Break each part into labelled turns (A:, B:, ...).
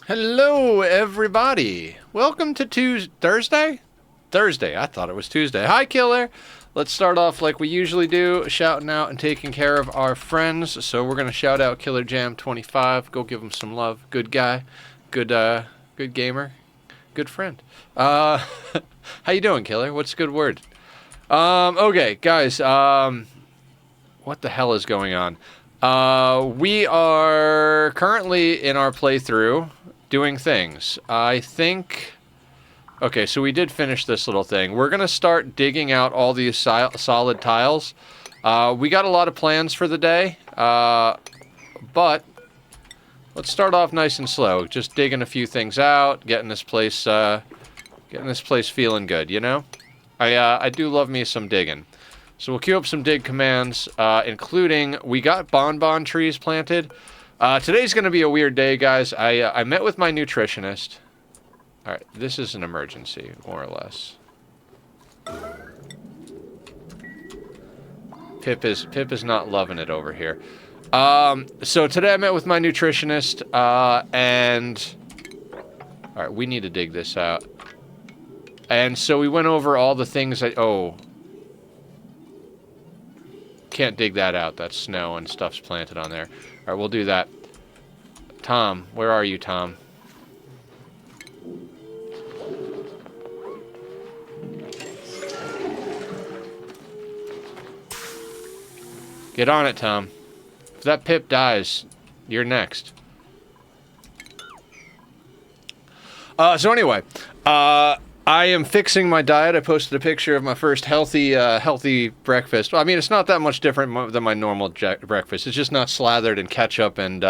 A: Hello, everybody. Welcome to Thursday? Thursday. I thought it was Tuesday. Hi, Killer. Let's start off like we usually do, shouting out and taking care of our friends. So we're going to shout out Killer Jam 25. Go give him some love. Good guy. Good gamer. Good friend. How you doing, Killer? What's a good word? Okay, guys. What the hell is going on? We are currently in our playthrough doing things. I think... Okay, so we did finish this little thing. We're going to start digging out all these solid tiles. We got a lot of plans for the day, but let's start off nice and slow. Just digging a few things out, getting this place feeling good, you know? I do love me some digging. So we'll queue up some dig commands, including we got bonbon trees planted. Today's going to be a weird day, guys. I met with my nutritionist. All right, this is an emergency, more or less. Pip is not loving it over here. So today I met with my nutritionist, and all right, we need to dig this out. And so we went over all the things that can't dig that out. That's snow and stuff's planted on there. All right, we'll do that. Tom, where are you, Tom? Get on it, Tom. If that Pip dies, you're next. So anyway, I am fixing my diet. I posted a picture of my first healthy breakfast. Well, I mean, it's not that much different than my normal breakfast. It's just not slathered in ketchup and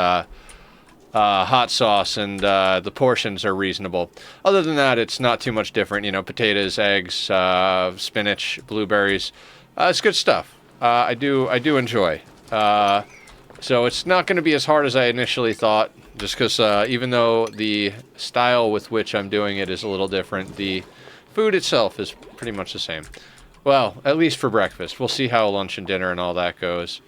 A: hot sauce, and the portions are reasonable. Other than that, it's not too much different. You know, potatoes, eggs, spinach, blueberries. It's good stuff. I do enjoy. So it's not going to be as hard as I initially thought, just because even though the style with which I'm doing it is a little different, the food itself is pretty much the same. Well, at least for breakfast. We'll see how lunch and dinner and all that goes.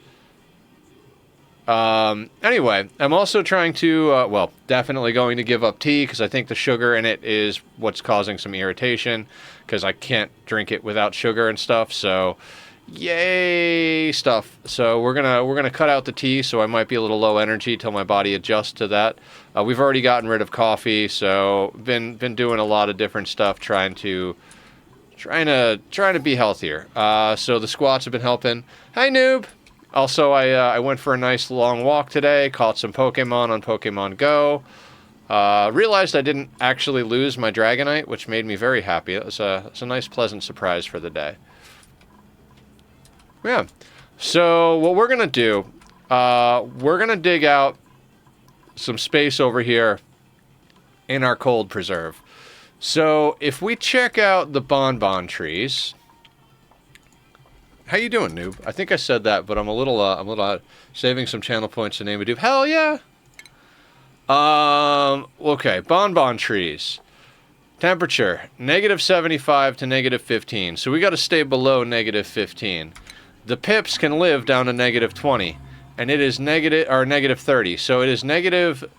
A: Anyway, I'm also trying to, definitely going to give up tea, because I think the sugar in it is what's causing some irritation, because I can't drink it without sugar and stuff, so... Yay stuff. So we're gonna cut out the tea, so I might be a little low energy till my body adjusts to that. We've already gotten rid of coffee, so been doing a lot of different stuff trying to be healthier. So the squats have been helping. Hi, noob. Also, I went for a nice long walk today, caught some Pokemon on Pokemon Go. Realized I didn't actually lose my Dragonite, which made me very happy. It was a nice pleasant surprise for the day. Yeah, so what we're going to do, we're going to dig out some space over here in our cold preserve. So if we check out the bonbon trees... How you doing, noob? I think I said that, but I'm a little saving some channel points to name a dude. Hell yeah! Okay, bonbon trees. Temperature, -75 to -15. So we got to stay below -15. The Pips can live down to -20, and it is -30. So it is -20,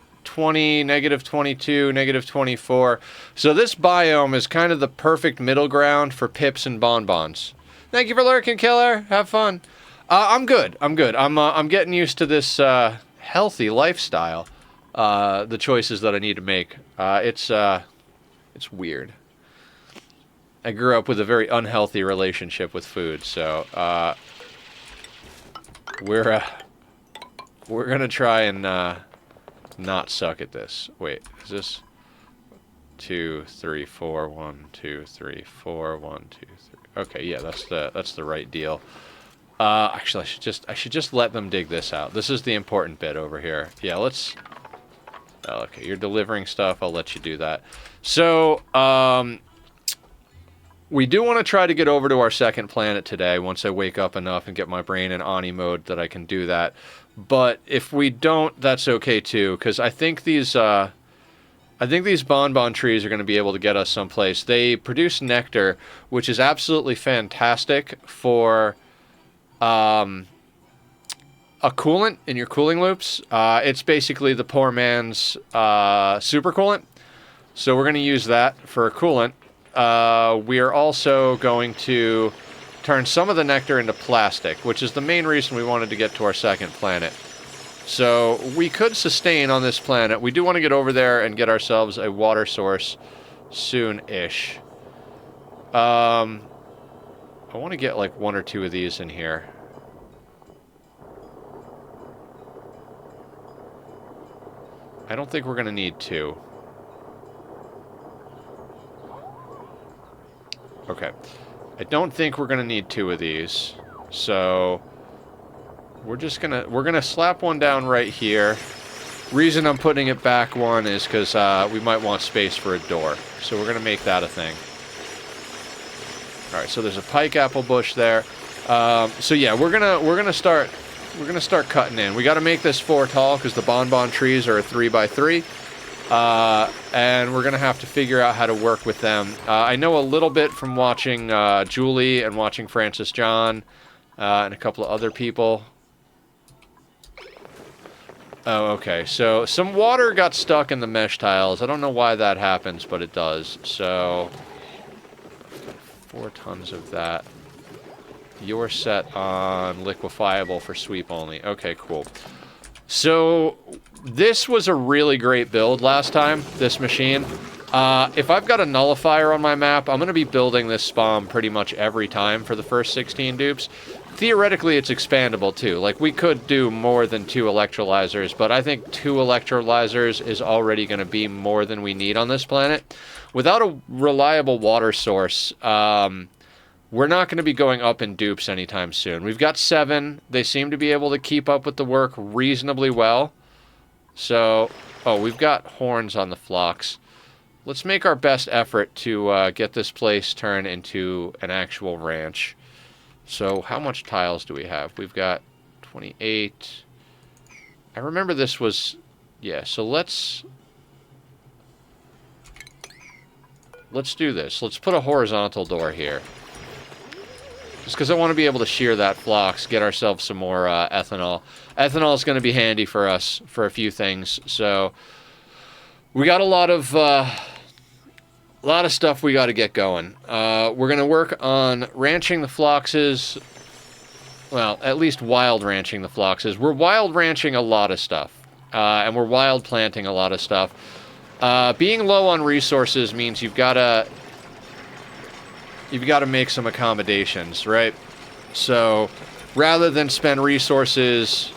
A: -22, -24. So this biome is kind of the perfect middle ground for Pips and bonbons. Thank you for lurking, Killer. Have fun. I'm good. I'm getting used to this healthy lifestyle. The choices that I need to make. It's weird. I grew up with a very unhealthy relationship with food, so we're gonna try and not suck at this. Wait, is this 2, 3, 4, 1, 2, 3, 4, 1, 2, 3? Okay, yeah, that's the right deal. Actually, I should just let them dig this out. This is the important bit over here. Yeah, let's. Okay, you're delivering stuff. I'll let you do that. So, we do want to try to get over to our second planet today once I wake up enough and get my brain in Ani mode that I can do that. But if we don't, that's okay too, because I think these bonbon trees are going to be able to get us someplace. They produce nectar, which is absolutely fantastic for a coolant in your cooling loops. It's basically the poor man's super coolant. So we're going to use that for a coolant. We are also going to turn some of the nectar into plastic, which is the main reason we wanted to get to our second planet. So we could sustain on this planet. We do want to get over there and get ourselves a water source soon-ish. I want to get like 1 or 2 of these in here. I don't think we're going to need 2. Okay. I don't think we're going to need 2 of these. So we're going to slap one down right here. Reason I'm putting it back 1 is because we might want space for a door. So we're going to make that a thing. All right, so there's a pike apple bush there. So yeah, we're gonna start cutting in. We got to make this 4 tall because the bonbon trees are a 3x3, and we're gonna have to figure out how to work with them. I know a little bit from watching Julie and watching Francis John and a couple of other people. Oh, okay. So some water got stuck in the mesh tiles. I don't know why that happens, but it does. So 4 tons of that. You're set on liquefiable for sweep only. Okay, cool. So this was a really great build last time, this machine. If I've got a nullifier on my map, I'm going to be building this spawn pretty much every time for the first 16 dupes. Theoretically, it's expandable too. Like, we could do more than 2 electrolyzers, but I think 2 electrolyzers is already going to be more than we need on this planet. Without a reliable water source, we're not going to be going up in dupes anytime soon. We've got 7. They seem to be able to keep up with the work reasonably well. So, oh, we've got horns on the flocks. Let's make our best effort to get this place turned into an actual ranch. So how much tiles do we have? We've got 28. I remember this was... Yeah, so let's do this. Let's put a horizontal door here. Just because I want to be able to shear that flocks, get ourselves some more ethanol. Ethanol is going to be handy for us for a few things. So we got a lot of stuff we got to get going. We're going to work on ranching the floxes. Well, at least wild ranching the floxes. We're wild ranching a lot of stuff. And we're wild planting a lot of stuff. Being low on resources means you've got to make some accommodations, right? So rather than spending resources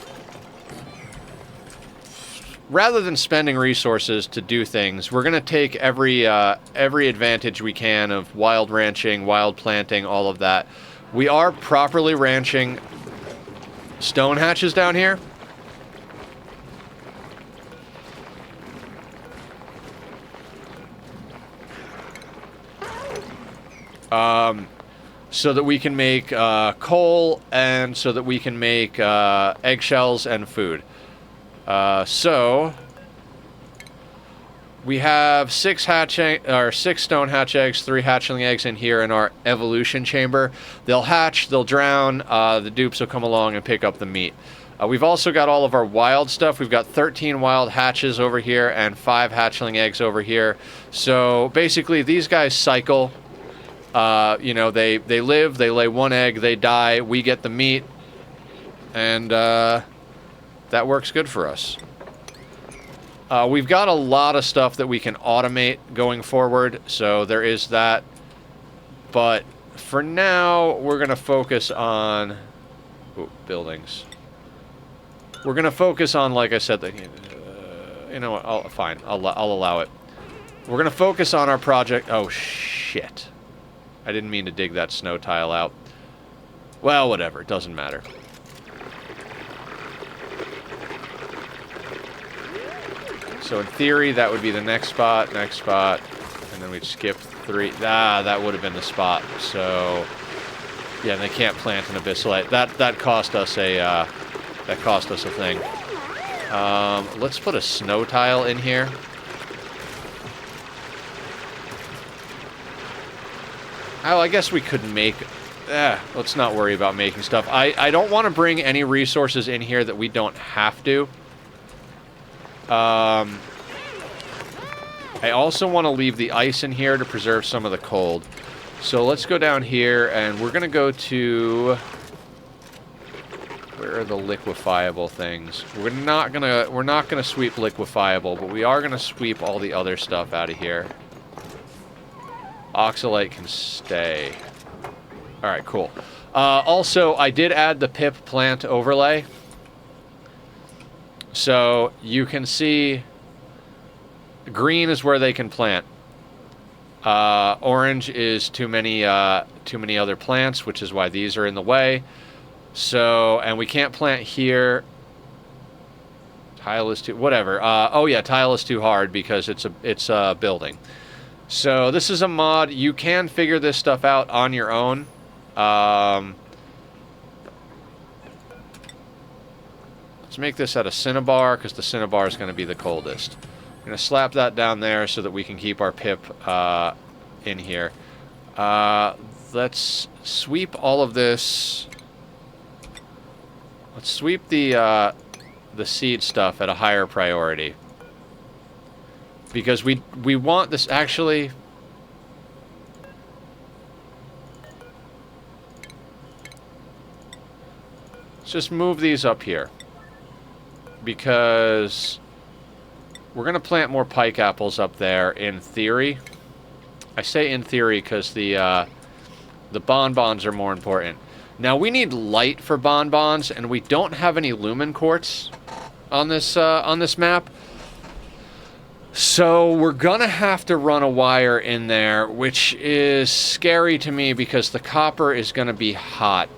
A: to do things, we're going to take every advantage we can of wild ranching, wild planting, all of that. We are properly ranching stone hatches down here. So that we can make coal, and so that we can make eggshells and food. So we have 6 stone hatch eggs, 3 hatchling eggs in here in our evolution chamber. They'll hatch, they'll drown, the dupes will come along and pick up the meat. We've also got all of our wild stuff. We've got 13 wild hatches over here and 5 hatchling eggs over here. So basically these guys cycle. You know, they live, they lay 1 egg, they die, we get the meat, and that works good for us. We've got a lot of stuff that we can automate going forward, so there is that. But for now, we're going to focus on buildings. We're going to focus on, like I said, you know what, fine, I'll allow it. We're going to focus on our project. Oh, shit. I didn't mean to dig that snow tile out. Well, whatever. It doesn't matter. So in theory, that would be the next spot, and then we'd skip 3. That would have been the spot. So yeah, they can't plant an abyssalite. That cost us a thing. Let's put a snow tile in here. Oh, I guess we could make... let's not worry about making stuff. I don't want to bring any resources in here that we don't have to. I also want to leave the ice in here to preserve some of the cold. So let's go down here, and we're going to go to... Where are the liquefiable things? We're not gonna sweep liquefiable, but we are gonna sweep all the other stuff out of here. Oxalite can stay. Alright, cool. Also, I did add the pip plant overlay. So you can see green is where they can plant. Orange is too many other plants, which is why these are in the way. So, and we can't plant here. Tile is too, whatever. Oh yeah, tile is too hard because it's a building. So this is a mod. You can figure this stuff out on your own. Let's make this out of cinnabar because the cinnabar is going to be the coldest. I'm going to slap that down there so that we can keep our pip in here. Let's sweep all of this. Let's sweep the seed stuff at a higher priority. Because we want this actually... Let's just move these up here. Because we're going to plant more pike apples up there in theory. I say in theory because the bonbons are more important. Now, we need light for bonbons, and we don't have any lumen quartz on this map. So we're gonna have to run a wire in there, which is scary to me because the copper is gonna be hot.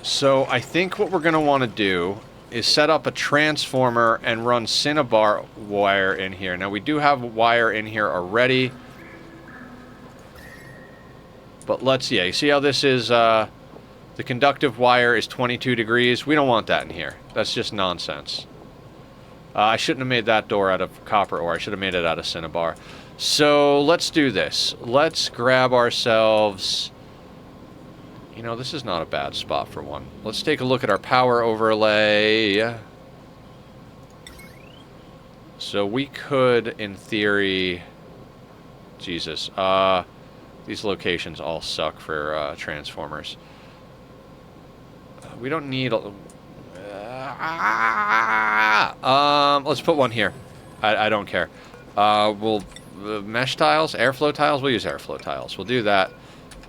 A: So I think what we're gonna want to do is set up a transformer and run cinnabar wire in here. Now, we do have a wire in here already. But let's, yeah, you see how this is, the conductive wire is 22 degrees? We don't want that in here. That's just nonsense. I shouldn't have made that door out of copper ore. I should have made it out of cinnabar. So, let's do this. Let's grab ourselves... You know, this is not a bad spot for one. Let's take a look at our power overlay. So, we could, in theory... Jesus, these locations all suck for transformers. We don't need... let's put one here. I don't care. We'll... mesh tiles? Airflow tiles? We'll use airflow tiles. We'll do that.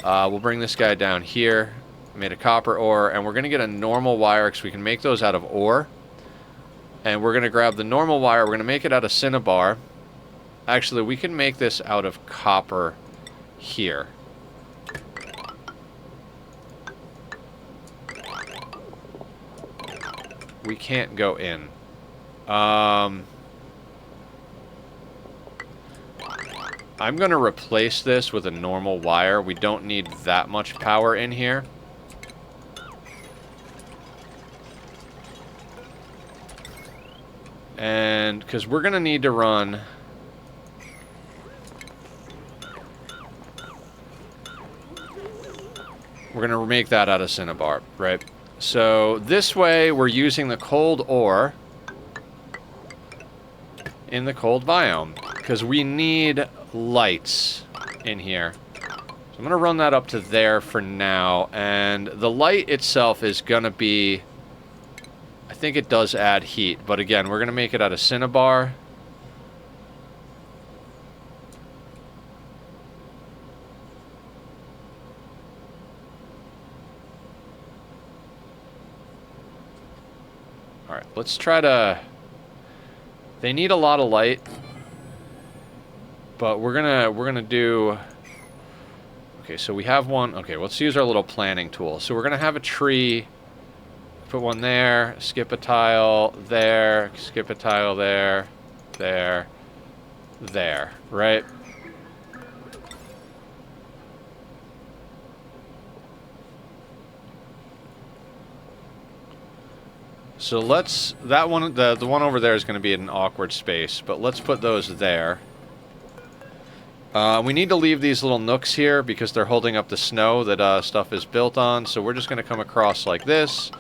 A: We'll bring this guy down here. Made a copper ore. And we're going to get a normal wire because we can make those out of ore. And we're going to grab the normal wire. We're going to make it out of cinnabar. Actually, we can make this out of copper... here. We can't go in. I'm going to replace this with a normal wire. We don't need that much power in here. And because we're going to need to run... We're going to make that out of cinnabar, right? So this way we're using the cold ore in the cold biome because we need lights in here. So I'm going to run that up to there for now. And the light itself is going to be... I think it does add heat. But again, we're going to make it out of cinnabar. Alright, let's try to... They need a lot of light. But we're gonna do... Okay, so we have one... Okay, let's use our little planning tool. So we're gonna have a tree. Put one there. Skip a tile there. Skip a tile there. There. There. Right? So let's, that one, the one over there is going to be in an awkward space, but let's put those there. We need to leave these little nooks here because they're holding up the snow that stuff is built on. So we're just going to come across like this.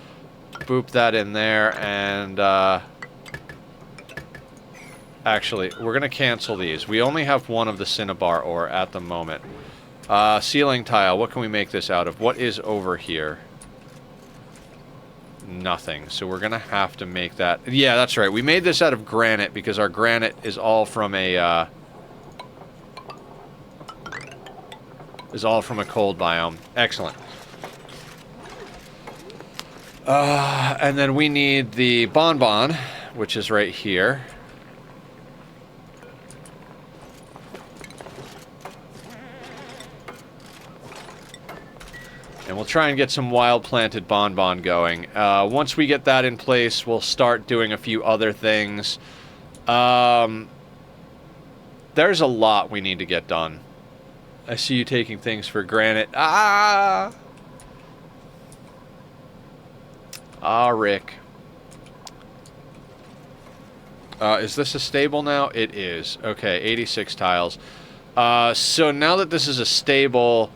A: Boop that in there. And actually, we're going to cancel these. We only have one of the cinnabar ore at the moment. Ceiling tile. What can we make this out of? What is over here? Nothing. So we're going to have to make that. Yeah, that's right. We made this out of granite because our granite is all from a... cold biome. Excellent. And then we need the bonbon, which is right here. And we'll try and get some wild planted bonbon going. Once we get that in place, we'll start doing a few other things. There's a lot we need to get done. I see you taking things for granted. Ah, Rick. Is this a stable now? It is. Okay, 86 tiles. So now that this is a stable,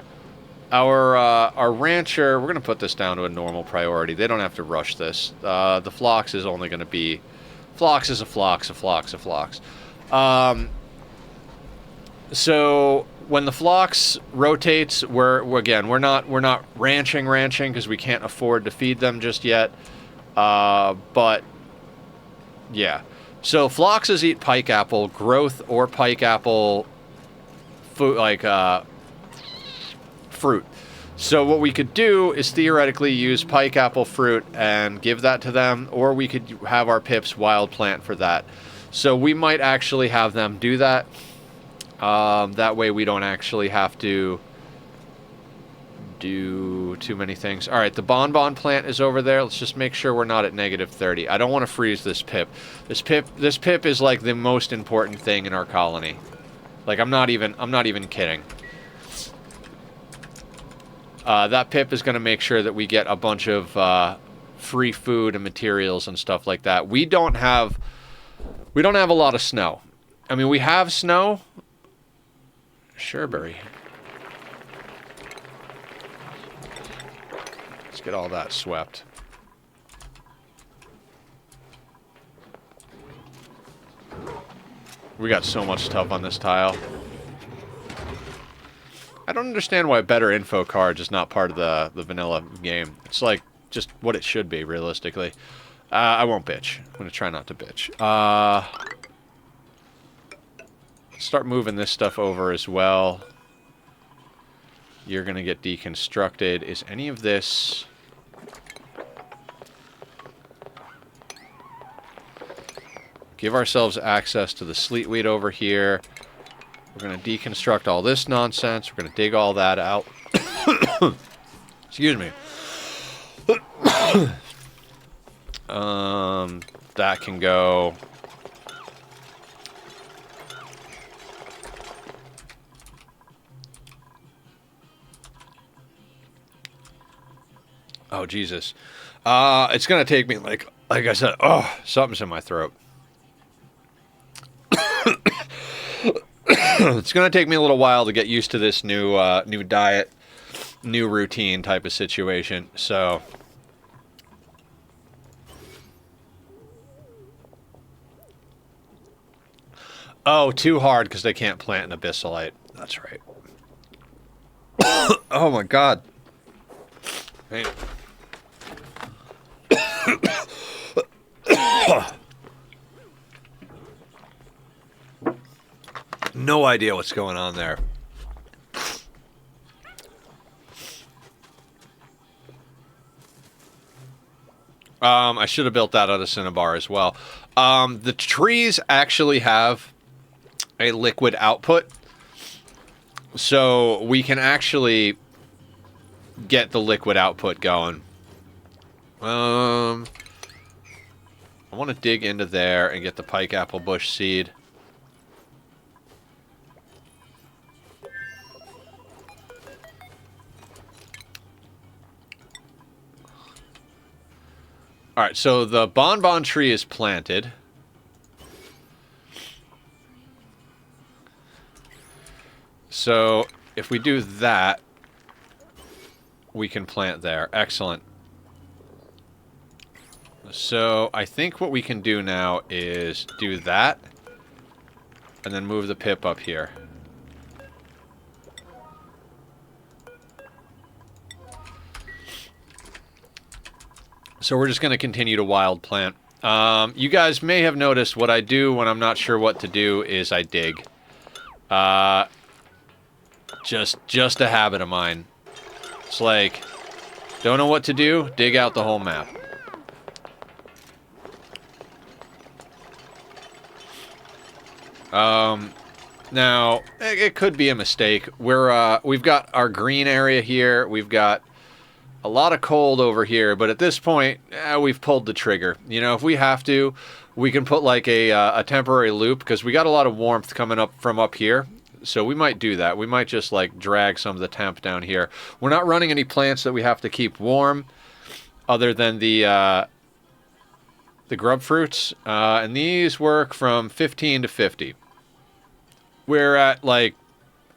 A: our rancher, we're going to put this down to a normal priority. They don't have to rush this. The phlox is only going to be... Phlox is a phlox, a phlox, a phlox. So... when the phlox rotates, we're not ranching because we can't afford to feed them just yet. But yeah. So phloxes eat pike apple growth or pike apple food, like fruit. So what we could do is theoretically use pike apple fruit and give that to them, or we could have our pips wild plant for that. So we might actually have them do that. That way we don't actually have to do too many things. Alright, the bonbon plant is over there. Let's just make sure we're not at -30. I don't want to freeze this pip. This pip is like the most important thing in our colony. Like, I'm not even kidding. That pip is going to make sure that we get a bunch of free food and materials and stuff like that. We don't have a lot of snow. I mean, we have snow. Sherberry. Let's get all that swept. We got so much stuff on this tile. I don't understand why better info cards is not part of the vanilla game. It's like just what it should be, realistically. I won't bitch. I'm going to try not to bitch. Start moving this stuff over as well. You're going to get deconstructed. Is any of this... Give ourselves access to the sleetweed over here. We're going to deconstruct all this nonsense. We're going to dig all that out. Excuse me. That can go... Oh, Jesus. It's going to take me, like I said, something's in my throat. It's going to take me a little while to get used to this new diet, new routine type of situation, so... Oh, too hard because they can't plant an abyssalite. That's right. Oh, my God. Hey. No idea what's going on there. I should have built that out of cinnabar as well. The trees actually have a liquid output, so we can actually get the liquid output going. I want to dig into there and get the pike apple bush seed. Alright, so the bonbon tree is planted. So if we do that, we can plant there. Excellent. So I think what we can do now is do that and then move the pip up here. So we're just going to continue to wild plant. You guys may have noticed what I do when I'm not sure what to do is I dig. Just a habit of mine. It's like, don't know what to do, dig out the whole map. Now, it could be a mistake. We've got our green area here, we've got a lot of cold over here, but at this point, we've pulled the trigger. You know, if we have to, we can put like a temporary loop, because we got a lot of warmth coming up from up here. So we might do that. We might just like drag some of the temp down here. We're not running any plants that we have to keep warm, other than the grub fruits, and these work from 15 to 50. We're at like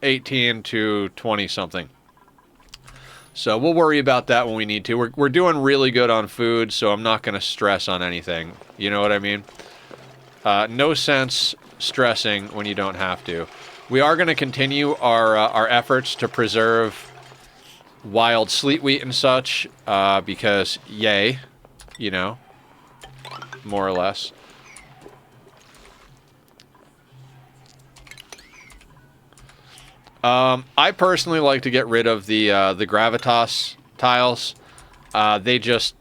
A: 18 to 20 something. So we'll worry about that when we need to. We're doing really good on food, so I'm not going to stress on anything. You know what I mean? No sense stressing when you don't have to. We are going to continue our efforts to preserve wild sleet wheat and such, because yay, you know, more or less. I personally like to get rid of the gravitas tiles. They just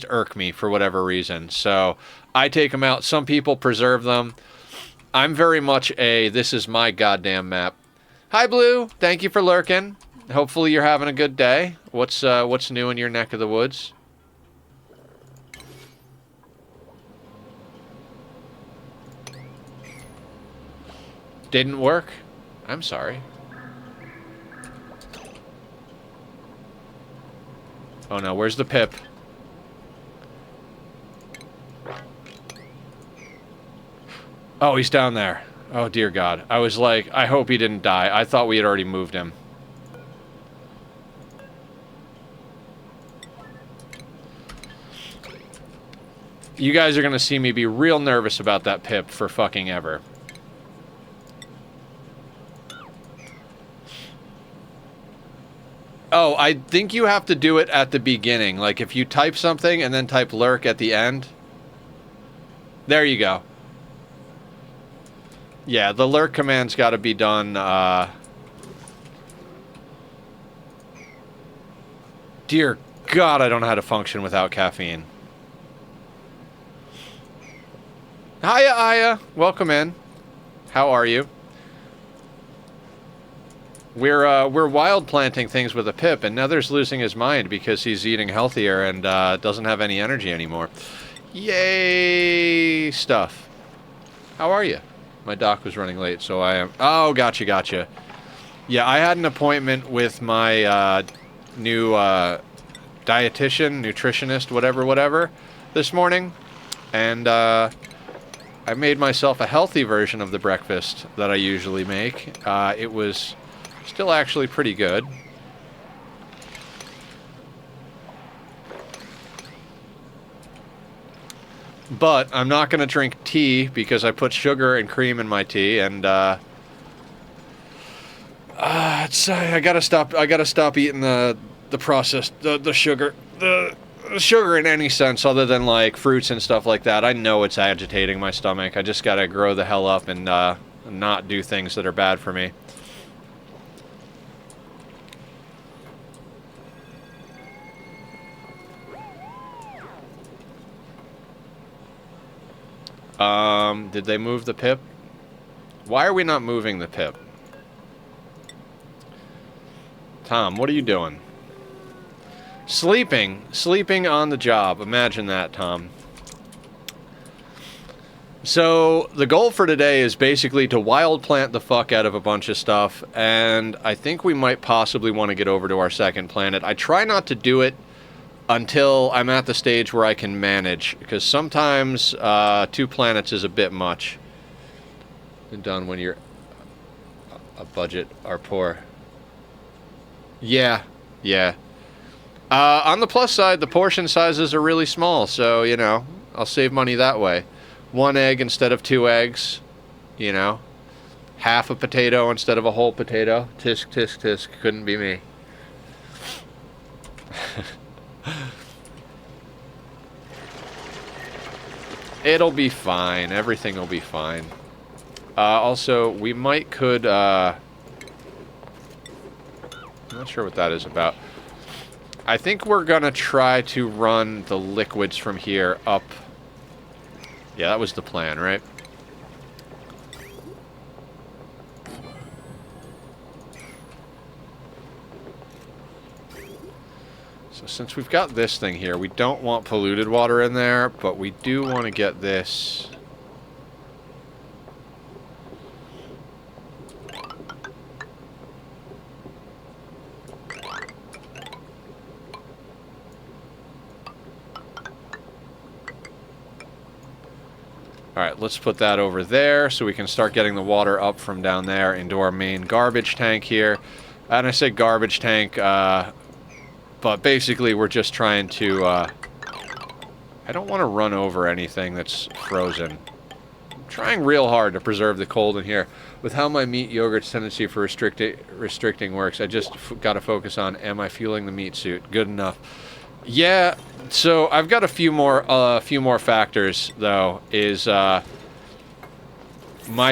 A: irk me for whatever reason. So I take them out. Some people preserve them. I'm very much this is my goddamn map. Hi, Blue. Thank you for lurking. Hopefully you're having a good day. What's new in your neck of the woods? Didn't work? I'm sorry. Oh no, where's the pip? Oh, he's down there. Oh dear God. I was like, I hope he didn't die. I thought we had already moved him. You guys are gonna see me be real nervous about that pip for fucking ever. Oh, I think you have to do it at the beginning. Like, if you type something and then type lurk at the end. There you go. Yeah, the lurk command's got to be done. Dear God, I don't know how to function without caffeine. Hiya, Aya. Welcome in. How are you? We're wild planting things with a pip, and Nether's losing his mind because he's eating healthier and doesn't have any energy anymore. Yay stuff. How are you? My doc was running late, so I am... Oh, gotcha. Yeah, I had an appointment with my new dietitian, nutritionist, whatever, this morning, and I made myself a healthy version of the breakfast that I usually make. It was... still actually pretty good. But I'm not going to drink tea because I put sugar and cream in my tea, and I gotta stop eating the processed the sugar in any sense other than like fruits and stuff like that. I know it's agitating my stomach. I just gotta grow the hell up and not do things that are bad for me. Did they move the pip? Why are we not moving the pip? Tom, what are you doing? Sleeping on the job. Imagine that, Tom. So, the goal for today is basically to wild plant the fuck out of a bunch of stuff, and I think we might possibly want to get over to our second planet. I try not to do it until I'm at the stage where I can manage, because sometimes 2 planets is a bit much. And done when you're... a budget are poor. Yeah, yeah. On the plus side, the portion sizes are really small, so, you know, I'll save money that way. 1 egg instead of 2 eggs, you know. Half a potato instead of a whole potato. Tisk, tisk, tisk. Couldn't be me. It'll be fine. Everything will be fine. Also, we could, I'm not sure what that is about. I think we're gonna try to run the liquids from here up. Yeah, that was the plan, right? So since we've got this thing here, we don't want polluted water in there, but we do want to get this. Alright, let's put that over there so we can start getting the water up from down there into our main garbage tank here. And I say garbage tank, but basically we're just trying to, I don't want to run over anything that's frozen. I'm trying real hard to preserve the cold in here. With how my meat yogurt's tendency for restricting works, I just got to focus on, am I fueling the meat suit? Good enough. Yeah, so I've got a few more factors, though, is, my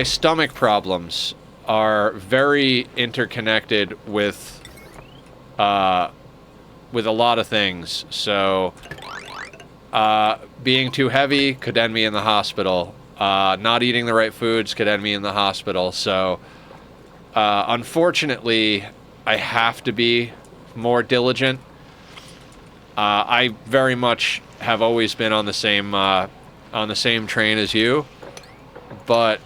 A: stomach problems are very interconnected with a lot of things. So, being too heavy could end me in the hospital. Not eating the right foods could end me in the hospital. So, unfortunately, I have to be more diligent. I very much have always been on the same train as you, but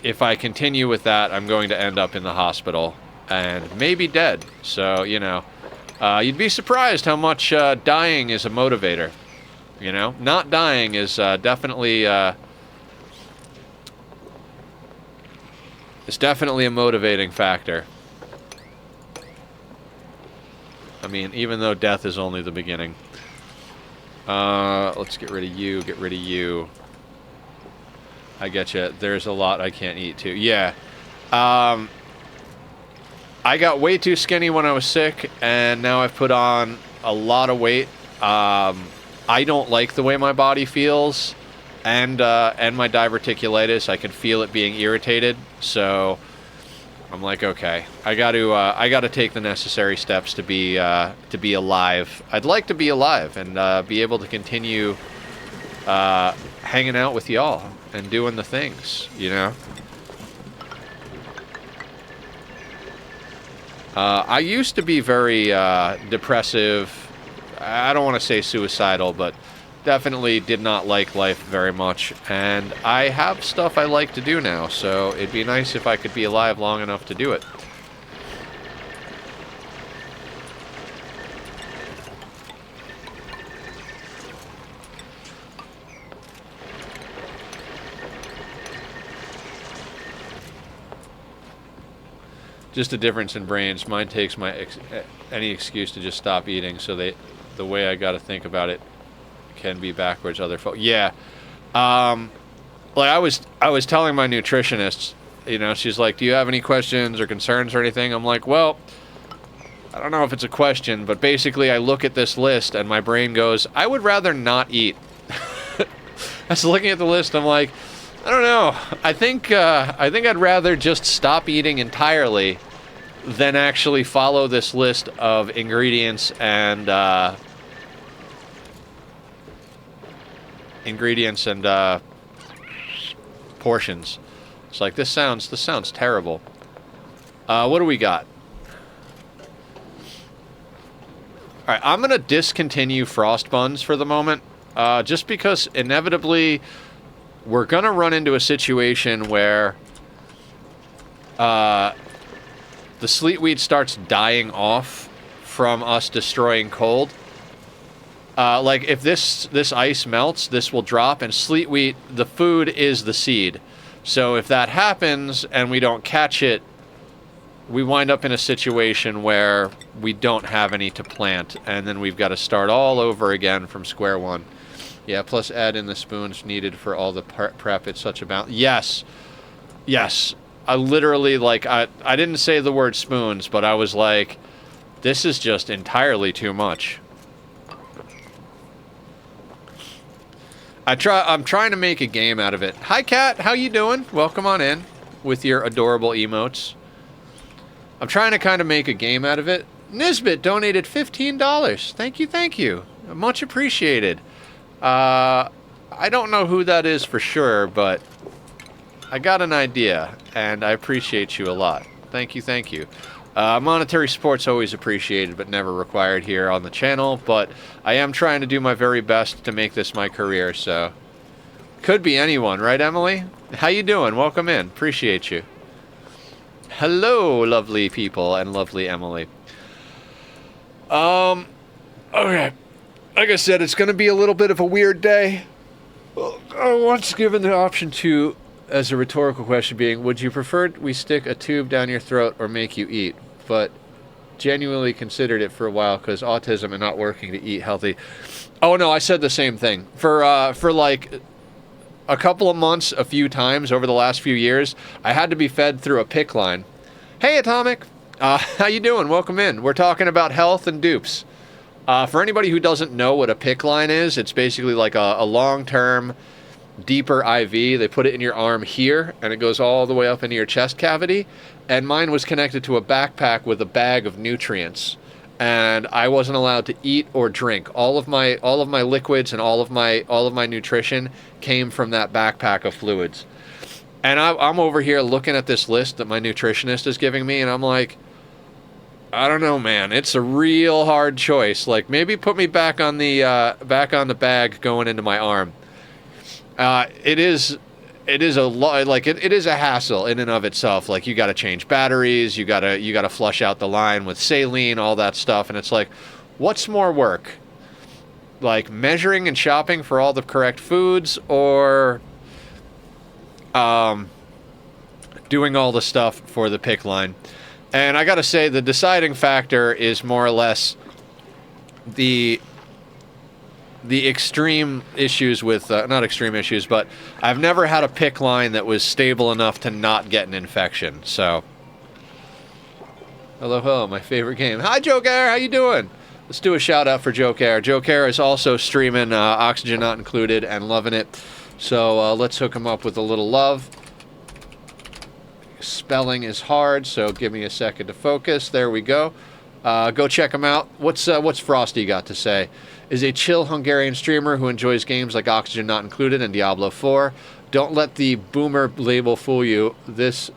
A: if I continue with that, I'm going to end up in the hospital and maybe dead. So, you know, you'd be surprised how much dying is a motivator. You know, not dying is definitely a motivating factor. I mean, even though death is only the beginning. Let's get rid of you, get rid of you. I get you. There's a lot I can't eat, too. Yeah. I got way too skinny when I was sick, and now I've put on a lot of weight. I don't like the way my body feels, and my diverticulitis. I can feel it being irritated, so I'm like, okay, I got to take the necessary steps to be alive. I'd like to be alive and be able to continue hanging out with y'all and doing the things, you know. I used to be very depressive. I don't want to say suicidal, but definitely did not like life very much, and I have stuff I like to do now, so it'd be nice if I could be alive long enough to do it. Just a difference in brains. Mine takes any excuse to just stop eating, so the way I got to think about it can be backwards. Other folks, yeah. Like I was telling my nutritionist, you know, she's like, "Do you have any questions or concerns or anything?" I'm like, "Well, I don't know if it's a question, but basically, I look at this list and my brain goes, I would rather not eat." I was looking at the list. I'm like, I don't know. I think I'd rather just stop eating entirely than actually follow this list of ingredients and portions. It's like this sounds terrible. What do we got? All right, I'm gonna discontinue frost buns for the moment, just because inevitably we're gonna run into a situation where the sleetweed starts dying off from us destroying cold. Like if this ice melts, this will drop, and sleetweed, the food is the seed. So if that happens and we don't catch it, we wind up in a situation where we don't have any to plant, and then we've got to start all over again from square one. Yeah, plus add in the spoons needed for all the prep. It's such a balance. Yes. Yes. I literally, like, I didn't say the word spoons, but I was like, this is just entirely too much. I'm trying to make a game out of it. Hi, Kat. How you doing? Welcome on in with your adorable emotes. I'm trying to kind of make a game out of it. Nisbet donated $15. Thank you, thank you. Much appreciated. I don't know who that is for sure, but I got an idea, and I appreciate you a lot. Thank you, thank you. Monetary support's always appreciated, but never required here on the channel, but I am trying to do my very best to make this my career, so... Could be anyone, right, Emily? How you doing? Welcome in. Appreciate you. Hello, lovely people, and lovely Emily. Okay. Like I said, it's going to be a little bit of a weird day. Once given the option to, as a rhetorical question being, would you prefer we stick a tube down your throat or make you eat? But genuinely considered it for a while because autism and not working to eat healthy. Oh, no, I said the same thing. For like a couple of months, a few times over the last few years, I had to be fed through a PICC line. Hey, Atomic. How you doing? Welcome in. We're talking about health and dupes. For anybody who doesn't know what a PICC line is, it's basically like a long-term, deeper IV. They put it in your arm here, and it goes all the way up into your chest cavity. And mine was connected to a backpack with a bag of nutrients. And I wasn't allowed to eat or drink. All of my liquids and all of my nutrition came from that backpack of fluids. And I'm over here looking at this list that my nutritionist is giving me, and I'm like, I don't know, man. It's a real hard choice. Like, maybe put me back on the bag going into my arm. It is a lot. Like, it is a hassle in and of itself. Like, you got to change batteries. You gotta flush out the line with saline, all that stuff. And it's like, what's more work? Like measuring and shopping for all the correct foods, or doing all the stuff for the PICC line. And I gotta say, the deciding factor is more or less the extreme issues with, not extreme issues, but I've never had a PICC line that was stable enough to not get an infection, so. Hello, my favorite game. Hi, Joke Air, how you doing? Let's do a shout out for Joke Air. Joke Air is also streaming Oxygen Not Included and loving it. So let's hook him up with a little love. Spelling is hard, so give me a second to focus. There we go. Go check him out. What's Frosty got to say? Is a chill Hungarian streamer who enjoys games like Oxygen Not Included and Diablo 4. Don't let the boomer label fool you. This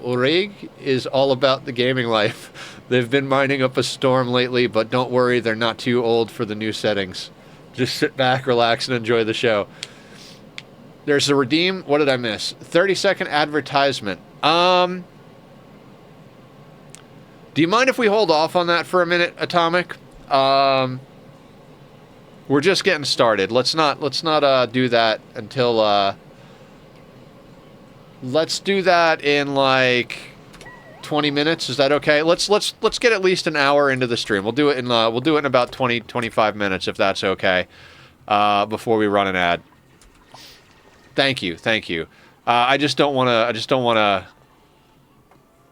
A: Orig is all about the gaming life. They've been minding up a storm lately, but don't worry, they're not too old for the new settings. Just sit back, relax, and enjoy the show. There's a redeem. What did I miss? 30-second advertisement. Do you mind if we hold off on that for a minute, Atomic? We're just getting started. Let's not do that until let's do that in like 20 minutes. Is that okay? Let's get at least an hour into the stream. We'll do it in about 25 minutes if that's okay. Before we run an ad. Thank you. I just don't want to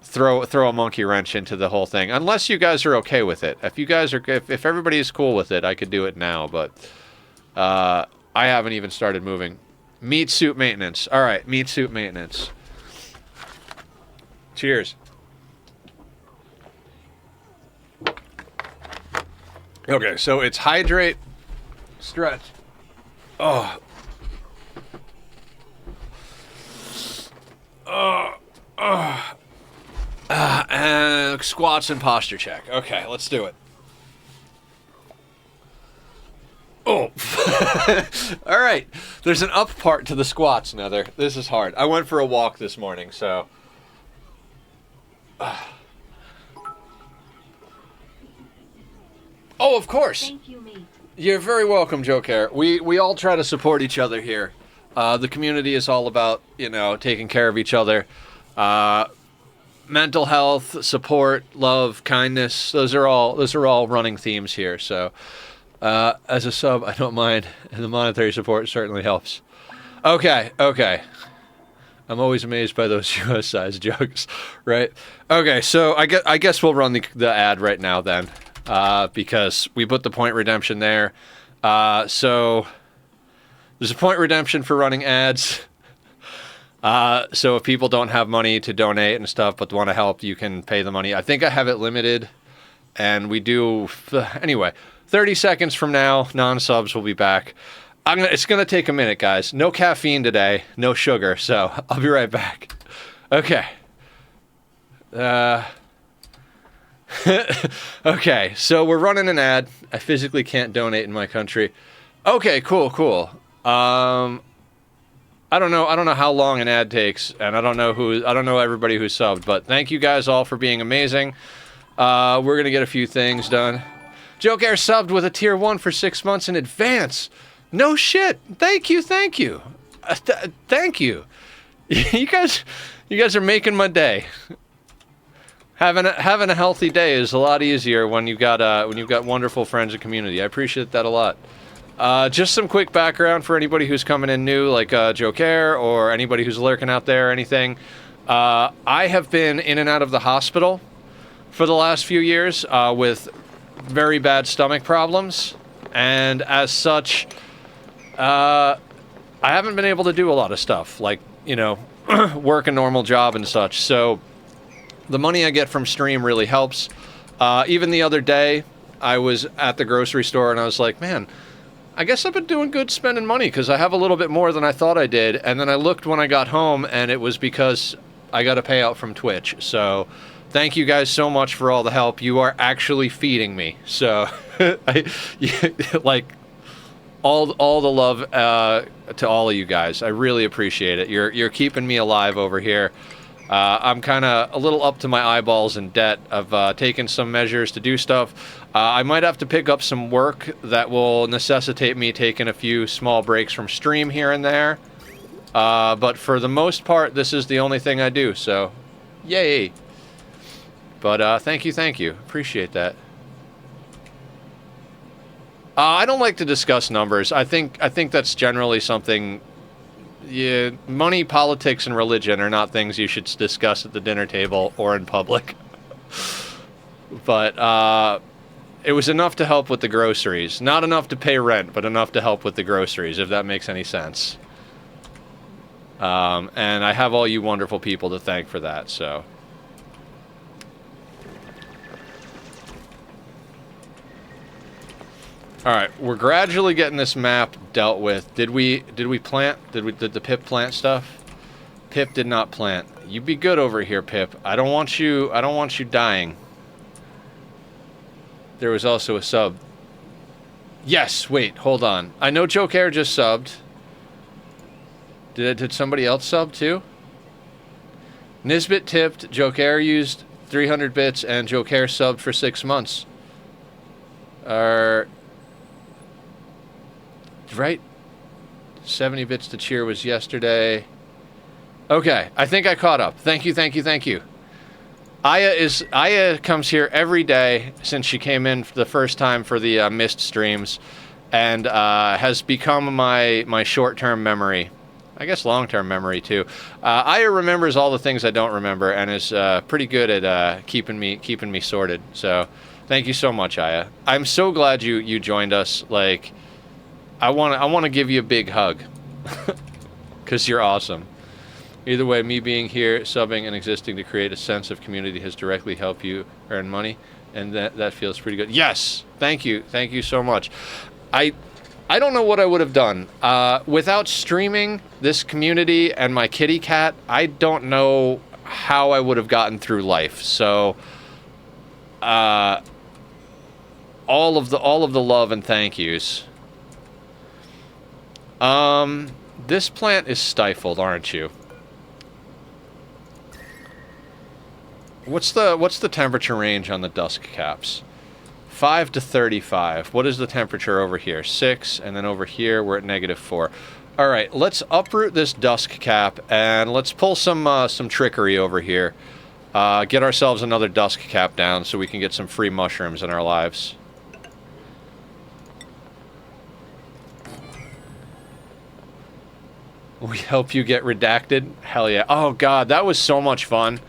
A: throw a monkey wrench into the whole thing, unless you guys are okay with it. If everybody is cool with it, I could do it now, but I haven't even started moving. Meat suit maintenance. All right, meat suit maintenance. Cheers. Okay, so it's hydrate, stretch. And squats and posture check. Okay, let's do it. Oh. All right. There's an up part to the squats, Nether. This is hard. I went for a walk this morning, so. Oh, of course.
B: Thank you, mate.
A: You're very welcome, Joe Care. We all try to support each other here. The community is all about, you know, taking care of each other. Mental health, support, love, kindness. Those are all running themes here. So, as a sub, I don't mind, and the monetary support certainly helps. Okay. I'm always amazed by those US size jokes, right? Okay, so I guess we'll run the ad right now then, because we put the point redemption there. So there's a point redemption for running ads. So if people don't have money to donate and stuff, but want to help, you can pay the money. I think I have it limited, and we do anyway. 30 seconds from now, non-subs will be back. It's gonna take a minute, guys. No caffeine today, no sugar, so I'll be right back. Okay. Okay, so we're running an ad. I physically can't donate in my country. Okay, cool. I don't know how long an ad takes, and I don't know everybody who's subbed, but thank you guys all for being amazing. We're gonna get a few things done. Joke Air subbed with a tier 1 for 6 months in advance. No shit. Thank you. Thank you. You guys are making my day. Having a healthy day is a lot easier when you've got wonderful friends and community. I appreciate that a lot. Just some quick background for anybody who's coming in new, like Joe Care, or anybody who's lurking out there or anything. I have been in and out of the hospital for the last few years with very bad stomach problems, and as such, I haven't been able to do a lot of stuff, like, you know, work a normal job and such. So the money I get from stream really helps. Even the other day, I was at the grocery store and I was like, man, I guess I've been doing good spending money because I have a little bit more than I thought I did. And then I looked when I got home, and it was because I got a payout from Twitch. So thank you guys so much for all the help. You are actually feeding me. So like, all the love to all of you guys. I really appreciate it. You're keeping me alive over here. I'm kind of a little up to my eyeballs in debt. I've taken some measures to do stuff. I might have to pick up some work that will necessitate me taking a few small breaks from stream here and there. But for the most part, this is the only thing I do, so yay. But thank you. Appreciate that. I don't like to discuss numbers. I think that's generally something. Yeah, money, politics, and religion are not things you should discuss at the dinner table or in public. But it was enough to help with the groceries. Not enough to pay rent, but enough to help with the groceries, if that makes any sense. And I have all you wonderful people to thank for that, so. All right, we're gradually getting this map dealt with. Did the Pip plant stuff? Pip did not plant. You be good over here, Pip. I don't want you dying. There was also a sub. Yes, wait, hold on. I know Joke Air just subbed. Did somebody else sub too? Nisbet tipped, Joke Air used 300 bits, and Joke Air subbed for 6 months. Right? 70 bits to cheer was yesterday. Okay, I think I caught up. Thank you. Aya comes here every day since she came in for the first time for the missed streams, and has become my short-term memory. I guess long-term memory too. Aya remembers all the things I don't remember, and is pretty good at keeping me sorted. So thank you so much, Aya. I'm so glad you joined us. Like, I want to give you a big hug, because you're awesome. Either way, me being here, subbing, and existing to create a sense of community has directly helped you earn money, and that feels pretty good. Yes, thank you so much. I don't know what I would have done without streaming this community and my kitty cat. I don't know how I would have gotten through life. So, all of the love and thank yous. This plant is stifled, aren't you? What's the temperature range on the dusk caps? 5 to 35. What is the temperature over here? 6, and then over here we're at -4. All right, let's uproot this dusk cap and let's pull some trickery over here. Get ourselves another dusk cap down so we can get some free mushrooms in our lives. We hope you get redacted. Hell yeah. Oh god, that was so much fun.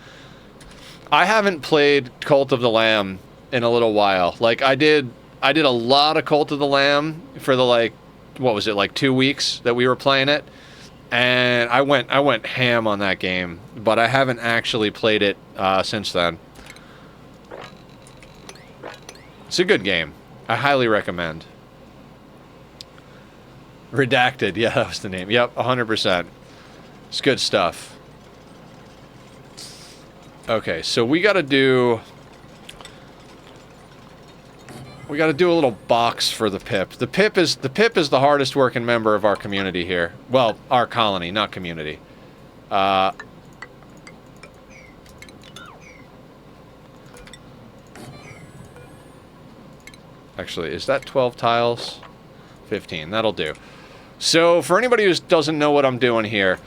A: I haven't played Cult of the Lamb in a little while. Like I did a lot of Cult of the Lamb for the like what was it, like 2 weeks that we were playing it. And I went ham on that game, but I haven't actually played it since then. It's a good game. I highly recommend. Redacted, yeah, that was the name. Yep, 100%. It's good stuff. Okay, so we gotta do a little box for the Pip. The Pip is the hardest working member of our community here. Well, our colony, not community. Actually, is that 12 tiles? 15, that'll do. So, for anybody who doesn't know what I'm doing here,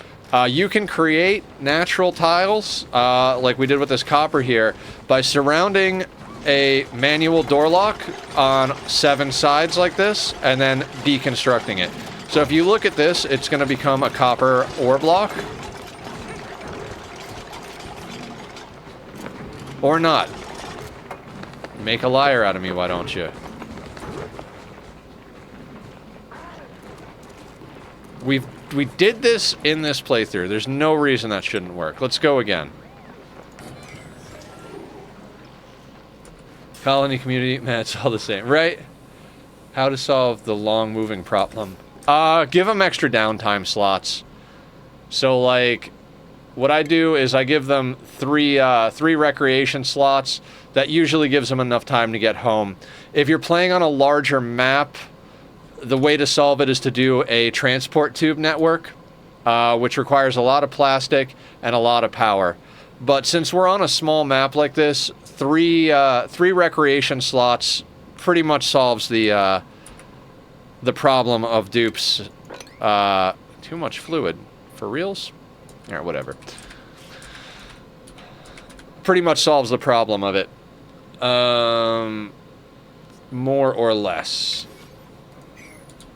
A: you can create natural tiles, like we did with this copper here, by surrounding a manual door lock on 7 sides like this, and then deconstructing it. So if you look at this, it's going to become a copper ore block. Or not. Make a liar out of me, why don't you? We did this in this playthrough. There's no reason that shouldn't work. Let's go again. Colony, community, man, it's all the same, right? How to solve the long moving problem. Give them extra downtime slots. So like, what I do is I give them three recreation slots. That usually gives them enough time to get home. If you're playing on a larger map, the way to solve it is to do a transport tube network, which requires a lot of plastic and a lot of power. But since we're on a small map like this, three recreation slots pretty much solves the problem of dupes. Too much fluid. For reals? Or whatever. Pretty much solves the problem of it. More or less.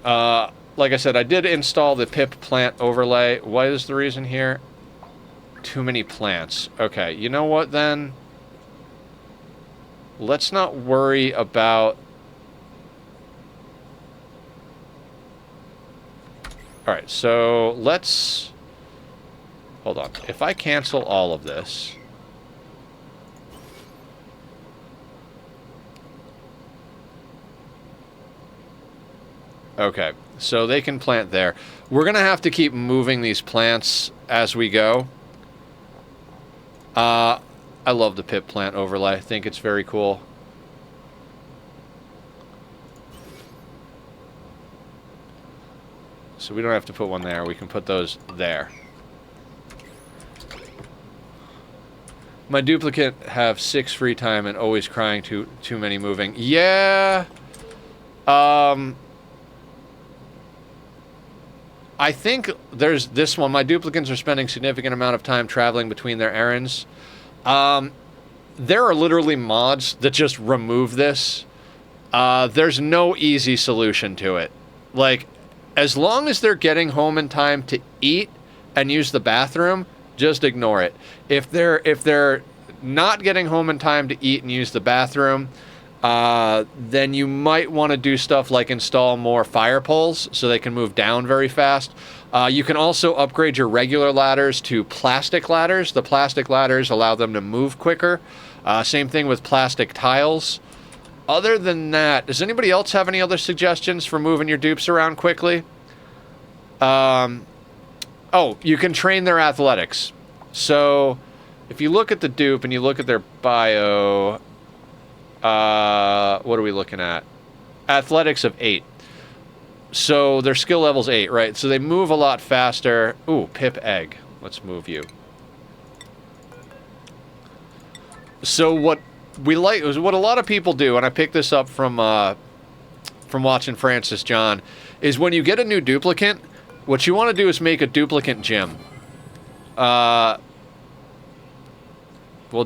A: Like I said, I did install the Pip plant overlay. What is the reason here? Too many plants. Okay, you know what then? Let's not worry about... Alright, so let's... Hold on. If I cancel all of this... Okay, so they can plant there. We're going to have to keep moving these plants as we go. I love the Pip plant overlay. I think it's very cool. So we don't have to put one there. We can put those there. My duplicate have 6 free time and always crying too many moving. Yeah. I think there's this one. My duplicates are spending significant amount of time traveling between their errands. There are literally mods that just remove this. There's no easy solution to it. Like, as long as they're getting home in time to eat and use the bathroom, just ignore it. If they're not getting home in time to eat and use the bathroom, then you might want to do stuff like install more fire poles so they can move down very fast. You can also upgrade your regular ladders to plastic ladders. The plastic ladders allow them to move quicker. Same thing with plastic tiles. Other than that, does anybody else have any other suggestions for moving your dupes around quickly? Oh, you can train their athletics. So, if you look at the dupe and you look at their bio... what are we looking at? Athletics of 8. So their skill level's 8, right? So they move a lot faster. Ooh, Pip egg. Let's move you. So what we like, what a lot of people do, and I picked this up from watching Francis John, is when you get a new duplicate, what you want to do is make a duplicate gym. I'm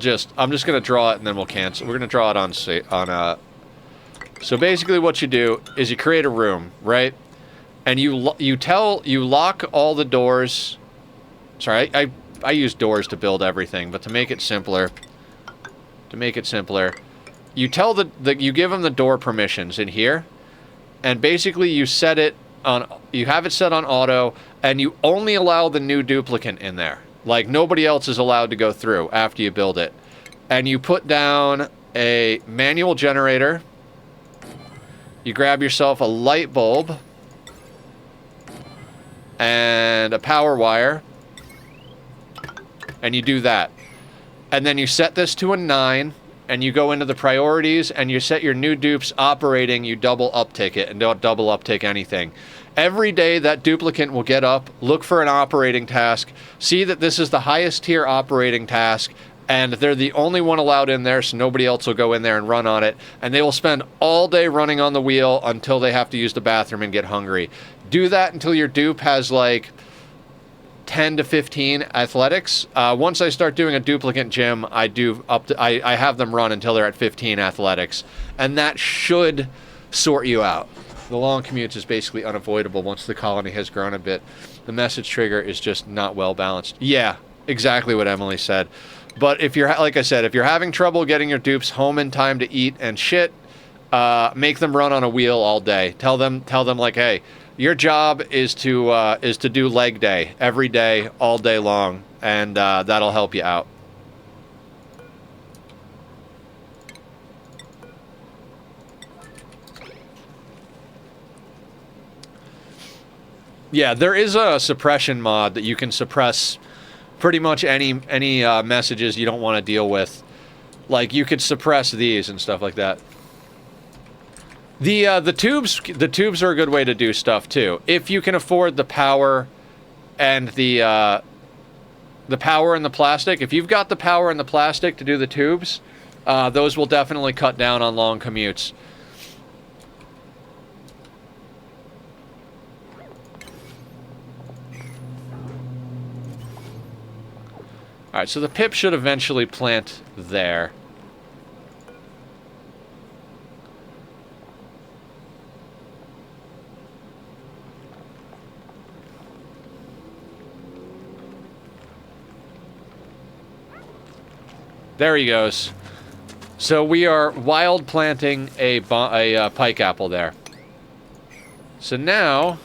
A: just going to draw it and then we'll cancel. We're going to draw it on so basically what you do is you create a room, right? And you lock all the doors. Sorry, I use doors to build everything, but to make it simpler, you tell you give them the door permissions in here, and basically you set it on, you have it set on auto, and you only allow the new duplicate in there. Like, nobody else is allowed to go through after you build it. And you put down a manual generator. You grab yourself a light bulb and a power wire, and you do that. And then you set this to a 9, and you go into the priorities, and you set your new dupes operating. You double uptick it, and don't double uptick anything. Every day that duplicate will get up, look for an operating task, see that this is the highest tier operating task, and they're the only one allowed in there, so nobody else will go in there and run on it. And they will spend all day running on the wheel until they have to use the bathroom and get hungry. Do that until your dupe has like 10 to 15 athletics. Once I start doing a duplicate gym, I have them run until they're at 15 athletics. And that should sort you out. The long commutes is basically unavoidable once the colony has grown a bit. The message trigger is just not well balanced. Yeah, exactly what Emily said. But if you're, like I said, if you're having trouble getting your dupes home in time to eat and shit, make them run on a wheel all day. Tell them like, hey, your job is to do leg day every day, all day long, and that'll help you out. Yeah, there is a suppression mod that you can suppress pretty much any messages you don't want to deal with. Like, you could suppress these and stuff like that. The tubes are a good way to do stuff too, if you can afford the power and the power and the plastic. If you've got the power and the plastic to do the tubes, those will definitely cut down on long commutes. Alright, so the pip should eventually plant there. There he goes. So we are wild planting a pike apple there. So now,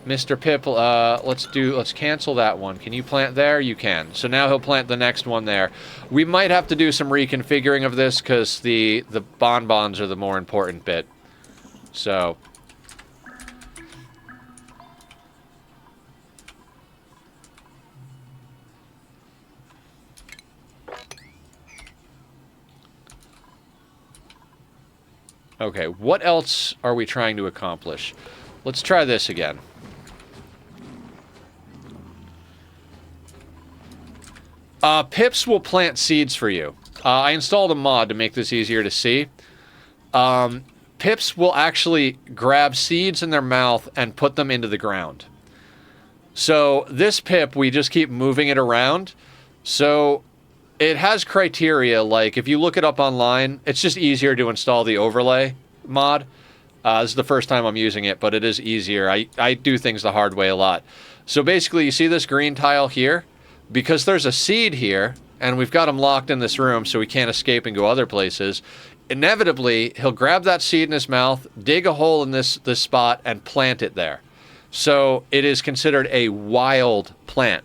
A: Mr. Pip, let's cancel that one. Can you plant there? You can. So now he'll plant the next one there. We might have to do some reconfiguring of this because the bonbons are the more important bit. So okay, what else are we trying to accomplish? Let's try this again. Pips will plant seeds for you. I installed a mod to make this easier to see. Pips will actually grab seeds in their mouth and put them into the ground. So this pip, we just keep moving it around. So it has criteria, like if you look it up online, it's just easier to install the overlay mod. This is the first time I'm using it, but it is easier. I do things the hard way a lot. So basically, you see this green tile here? Because there's a seed here, and we've got him locked in this room so he can't escape and go other places, inevitably, he'll grab that seed in his mouth, dig a hole in this spot, and plant it there. So it is considered a wild plant.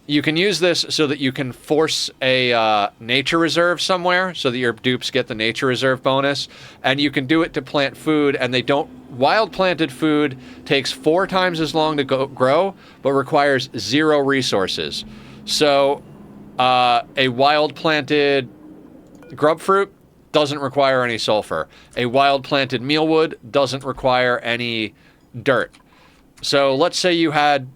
A: You can use this so that you can force a nature reserve somewhere so that your dupes get the nature reserve bonus. And you can do it to plant food, and they don't... Wild planted food takes 4 times as long to grow, but requires 0 resources. So a wild planted grub fruit doesn't require any sulfur. A wild planted mealwood doesn't require any dirt. So let's say you had...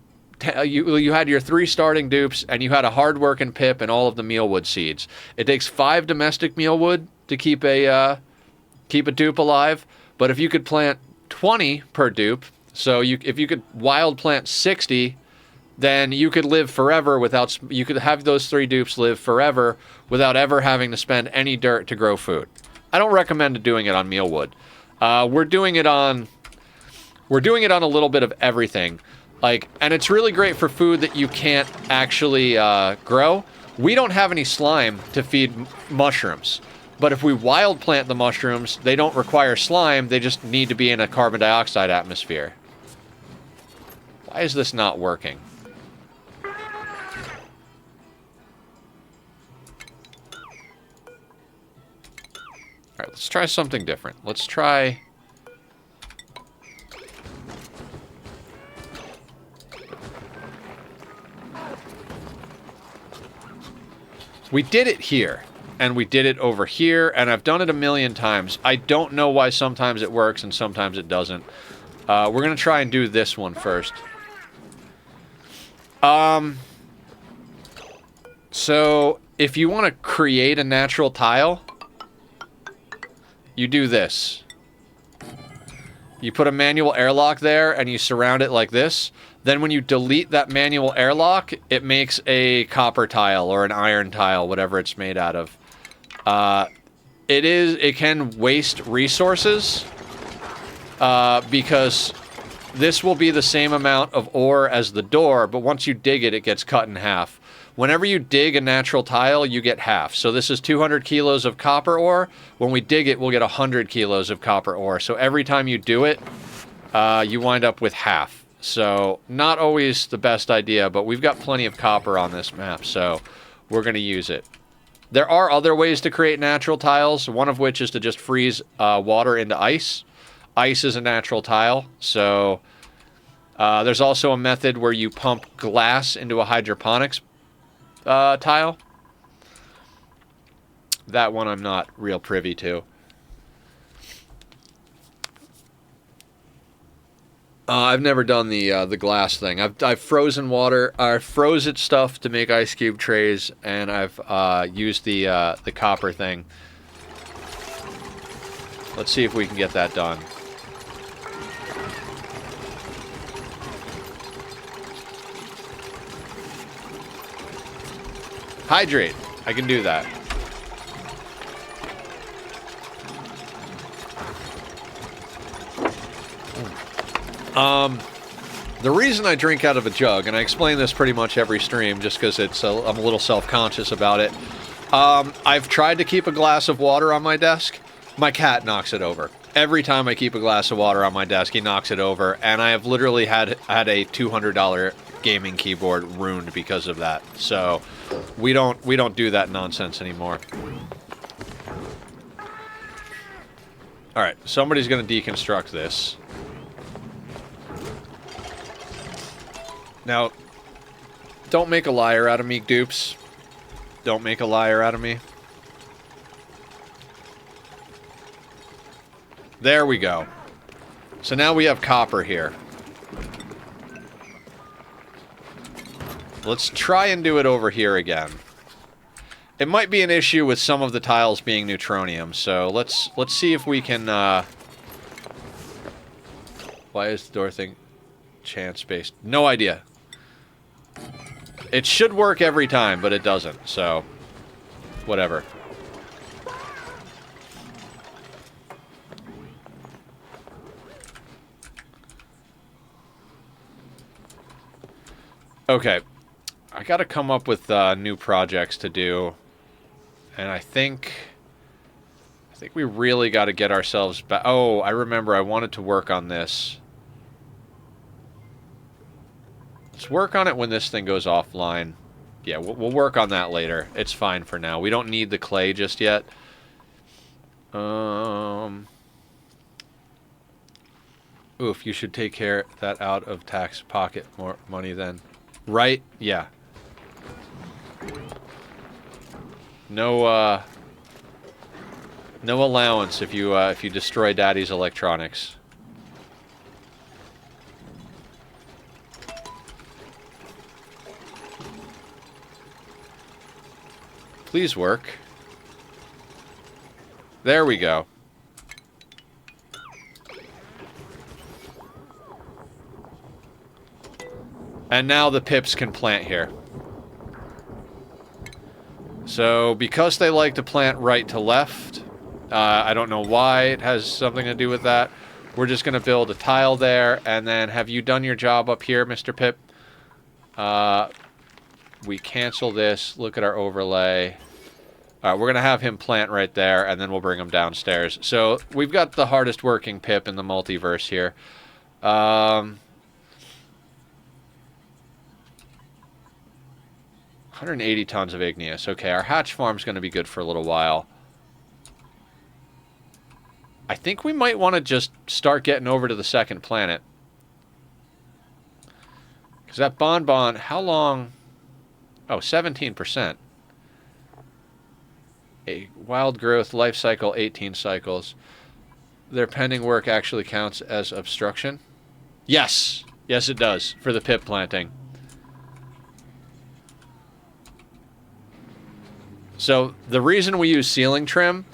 A: You had your 3 starting dupes, and you had a hard-working pip and all of the mealwood seeds. It takes 5 domestic mealwood to keep a dupe alive, but if you could plant 20 per dupe, So if you could wild plant 60, then you could live forever without... You could have those 3 dupes live forever without ever having to spend any dirt to grow food. I don't recommend doing it on mealwood. We're doing it on a little bit of everything. And it's really great for food that you can't actually grow. We don't have any slime to feed mushrooms. But if we wild plant the mushrooms, they don't require slime, they just need to be in a carbon dioxide atmosphere. Why is this not working? Alright, let's try something different. Let's try... We did it here, and we did it over here, and I've done it a million times. I don't know why sometimes it works and sometimes it doesn't. We're going to try and do this one first. So, if you want to create a natural tile, you do this. You put a manual airlock there, and you surround it like this. Then when you delete that manual airlock, it makes a copper tile or an iron tile, whatever it's made out of. It can waste resources because this will be the same amount of ore as the door, but once you dig it, it gets cut in half. Whenever you dig a natural tile, you get half. So this is 200 kilos of copper ore. When we dig it, we'll get 100 kilos of copper ore. So every time you do it, you wind up with half. So, not always the best idea, but we've got plenty of copper on this map, so we're going to use it. There are other ways to create natural tiles, one of which is to just freeze water into ice. Ice is a natural tile, so there's also a method where you pump glass into a hydroponics tile. That one I'm not real privy to. I've never done the glass thing. I've frozen water. I've frozen stuff to make ice cube trays, and I've used the copper thing. Let's see if we can get that done. Hydrate. I can do that. The reason I drink out of a jug, and I explain this pretty much every stream just because I'm a little self-conscious about it. I've tried to keep a glass of water on my desk. My cat knocks it over. Every time I keep a glass of water on my desk, he knocks it over, and I have literally had a $200 gaming keyboard ruined because of that. So we don't do that nonsense anymore. All right, somebody's going to deconstruct this. Now, don't make a liar out of me, dupes. Don't make a liar out of me. There we go. So now we have copper here. Let's try and do it over here again. It might be an issue with some of the tiles being neutronium, so let's see if we can, Why is the door thing chance-based? No idea. It should work every time, but it doesn't, so... whatever. Okay. I gotta come up with new projects to do. And I think we really gotta get ourselves back... Oh, I remember I wanted to work on this. Let's work on it when this thing goes offline. Yeah, we'll work on that later. It's fine for now. We don't need the clay just yet. Oof, you should take care of that out of tax pocket more money then. Right? Yeah. No allowance if you destroy Daddy's electronics. Please work. There we go. And now the pips can plant here. So, because they like to plant right to left, I don't know why it has something to do with that. We're just going to build a tile there, and then have you done your job up here, Mr. Pip? We cancel this. Look at our overlay. All right, we're going to have him plant right there, and then we'll bring him downstairs. So, we've got the hardest working Pip in the multiverse here. 180 tons of igneous. Okay, our hatch farm's going to be good for a little while. I think we might want to just start getting over to the second planet. Because that bonbon, how long? Oh, 17%. A wild growth life cycle, 18 cycles. Their pending work actually counts as obstruction? Yes! Yes, it does, for the pip planting. So, the reason we use ceiling trim,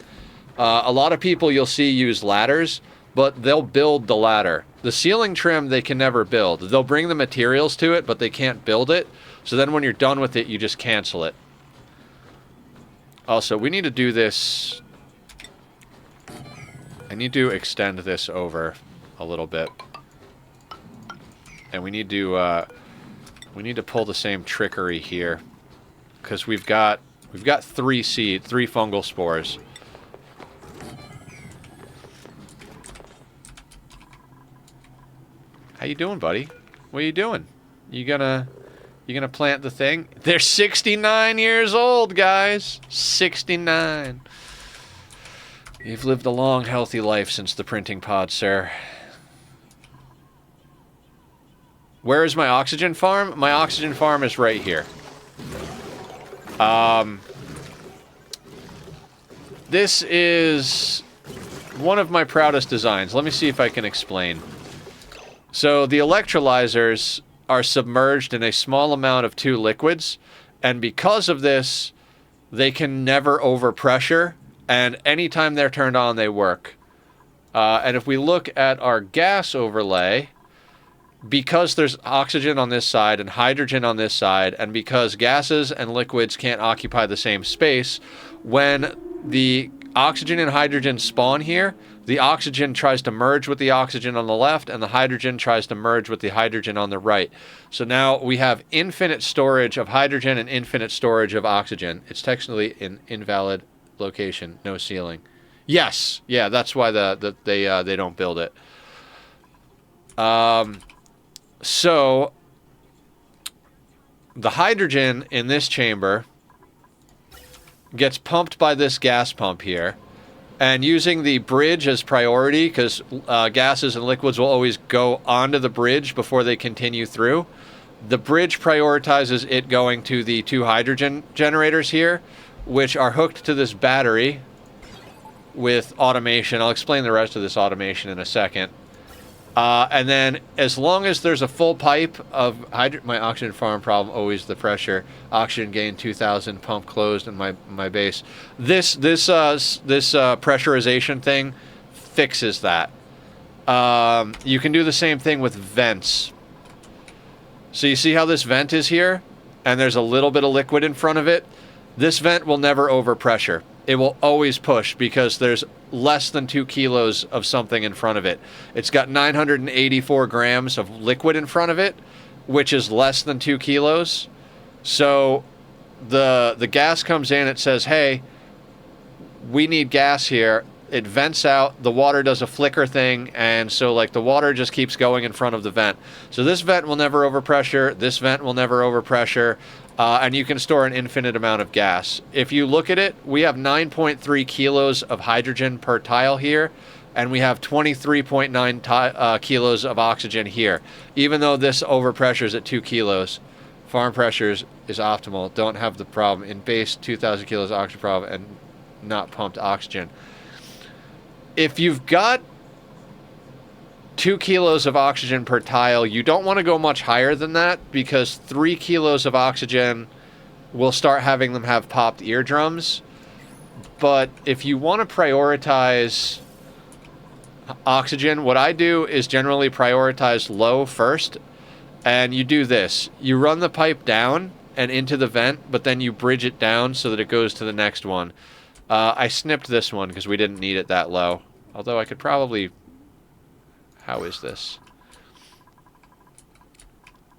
A: a lot of people you'll see use ladders, but they'll build the ladder. The ceiling trim they can never build. They'll bring the materials to it, but they can't build it. So then when you're done with it, you just cancel it. Also, we need to do this... I need to extend this over a little bit. And we need to pull the same trickery here. Because we've got 3 fungal spores. How you doing, buddy? What are you doing? You gonna plant the thing? They're 69 years old, guys. 69. You've lived a long, healthy life since the printing pod, sir. Where is my oxygen farm? My oxygen farm is right here. This is one of my proudest designs. Let me see if I can explain. So the electrolyzers are submerged in a small amount of 2 liquids, and because of this, they can never overpressure, and anytime they're turned on, they work. And if we look at our gas overlay, because there's oxygen on this side and hydrogen on this side, and because gases and liquids can't occupy the same space, when the oxygen and hydrogen spawn here, the oxygen tries to merge with the oxygen on the left, and the hydrogen tries to merge with the hydrogen on the right. So now we have infinite storage of hydrogen and infinite storage of oxygen. It's technically an invalid location, no ceiling. Yes, yeah, that's why they don't build it. So the hydrogen in this chamber gets pumped by this gas pump here, and using the bridge as priority, because gases and liquids will always go onto the bridge before they continue through, the bridge prioritizes it going to the 2 hydrogen generators here, which are hooked to this battery with automation. I'll explain the rest of this automation in a second. And then, as long as there's a full pipe of my oxygen farm problem, always the pressure. Oxygen gain 2,000, pump closed, and my base. This pressurization thing fixes that. You can do the same thing with vents. So you see how this vent is here, and there's a little bit of liquid in front of it. This vent will never overpressure. It will always push because there's less than 2 kilos of something in front of it. It's got 984 grams of liquid in front of it, which is less than 2 kilos. So the gas comes in, it says, hey, we need gas here. It vents out, the water does a flicker thing, and so like the water just keeps going in front of the vent. So this vent will never overpressure, this vent will never overpressure, and you can store an infinite amount of gas. If you look at it, we have 9.3 kilos of hydrogen per tile here, and we have 23.9 kilos of oxygen here. Even though this overpressures at 2 kilos, farm pressures is optimal. Don't have the problem. In base, 2,000 kilos oxygen problem and not pumped oxygen. If you've got 2 kilos of oxygen per tile, you don't want to go much higher than that because 3 kilos of oxygen will start having them have popped eardrums. But if you want to prioritize oxygen, what I do is generally prioritize low first, And you do this. You run the pipe down and into the vent, but then you bridge it down so that it goes to the next one. I snipped this one because we didn't need it that low. Although I could probably... How is this?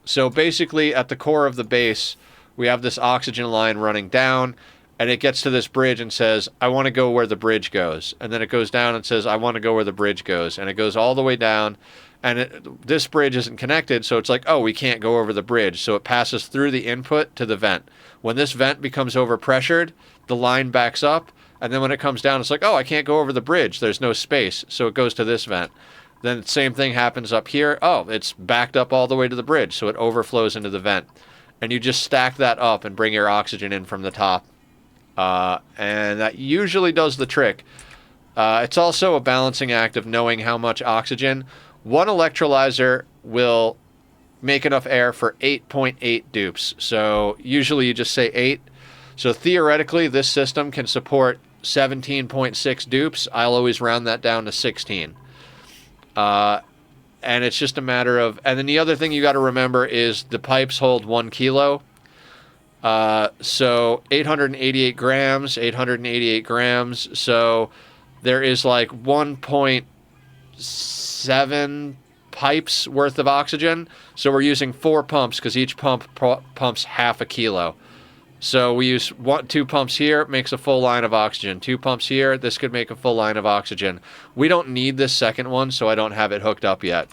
A: So basically, at the core of the base, we have this oxygen line running down, and it gets to this bridge and says, I want to go where the bridge goes. And then it goes down and says, I want to go where the bridge goes. And it goes all the way down, and this bridge isn't connected, so it's like, oh, we can't go over the bridge. So it passes through the input to the vent. When this vent becomes overpressured, the line backs up, and then when it comes down, it's like, oh, I can't go over the bridge. There's no space, so it goes to this vent. Then the same thing happens up here. Oh, it's backed up all the way to the bridge, so it overflows into the vent. And you just stack that up and bring your oxygen in from the top. And that usually does the trick. It's also a balancing act of knowing how much oxygen. One electrolyzer will make enough air for 8.8 dupes. So usually you just say 8. So theoretically, this system can support 17.6 dupes. I'll always round that down to 16. And it's just a matter of... And then the other thing you got to remember is the pipes hold 1 kilo. So 888 grams, 888 grams. So there is like 1.7 pipes worth of oxygen. So we're using 4 pumps because each pump pumps half a kilo. So we use 2 pumps here, makes a full line of oxygen. 2 pumps here, this could make a full line of oxygen. We don't need this second one, so I don't have it hooked up yet.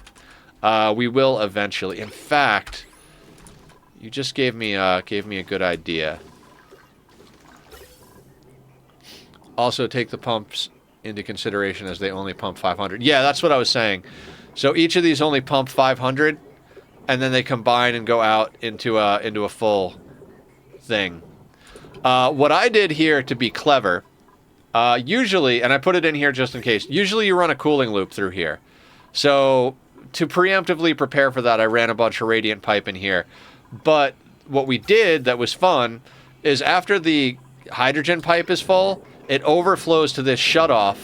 A: We will eventually. In fact, you just gave me a good idea. Also, take the pumps into consideration as they only pump 500. Yeah, that's what I was saying. So each of these only pump 500, and then they combine and go out into a full thing. What I did here to be clever, usually, and I put it in here just in case, usually you run a cooling loop through here. So to preemptively prepare for that, I ran a bunch of radiant pipe in here. But what we did that was fun is after the hydrogen pipe is full, it overflows to this shutoff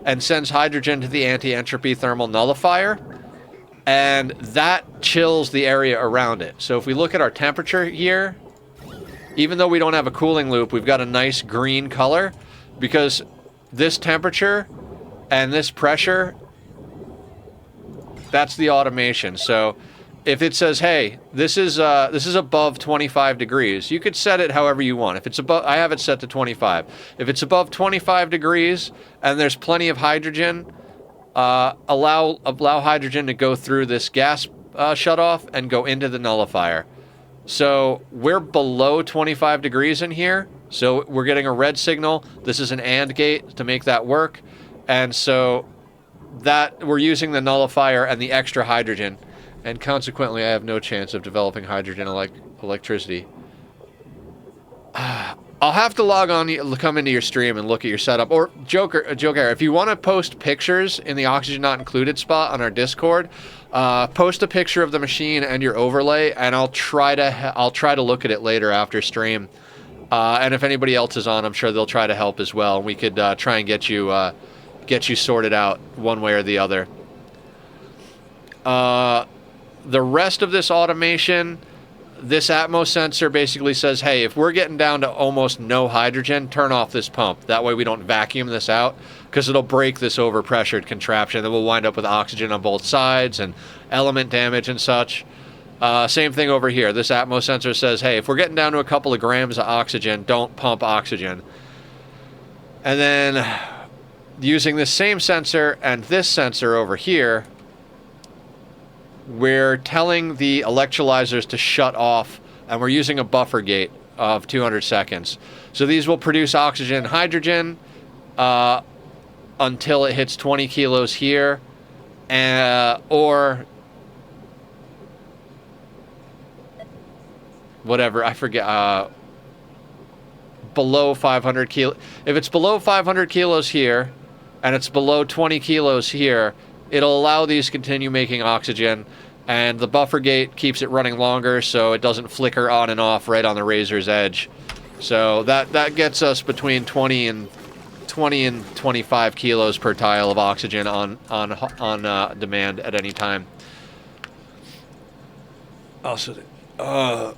A: and sends hydrogen to the anti-entropy thermal nullifier, and that chills the area around it. So if we look at our temperature here, even though we don't have a cooling loop, we've got a nice green color because this temperature and this pressure, that's the automation. So if it says, hey, this is above 25 degrees, you could set it however you want. If it's above, I have it set to 25. If it's above 25 degrees and there's plenty of hydrogen, allow hydrogen to go through this gas shutoff and go into the nullifier. So we're below 25 degrees in here, so we're getting a red signal. This is an AND gate to make that work, and so that we're using the nullifier and the extra hydrogen, and consequently I have no chance of developing hydrogen electricity. I'll have to log on, come into your stream and look at your setup. Or Joker, if you want to post pictures in the Oxygen Not Included spot on our Discord, post a picture of the machine and your overlay, and I'll try to look at it later after stream. And if anybody else is on, I'm sure they'll try to help as well. We could try and get you sorted out one way or the other. The rest of this automation, this Atmos sensor basically says, hey, if we're getting down to almost no hydrogen, turn off this pump. That way we don't vacuum this out, because it'll break this overpressured contraption. Then we'll wind up with oxygen on both sides and element damage and such. Same thing over here. This Atmos sensor says, hey, if we're getting down to a couple of grams of oxygen, don't pump oxygen. And then using this same sensor and this sensor over here, we're telling the electrolyzers to shut off, and we're using a buffer gate of 200 seconds. So these will produce oxygen and hydrogen until it hits 20 kilos here, or whatever, I forget, below 500 kilos. If it's below 500 kilos here, and it's below 20 kilos here, it'll allow these to continue making oxygen, and the buffer gate keeps it running longer so it doesn't flicker on and off right on the razor's edge. So that gets us between 20 and 25 kilos per tile of oxygen on demand at any time. Also, oh,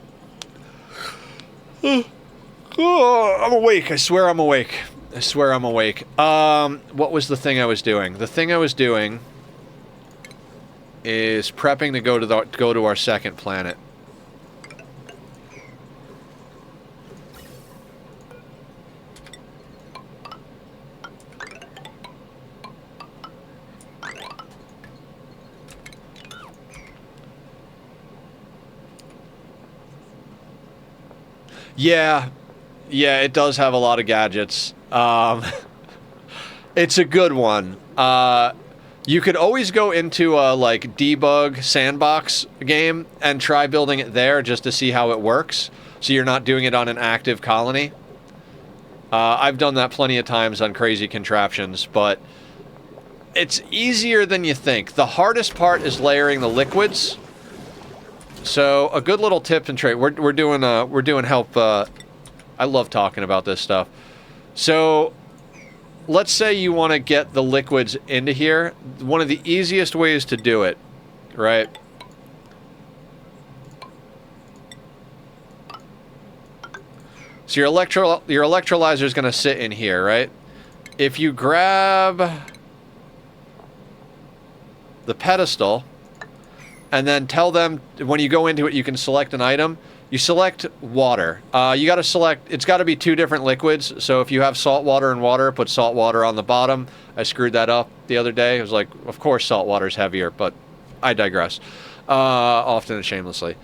A: I'm awake. I swear I'm awake. I swear I'm awake. What was the thing I was doing? The thing I was doing is prepping to go to our second planet. Yeah, it does have a lot of gadgets. It's a good one. You could always go into a, like, debug sandbox game and try building it there just to see how it works, so you're not doing it on an active colony. I've done that plenty of times on crazy contraptions, but it's easier than you think. The hardest part is layering the liquids. So a good little tip and trick. We're doing help. I love talking about this stuff. So let's say you want to get the liquids into here. One of the easiest ways to do it, right? So your electrolyzer is going to sit in here, right? If you grab the pedestal and then tell them when you go into it, you can select an item. You select water. You got to select, it's got to be two different liquids. So if you have salt water and water, put salt water on the bottom. I screwed that up the other day. I was like, of course salt water is heavier, but I digress. Often and shamelessly.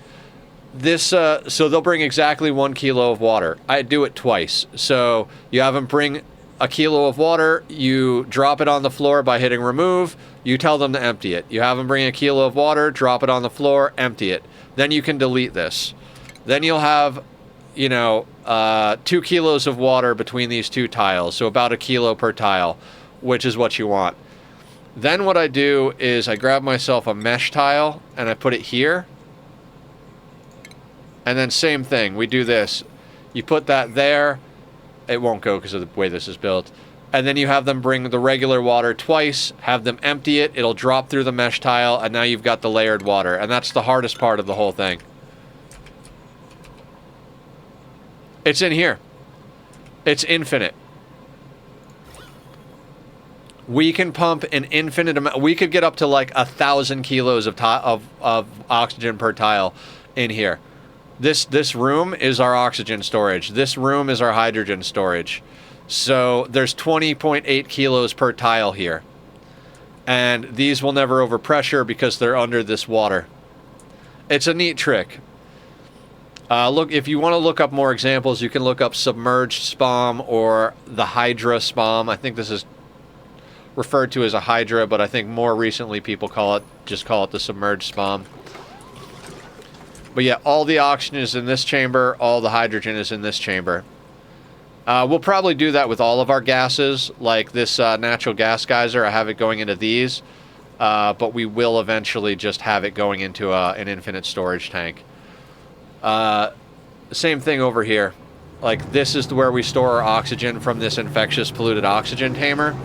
A: This, so they'll bring exactly 1 kilo of water. I do it twice. So you have them bring a kilo of water, you drop it on the floor by hitting remove, you tell them to empty it. You have them bring a kilo of water, drop it on the floor, empty it. Then you can delete this. Then you'll have, you know, 2 kilos of water between these two tiles, so about 1 kilo per tile, which is what you want. Then what I do is I grab myself a mesh tile and I put it here. And then same thing, we do this. You put that there. It won't go because of the way this is built. And then you have them bring the regular water twice, have them empty it, it'll drop through the mesh tile, and now you've got the layered water. And that's the hardest part of the whole thing. It's in here. It's infinite. We can pump an infinite amount. We could get up to like 1,000 kilos of oxygen per tile in here. This room is our oxygen storage. This room is our hydrogen storage. So there's 20.8 kilos per tile here. And these will never overpressure because they're under this water. It's a neat trick. Look, if you want to look up more examples, you can look up submerged spam or the hydra spam. I think this is referred to as a hydra, but I think more recently people just call it the submerged spam. But yeah, all the oxygen is in this chamber, all the hydrogen is in this chamber. We'll probably do that with all of our gases, like this natural gas geyser. I have it going into these, but we will eventually just have it going into an infinite storage tank. Same thing over here. Like, this is where we store our oxygen from this infectious polluted oxygen tamer.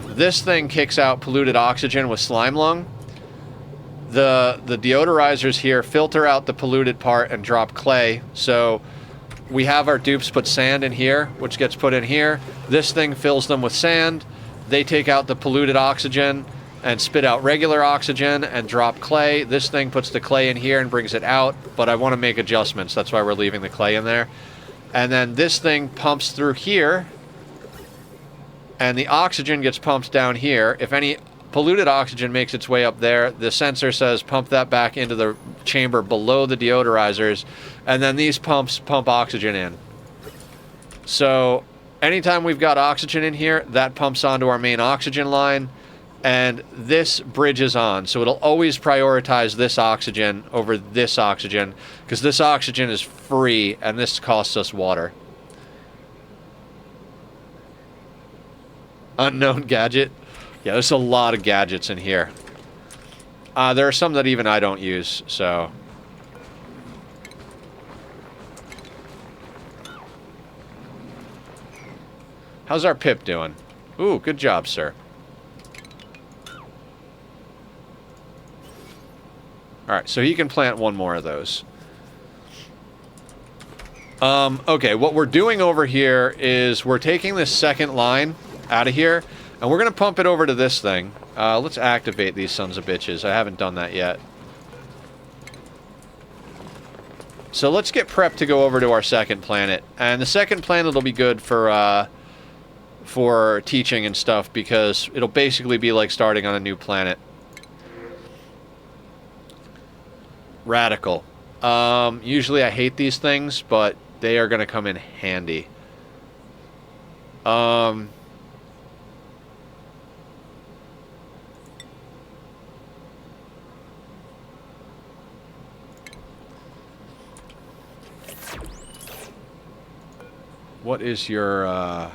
A: This thing kicks out polluted oxygen with slime lung. The deodorizers here filter out the polluted part and drop clay. So we have our dupes put sand in here, which gets put in here. This thing fills them with sand. They take out the polluted oxygen and spit out regular oxygen and drop clay. This thing puts the clay in here and brings it out, but I want to make adjustments. That's why we're leaving the clay in there. And then this thing pumps through here, and the oxygen gets pumped down here. If any polluted oxygen makes its way up there, the sensor says pump that back into the chamber below the deodorizers, and then these pumps pump oxygen in. So anytime we've got oxygen in here, that pumps onto our main oxygen line, and this bridges on. So it'll always prioritize this oxygen over this oxygen, because this oxygen is free and this costs us water. Unknown gadget. Yeah, there's a lot of gadgets in here. There are some that even I don't use, so. How's our pip doing? Ooh, good job, sir. Alright, so he can plant one more of those. Okay, what we're doing over here is we're taking this second line out of here, and we're going to pump it over to this thing. Let's activate these sons of bitches. I haven't done that yet. So let's get prepped to go over to our second planet. And the second planet will be good for teaching and stuff, because it'll basically be like starting on a new planet. Radical. Usually I hate these things, but they are going to come in handy. What is your,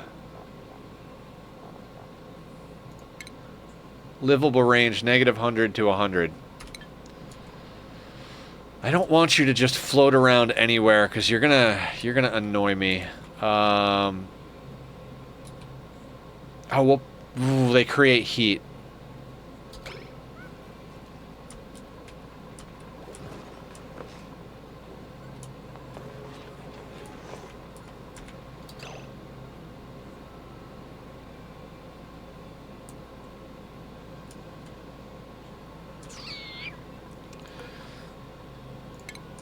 A: livable range? Negative 100 to 100. I don't want you to just float around anywhere, because you're gonna annoy me. Oh, well, ooh, they create heat.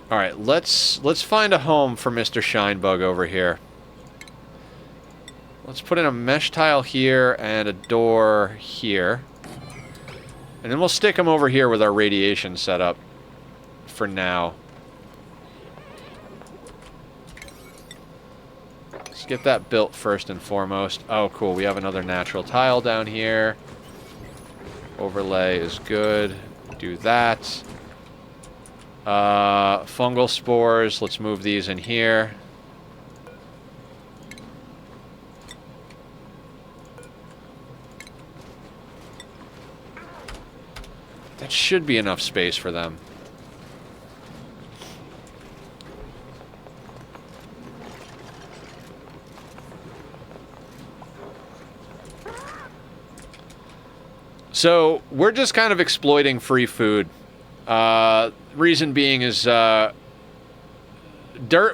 A: Alright, let's find a home for Mr. Shinebug over here. Let's put in a mesh tile here and a door here. And then we'll stick him over here with our radiation setup for now. Let's get that built first and foremost. Oh, cool. We have another natural tile down here. Overlay is good. Do that. Fungal spores, let's move these in here. That should be enough space for them. So, we're just kind of exploiting free food. Reason being is, dirt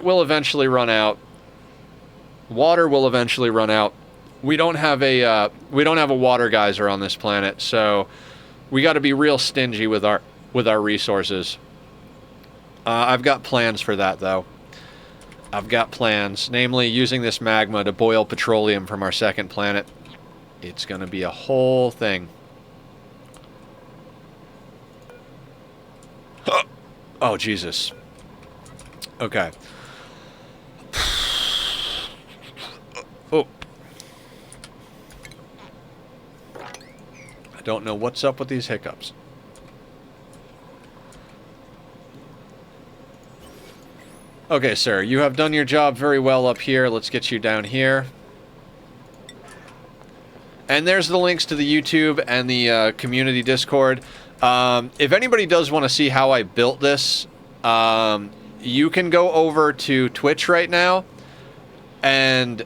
A: will eventually run out. Water will eventually run out. We don't have a water geyser on this planet, so we got to be real stingy with our resources. I've got plans for that, though. I've got plans, namely using this magma to boil petroleum from our second planet. It's going to be a whole thing. Oh, Jesus. Okay. Oh. I don't know what's up with these hiccups. Okay, sir. You have done your job very well up here. Let's get you down here. And there's the links to the YouTube and the community Discord. If anybody does want to see how I built this, you can go over to Twitch right now, and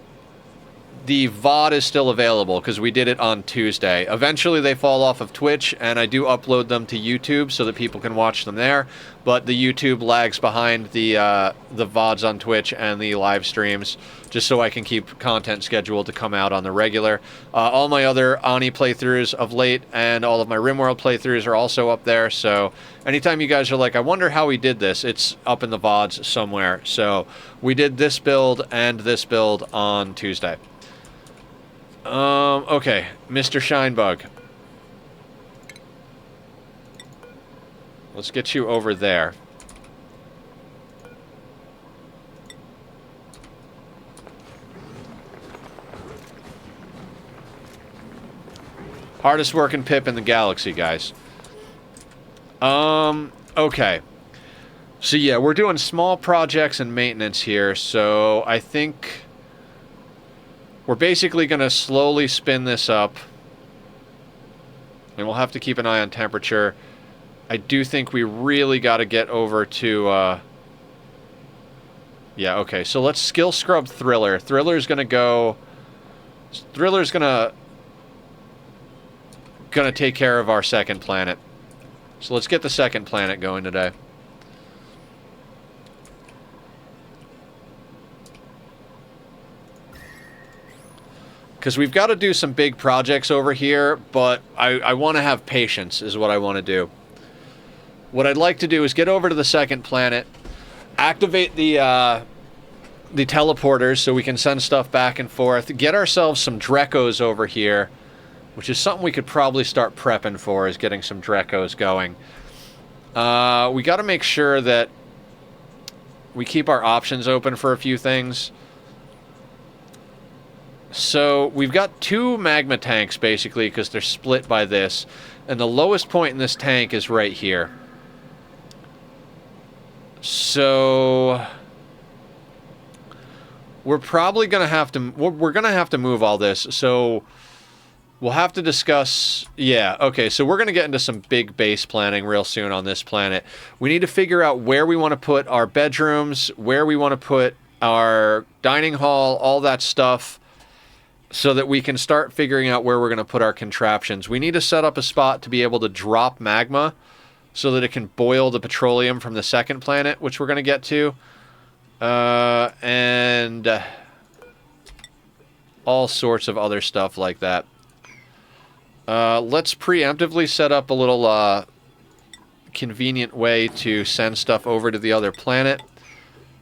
A: the VOD is still available because we did it on Tuesday. Eventually they fall off of Twitch, and I do upload them to YouTube so that people can watch them there, but the YouTube lags behind the VODs on Twitch and the live streams, just so I can keep content scheduled to come out on the regular. All my other Ani playthroughs of late and all of my RimWorld playthroughs are also up there, so anytime you guys are like, I wonder how we did this, it's up in the VODs somewhere. So we did this build and this build on Tuesday. Okay, Mr. Shinebug. Let's get you over there. Hardest working pip in the galaxy, guys. Okay. So yeah, we're doing small projects and maintenance here, so I think we're basically going to slowly spin this up. And we'll have to keep an eye on temperature. I do think we really got to get over to... Yeah, okay. So let's skill scrub Thriller. Thriller's going to go... Thriller's going to take care of our second planet. So let's get the second planet going today. Because we've got to do some big projects over here, but I want to have patience is what I want to do. What I'd like to do is get over to the second planet, activate the teleporters so we can send stuff back and forth, get ourselves some Drekos over here, which is something we could probably start prepping for, is getting some Drekos going. We got to make sure that we keep our options open for a few things. So we've got 2 magma tanks, basically, because they're split by this. And the lowest point in this tank is right here. So we're probably going to have to... We're going to have to move all this. So we'll have to discuss... Yeah, okay, so we're going to get into some big base planning real soon on this planet. We need to figure out where we want to put our bedrooms, where we want to put our dining hall, all that stuff, so that we can start figuring out where we're going to put our contraptions. We need to set up a spot to be able to drop magma so that it can boil the petroleum from the second planet, which we're going to get to. And all sorts of other stuff like that. Let's preemptively set up a little convenient way to send stuff over to the other planet.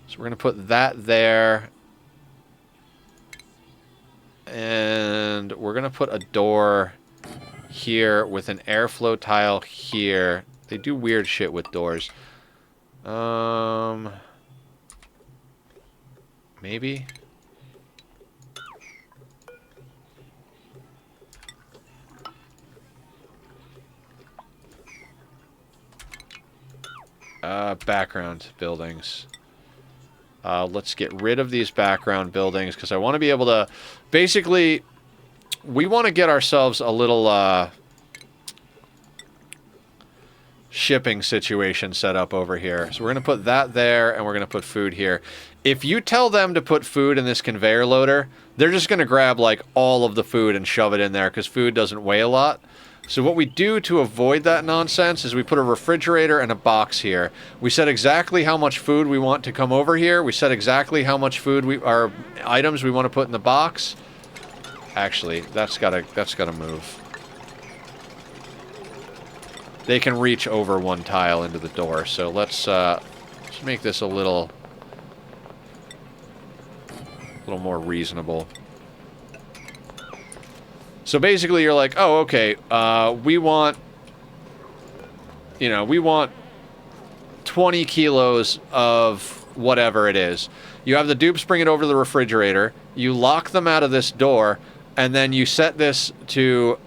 A: So we're going to put that there. And we're going to put a door here with an airflow tile here. They do weird shit with doors. Maybe? Background buildings. Let's get rid of these background buildings because I want to be able to... Basically, we want to get ourselves a little shipping situation set up over here. So we're going to put that there, and we're going to put food here. If you tell them to put food in this conveyor loader, they're just going to grab, like, all of the food and shove it in there because food doesn't weigh a lot. So what we do to avoid that nonsense is we put a refrigerator and a box here. We set exactly how much food we want to come over here. We set exactly how much food our items we want to put in the box. Actually, that's gotta move. They can reach over one tile into the door. So let's make this a little more reasonable. So basically you're like, oh, okay, we want 20 kilos of whatever it is. You have the dupes bring it over to the refrigerator, you lock them out of this door, and then you set this to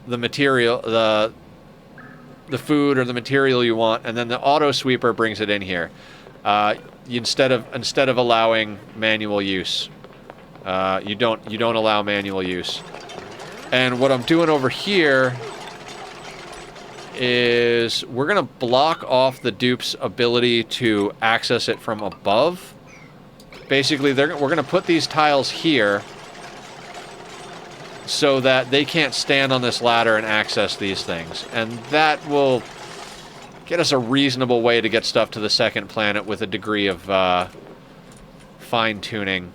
A: the material, the food or the material you want, and then the auto sweeper brings it in here. Instead of allowing manual use. You don't allow manual use. And what I'm doing over here is we're going to block off the dupe's ability to access it from above. Basically, we're going to put these tiles here so that they can't stand on this ladder and access these things. And that will get us a reasonable way to get stuff to the second planet with a degree of fine-tuning.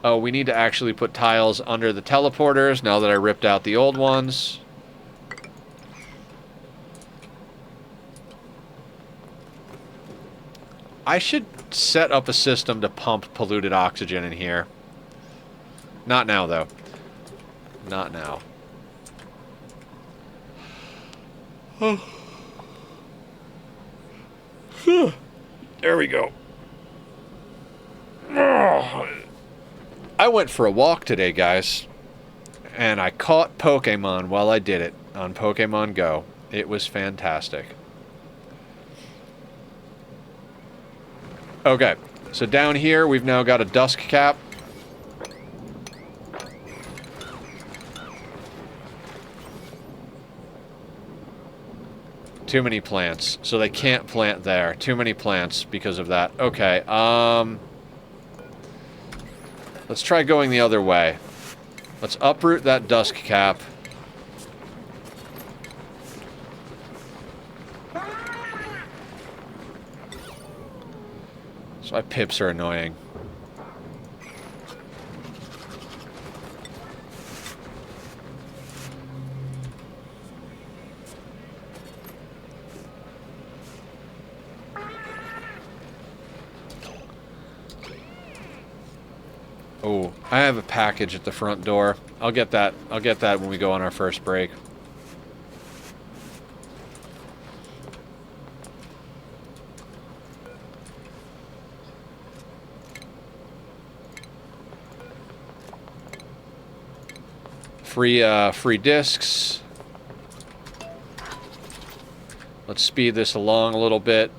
A: Oh, we need to actually put tiles under the teleporters now that I ripped out the old ones. I should set up a system to pump polluted oxygen in here. Not now, though. Not now. There we go. I went for a walk today, guys, and I caught Pokemon while I did it on Pokemon Go. It was fantastic. Okay, so down here we've now got a dusk cap. Too many plants, so they can't plant there. Too many plants because of that. Okay, let's try going the other way. Let's uproot that dusk cap. why pips are annoying. Oh, I have a package at the front door. I'll get that. I'll get that when we go on our first break. Free discs. Let's speed this along a little bit.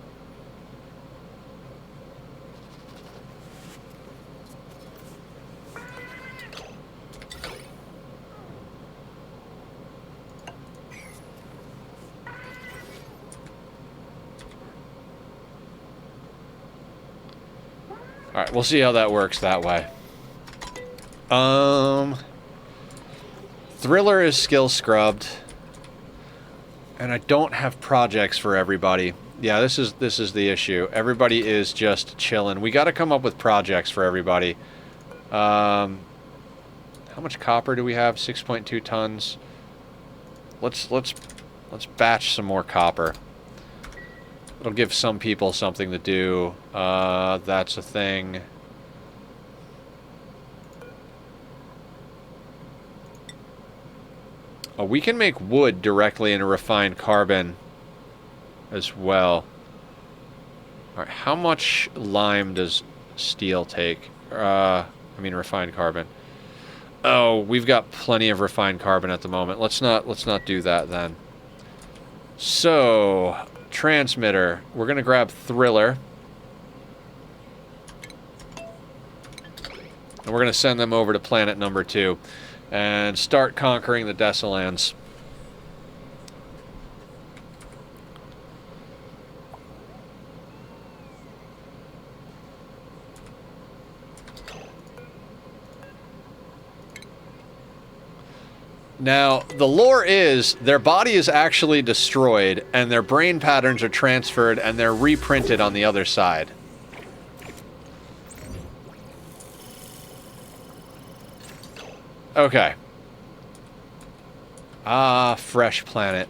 A: Alright, we'll see how that works that way. Thriller is skill scrubbed. And I don't have projects for everybody. Yeah, this is the issue. Everybody is just chilling. We got to come up with projects for everybody. How much copper do we have? 6.2 tons. Let's batch some more copper. It'll give some people something to do. That's a thing. Oh, we can make wood directly into refined carbon as well. Alright, how much lime does steel take? I mean refined carbon. Oh, we've got plenty of refined carbon at the moment. Let's not do that then. So, transmitter. We're gonna grab Thriller. And we're gonna send them over to planet number 2. And start conquering the Desolans. Now, the lore is their body is actually destroyed, and their brain patterns are transferred, and they're reprinted on the other side. Okay. Ah, fresh planet.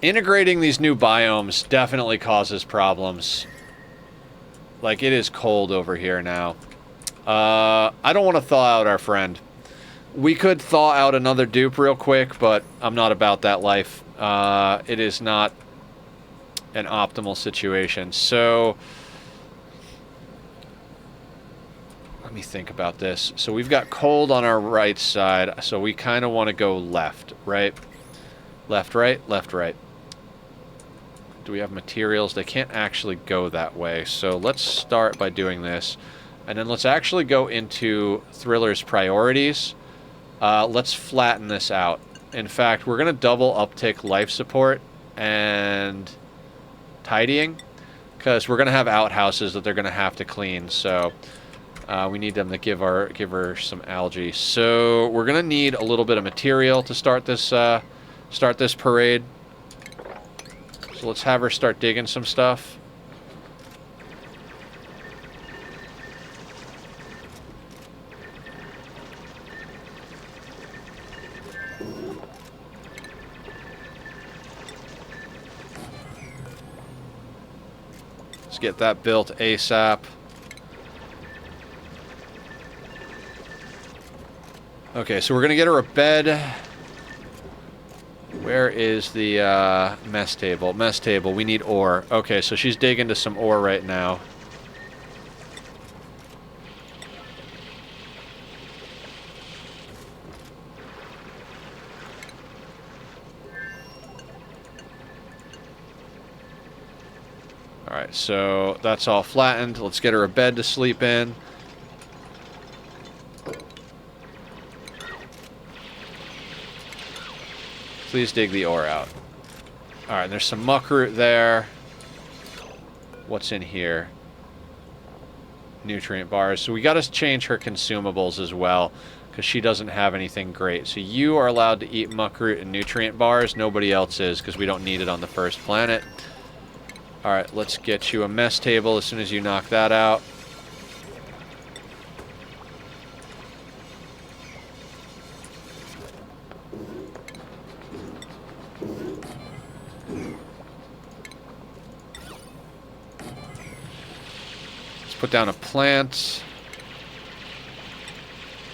A: Integrating these new biomes definitely causes problems. Like, it is cold over here now. I don't want to thaw out our friend. We could thaw out another dupe real quick, but I'm not about that life. It is not an optimal situation. So, let me think about this. So we've got cold on our right side, so we kind of want to go left, right? Left, right, left, right. Do we have materials? They can't actually go that way. So let's start by doing this. And then let's actually go into Thriller's priorities. Let's flatten this out. In fact, we're going to double uptick life support and tidying, because we're going to have outhouses that they're going to have to clean. So we need them to give her some algae. So we're going to need a little bit of material to start this parade. So let's have her start digging some stuff. Let's get that built ASAP. Okay, so we're going to get her a bed. Where is the mess table? Mess table, we need ore. Okay, so she's digging to some ore right now. Alright, so that's all flattened. Let's get her a bed to sleep in. Please dig the ore out. Alright, there's some muckroot there. What's in here? Nutrient bars. So we got to change her consumables as well. because she doesn't have anything great. So you are allowed to eat muckroot and nutrient bars. Nobody else is, because we don't need it on the first planet. Alright, let's get you a mess table as soon as you knock that out. Let's put down a plant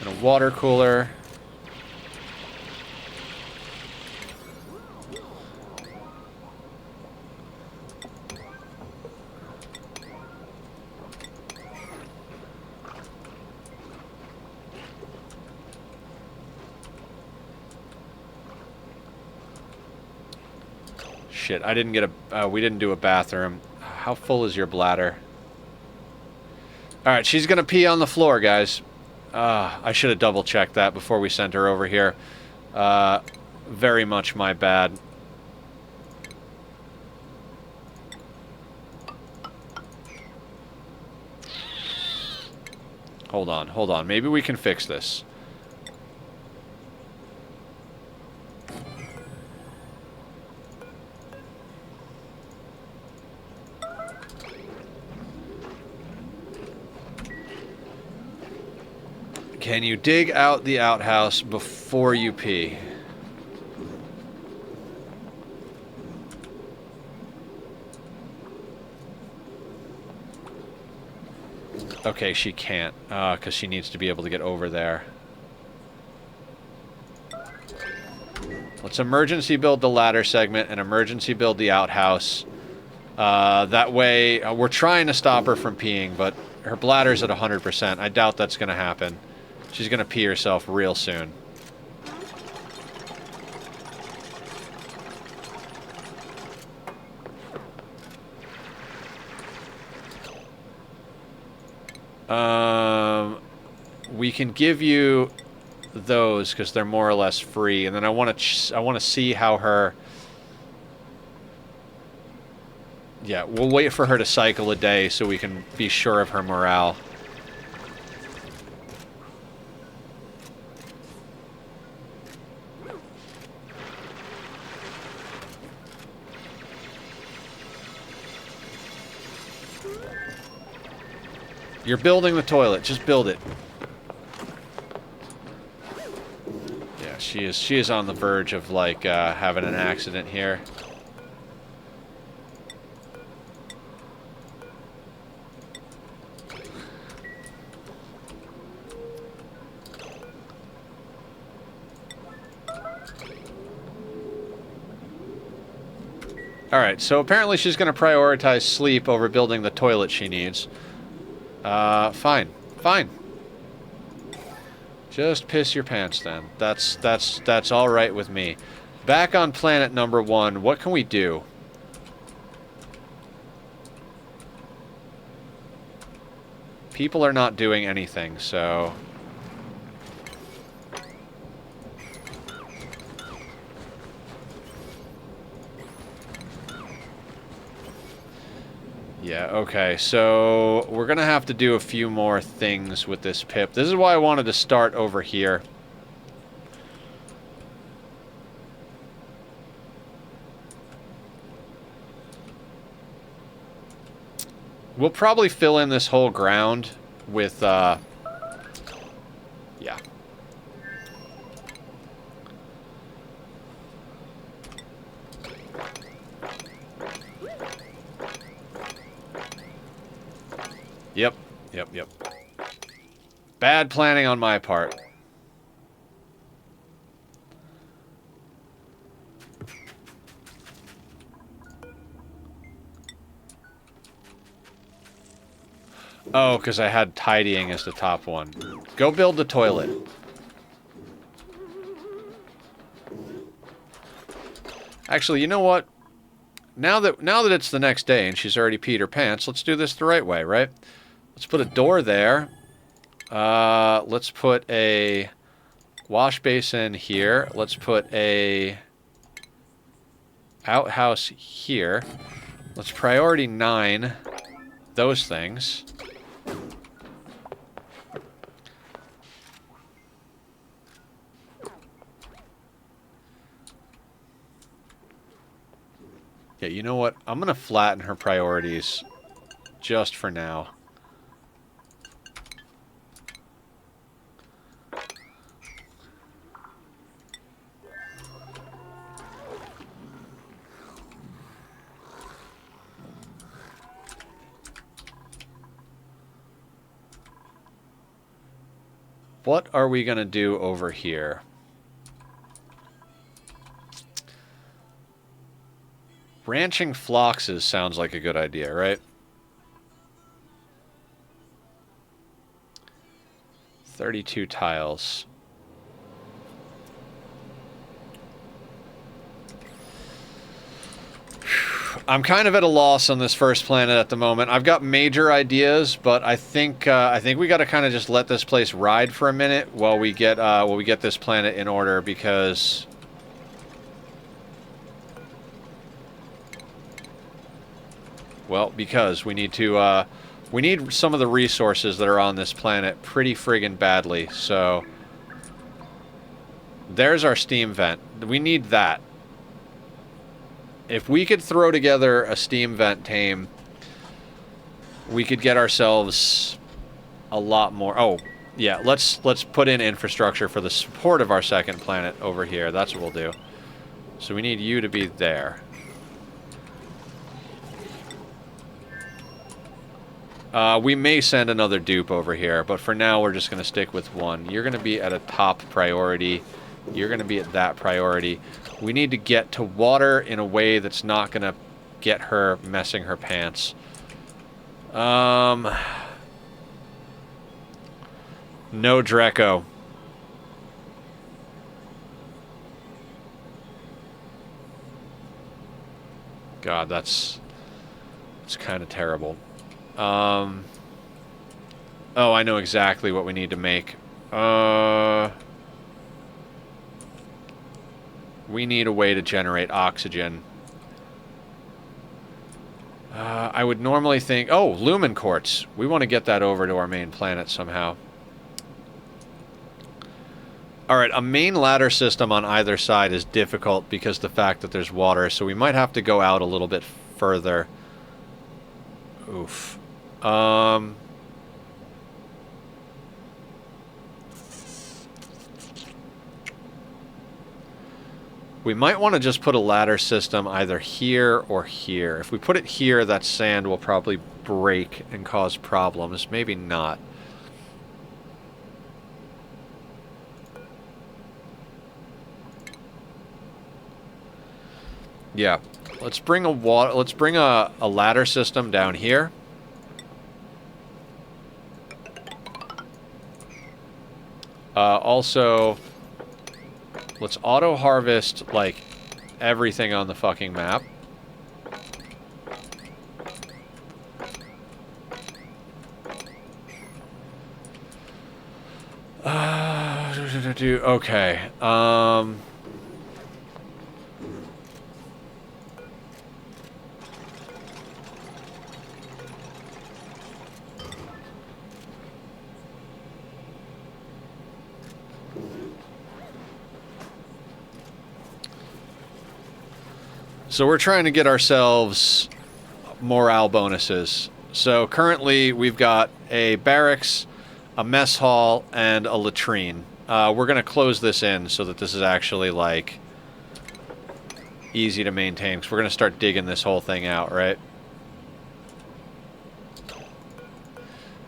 A: and a water cooler. Shit, I didn't get a... we didn't do a bathroom. How full is your bladder? Alright, she's gonna pee on the floor, guys. I should have double-checked that before we sent her over here. Very much my bad. Hold on, hold on. Maybe we can fix this. Can you dig out the outhouse before you pee? Okay, she can't, because she needs to be able to get over there. Let's emergency build the ladder segment and emergency build the outhouse. That way, we're trying to stop her from peeing, but her bladder's at 100%. I doubt that's going to happen. She's going to pee herself real soon. We can give you those because they're more or less free, and then I want to see how her... Yeah, we'll wait for her to cycle a day so we can be sure of her morale. You're building the toilet. Just build it. Yeah, she is on the verge of, like, having an accident here. Alright, so apparently she's going to prioritize sleep over building the toilet she needs. Fine. Fine. Just piss your pants then. That's all right with me. Back on planet number 1, what can we do? People are not doing anything, so... Yeah, okay, so we're gonna have to do a few more things with this pip. This is why I wanted to start over here. We'll probably fill in this whole ground with, yeah. Yep. Bad planning on my part. Oh, because I had tidying as the top one. Go build the toilet. Actually, you know what? Now that it's the next day and she's already peed her pants, let's do this the right way, right? Let's put a door there. Let's put a wash basin here. Let's put a outhouse here. Let's priority 9 those things. know what? I'm going to flatten her priorities just for now. What are we going to do over here? Ranching phloxes sounds like a good idea, right? 32 tiles. I'm kind of at a loss on this first planet at the moment. I've got major ideas, but I think we got to kind of just let this place ride for a minute while we get this planet in order, because we need to we need some of the resources that are on this planet pretty friggin' badly. So there's our steam vent. We need that. If we could throw together a steam vent tame, we could get ourselves a lot more. Oh, yeah, let's put in infrastructure for the support of our second planet over here. That's what we'll do. So we need you to be there. We may send another dupe over here, but for now we're just going to stick with one. You're going to be at a top priority. You're going to be at that priority. We need to get to water in a way that's not going to get her messing her pants. No Dreco. God, it's kind of terrible. Oh, I know exactly what we need to make. We need a way to generate oxygen. I would normally think... Oh, lumen quartz. We want to get that over to our main planet somehow. Alright, a main ladder system on either side is difficult because of the fact that there's water, so we might have to go out a little bit further. Oof. We might want to just put a ladder system either here or here. If we put it here, that sand will probably break and cause problems. Maybe not. Yeah. Let's bring a ladder system down here. Also, let's auto-harvest, like, everything on the fucking map. Okay. So we're trying to get ourselves morale bonuses. So currently we've got a barracks, a mess hall, and a latrine. We're going to close this in so that this is actually, like, easy to maintain, because we're going to start digging this whole thing out, right?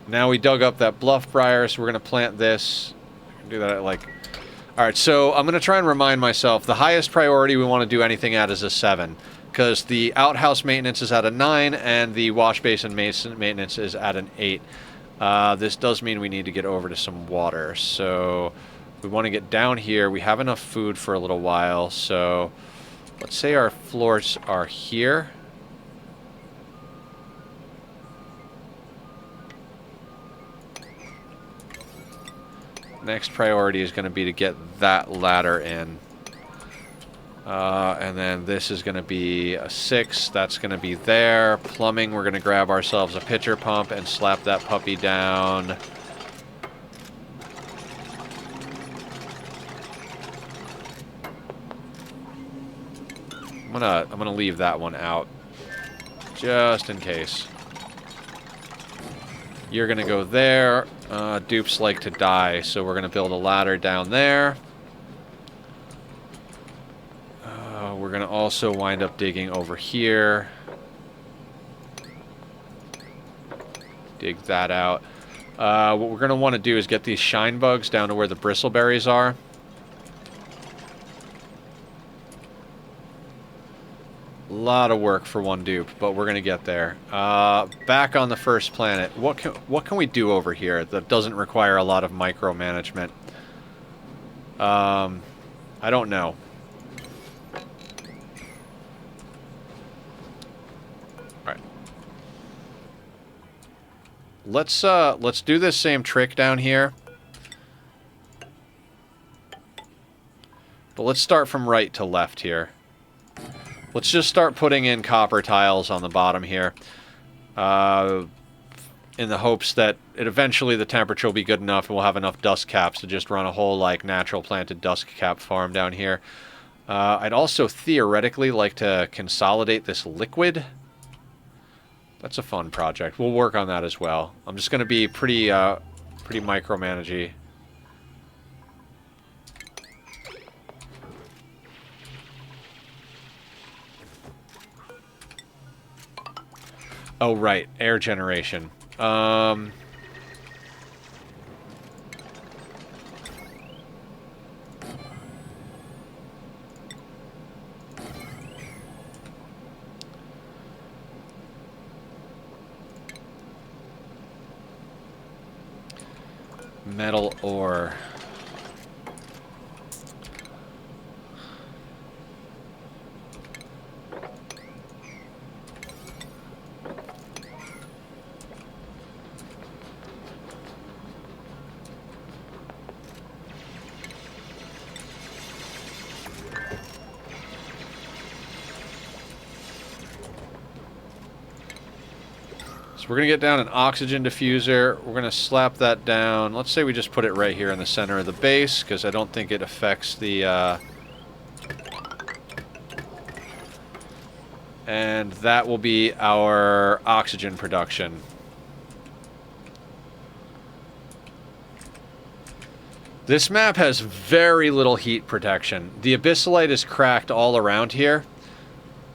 A: Now we dug up that bluff briar, so we're going to plant this. Do that at, like... Alright, so I'm going to try and remind myself, the highest priority we want to do anything at is a 7, because the outhouse maintenance is at a 9, and the wash basin maintenance is at an 8. This does mean we need to get over to some water, so we want to get down here. We have enough food for a little while, so let's say our floors are here. Next priority is going to be to get that ladder in. And then this is going to be a 6. That's going to be there. Plumbing, we're going to grab ourselves a pitcher pump and slap that puppy down. I'm gonna leave that one out. Just in case. You're going to go there. Dupes like to die, so we're going to build a ladder down there. We're going to also wind up digging over here. Dig that out. What we're going to want to do is get these shine bugs down to where the bristleberries are. A lot of work for one dupe, but we're going to get there. Back on the first planet. What can we do over here that doesn't require a lot of micromanagement? I don't know. Let's do this same trick down here. But let's start from right to left here. Let's just start putting in copper tiles on the bottom here. In the hopes that eventually the temperature will be good enough and we'll have enough dust caps to just run a whole, like, natural planted dust cap farm down here. I'd also theoretically like to consolidate this liquid. That's a fun project. We'll work on that as well. I'm just going to be pretty micromanagey. Oh, right. Air generation. Metal ore. We're going to get down an oxygen diffuser. We're going to slap that down. Let's say we just put it right here in the center of the base, because I don't think it affects the... And that will be our oxygen production. This map has very little heat protection. The abyssalite is cracked all around here.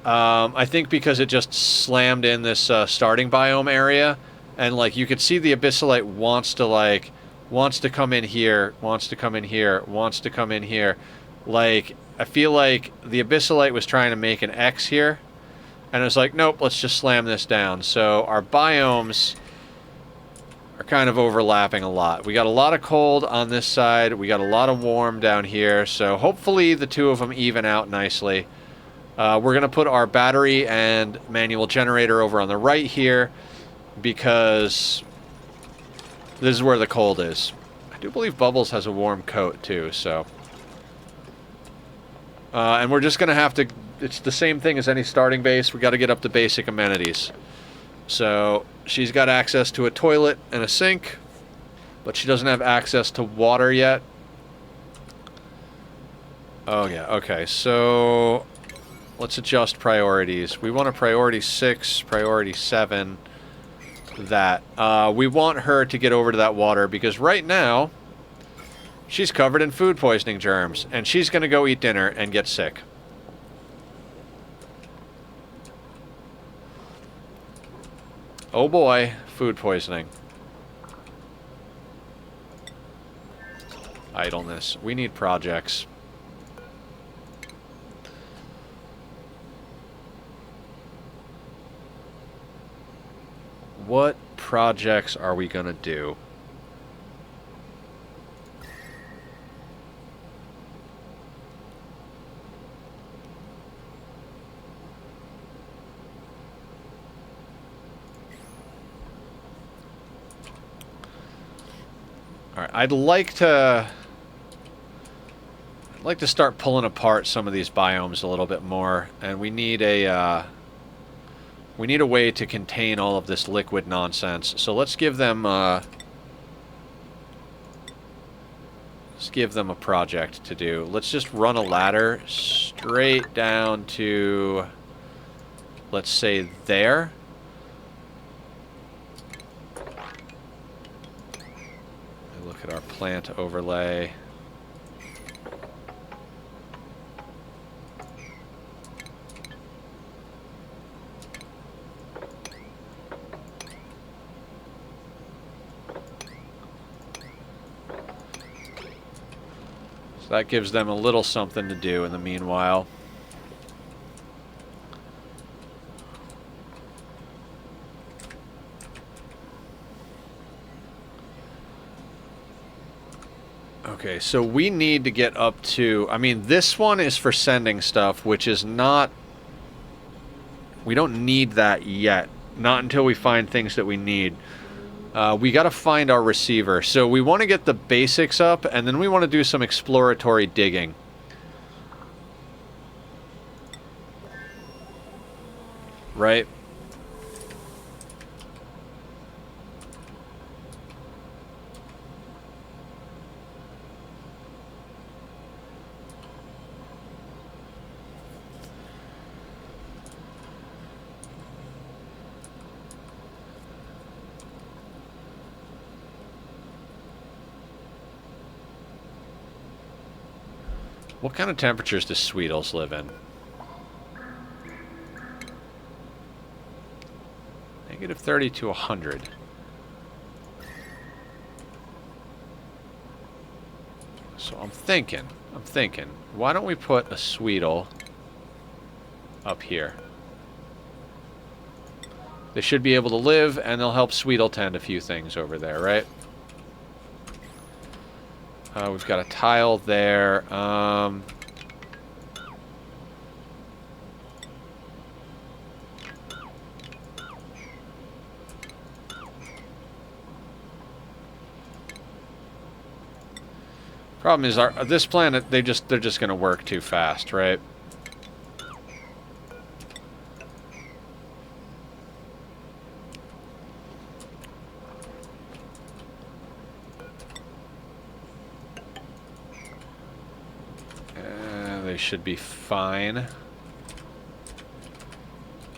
A: I think because it just slammed in this starting biome area, and like you could see the abyssalite wants to come in here, wants to come in here, wants to come in here. Like, I feel like the abyssalite was trying to make an X here, and it's like, nope, let's just slam this down. So our biomes are kind of overlapping a lot. We got a lot of cold on this side, we got a lot of warm down here, so hopefully the two of them even out nicely. We're going to put our battery and manual generator over on the right here because this is where the cold is. I do believe Bubbles has a warm coat too, so... and we're just going to have to... It's the same thing as any starting base. We got to get up to basic amenities. So she's got access to a toilet and a sink, but she doesn't have access to water yet. Oh yeah, okay, so... Let's adjust priorities. We want a priority 6, priority 7, that. We want her to get over to that water because right now, she's covered in food poisoning germs, and she's going to go eat dinner and get sick. Oh boy, food poisoning. Idleness. We need projects. What projects are we going to do? All right, I'd like to start pulling apart some of these biomes a little bit more, and we need a way to contain all of this liquid nonsense. So let's give them a project to do. Let's just run a ladder straight down to let's say there. Look at our plant overlay. So that gives them a little something to do in the meanwhile. Okay, so we need to get up to... I mean, this one is for sending stuff, which is not... We don't need that yet. Not until we find things that we need. We got to find our receiver. So we want to get the basics up, and then we want to do some exploratory digging. Right? What kind of temperatures do Sweetles live in? Negative 30 to 100. So I'm thinking, why don't we put a Sweetle up here? They should be able to live, and they'll help Sweetle tend a few things over there, right? We've got a tile there. Problem is, this planet, they're just going to work too fast, right? They should be fine.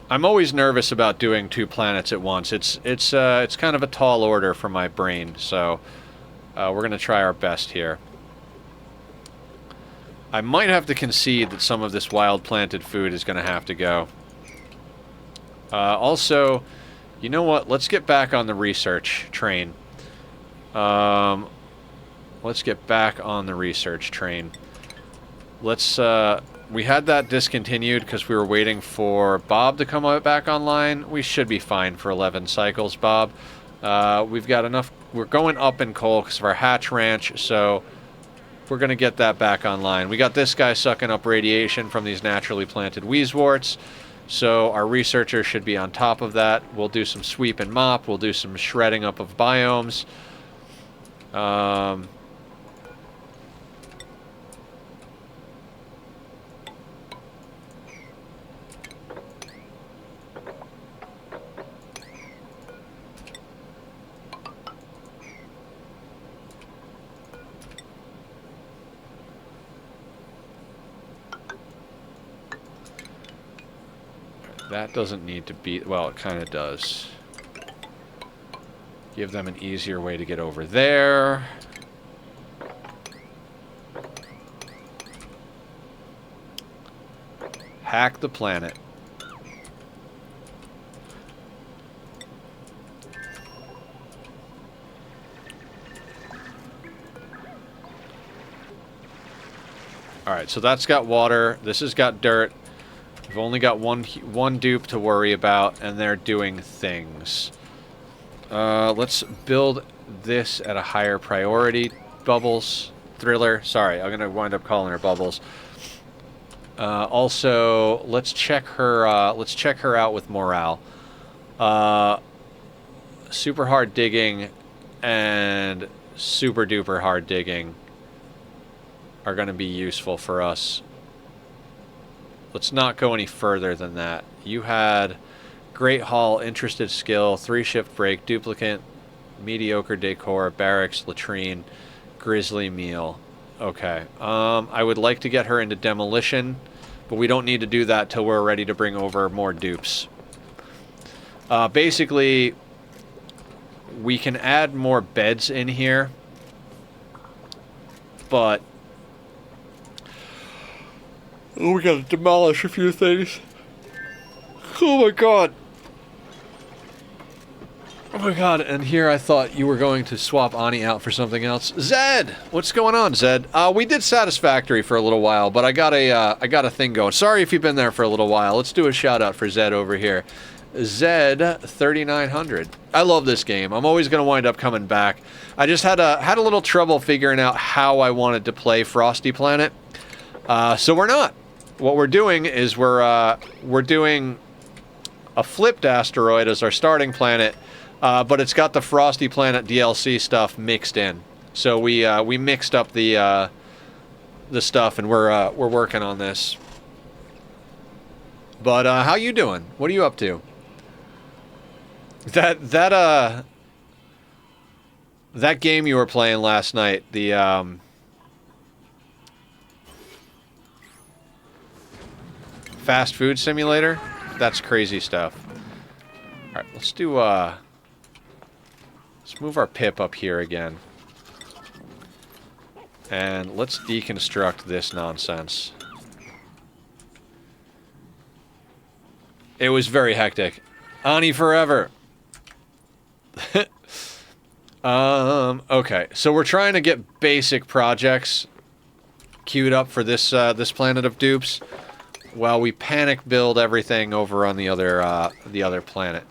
A: I'm always nervous about doing 2 planets at once. It's kind of a tall order for my brain, so we're going to try our best here. I might have to concede that some of this wild planted food is going to have to go. Also, you know what? Let's get back on the research train. Let's get back on the research train. Let's, we had that discontinued because we were waiting for Bob to come back online. We should be fine for 11 cycles, Bob. We've got enough, we're going up in coal because of our hatch ranch, so we're going to get that back online. We got this guy sucking up radiation from these naturally planted wheezeworts, so our researchers should be on top of that. We'll do some sweep and mop. We'll do some shredding up of biomes. That doesn't need to be... Well, it kind of does. Give them an easier way to get over there. Hack the planet. Alright, so that's got water. This has got dirt. We've only got one dupe to worry about, and they're doing things. Let's build this at a higher priority. Bubbles. Thriller. Sorry, I'm going to wind up calling her Bubbles. Also, let's check her out with morale. Super hard digging and super duper hard digging are going to be useful for us. Let's not go any further than that. You had Great Hall, Interested Skill, 3-shift break, Duplicate, Mediocre Decor, Barracks, Latrine, Grizzly Meal. Okay. I would like to get her into Demolition, But we don't need to do that till we're ready to bring over more dupes. Basically, we can add more beds in here, but we gotta demolish a few things. Oh my god. Oh my god, and here I thought you were going to swap Ani out for something else. Zed! What's going on, Zed? We did Satisfactory for a little while, but I got a thing going. Sorry if you've been there for a little while. Let's do a shout out for Zed over here. Zed 3900. I love this game. I'm always going to wind up coming back. I just had a little trouble figuring out how I wanted to play Frosty Planet. So we're not. What we're doing is we're doing a flipped asteroid as our starting planet. But it's got the Frosty Planet DLC stuff mixed in, so we mixed up the stuff, and we're working on this. But how you doing? What are you up to? That game you were playing last night, the fast food simulator, that's crazy stuff. All right, let's do let's move our pip up here again. And let's deconstruct this nonsense. It was very hectic. Ani forever! Okay, so we're trying to get basic projects queued up for this this planet of dupes, while we panic build everything over on the other planet.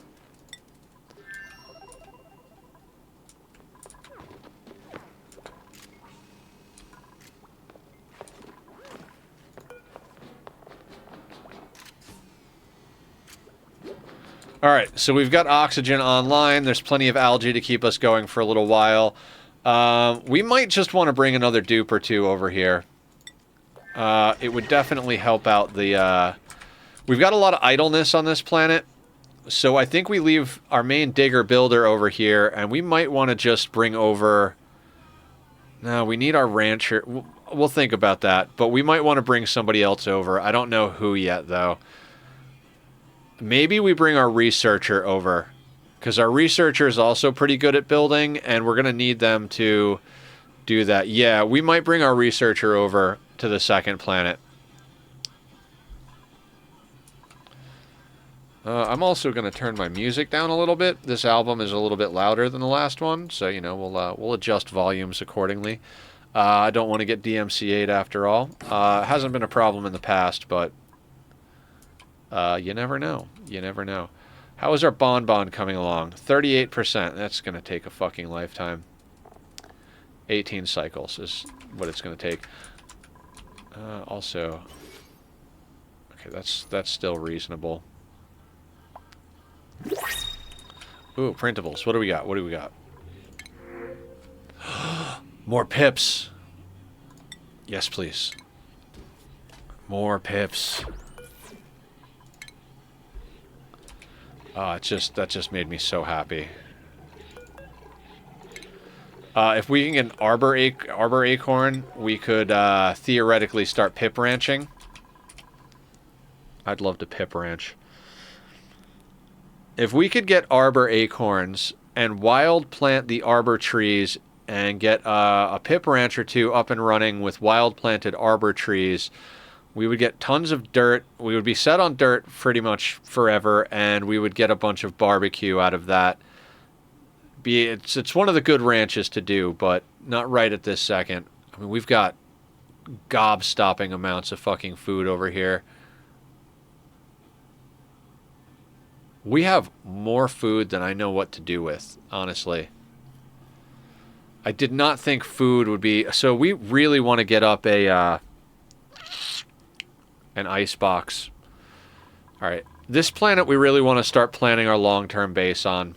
A: Alright, so we've got oxygen online. There's plenty of algae to keep us going for a little while. We might just want to bring another dupe or two over here. It would definitely help out the... We've got a lot of idleness on this planet, so I think we leave our main digger builder over here, and we might want to just bring over... No, we need our rancher. We'll think about that, but we might want to bring somebody else over. I don't know who yet, though. Maybe we bring our researcher over, because our researcher is also pretty good at building, and we're going to need them to do that. Yeah, we might bring our researcher over to the second planet. I'm also going to turn my music down a little bit. This album is a little bit louder than the last one, so, you know, we'll adjust volumes accordingly. I don't want to get DMCA'd after all. It hasn't been a problem in the past, but... you never know. You never know. How is our bonbon coming along? 38%. That's going to take a fucking lifetime. 18 cycles is what it's going to take. Also... Okay, that's still reasonable. Ooh, printables. What do we got? What do we got? More pips. Yes, please. More pips. Oh, that just made me so happy. If we can get an arbor acorn, we could theoretically start pip ranching. I'd love to pip ranch. If we could get arbor acorns and wild plant the arbor trees and get a pip ranch or two up and running with wild planted arbor trees, we would get tons of dirt. We would be set on dirt pretty much forever, and we would get a bunch of barbecue out of that. It's one of the good ranches to do, but not right at this second. I mean, we've got gob-stopping amounts of fucking food over here. We have more food than I know what to do with, honestly. I did not think food would be... So we really want to get up an ice box. Alright. This planet we really want to start planning our long-term base on.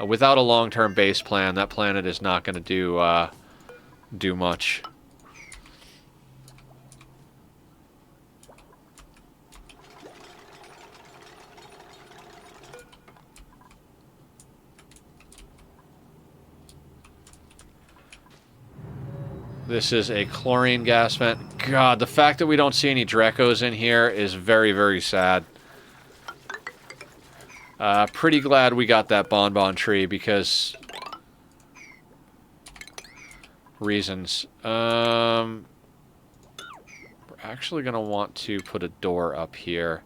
A: Without a long-term base plan, that planet is not going to do much. This is a chlorine gas vent. God, the fact that we don't see any Drecos in here is very, very sad. Pretty glad we got that bonbon tree because... reasons. We're actually going to want to put a door up here.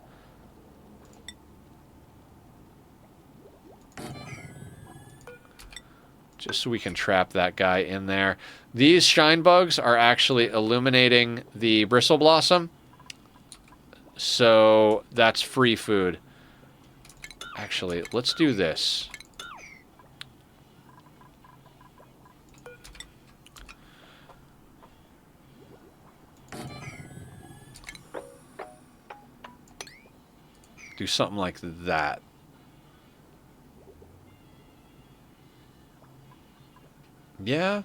A: Just so we can trap that guy in there. These shine bugs are actually illuminating the bristle blossom. So that's free food. Actually, let's do this. Do something like that. Yeah.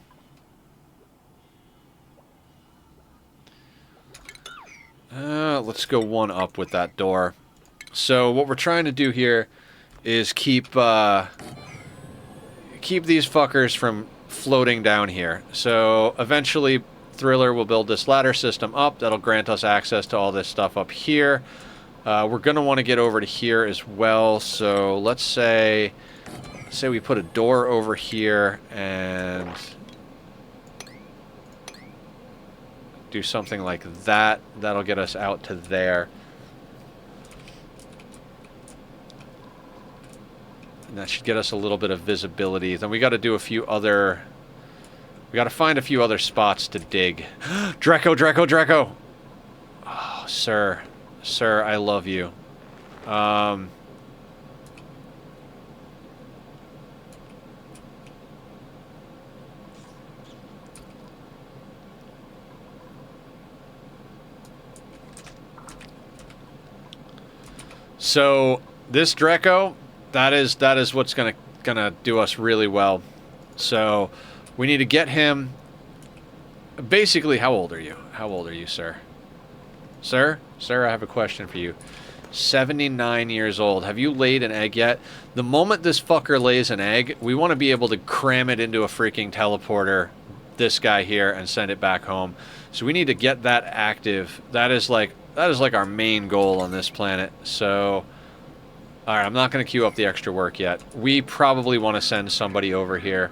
A: Let's go one up with that door. So what we're trying to do here is keep these fuckers from floating down here. So eventually Thriller will build this ladder system up that'll grant us access to all this stuff up here. We're going to want to get over to here as well. So let's say we put a door over here and do something like that. That'll get us out to there. And that should get us a little bit of visibility. Then we got to do a few other... we got to find a few other spots to dig. Dreco, Dreco, Dreco! Oh, sir. Sir, I love you. So this Dreco, that is what's gonna do us really well. So we need to get him. Basically, how old are you? How old are you, sir? Sir, I have a question for you. 79 years old. Have you laid an egg yet? The moment this fucker lays an egg, we want to be able to cram it into a freaking teleporter, this guy here, and send it back home. So we need to get that active. That is like our main goal on this planet. So, all right, I'm not going to queue up the extra work yet. We probably want to send somebody over here.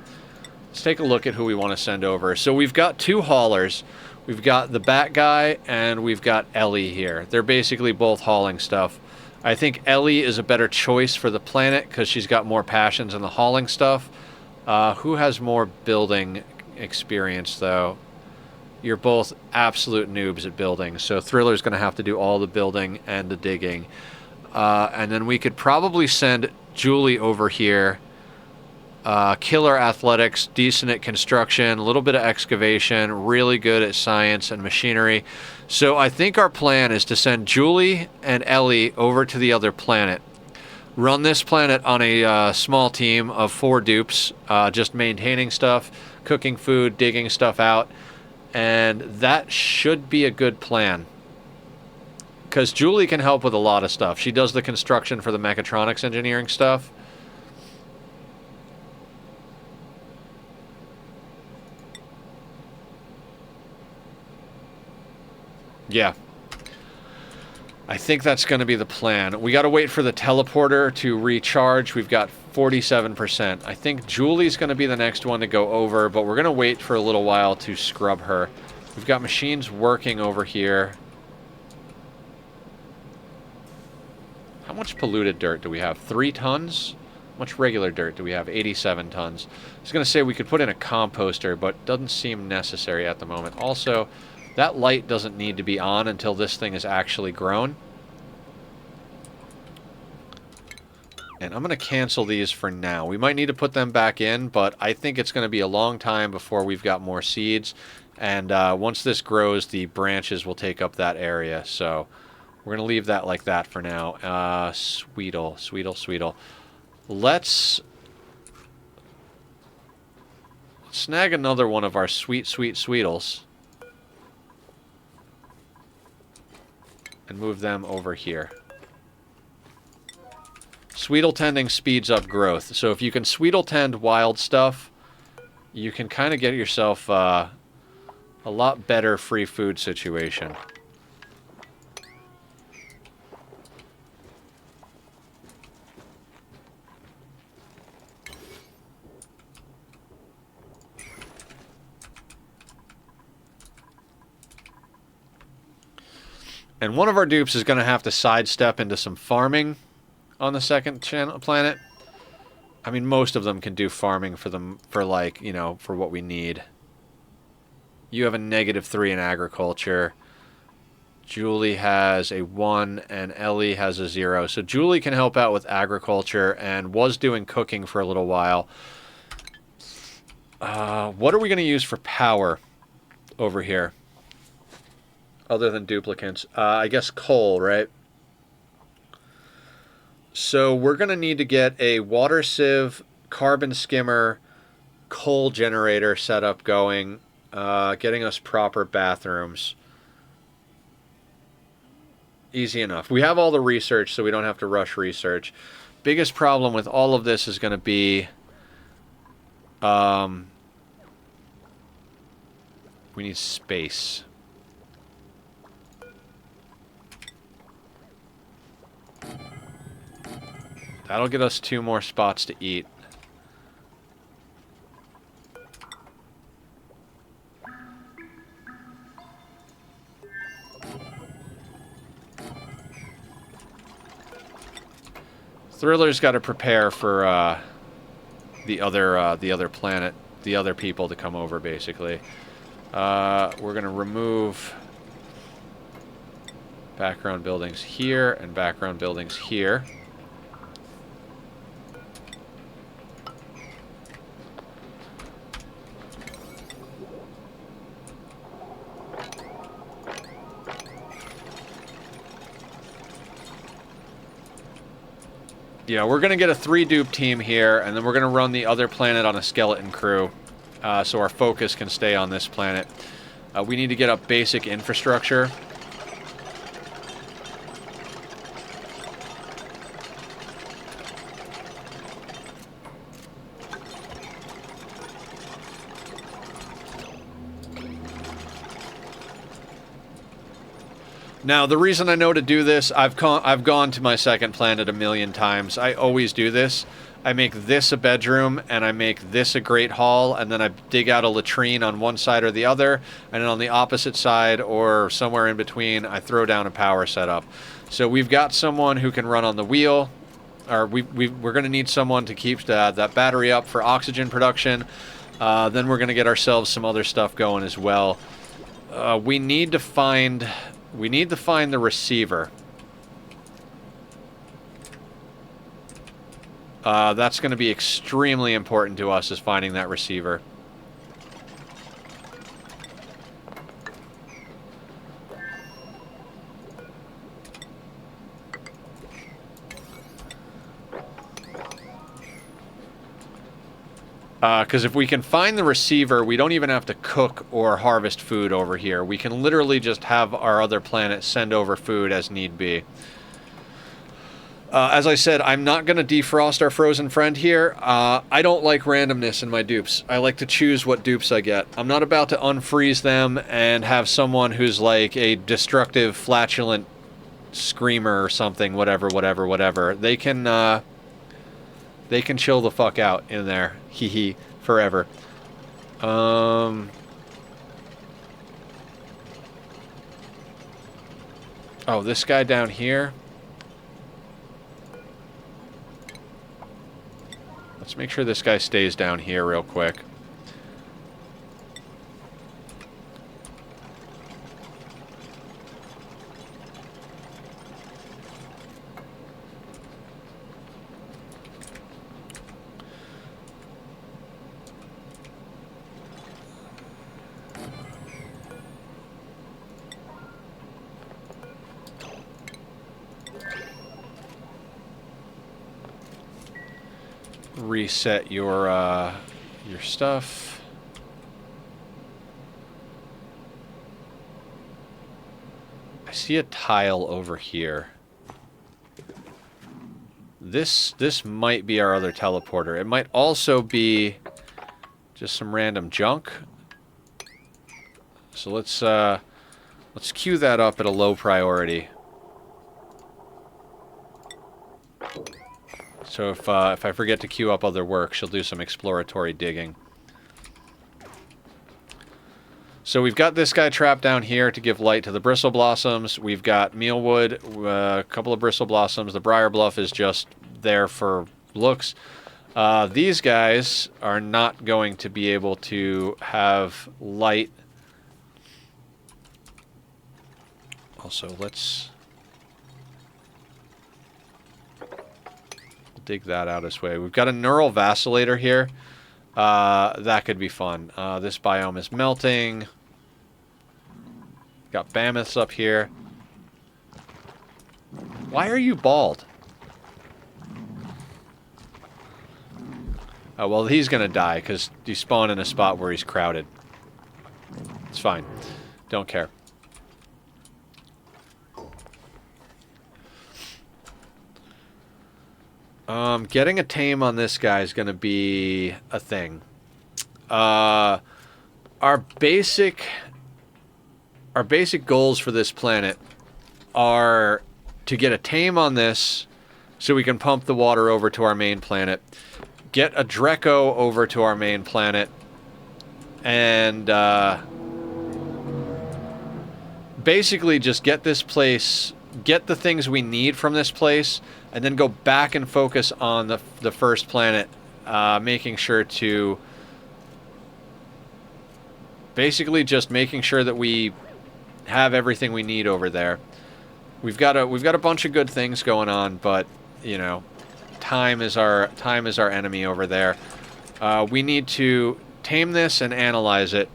A: Let's take a look at who we want to send over. So we've got two haulers. We've got the Bat Guy, and we've got Ellie here. They're basically both hauling stuff. I think Ellie is a better choice for the planet because she's got more passions in the hauling stuff. Who has more building experience, though? You're both absolute noobs at building, so Thriller's going to have to do all the building and the digging. And then we could probably send Julie over here. Killer athletics, decent at construction, a little bit of excavation, really good at science and machinery. So I think our plan is to send Julie and Ellie over to the other planet. Run this planet on a small team of 4 dupes, just maintaining stuff, cooking food, digging stuff out. And that should be a good plan. Because Julie can help with a lot of stuff. She does the construction for the mechatronics engineering stuff. Yeah. I think that's going to be the plan. We got to wait for the teleporter to recharge. We've got 47%. I think Julie's going to be the next one to go over, but we're going to wait for a little while to scrub her. We've got machines working over here. How much polluted dirt do we have? 3 tons? How much regular dirt do we have? 87 tons. I was going to say we could put in a composter, but doesn't seem necessary at the moment. Also, that light doesn't need to be on until this thing is actually grown. And I'm going to cancel these for now. We might need to put them back in, but I think it's going to be a long time before we've got more seeds. And once this grows, the branches will take up that area. So we're going to leave that like that for now. Sweetle. Let's snag another one of our sweet Sweetles. And move them over here. Sweetle tending speeds up growth. So if you can Sweetle tend wild stuff, you can kind of get yourself A lot better free food situation. And one of our dupes is going to have to sidestep into some farming on the second planet. I mean, most of them can do farming for them, for like, you know, for what we need. You have a -3 in agriculture. Julie has a 1 and Ellie has a 0. So Julie can help out with agriculture and was doing cooking for a little while. What are we going to use for power over here? Other than duplicants. I guess coal, right? So we're going to need to get a water sieve, carbon skimmer, coal generator setup going, getting us proper bathrooms. Easy enough. We have all the research, so we don't have to rush research. Biggest problem with all of this is going to be... we need space. That'll get us 2 more spots to eat. Thriller's got to prepare for the other planet, the other people to come over, basically. We're going to remove background buildings here and background buildings here. Yeah, we're going to get a 3-dupe team here, and then we're going to run the other planet on a skeleton crew, so our focus can stay on this planet. We need to get up basic infrastructure. Now, the reason I know to do this, I've gone to my second planet a million times. I always do this. I make this a bedroom, and I make this a great hall, and then I dig out a latrine on one side or the other, and then on the opposite side or somewhere in between, I throw down a power setup. So we've got someone who can run on the wheel, or we're going to need someone to keep that battery up for oxygen production. Then we're going to get ourselves some other stuff going as well. We need to find the receiver. That's going to be extremely important to us, is finding that receiver. Because if we can find the receiver, we don't even have to cook or harvest food over here. We can literally just have our other planet send over food as need be. As I said, I'm not going to defrost our frozen friend here. I don't like randomness in my dupes. I like to choose what dupes I get. I'm not about to unfreeze them and have someone who's like a destructive, flatulent screamer or something, whatever. They can chill the fuck out in there. Hee hee. Forever. Oh, this guy down here. Let's make sure this guy stays down here real quick. Reset your stuff. I see a tile over here. This might be our other teleporter. It might also be just some random junk. So let's queue that up at a low priority. So if I forget to queue up other work, she'll do some exploratory digging. So we've got this guy trapped down here to give light to the bristle blossoms. We've got mealwood, a couple of bristle blossoms. The briar bluff is just there for looks. These guys are not going to be able to have light. Also, let's dig that out this way. We've got a neural vacillator here. That could be fun. This biome is melting. Got mammoths up here. Why are you bald? Oh, well, he's going to die because you spawn in a spot where he's crowded. It's fine. Don't care. Getting a tame on this guy is going to be a thing. Our basic goals for this planet are to get a tame on this so we can pump the water over to our main planet, get a Dreco over to our main planet, and basically just get this place, get the things we need from this place, and then go back and focus on the first planet, making sure to basically just making sure that we have everything we need over there. We've got a bunch of good things going on, but you know, time is our enemy over there. We need to tame this and analyze it.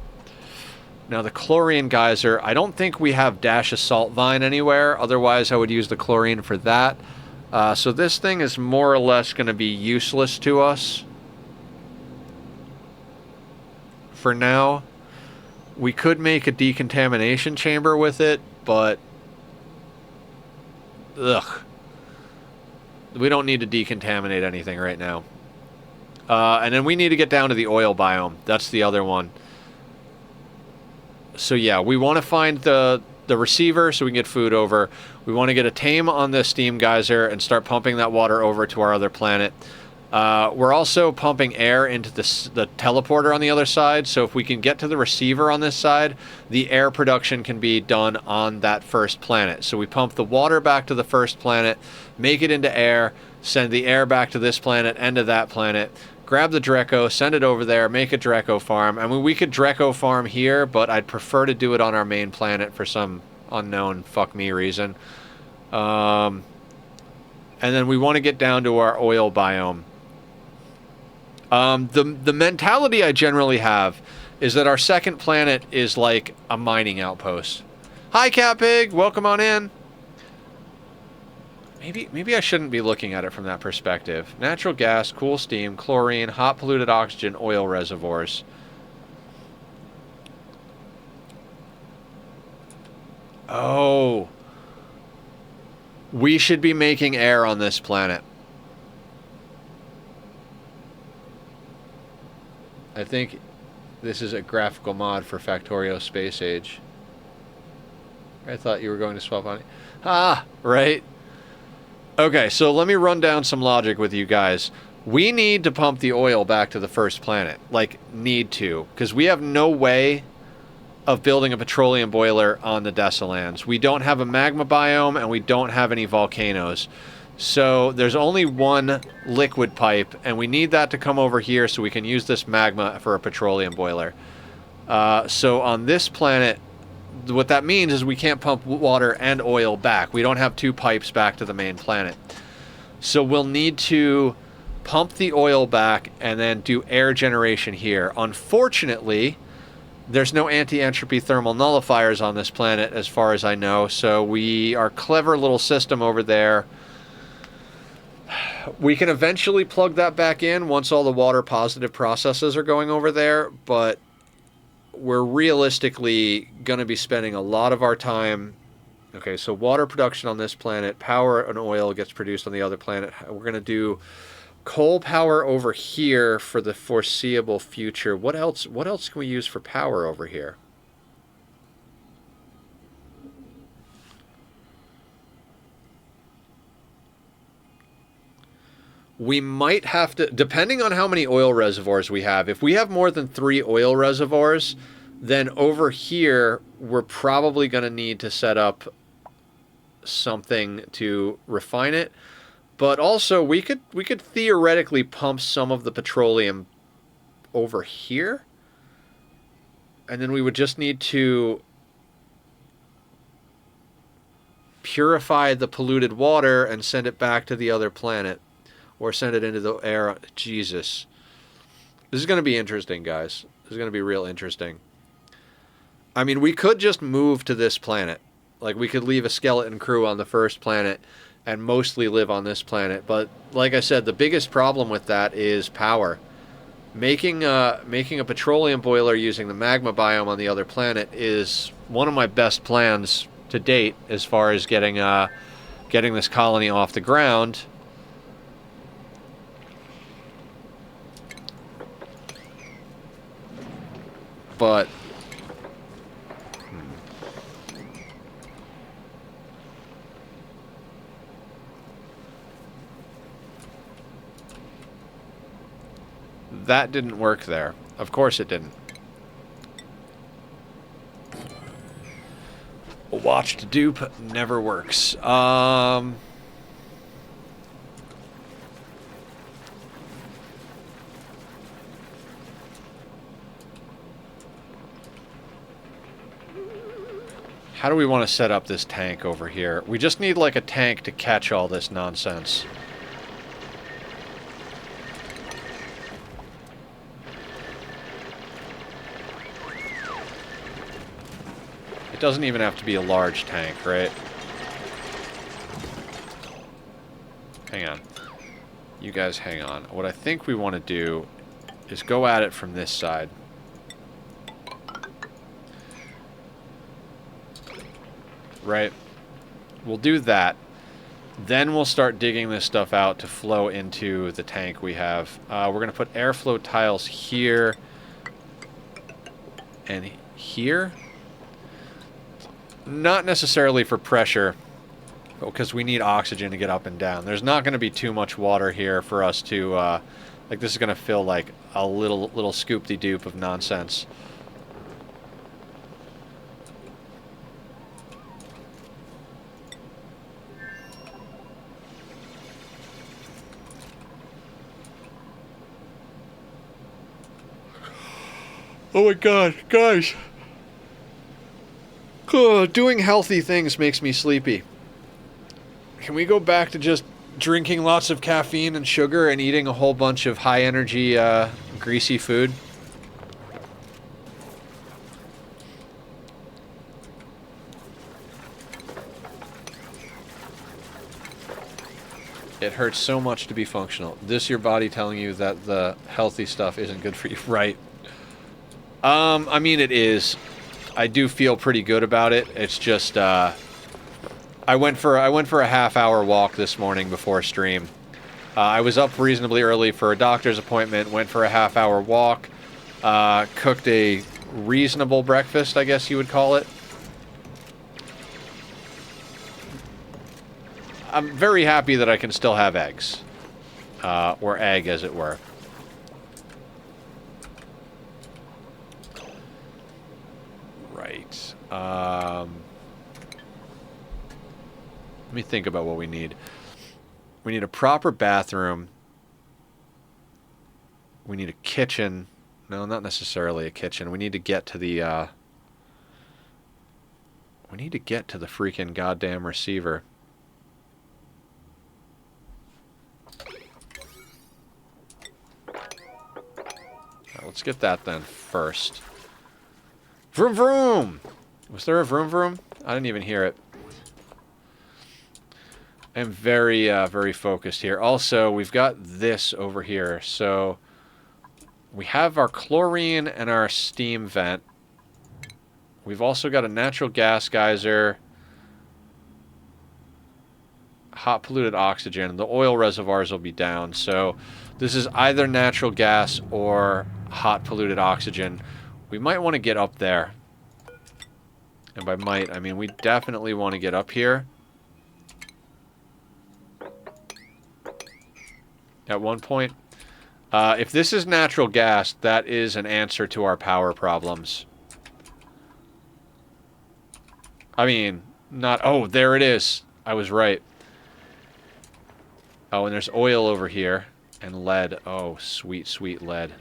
A: Now the chlorine geyser, I don't think we have Dash Assault Vine anywhere, otherwise I would use the chlorine for that. So this thing is more or less going to be useless to us for now. We could make a decontamination chamber with it, but ugh. We don't need to decontaminate anything right now. And then we need to get down to the oil biome. That's the other one. So yeah, we want to find the receiver so we can get food over. We want to get a tame on the steam geyser and start pumping that water over to our other planet. We're also pumping air into the teleporter on the other side, so if we can get to the receiver on this side, the air production can be done on that first planet. So we pump the water back to the first planet, make it into air, send the air back to this planet and to that planet, grab the Dreco, send it over there, make a Dreco farm. I mean, we could Dreco farm here, but I'd prefer to do it on our main planet for some unknown fuck me reason. And then we want to get down to our oil biome. The mentality I generally have is that our second planet is like a mining outpost. Hi, Cat Pig. Welcome on in. Maybe I shouldn't be looking at it from that perspective. Natural gas, cool steam, chlorine, hot polluted oxygen, oil reservoirs. Oh. We should be making air on this planet. I think this is a graphical mod for Factorio Space Age. I thought you were going to swap on it. Ah, right. Okay, so let me run down some logic with you guys. We need to pump the oil back to the first planet. Like, need to. Because we have no way of building a petroleum boiler on the Desalands. We don't have a magma biome, and we don't have any volcanoes. So there's only one liquid pipe, and we need that to come over here so we can use this magma for a petroleum boiler. So on this planet, what that means is we can't pump water and oil back. We don't have two pipes back to the main planet. So we'll need to pump the oil back and then do air generation here. Unfortunately, there's no anti-entropy thermal nullifiers on this planet as far as I know, so our clever little system over there, we can eventually plug that back in once all the water positive processes are going over there, but we're realistically going to be spending a lot of our time. Okay, so water production on this planet, power and oil gets produced on the other planet. We're going to do coal power over here for the foreseeable future. What else can we use for power over here? we might have to, depending on how many oil reservoirs we have, if we have more than 3 oil reservoirs, then over here, we're probably going to need to set up something to refine it. But also, we could theoretically pump some of the petroleum over here. And then we would just need to purify the polluted water and send it back to the other planet. Or send it into the air. Jesus. This is going to be interesting, guys. This is going to be real interesting. I mean, we could just move to this planet. Like, we could leave a skeleton crew on the first planet and mostly live on this planet. But, like I said, the biggest problem with that is power. Making a petroleum boiler using the magma biome on the other planet is one of my best plans to date as far as getting this colony off the ground. But that didn't work there. Of course it didn't. A watched dupe never works. How do we want to set up this tank over here? We just need like a tank to catch all this nonsense. It doesn't even have to be a large tank, right? Hang on. You guys hang on. What I think we want to do is go at it from this side. Right? We'll do that. Then we'll start digging this stuff out to flow into the tank we have. We're going to put airflow tiles here and here. Not necessarily for pressure, because we need oxygen to get up and down. There's not going to be too much water here for us to, like, this is going to feel like a little scoop-de-doop of nonsense. Oh my god, guys. Doing healthy things makes me sleepy. Can we go back to just drinking lots of caffeine and sugar and eating a whole bunch of high-energy, greasy food? It hurts so much to be functional. This your body telling you that the healthy stuff isn't good for you, right? I mean, it is. I do feel pretty good about it. It's just, I went for a half-hour walk this morning before stream. I was up reasonably early for a doctor's appointment, went for a half-hour walk, cooked a reasonable breakfast, I guess you would call it. I'm very happy that I can still have eggs. Or egg, as it were. Right. Let me think about what we need. We need a proper bathroom. We need a kitchen. No, not necessarily a kitchen. We need to get to the, we need to get to the freaking goddamn receiver. Let's get that then first. Vroom vroom! Was there a vroom vroom? I didn't even hear it. I'm very, very focused here. Also, we've got this over here. So, we have our chlorine and our steam vent. We've also got a natural gas geyser. Hot polluted oxygen. The oil reservoirs will be down. So, this is either natural gas or hot polluted oxygen. We might want to get up there. And by might, I mean we definitely want to get up here. at one point. If this is natural gas, that is an answer to our power problems. I mean, not... Oh, there it is. I was right. Oh, and there's oil over here. And lead. Oh, sweet, sweet lead.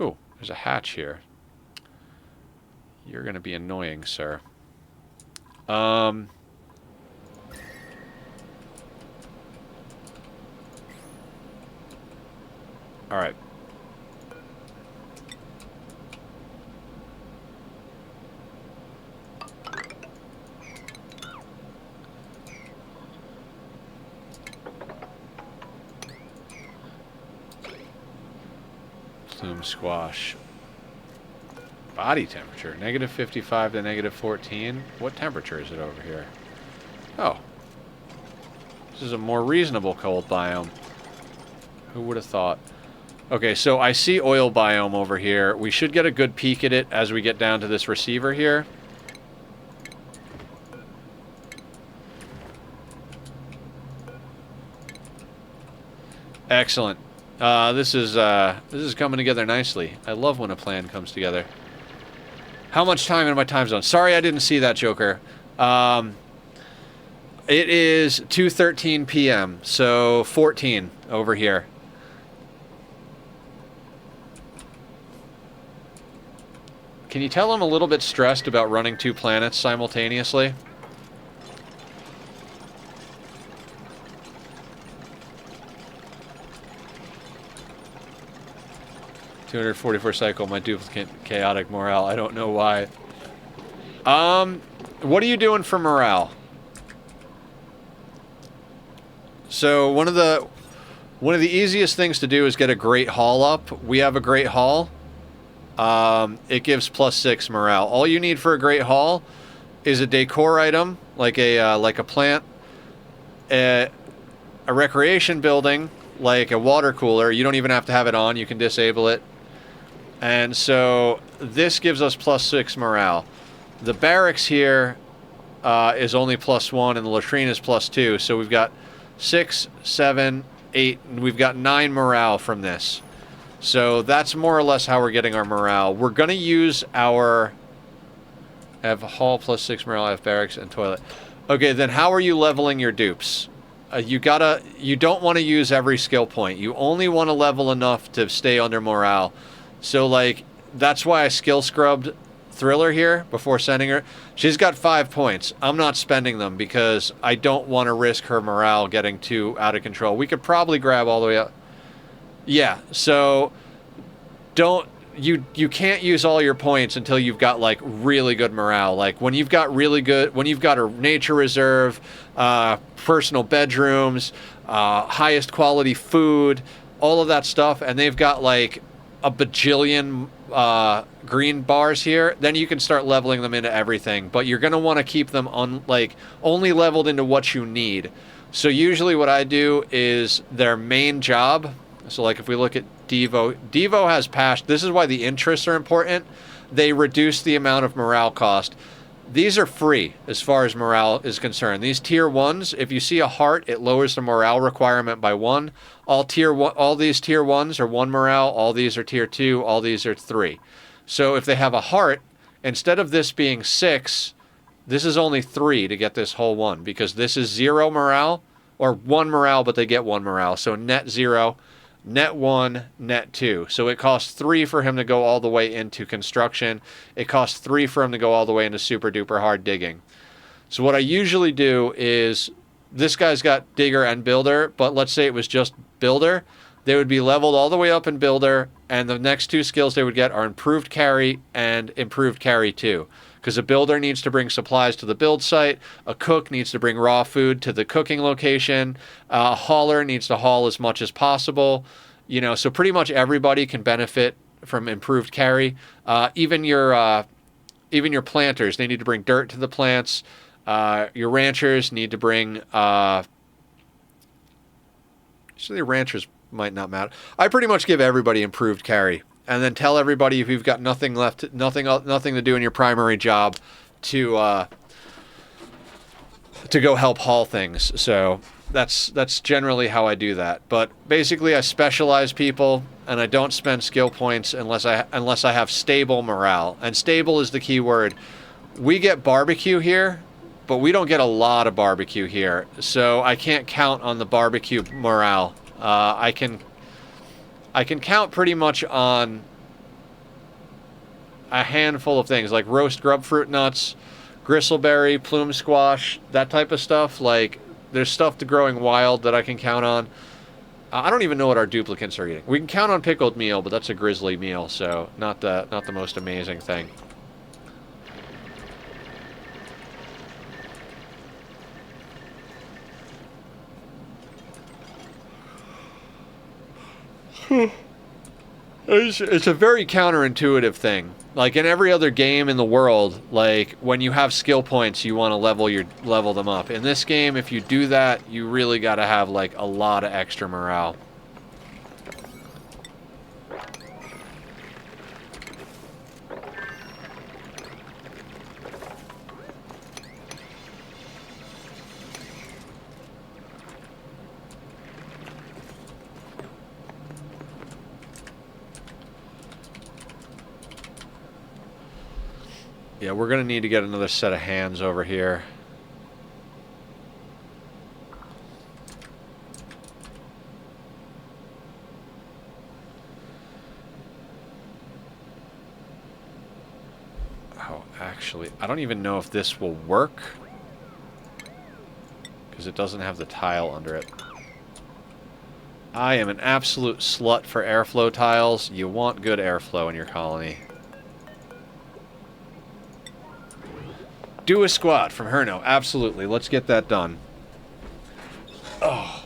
A: Ooh, there's a hatch here. You're going to be annoying, sir. Alright. Plume squash. Body temperature, negative 55 to negative 14. What temperature is it over here? Oh. This is a more reasonable cold biome. Who would have thought? Okay, so I see oil biome over here. We should get a good peek at it as we get down to this receiver here. Excellent. This is coming together nicely. I love when a plan comes together. How much time in my time zone? Sorry I didn't see that, Joker. It is 2:13 p.m., so 14 over here. Can you tell I'm a little bit stressed about running 2 planets simultaneously? $244 cycle, my duplicate chaotic morale. I don't know why. What are you doing for morale? So one of the easiest things to do is get a great haul up. We have a great haul. It gives +6 morale. All you need for a great haul is a decor item, like a plant, a recreation building, like a water cooler. You don't even have to have it on. You can disable it. And so this gives us +6 morale. The barracks here is only +1, and the latrine is +2. So we've got 6, 7, 8, and we've got 9 morale from this. So that's more or less how we're getting our morale. We're going to use our... I have a hall +6 morale, I have barracks and toilet. Okay, then how are you leveling your dupes? You don't want to use every skill point. You only want to level enough to stay under morale. So, like, that's why I skill scrubbed Thriller here before sending her. She's got 5 points. I'm not spending them because I don't want to risk her morale getting too out of control. We could probably grab all the way up. Yeah, so you can't use all your points until you've got, like, really good morale. Like, when you've got a nature reserve, personal bedrooms, highest quality food, all of that stuff, and they've got, like, a bajillion green bars here, then you can start leveling them into everything. But you're going to want to keep them only leveled into what you need. So usually what I do is their main job. So like if we look at Devo, Devo has passion. This is why the interests are important. They reduce the amount of morale cost. These are free as far as morale is concerned. These tier 1s, if you see a heart, it lowers the morale requirement by 1. All these tier 1s are 1 morale. All these are tier 2. All these are 3. So if they have a heart, instead of this being 6, this is only 3 to get this whole one, because this is 0 morale, or 1 morale, but they get 1 morale. So net 0, net 1, net 2. So it costs 3 for him to go all the way into construction. It costs 3 for him to go all the way into super duper hard digging. So what I usually do is, this guy's got digger and builder, but let's say it was just builder. They would be leveled all the way up in builder, and the next 2 skills they would get are improved carry and improved carry 2. Because a builder needs to bring supplies to the build site, a cook needs to bring raw food to the cooking location, a hauler needs to haul as much as possible. You know, so pretty much everybody can benefit from improved carry. Even your planters, they need to bring dirt to the plants. Your ranchers need to bring... so the ranchers might not matter. I pretty much give everybody improved carry. And then tell everybody if you've got nothing left, nothing to do in your primary job, to to go help haul things. So that's generally how I do that. But basically, I specialize people, and I don't spend skill points unless I have stable morale. And stable is the key word. We get barbecue here, but we don't get a lot of barbecue here, so I can't count on the barbecue morale. I can count pretty much on a handful of things, like roast grubfruit nuts, gristleberry, plume squash, that type of stuff. Like, there's stuff to growing wild that I can count on. I don't even know what our duplicates are eating. We can count on pickled meal, but that's a grizzly meal, so not the most amazing thing. It's a very counterintuitive thing. Like, in every other game in the world, like, when you have skill points, you want to level them up. In this game, if you do that, you really got to have, like, a lot of extra morale. Yeah, we're going to need to get another set of hands over here. Oh, actually, I don't even know if this will work, because it doesn't have the tile under it. I am an absolute slut for airflow tiles. You want good airflow in your colony. Do a squat from Herno. Absolutely. Let's get that done. Oh.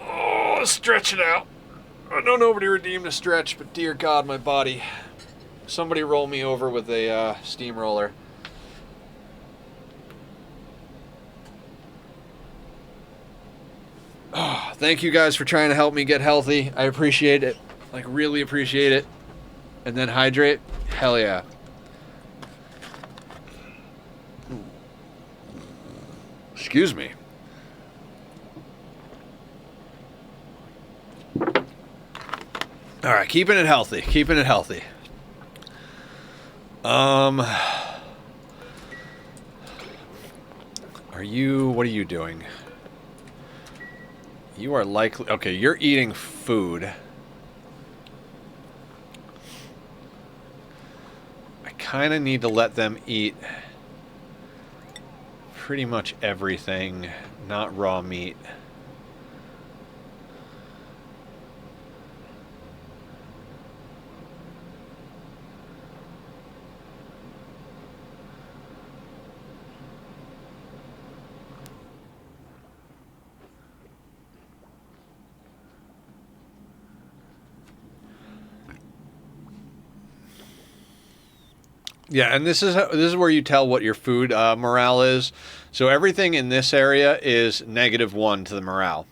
A: Oh, stretch it out. I know nobody redeemed a stretch, but dear God, my body. Somebody roll me over with a steamroller. Oh, thank you guys for trying to help me get healthy. I appreciate it. Like, really appreciate it. And then hydrate. Hell yeah. Excuse me. All right, keeping it healthy. Keeping it healthy. What are you doing? You are likely... Okay, you're eating food. I kind of need to let them eat pretty much everything, not raw meat. Yeah, and this is where you tell what your food morale is. So everything in this area is -1 to the morale.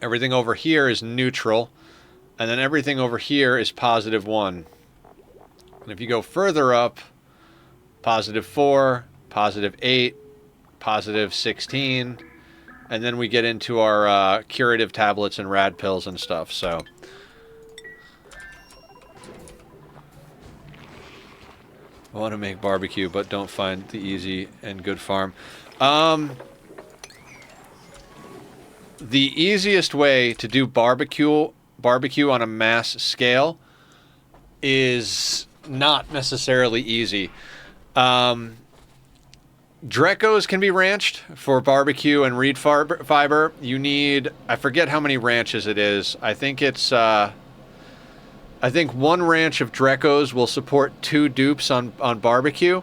A: Everything over here is neutral, and then everything over here is +1. And if you go further up, +4, +8, +16, and then we get into our curative tablets and rad pills and stuff. So. I want to make barbecue, but don't find the easy and good farm. The easiest way to do barbecue on a mass scale is not necessarily easy. Drecos can be ranched for barbecue and reed fiber. You need, I forget how many ranches it is. I think it's... I think 1 ranch of Drecos will support 2 dupes on barbecue.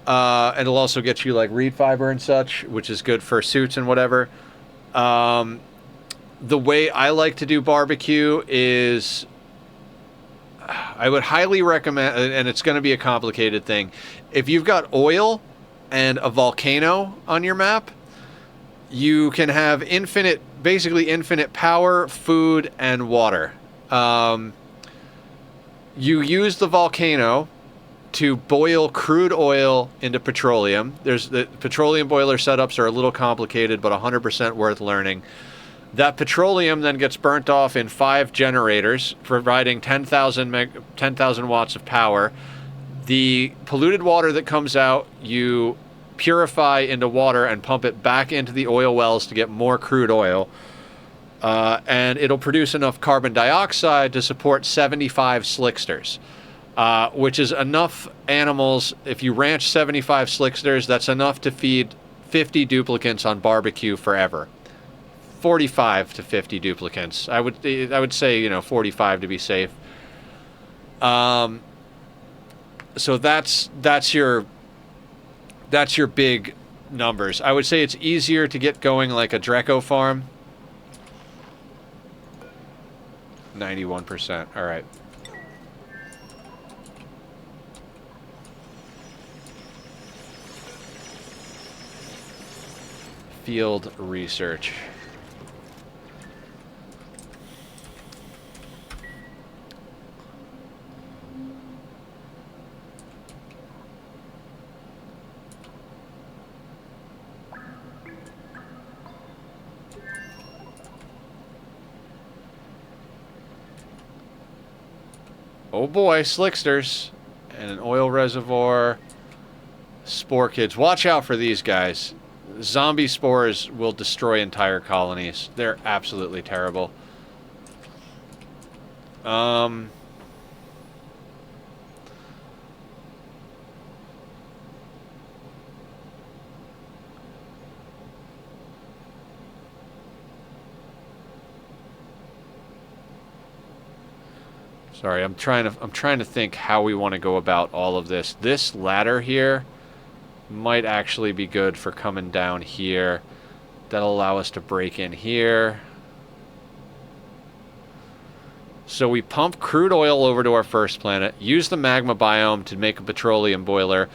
A: And it'll also get you like reed fiber and such, which is good for suits and whatever. The way I like to do barbecue is... I would highly recommend, and it's going to be a complicated thing, if you've got oil and a volcano on your map, you can have basically infinite power, food, and water. You use the volcano to boil crude oil into petroleum. The petroleum boiler setups are a little complicated, but 100% worth learning. That petroleum then gets burnt off in 5 generators, providing 10,000 watts of power. The polluted water that comes out, you purify into water and pump it back into the oil wells to get more crude oil. And it'll produce enough carbon dioxide to support 75 slicksters, which is enough animals. If you ranch 75 slicksters, that's enough to feed 50 duplicants on barbecue forever. 45 to 50 duplicants. I would say, 45 to be safe. So that's your big numbers. I would say it's easier to get going like a Dreco farm. 91%. All right. Field research. Oh boy, slicksters. And an oil reservoir. Spore kids. Watch out for these guys. Zombie spores will destroy entire colonies. They're absolutely terrible. Sorry, I'm trying to think how we want to go about all of this. This ladder here might actually be good for coming down here. That'll allow us to break in here. So we pump crude oil over to our first planet, use the magma biome to make a petroleum boiler.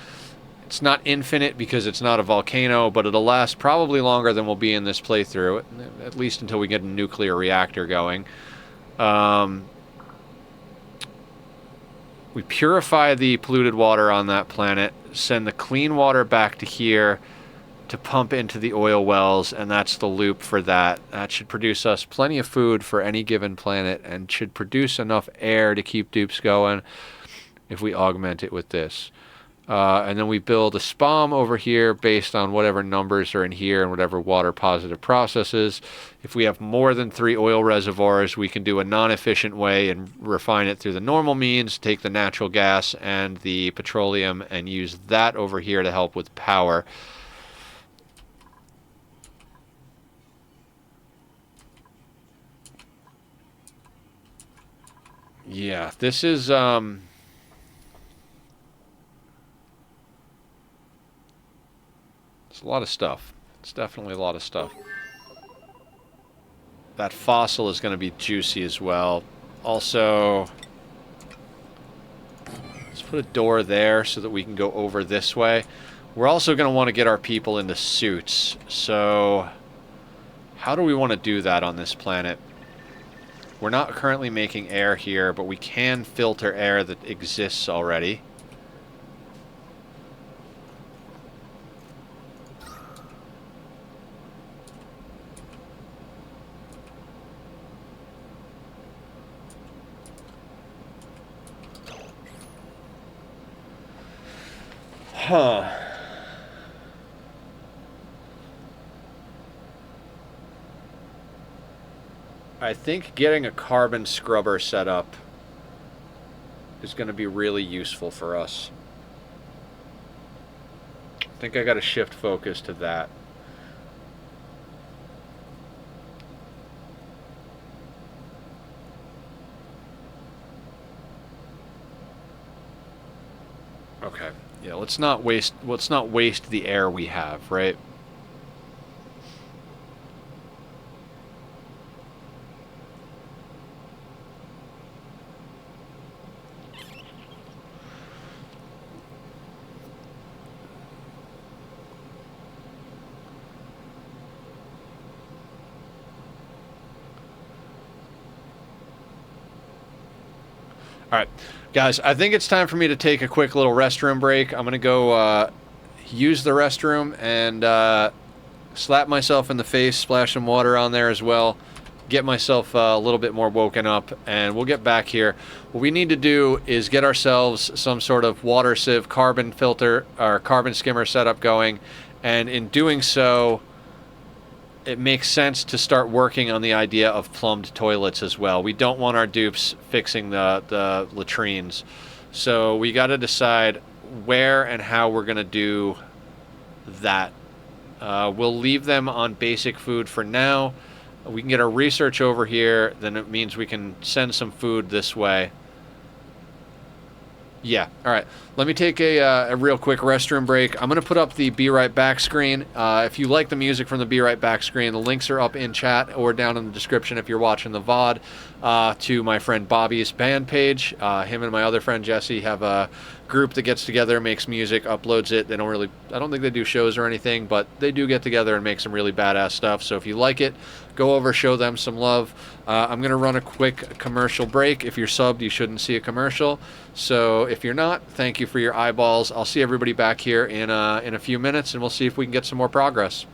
A: It's not infinite because it's not a volcano, but it'll last probably longer than we'll be in this playthrough, at least until we get a nuclear reactor going. We purify the polluted water on that planet, send the clean water back to here to pump into the oil wells, and that's the loop for that. That should produce us plenty of food for any given planet and should produce enough air to keep dupes going if we augment it with this. And then we build a SPOM over here based on whatever numbers are in here and whatever water positive processes. If we have more than 3 oil reservoirs, we can do a non-efficient way and refine it through the normal means, take the natural gas and the petroleum and use that over here to help with power. Yeah, this is... It's a lot of stuff. It's definitely a lot of stuff. That fossil is going to be juicy as well. Also, let's put a door there so that we can go over this way. We're also going to want to get our people into suits. So, how do we want to do that on this planet? We're not currently making air here, but we can filter air that exists already. Huh. I think getting a carbon scrubber set up is going to be really useful for us. I think I got to shift focus to that. Okay. Yeah, let's not waste the air we have, right? All right, guys, I think it's time for me to take a quick little restroom break. I'm going to go use the restroom and slap myself in the face, splash some water on there as well, get myself a little bit more woken up, and we'll get back here. What we need to do is get ourselves some sort of water sieve, carbon filter, or carbon skimmer setup going, and in doing so, it makes sense to start working on the idea of plumbed toilets as well. We don't want our dupes fixing the latrines. So we got to decide where and how we're going to do that. We'll leave them on basic food for now. We can get our research over here. Then it means we can send some food this way. Yeah, all right. Let me take a real quick restroom break. I'm going to put up the Be Right Back screen. If you like the music from the Be Right Back screen, the links are up in chat or down in the description if you're watching the VOD to my friend Bobby's band page. Him and my other friend Jesse have a group that gets together, makes music, uploads it. I don't think they do shows or anything, but they do get together and make some really badass stuff. So if you like it, go over, show them some love. I'm going to run a quick commercial break. If you're subbed, you shouldn't see a commercial. So if you're not, thank you for your eyeballs. I'll see everybody back here in a few minutes, and we'll see if we can get some more progress.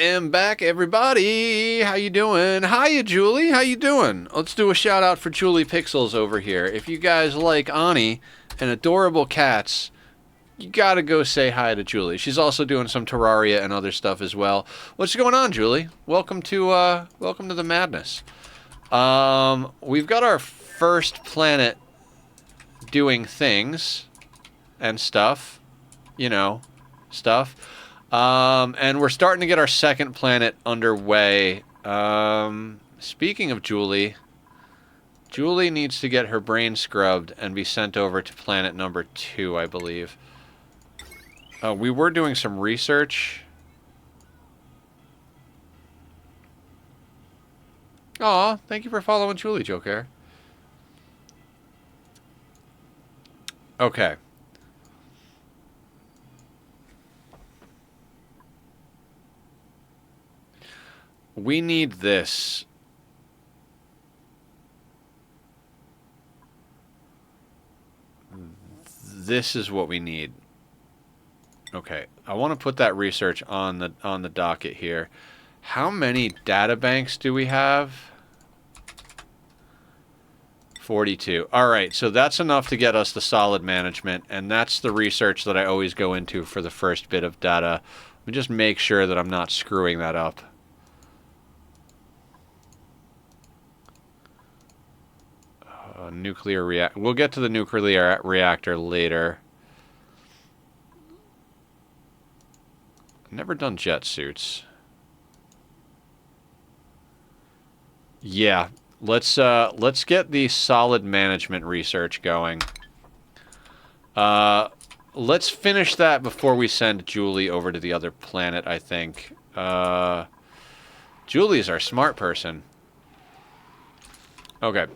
A: am back, everybody. How you doing? Hiya, Julie. How you doing? Let's do a shout out for Julie Pixels over here. If you guys like Ani and adorable cats, you gotta go say hi to Julie. She's also doing some Terraria and other stuff as well. What's going on, Julie? Welcome to the madness. We've got our first planet doing things and stuff, you know, stuff. And we're starting to get our second planet underway. Speaking of Julie, Julie needs to get her brain scrubbed and be sent over to planet number 2, I believe. We were doing some research. Aw, thank you for following Julie, Joker. Okay. We need this. This is what we need. Okay, I want to put that research on the docket here. How many data banks do we have? 42. All right, so that's enough to get us the solid management, and that's the research that I always go into for the first bit of data. Let me just make sure that I'm not screwing that up. Nuclear reactor. We'll get to the nuclear reactor later. Never done jet suits. Yeah, let's get the solid management research going. Let's finish that before we send Julie over to the other planet, I think. Julie's our smart person. Okay.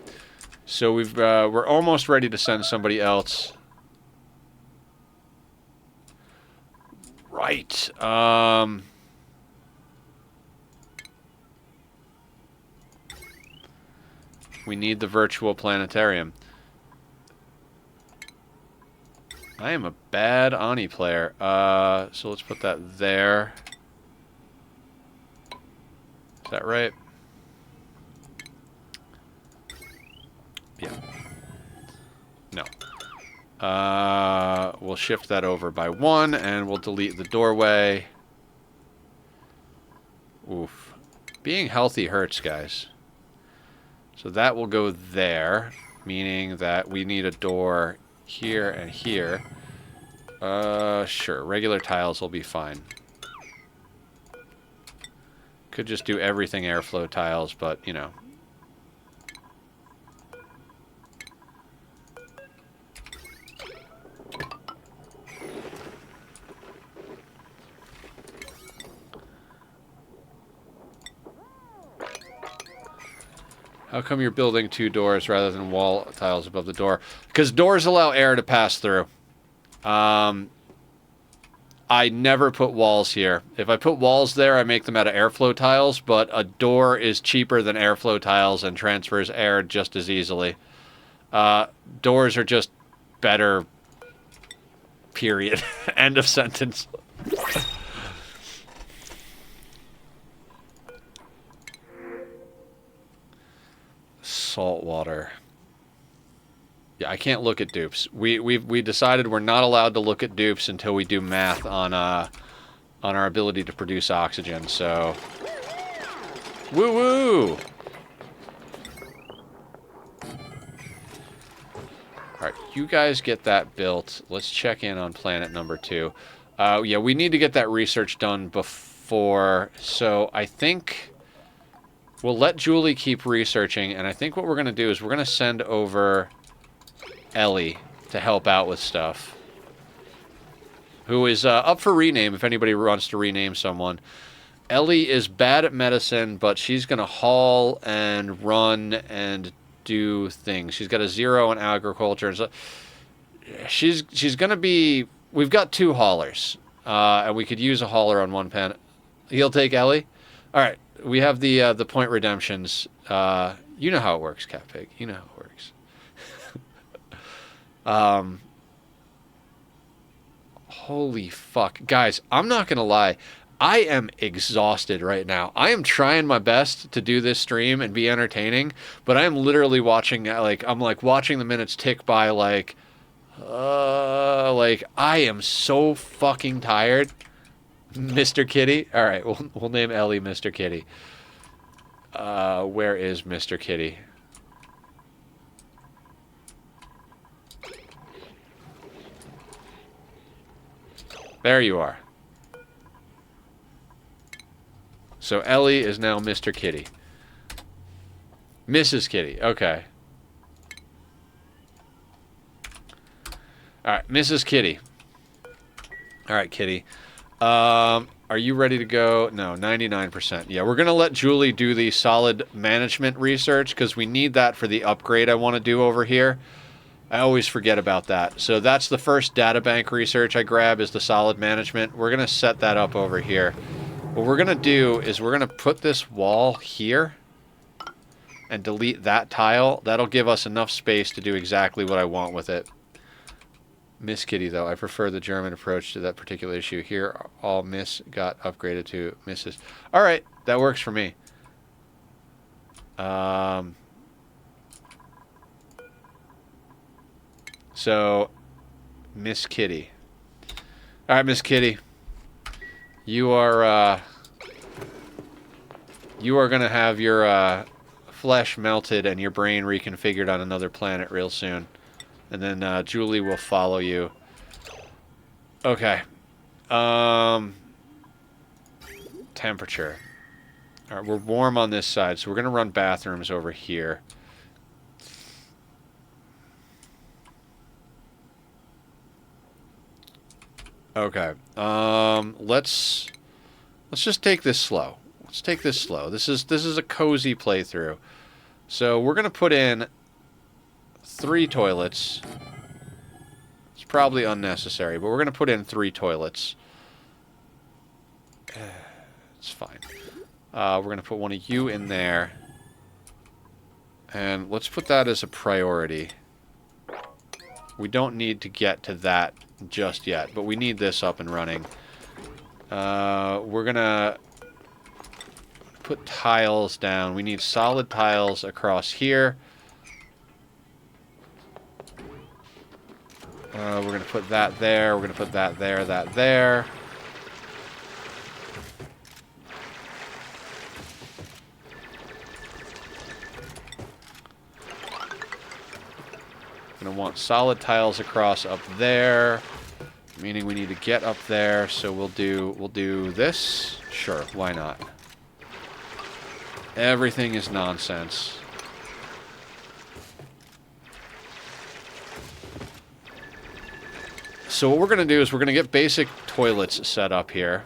A: So we're almost ready to send somebody else. Right. We need the virtual planetarium. I am a bad Ani player. So let's put that there. Is that right? Yeah. No. We'll shift that over by 1, and we'll delete the doorway. Oof. Being healthy hurts, guys. So that will go there, meaning that we need a door here and here. Sure. Regular tiles will be fine. Could just do everything airflow tiles, but, you know. How come you're building 2 doors rather than wall tiles above the door? Because doors allow air to pass through. I never put walls here. If I put walls there, I make them out of airflow tiles, but a door is cheaper than airflow tiles and transfers air just as easily. Doors are just better, period. End of sentence. Salt water. Yeah, I can't look at dupes. We decided we're not allowed to look at dupes until we do math on our ability to produce oxygen. So, woo woo. All right, you guys get that built. Let's check in on planet number 2. Yeah, we need to get that research done before. So I think we'll let Julie keep researching, and I think what we're going to do is we're going to send over Ellie to help out with stuff. Who is up for rename if anybody wants to rename someone. Ellie is bad at medicine, but she's going to haul and run and do things. She's got a 0 in agriculture. And so she's going to be... We've got 2 haulers, and we could use a hauler on one planet. He'll take Ellie? All right. We have the point redemptions. You know how it works, Cat Pig. You know how it works. Holy fuck. Guys, I'm not going to lie. I am exhausted right now. I am trying my best to do this stream and be entertaining, but I am literally watching, like, I'm like watching the minutes tick by, like I am so fucking tired. Mr. Kitty. All right, we'll name Ellie Mr. Kitty. Where is Mr. Kitty? There you are. So Ellie is now Mr. Kitty. Mrs. Kitty. Okay. All right, Mrs. Kitty. All right, Kitty. Are you ready to go? No, 99%. Yeah, we're going to let Julie do the solid management research because we need that for the upgrade I want to do over here. I always forget about that. So that's the first databank research I grab is the solid management. We're going to set that up over here. What we're going to do is we're going to put this wall here and delete that tile. That'll give us enough space to do exactly what I want with it. Miss Kitty, though, I prefer the German approach to that particular issue. Here, all Miss got upgraded to Mrs. All right, that works for me. So, Miss Kitty. All right, Miss Kitty. You are going to have your flesh melted and your brain reconfigured on another planet real soon. And then Julie will follow you. Okay. Temperature. All right, we're warm on this side, so we're going to run bathrooms over here. Okay. Let's just take this slow. Let's take this slow. This is a cozy playthrough. So we're going to put in 3 toilets. It's probably unnecessary, but we're going to put in 3 toilets. It's fine. We're going to put one of you in there. And let's put that as a priority. We don't need to get to that just yet, but we need this up and running. We're going to put tiles down. We need solid tiles across here. We're going to put that there. We're going to put that there, that there. Going to want solid tiles across up there, meaning we need to get up there. So we'll do this. Sure, why not? Everything is nonsense. So what we're going to do is we're going to get basic toilets set up here.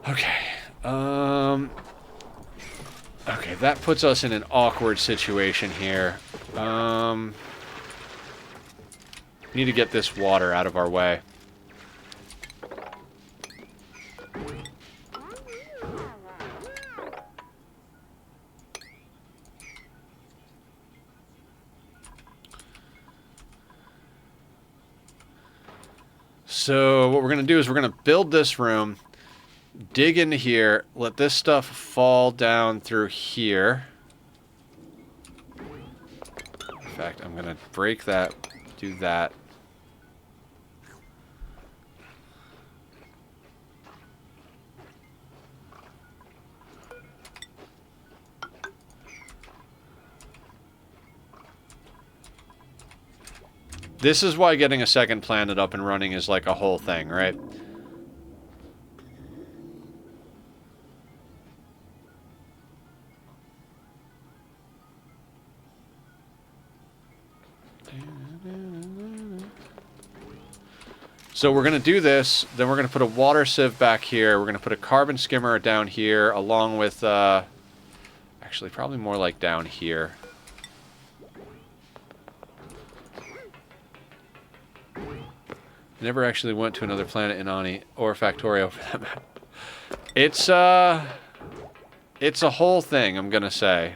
A: Okay. Okay, that puts us in an awkward situation here. Need to get this water out of our way. So what we're going to do is we're going to build this room, dig into here, let this stuff fall down through here. In fact, I'm going to break that, do that. This is why getting a second planet up and running is like a whole thing, right? So we're going to do this, then we're going to put a water sieve back here, we're going to put a carbon skimmer down here, along with, actually probably more like down here. Never actually went to another planet in Ani or Factorio for that matter. It's a whole thing, I'm gonna say.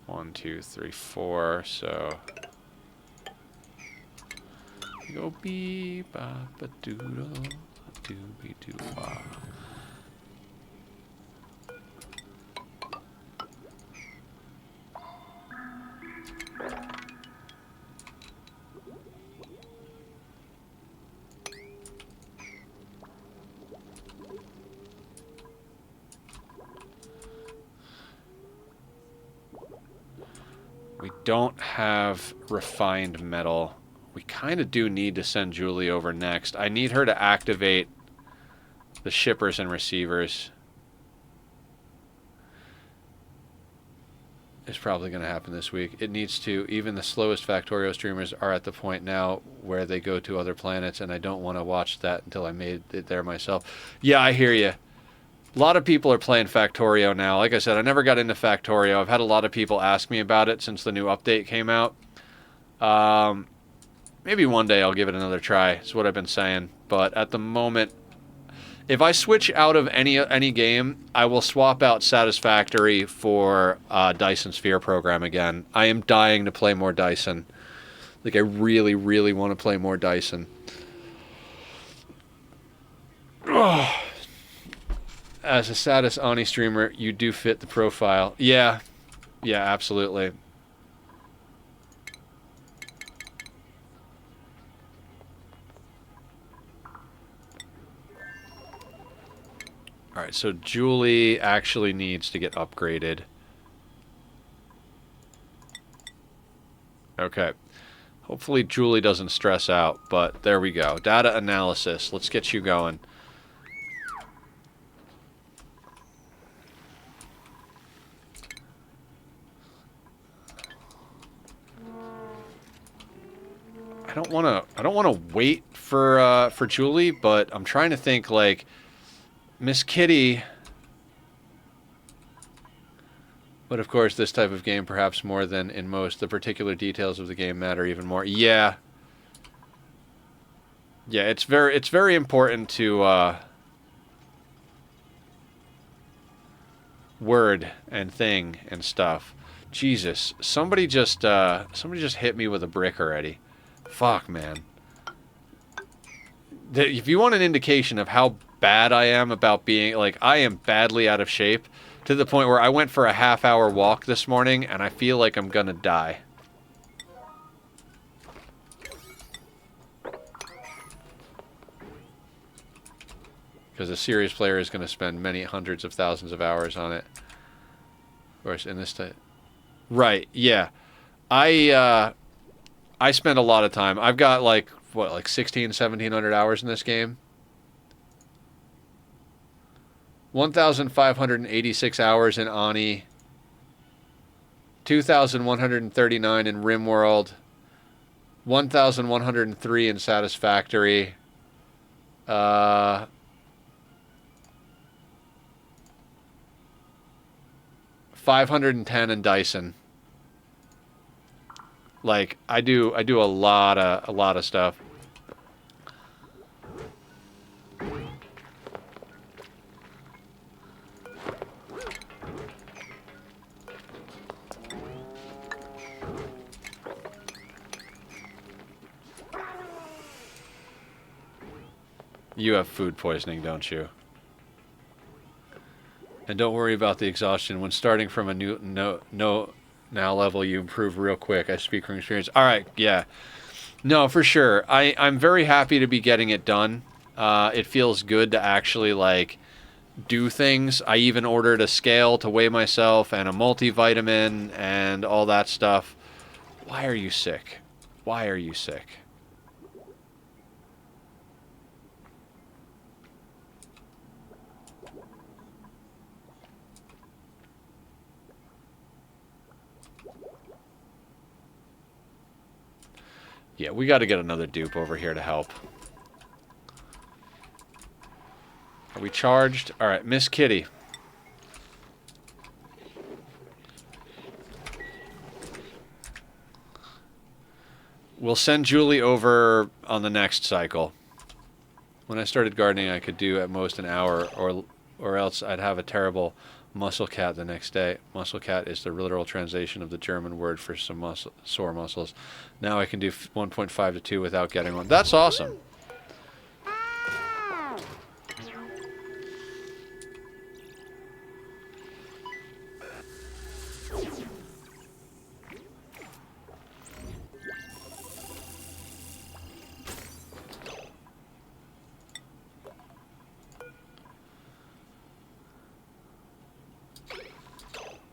A: One, two, three, four. So go bee ba ba doodle doobie doo wah. We don't have refined metal. We kind of do need to send Julie over next. I need her to activate the shippers and receivers. It's probably going to happen this week. It needs to. Even the slowest Factorio streamers are at the point now where they go to other planets, and I don't want to watch that until I made it there myself. Yeah, I hear you. A lot of people are playing Factorio now. Like I said, I never got into Factorio. I've had a lot of people ask me about it since the new update came out. Maybe one day I'll give it another try. That's what I've been saying. But at the moment, if I switch out of any game, I will swap out Satisfactory for Dyson Sphere program again. I am dying to play more Dyson. Like, I really, really want to play more Dyson. Ugh. As a Satis Ani streamer, you do fit the profile. Yeah. Yeah, absolutely. Alright, so Julie actually needs to get upgraded. Okay. Hopefully Julie doesn't stress out, but there we go. Data analysis. Let's get you going. I don't want to wait for Julie, but I'm trying to think, like, Miss Kitty. But of course, this type of game, perhaps more than in most, the particular details of the game matter even more. Yeah. Yeah, it's very important to word and thing and stuff. Jesus, somebody just hit me with a brick already. Fuck, man. If you want an indication of how bad I am about being, like, I am badly out of shape to the point where I went for a half-hour walk this morning and I feel like I'm gonna die. Because a serious player is going to spend many hundreds of thousands of hours on it. Of course, in this type. Right, yeah. I spend a lot of time. I've got, like, what, like 1,700 hours in this game? 1,586 hours in Ani. 2,139 in RimWorld. 1,103 in Satisfactory. 510 in Dyson. Like, I do a lot of stuff. You have food poisoning, don't you? And don't worry about the exhaustion. When starting from a now level, you improve real quick. I speak from experience. All right, yeah. No, for sure. I'm very happy to be getting it done. It feels good to actually, like, do things. I even ordered a scale to weigh myself and a multivitamin and all that stuff. Why are you sick? Why are you sick? Yeah, we got to get another dupe over here to help. Are we charged? All right, Miss Kitty. We'll send Julie over on the next cycle. When I started gardening, I could do at most an hour, or else I'd have a terrible muscle cat the next day. Muscle cat is the literal translation of the German word for some sore muscles. Now I can do 1.5 to 2 without getting one. That's awesome.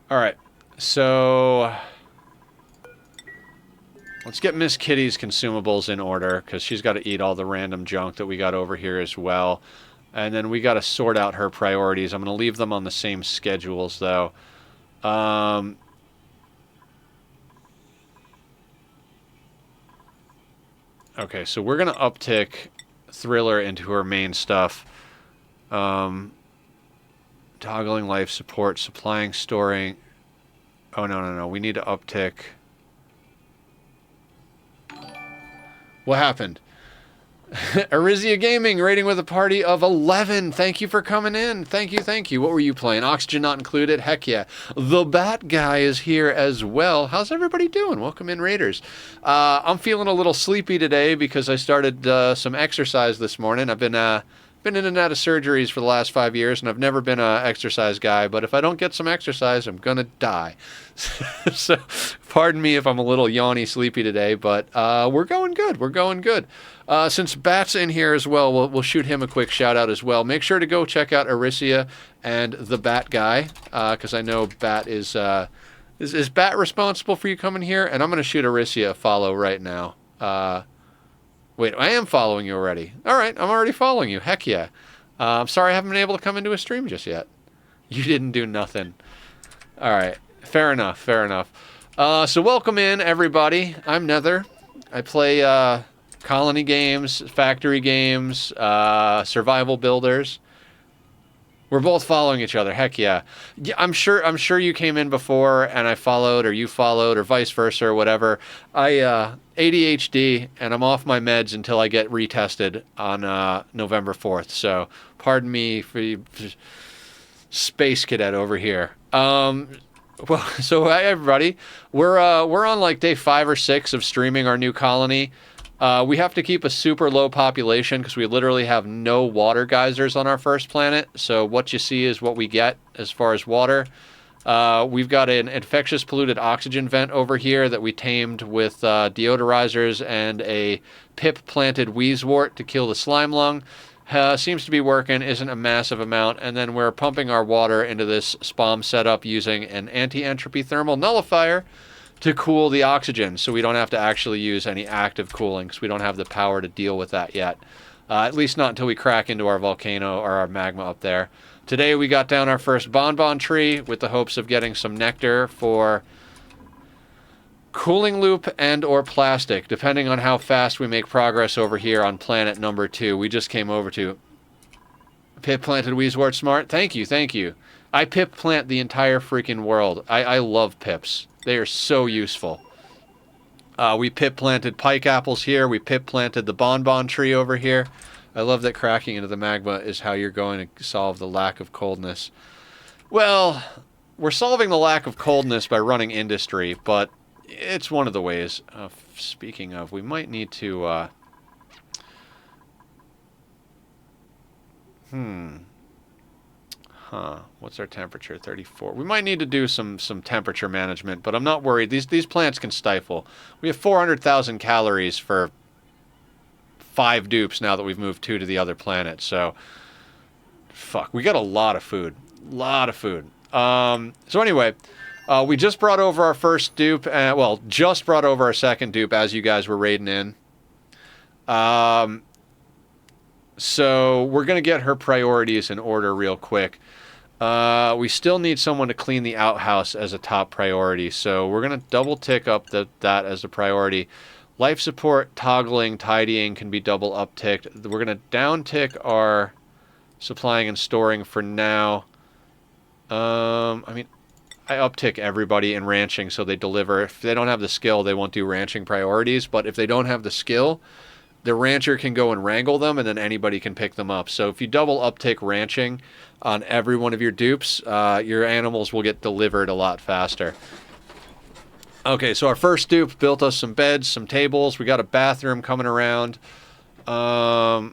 A: Alright, so let's get Miss Kitty's consumables in order, because she's got to eat all the random junk that we got over here as well. And then we got to sort out her priorities. I'm going to leave them on the same schedules, though. Okay, so we're going to uptick Thriller into her main stuff. Toggling life support, supplying, storing. Oh, no. We need to uptick. What happened? Arizia Gaming rating with a party of 11. Thank you for coming in. Thank you. What were you playing? Oxygen not included? Heck yeah. The Bat Guy is here as well. How's everybody doing? Welcome in, Raiders. I'm feeling a little sleepy today because I started some exercise this morning. I've been in and out of surgeries for the last 5 years, and I've never been an exercise guy, but if I don't get some exercise, I'm gonna die. So, pardon me if I'm a little yawny sleepy today, but we're going good. Since Bat's in here as well, we'll shoot him a quick shout out as well. Make sure to go check out Aricia and the Bat Guy, because I know Bat is Bat responsible for you coming here? And I'm gonna shoot Aricia a follow right now. Wait, I am following you already. All right, I'm already following you. Heck yeah. I'm sorry I haven't been able to come into a stream just yet. You didn't do nothing. All right, fair enough. So welcome in, everybody. I'm Nether. I play colony games, factory games, survival builders. We're both following each other. Heck yeah. I'm sure you came in before and I followed, or you followed, or vice versa, or whatever. I ADHD, and I'm off my meds until I get retested on November 4th. So pardon me for space cadet over here. Well, so hi everybody. We're on like day 5 or 6 of streaming our new colony. We have to keep a super low population because we literally have no water geysers on our first planet. So what you see is what we get as far as water. We've got an infectious polluted oxygen vent over here that we tamed with deodorizers and a pip-planted wheezewort to kill the slime lung. Seems to be working, isn't a massive amount. And then we're pumping our water into this SPOM setup using an anti-entropy thermal nullifier to cool the oxygen, so we don't have to actually use any active cooling because we don't have the power to deal with that yet. At least not until we crack into our volcano or our magma up there. Today we got down our first bonbon tree with the hopes of getting some nectar for cooling loop and or plastic, depending on how fast we make progress over here on planet number 2. We just came over to Pip planted Wheezewort Smart. Thank you. I pip plant the entire freaking world. I love pips. They are so useful. We pip planted pike apples here. We pip planted the bonbon tree over here. I love that cracking into the magma is how you're going to solve the lack of coldness. Well, we're solving the lack of coldness by running industry, but it's one of the ways. Speaking of, we might need to... What's our temperature? 34. We might need to do some temperature management, but I'm not worried. These plants can stifle. We have 400,000 calories for 5 dupes now that we've moved 2 to the other planet. So, fuck, we got a lot of food. So anyway, we just brought over our first dupe. Just brought over our second dupe as you guys were raiding in. So we're going to get her priorities in order real quick. We still need someone to clean the outhouse as a top priority. So we're going to double tick up that as a priority. Life support, toggling, tidying can be double upticked. We're going to down tick our supplying and storing for now. I I uptick everybody in ranching so they deliver. If they don't have the skill, they won't do ranching priorities. But if they don't have the skill, the rancher can go and wrangle them, and then anybody can pick them up. So if you double uptick ranching on every one of your dupes, your animals will get delivered a lot faster. Okay, so our first dupe built us some beds, some tables. We got a bathroom coming around. So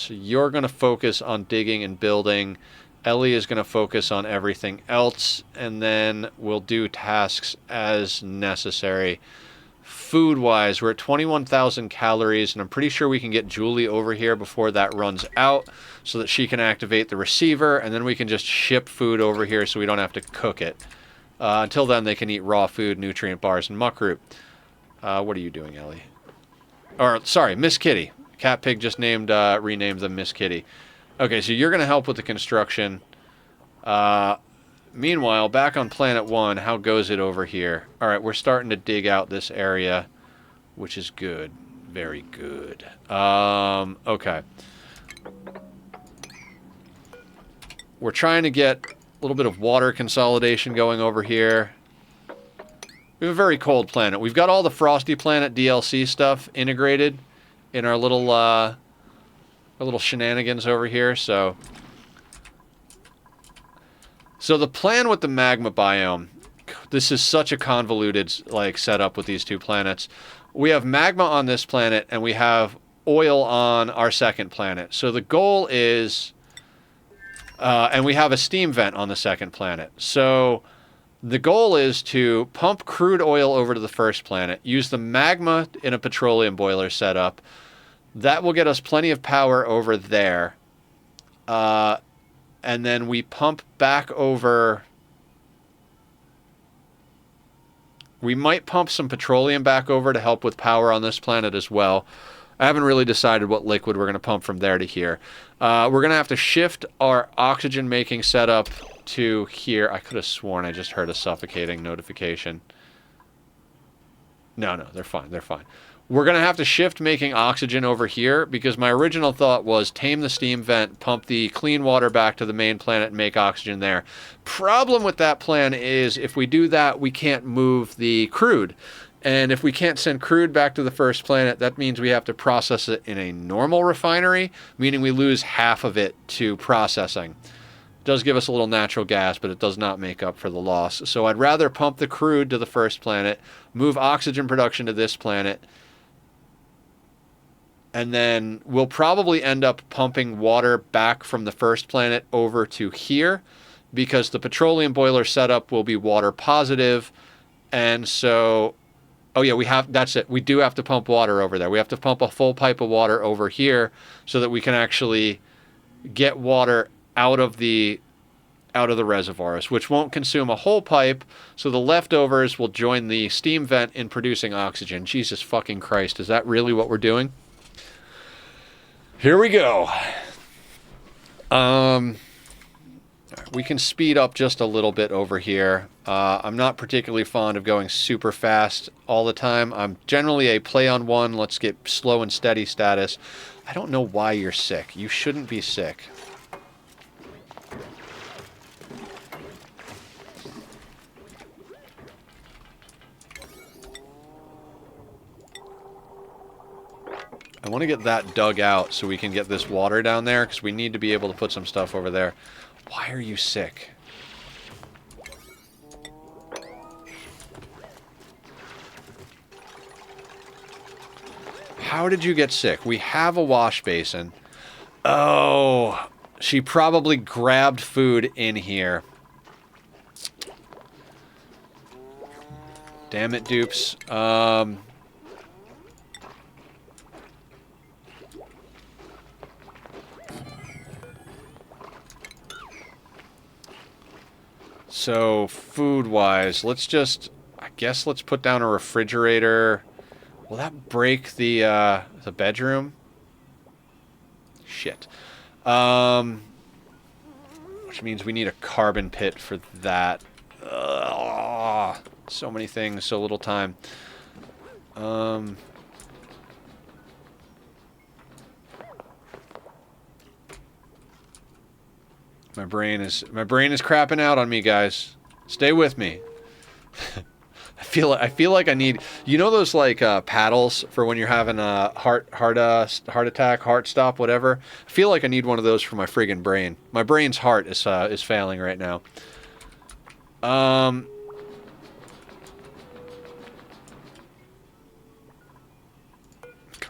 A: you're going to focus on digging and building. Ellie is going to focus on everything else, and then we'll do tasks as necessary. Food-wise, we're at 21,000 calories, and I'm pretty sure we can get Julie over here before that runs out so that she can activate the receiver, and then we can just ship food over here so we don't have to cook it. Until then, they can eat raw food, nutrient bars, and muck root. What are you doing, Ellie? Or, sorry, Miss Kitty. Cat Pig just renamed them Miss Kitty. Okay, so you're going to help with the construction. Meanwhile, back on Planet 1, how goes it over here? All right, we're starting to dig out this area, which is good. Very good. Okay. We're trying to get a little bit of water consolidation going over here. We have a very cold planet. We've got all the Frosty Planet DLC stuff integrated in our little shenanigans over here. So the plan with the magma biome, this is such a convoluted setup with these two planets. We have magma on this planet and we have oil on our second planet. So the goal is, and we have a steam vent on the second planet. So the goal is to pump crude oil over to the first planet, use the magma in a petroleum boiler setup. That will get us plenty of power over there. And then we pump back over. We might pump some petroleum back over to help with power on this planet as well. I haven't really decided what liquid we're going to pump from there to here. We're going to have to shift our oxygen making setup to here. I could have sworn I just heard a suffocating notification. No, they're fine. They're fine. We're going to have to shift making oxygen over here because my original thought was tame the steam vent, pump the clean water back to the main planet and make oxygen there. Problem with that plan is if we do that, we can't move the crude. And if we can't send crude back to the first planet, that means we have to process it in a normal refinery, meaning we lose half of it to processing. It does give us a little natural gas, but it does not make up for the loss. So I'd rather pump the crude to the first planet, move oxygen production to this planet, and then we'll probably end up pumping water back from the first planet over to here because the petroleum boiler setup will be water positive. And so, oh yeah, that's it. We do have to pump water over there. We have to pump a full pipe of water over here so that we can actually get water out of the reservoirs, which won't consume a whole pipe. So the leftovers will join the steam vent in producing oxygen. Jesus fucking Christ. Is that really what we're doing? Here we go. We can speed up just a little bit over here. I'm not particularly fond of going super fast all the time. I'm generally a play on one, let's get slow and steady status. I don't know why you're sick. You shouldn't be sick. I want to get that dug out so we can get this water down there because we need to be able to put some stuff over there. Why are you sick? How did you get sick? We have a wash basin. Oh, she probably grabbed food in here. Damn it, dupes. So, food-wise, let's put down a refrigerator. Will that break the bedroom? Shit. Which means we need a carbon pit for that. Ugh, so many things, so little time. My brain is crapping out on me, guys. Stay with me. I feel like I need, you know, those like paddles for when you're having a heart attack, heart stop, whatever. I feel like I need one of those for my friggin' brain. My brain's heart is failing right now. God,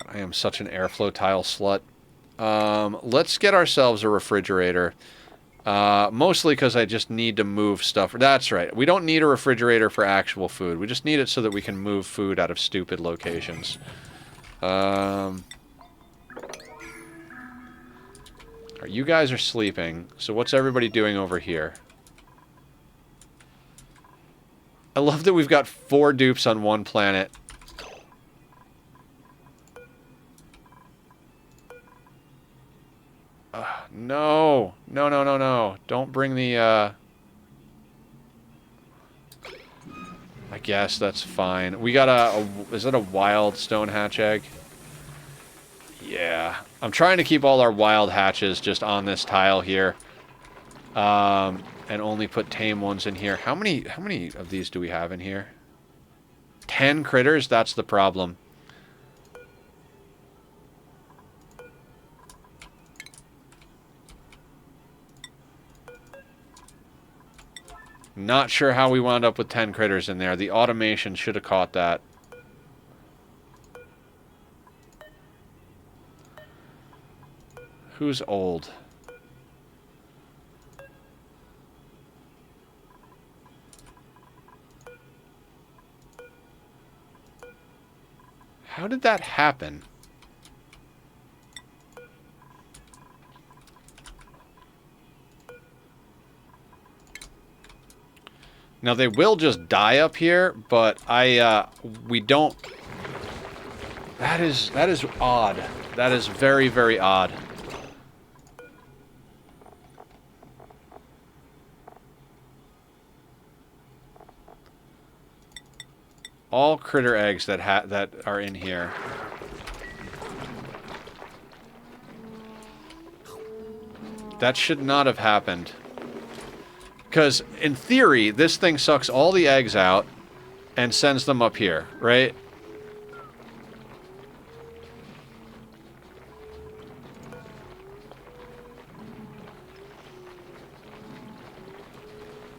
A: I am such an airflow tile slut. Let's get ourselves a refrigerator. Mostly because I just need to move stuff. That's right. We don't need a refrigerator for actual food. We just need it so that we can move food out of stupid locations. You guys are sleeping. So what's everybody doing over here? I love that we've got 4 dupes on one planet. No. No, no, no, no. Don't bring the, I guess that's fine. We got is that a wild stone hatch egg? Yeah. I'm trying to keep all our wild hatches just on this tile here. And only put tame ones in here. How many of these do we have in here? 10 critters? That's the problem. Not sure how we wound up with 10 critters in there. The automation should have caught that. Who's old? How did that happen? Now, they will just die up here, but we don't... That is odd. That is very, very odd. All critter eggs that are in here. That should not have happened. Because, in theory, this thing sucks all the eggs out and sends them up here, right?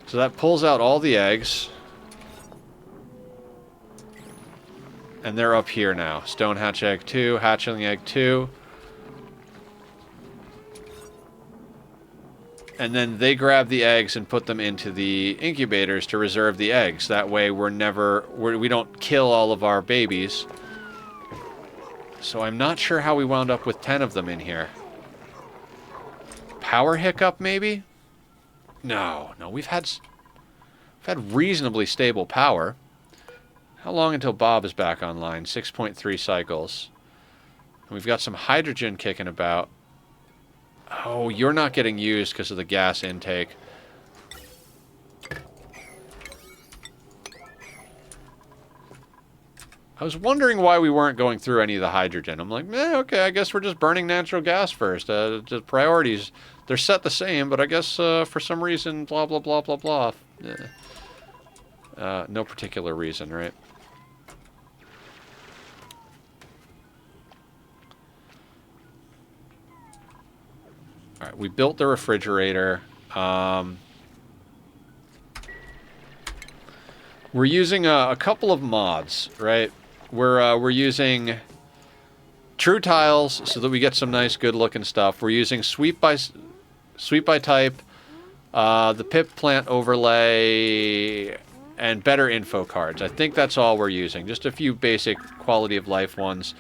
A: So that pulls out all the eggs. And they're up here now. Stone hatch egg 2, hatchling egg 2. And then they grab the eggs and put them into the incubators to reserve the eggs. That way we don't kill all of our babies. So I'm not sure how we wound up with 10 of them in here. Power hiccup, maybe? No, we've had reasonably stable power. How long until Bob is back online? 6.3 cycles. And we've got some hydrogen kicking about. Oh, you're not getting used because of the gas intake. I was wondering why we weren't going through any of the hydrogen. I'm like, okay, I guess we're just burning natural gas first. The priorities, they're set the same, but I guess for some reason, blah, blah, blah, blah, blah. No particular reason, right? All right, we built the refrigerator. We're using a couple of mods, right? We're using true tiles so that we get some nice, good-looking stuff. We're using sweep by type, the pip plant overlay, and better info cards. I think that's all we're using. Just a few basic quality of life ones.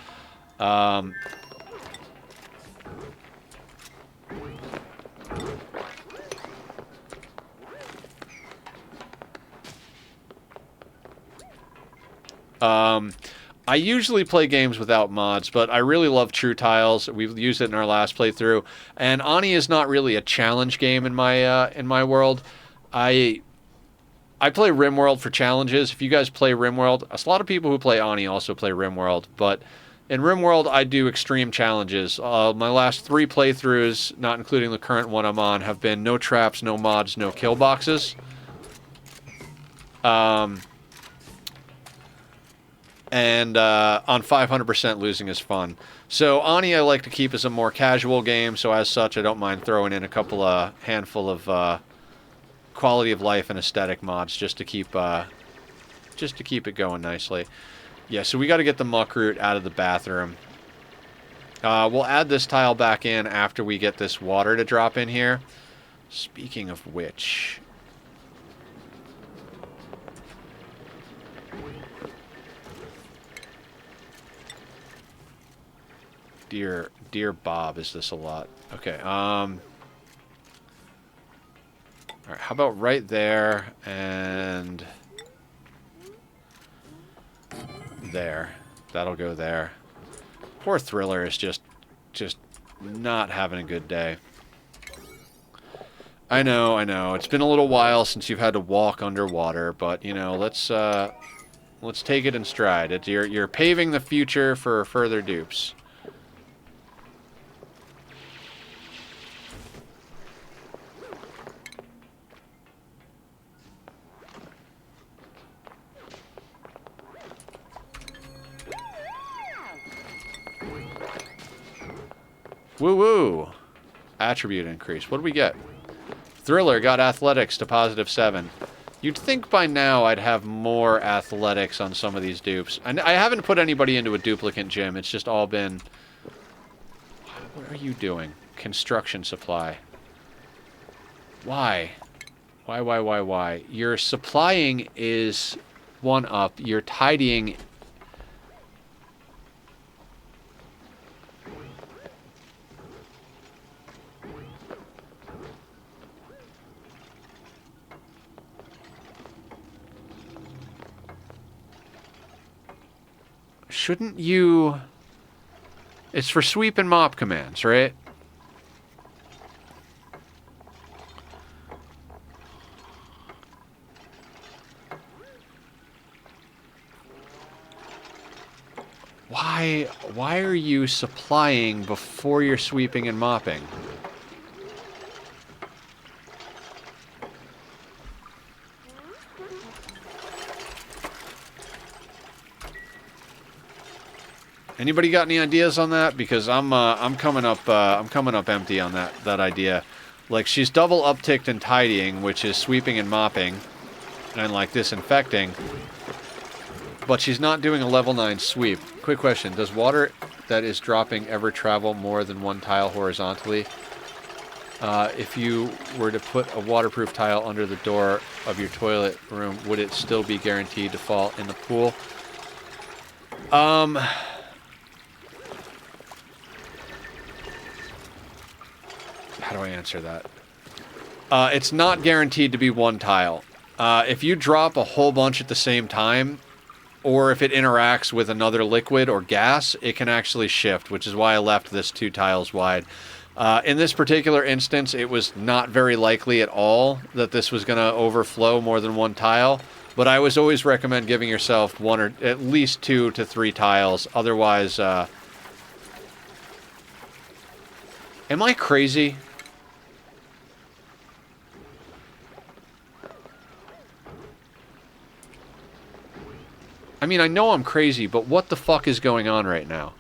A: I usually play games without mods, but I really love True Tiles. We've used it in our last playthrough, and Ani is not really a challenge game in my world. I play RimWorld for challenges. If you guys play RimWorld, a lot of people who play Ani also play RimWorld, but in RimWorld I do extreme challenges. My last 3 playthroughs, not including the current one I'm on, have been no traps, no mods, no kill boxes. And on 500%, losing is fun. So Ani I like to keep as a more casual game, so as such I don't mind throwing in a handful of quality of life and aesthetic mods just to keep it going nicely. Yeah, so we got to get the muck root out of the bathroom. We'll add this tile back in after we get this water to drop in here. Speaking of which... Dear Bob, is this a lot? Okay, alright, how about right there and... there. That'll go there. Poor Thriller is just not having a good day. I know. It's been a little while since you've had to walk underwater, but, you know, let's take it in stride. You're paving the future for further dupes. Woo-woo! Attribute increase. What do we get? Thriller got athletics to +7. You'd think by now I'd have more athletics on some of these dupes. I haven't put anybody into a duplicate gym. It's just all been... What are you doing? Construction supply. Why? Why? Your supplying is 1 up. Your tidying... Shouldn't you... It's for sweep and mop commands, right? Why are you supplying before you're sweeping and mopping? Anybody got any ideas on that? Because I'm coming up empty on that idea. Like, she's double upticked in tidying, which is sweeping and mopping, and like disinfecting. But she's not doing a level 9 sweep. Quick question: does water that is dropping ever travel more than 1 tile horizontally? If you were to put a waterproof tile under the door of your toilet room, would it still be guaranteed to fall in the pool? How do I answer that? It's not guaranteed to be 1 tile. If you drop a whole bunch at the same time, or if it interacts with another liquid or gas, it can actually shift, which is why I left this 2 tiles wide. In this particular instance, it was not very likely at all that this was going to overflow more than 1 tile, but I always recommend giving yourself 1 or at least 2 to 3 tiles. Otherwise, am I crazy? I mean, I know I'm crazy, but what the fuck is going on right now?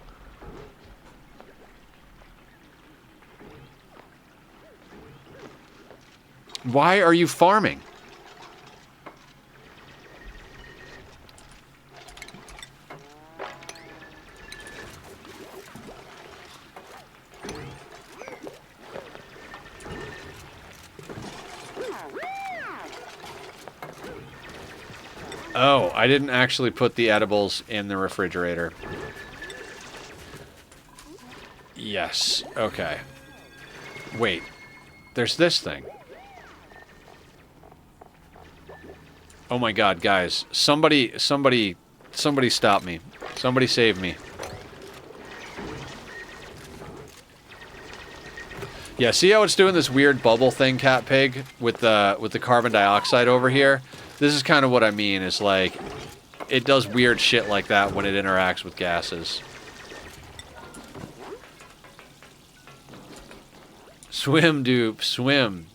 A: Why are you farming? Oh, I didn't actually put the edibles in the refrigerator. Yes, okay. Wait, there's this thing. Oh my god, guys. Somebody stop me. Somebody save me. Yeah, see how it's doing this weird bubble thing, Cat Pig, with the carbon dioxide over here? This is kind of what I mean, is like, it does weird shit like that when it interacts with gases. Swim, dupe, swim.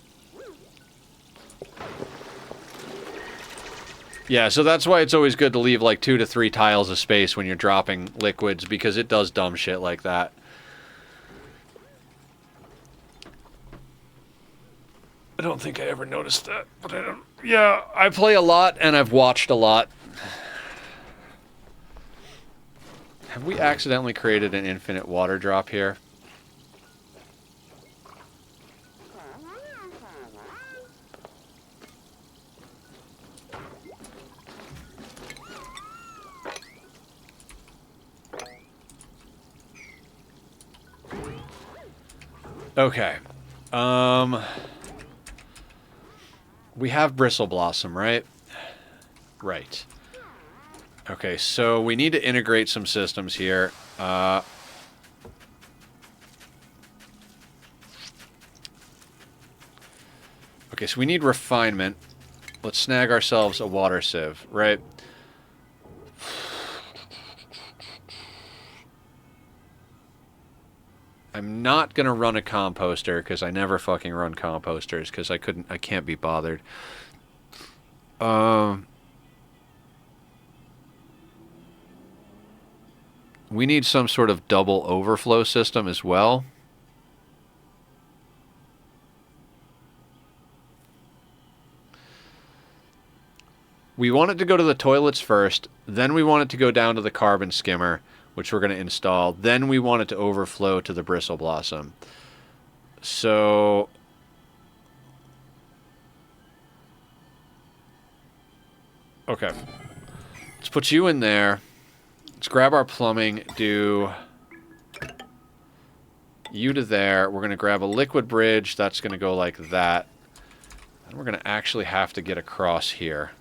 A: Yeah, so that's why it's always good to leave like 2 to 3 tiles of space when you're dropping liquids, because it does dumb shit like that. I don't think I ever noticed that, but I don't... Yeah, I play a lot and I've watched a lot. Have we accidentally created an infinite water drop here? Okay. We have Bristle Blossom, right? Right. Okay, so we need to integrate some systems here. Okay, so we need refinement. Let's snag ourselves a water sieve, right? I'm not gonna run a composter because I never fucking run composters because I can't be bothered. We need some sort of double overflow system as well. We want it to go to the toilets first, then we want it to go down to the carbon skimmer, which we're going to install. Then we want it to overflow to the Bristle Blossom. So... Okay. Let's put you in there. Let's grab our plumbing, do you to there. We're going to grab a liquid bridge. That's going to go like that. And we're going to actually have to get across here.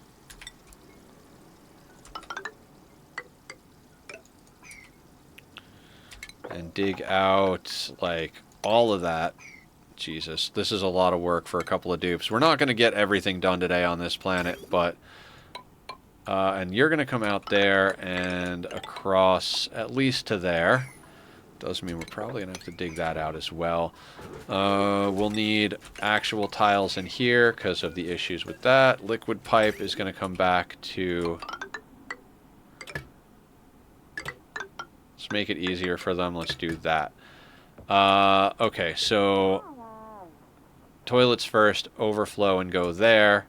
A: And dig out, like, all of that. Jesus, this is a lot of work for a couple of dupes. We're not going to get everything done today on this planet, but... and you're going to come out there and across at least to there. Does mean we're probably going to have to dig that out as well. We'll need actual tiles in here because of the issues with that. Liquid pipe is going to come back to... Let's make it easier for them. Let's do that. Okay, so... Toilets first, overflow and go there.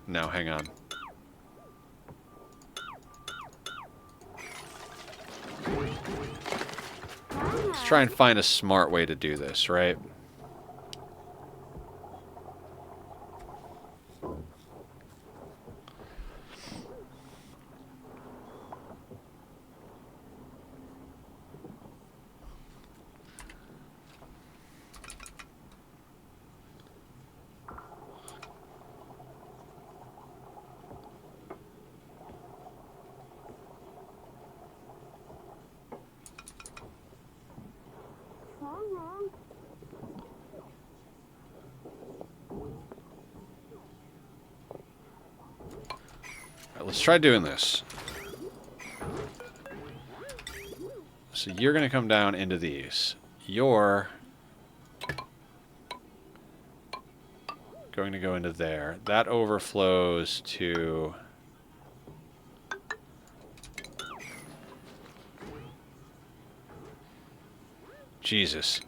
A: No, hang on. Let's try and find a smart way to do this, right? Let's try doing this. So you're going to come down into these. You're going to go into there. That overflows to... Jesus.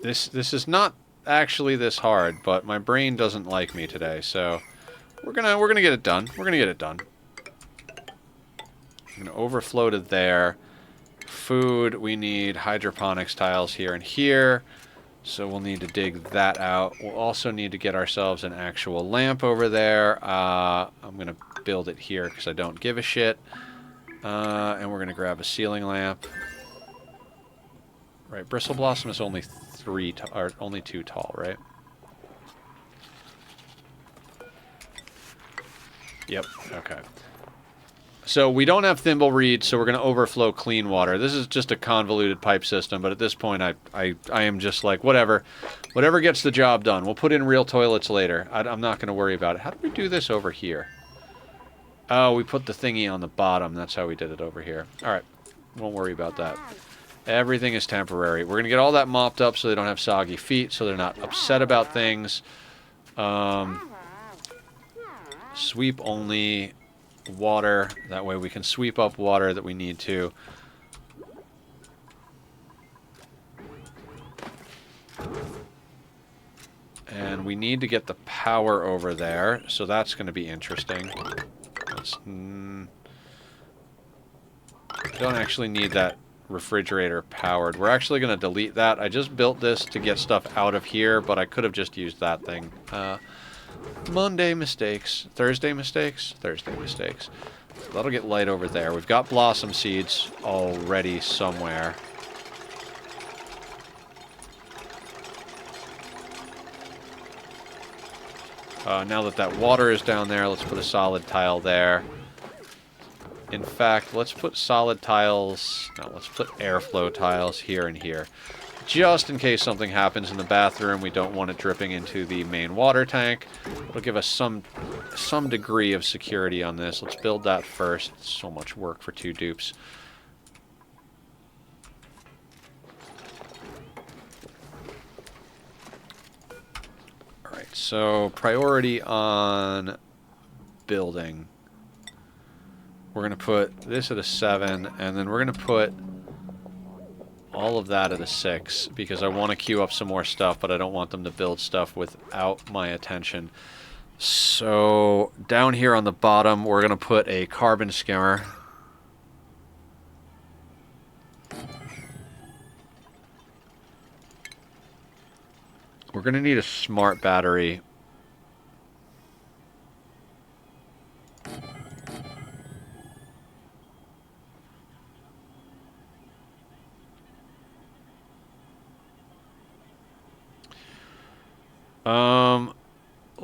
A: This is not actually this hard, but my brain doesn't like me today, so... We're gonna get it done. We're gonna get it done. I'm gonna overflow to there. Food, we need hydroponics tiles here and here. So we'll need to dig that out. We'll also need to get ourselves an actual lamp over there. I'm gonna build it here because I don't give a shit. And we're gonna grab a ceiling lamp. Right, Bristle Blossom is only only 2 tall, right? Yep, okay. So we don't have thimble reeds, so we're going to overflow clean water. This is just a convoluted pipe system, but at this point I am just like, whatever. Whatever gets the job done. We'll put in real toilets later. I'm not going to worry about it. How do we do this over here? Oh, we put the thingy on the bottom. That's how we did it over here. Alright, won't worry about that. Everything is temporary. We're going to get all that mopped up so they don't have soggy feet, so they're not upset about things. Sweep only water. That way we can sweep up water that we need to. And we need to get the power over there, so that's going to be interesting. Let's, don't actually need that refrigerator powered. We're actually going to delete that. I just built this to get stuff out of here, but I could have just used that thing. Monday mistakes. Thursday mistakes? Thursday mistakes. So that'll get light over there. We've got blossom seeds already somewhere. Now that that water is down there, let's put a solid tile there. In fact, let's put solid tiles... No, let's put airflow tiles here and here. Just in case something happens in the bathroom, we don't want it dripping into the main water tank. It'll give us some degree of security on this. Let's build that first. It's so much work for 2 dupes. Alright, so priority on building. We're going to put this at a 7, and then we're going to put all of that at a 6, because I want to queue up some more stuff, but I don't want them to build stuff without my attention. So, down here on the bottom, we're going to put a carbon skimmer. We're going to need a smart battery.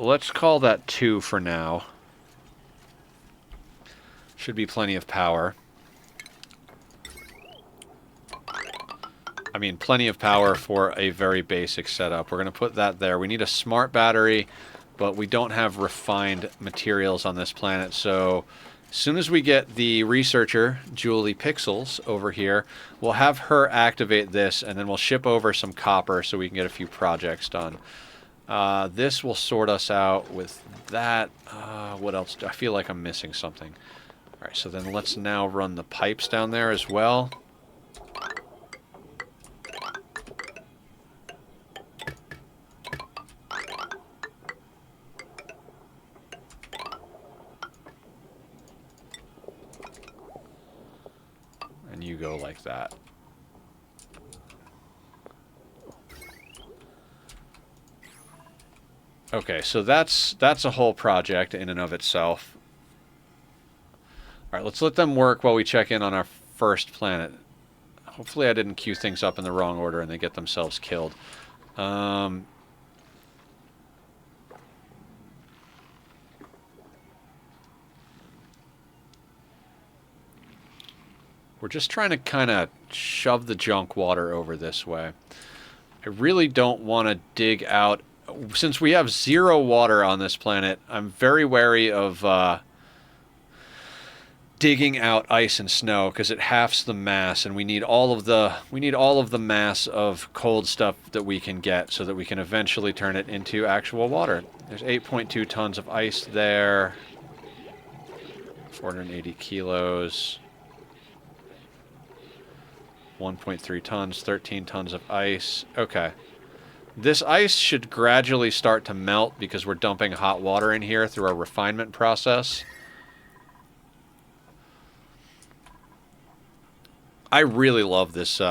A: Let's call that 2 for now. Should be plenty of power. I mean, plenty of power for a very basic setup. We're going to put that there. We need a smart battery, but we don't have refined materials on this planet, so as soon as we get the researcher, Julie Pixels, over here, we'll have her activate this, and then we'll ship over some copper so we can get a few projects done. This will sort us out with that. What else? I feel like I'm missing something. Alright, so then let's now run the pipes down there as well. And you go like that. Okay, so that's a whole project in and of itself. Alright, let's let them work while we check in on our first planet. Hopefully I didn't queue things up in the wrong order and they get themselves killed. We're just trying to kind of shove the junk water over this way. I really don't want to dig out... Since we have 0 water on this planet, I'm very wary of digging out ice and snow because it halves the mass, and we need all of the mass of cold stuff that we can get so that we can eventually turn it into actual water. There's 8.2 tons of ice there. 480 kilos. 1.3 tons, 13 tons of ice. Okay. This ice should gradually start to melt because we're dumping hot water in here through our refinement process. I really love this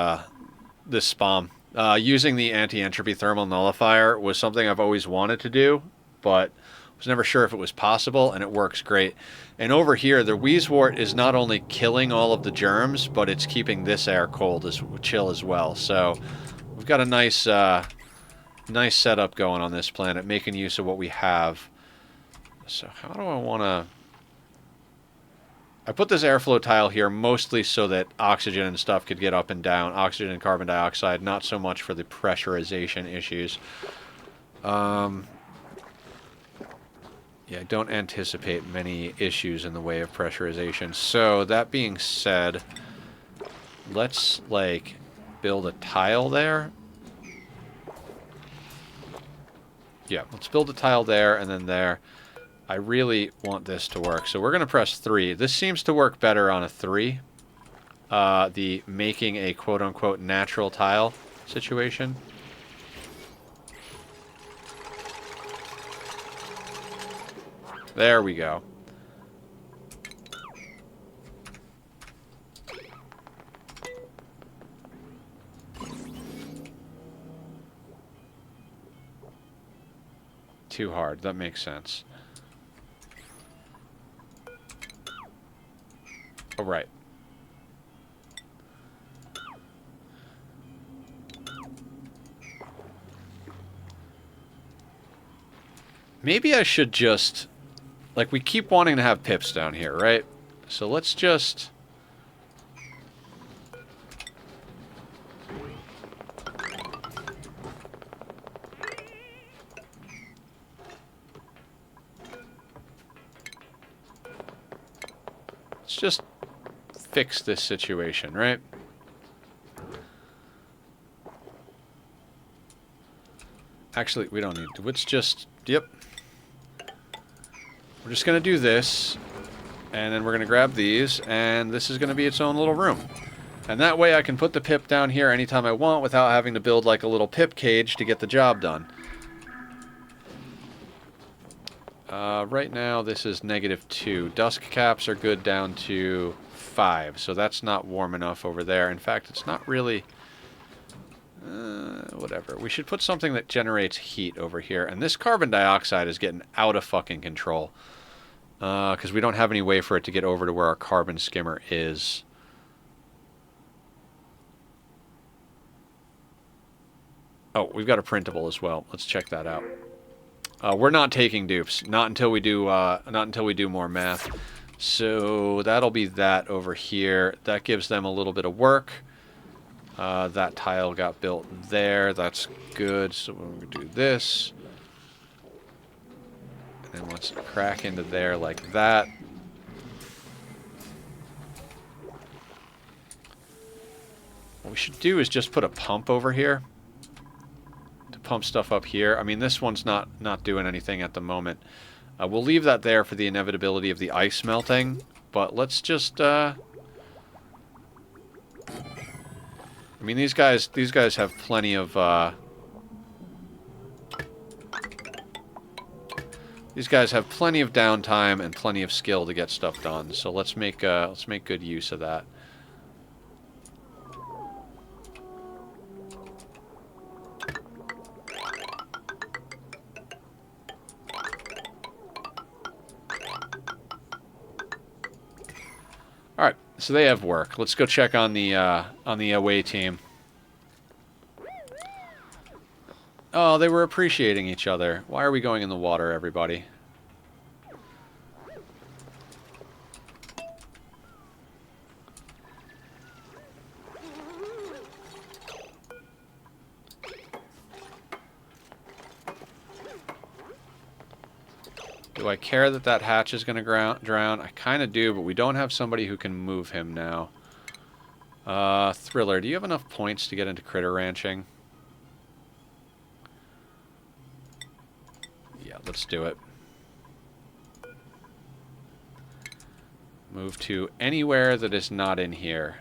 A: this spawn. Using the anti-entropy thermal nullifier was something I've always wanted to do, but was never sure if it was possible, and it works great. And over here, the Wheezewort is not only killing all of the germs, but it's keeping this air cold, chill as well. So we've got a nice nice setup going on this planet, making use of what we have. So how do I want to... I put this airflow tile here mostly so that oxygen and stuff could get up and down. Oxygen and carbon dioxide, not so much for the pressurization issues. Yeah, I don't anticipate many issues in the way of pressurization. So, that being said, let's, like, build a tile there. Yeah, let's build a tile there and then there. I really want this to work. So we're going to press 3. This seems to work better on a 3. The making a quote-unquote natural tile situation. There we go. Too hard. That makes sense. Oh, right. Maybe I should just... Like, we keep wanting to have pips down here, right? So let's just... Let's just fix this situation, right? Actually, we don't need to. Let's just... Yep. We're just going to do this, and then we're going to grab these, and this is going to be its own little room. And that way I can put the pip down here anytime I want without having to build like a little pip cage to get the job done. Right now this is -2. Dusk caps are good down to 5, so that's not warm enough over there. In fact, it's not really... whatever. We should put something that generates heat over here. And this carbon dioxide is getting out of fucking control. Because we don't have any way for it to get over to where our carbon skimmer is. Oh, we've got a printable as well. Let's check that out. We're not taking dupes. Not until we do more math. So that'll be that over here. That gives them a little bit of work. That tile got built there. That's good. So we're going to do this. And then let's crack into there like that. What we should do is just put a pump over here to pump stuff up here. I mean, this one's not doing anything at the moment. We'll leave that there for the inevitability of the ice melting. But let's just... I mean, these guys have plenty of... These guys have plenty of downtime and plenty of skill to get stuff done. So let's make good use of that. All right, so they have work. Let's go check on the away team. Oh, they were appreciating each other. Why are we going in the water, everybody? Do I care that that hatch is going to drown? I kind of do, but we don't have somebody who can move him now. Thriller, do you have enough points to get into critter ranching? Yeah, let's do it. Move to anywhere that is not in here.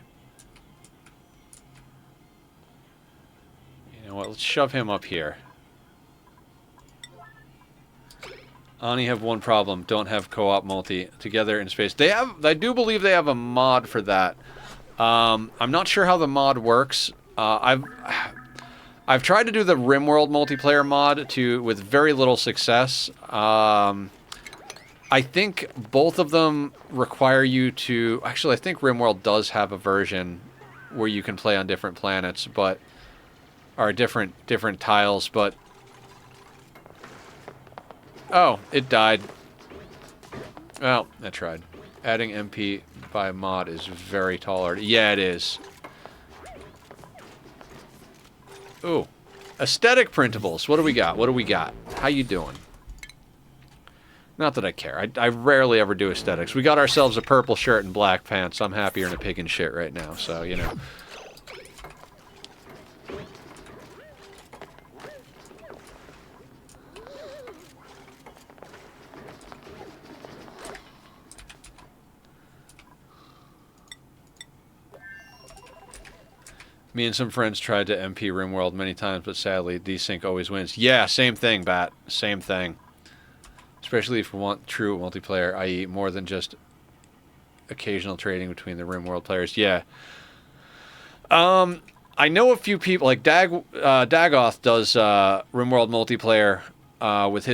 A: You know what, let's shove him up here. Oni have one problem. Don't have co-op multi together in space. They have. I do believe they have a mod for that. I'm not sure how the mod works. I've tried to do the RimWorld multiplayer mod with very little success. I think both of them require you to... Actually, I think RimWorld does have a version where you can play on different planets, but... Or different tiles, but... Oh, it died. Well, I tried. Adding MP by mod is very tolerant. Yeah, it is. Ooh. Aesthetic printables. What do we got? What do we got? How you doing? Not that I care. I rarely ever do aesthetics. We got ourselves a purple shirt and black pants. I'm happier than a pig in shit right now, so, you know. Me and some friends tried to MP RimWorld many times, but sadly, desync always wins. Yeah, same thing, Bat. Same thing. Especially if you want true multiplayer, i.e. more than just occasional trading between the RimWorld players. Yeah. I know a few people, like Dagoth does RimWorld multiplayer with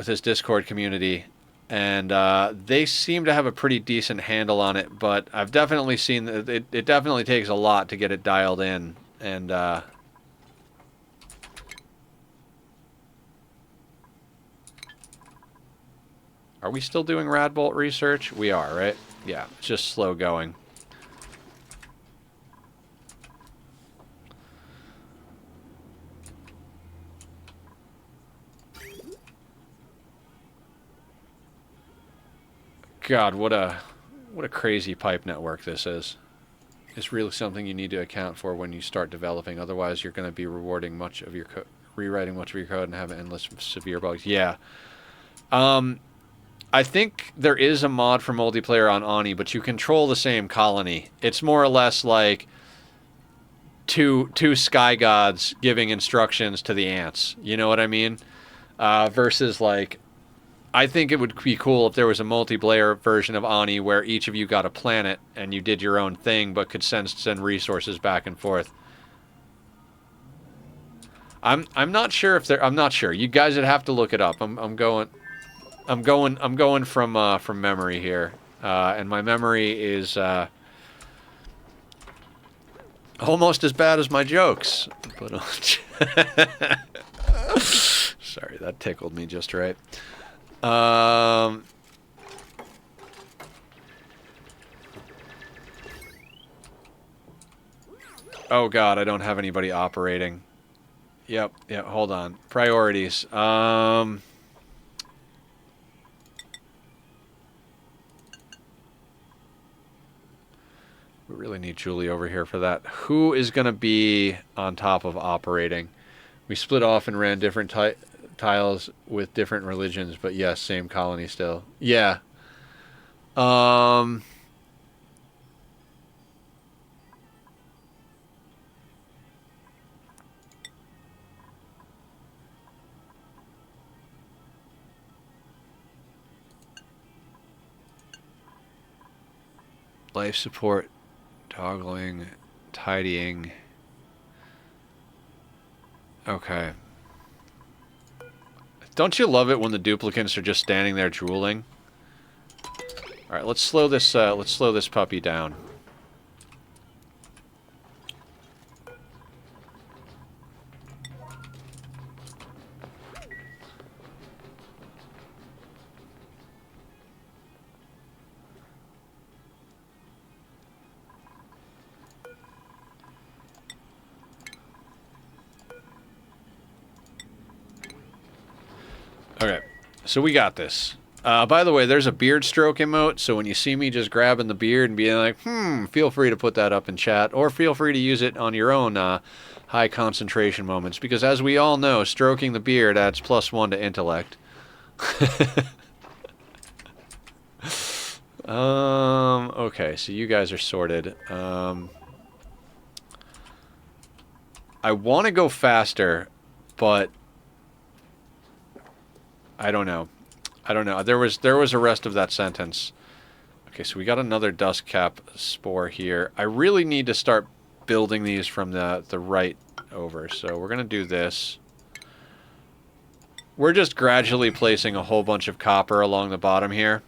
A: his Discord community, and they seem to have a pretty decent handle on it. But I've definitely seen that it definitely takes a lot to get it dialed in, and are we still doing Radbolt research? We are, right? Yeah, it's just slow going. God, what a crazy pipe network this is. It's really something you need to account for when you start developing. Otherwise, you're going to be rewriting much of your code and have endless severe bugs. Yeah. I think there is a mod for multiplayer on Ani, but you control the same colony. It's more or less like two sky gods giving instructions to the ants. You know what I mean? Versus like, I think it would be cool if there was a multiplayer version of Ani where each of you got a planet and you did your own thing, but could send resources back and forth. I'm not sure if there. I'm not sure. You guys would have to look it up. I'm going from memory here, and my memory is almost as bad as my jokes. But sorry, that tickled me just right. Oh God, I don't have anybody operating. Yep, hold on. Priorities. We really need Julie over here for that. Who is going to be on top of operating? We split off and ran different tiles with different religions, but yes, same colony still. Yeah. Life support, toggling, tidying. Okay. Don't you love it when the duplicants are just standing there drooling? All right, let's slow this puppy down. Okay, so we got this. By the way, there's a beard stroke emote, so when you see me just grabbing the beard and being like, feel free to put that up in chat, or feel free to use it on your own high concentration moments, because as we all know, stroking the beard adds +1 to intellect. Okay, so you guys are sorted. I want to go faster, but I don't know. There was a rest of that sentence. Okay, so we got another dust cap spore here. I really need to start building these from the right over. So we're gonna do this. We're just gradually placing a whole bunch of copper along the bottom here.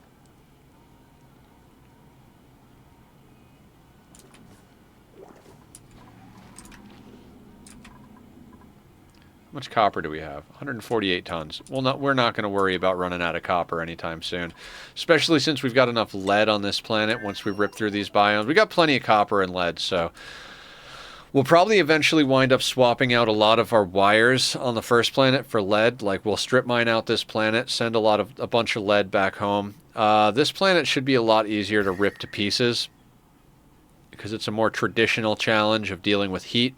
A: How much copper do we have? 148 tons. Well, we're not going to worry about running out of copper anytime soon. Especially since we've got enough lead on this planet once we rip through these biomes. We got plenty of copper and lead, so we'll probably eventually wind up swapping out a lot of our wires on the first planet for lead. Like, we'll strip mine out this planet, send a bunch of lead back home. This planet should be a lot easier to rip to pieces because it's a more traditional challenge of dealing with heat.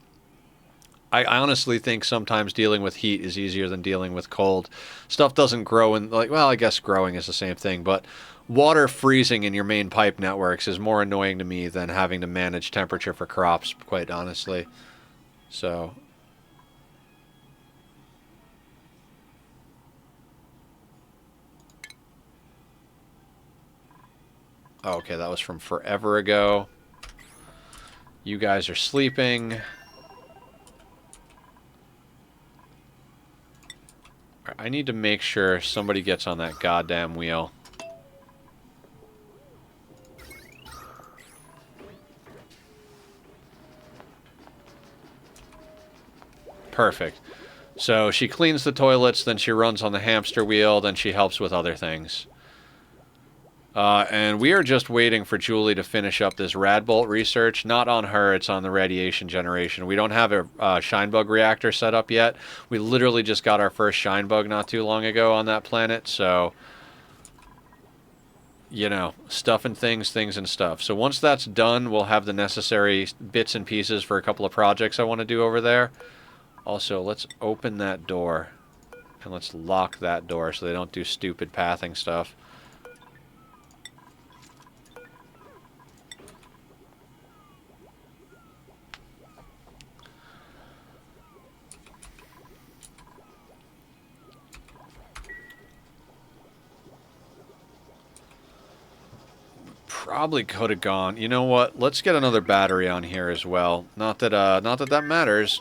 A: I honestly think sometimes dealing with heat is easier than dealing with cold. Stuff doesn't grow in, like, well, I guess growing is the same thing, but water freezing in your main pipe networks is more annoying to me than having to manage temperature for crops, quite honestly. So, oh, okay, that was from forever ago. You guys are sleeping. I need to make sure somebody gets on that goddamn wheel. Perfect. So she cleans the toilets, then she runs on the hamster wheel, then she helps with other things. And we are just waiting for Julie to finish up this Radbolt research. Not on her, it's on the radiation generation. We don't have a Shinebug reactor set up yet. We literally just got our first Shinebug not too long ago on that planet, so... You know, stuff and things and stuff. So once that's done, we'll have the necessary bits and pieces for a couple of projects I want to do over there. Also, let's open that door. And let's lock that door so they don't do stupid pathing stuff. Probably could have gone. You know what? Let's get another battery on here as well. Not that that matters.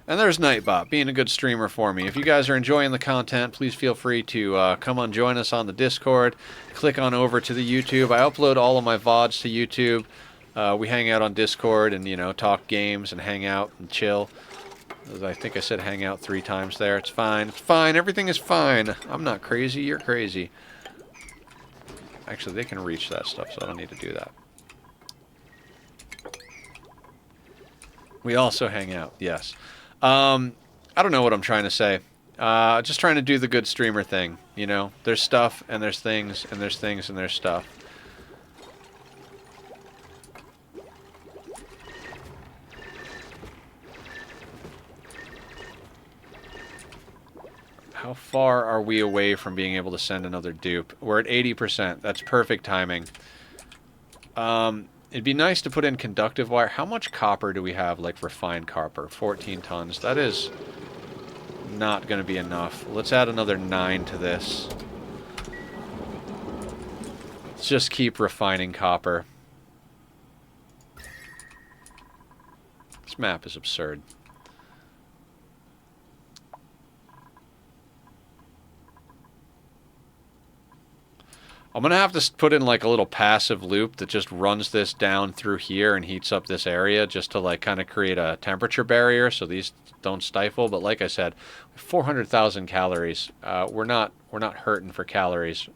A: And there's Nightbot, being a good streamer for me. If you guys are enjoying the content, please feel free to come on, join us on the Discord. Click on over to the YouTube. I upload all of my VODs to YouTube. We hang out on Discord and, you know, talk games and hang out and chill. I think I said hang out 3 times there. It's fine. It's fine. Everything is fine. I'm not crazy. You're crazy. Actually, they can reach that stuff, so I don't need to do that. We also hang out, yes. I don't know what I'm trying to say. Just trying to do the good streamer thing, you know? There's stuff, and there's things, and there's things, and there's stuff. How far are we away from being able to send another dupe? We're at 80%. That's perfect timing. It'd be nice to put in conductive wire. How much copper do we have, like refined copper? 14 tons. That is not going to be enough. Let's add another 9 to this. Let's just keep refining copper. This map is absurd. I'm going to have to put in like a little passive loop that just runs this down through here and heats up this area just to like kind of create a temperature barrier so these don't stifle. But like I said, 400,000 calories. We're not hurting for calories.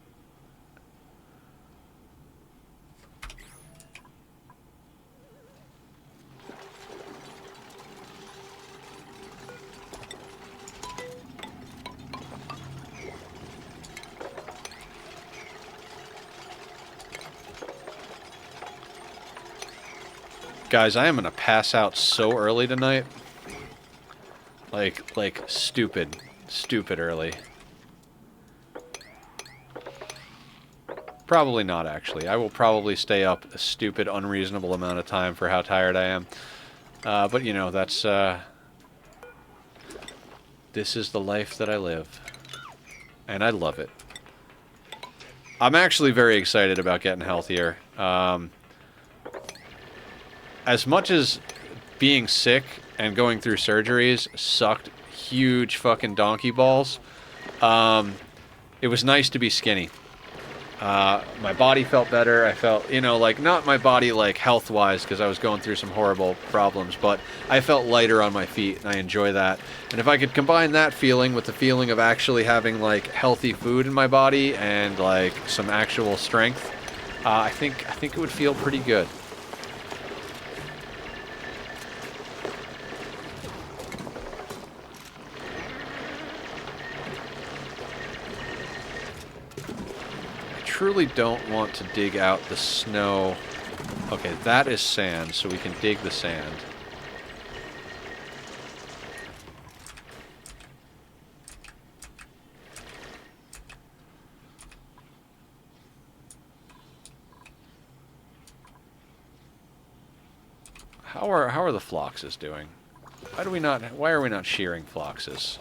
A: Guys, I am going to pass out so early tonight. Like stupid early. Probably not, actually. I will probably stay up a stupid, unreasonable amount of time for how tired I am. But, you know, that's... This is the life that I live. And I love it. I'm actually very excited about getting healthier. As much as being sick and going through surgeries sucked huge fucking donkey balls, it was nice to be skinny. My body felt better. I felt, you know, like, not my body, like, health-wise, because I was going through some horrible problems, but I felt lighter on my feet, and I enjoy that. And if I could combine that feeling with the feeling of actually having, like, healthy food in my body and, like, some actual strength, I think it would feel pretty good. Truly don't want to dig out the snow Okay, that is sand, so we can dig the sand. How are the phloxes doing? Why are we not shearing phloxes?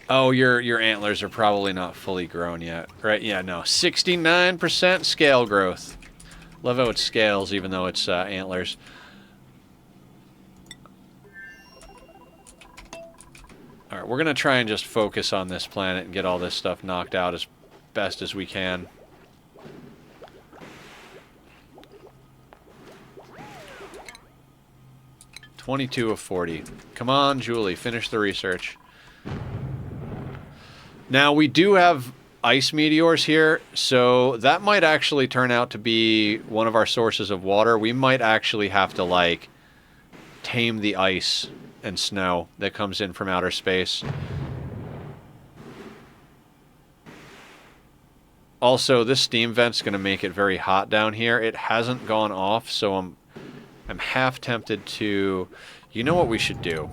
A: Oh, your antlers are probably not fully grown yet. Right, yeah, no. 69% scale growth. Love how it scales even though it's antlers. Alright, we're going to try and just focus on this planet and get all this stuff knocked out as best as we can. $22 of 40. Come on, Julie, finish the research. Now, we do have ice meteors here, so that might actually turn out to be one of our sources of water. We might actually have to, like, tame the ice and snow that comes in from outer space. Also, this steam vent's going to make it very hot down here. It hasn't gone off, so I'm half tempted to... You know what we should do?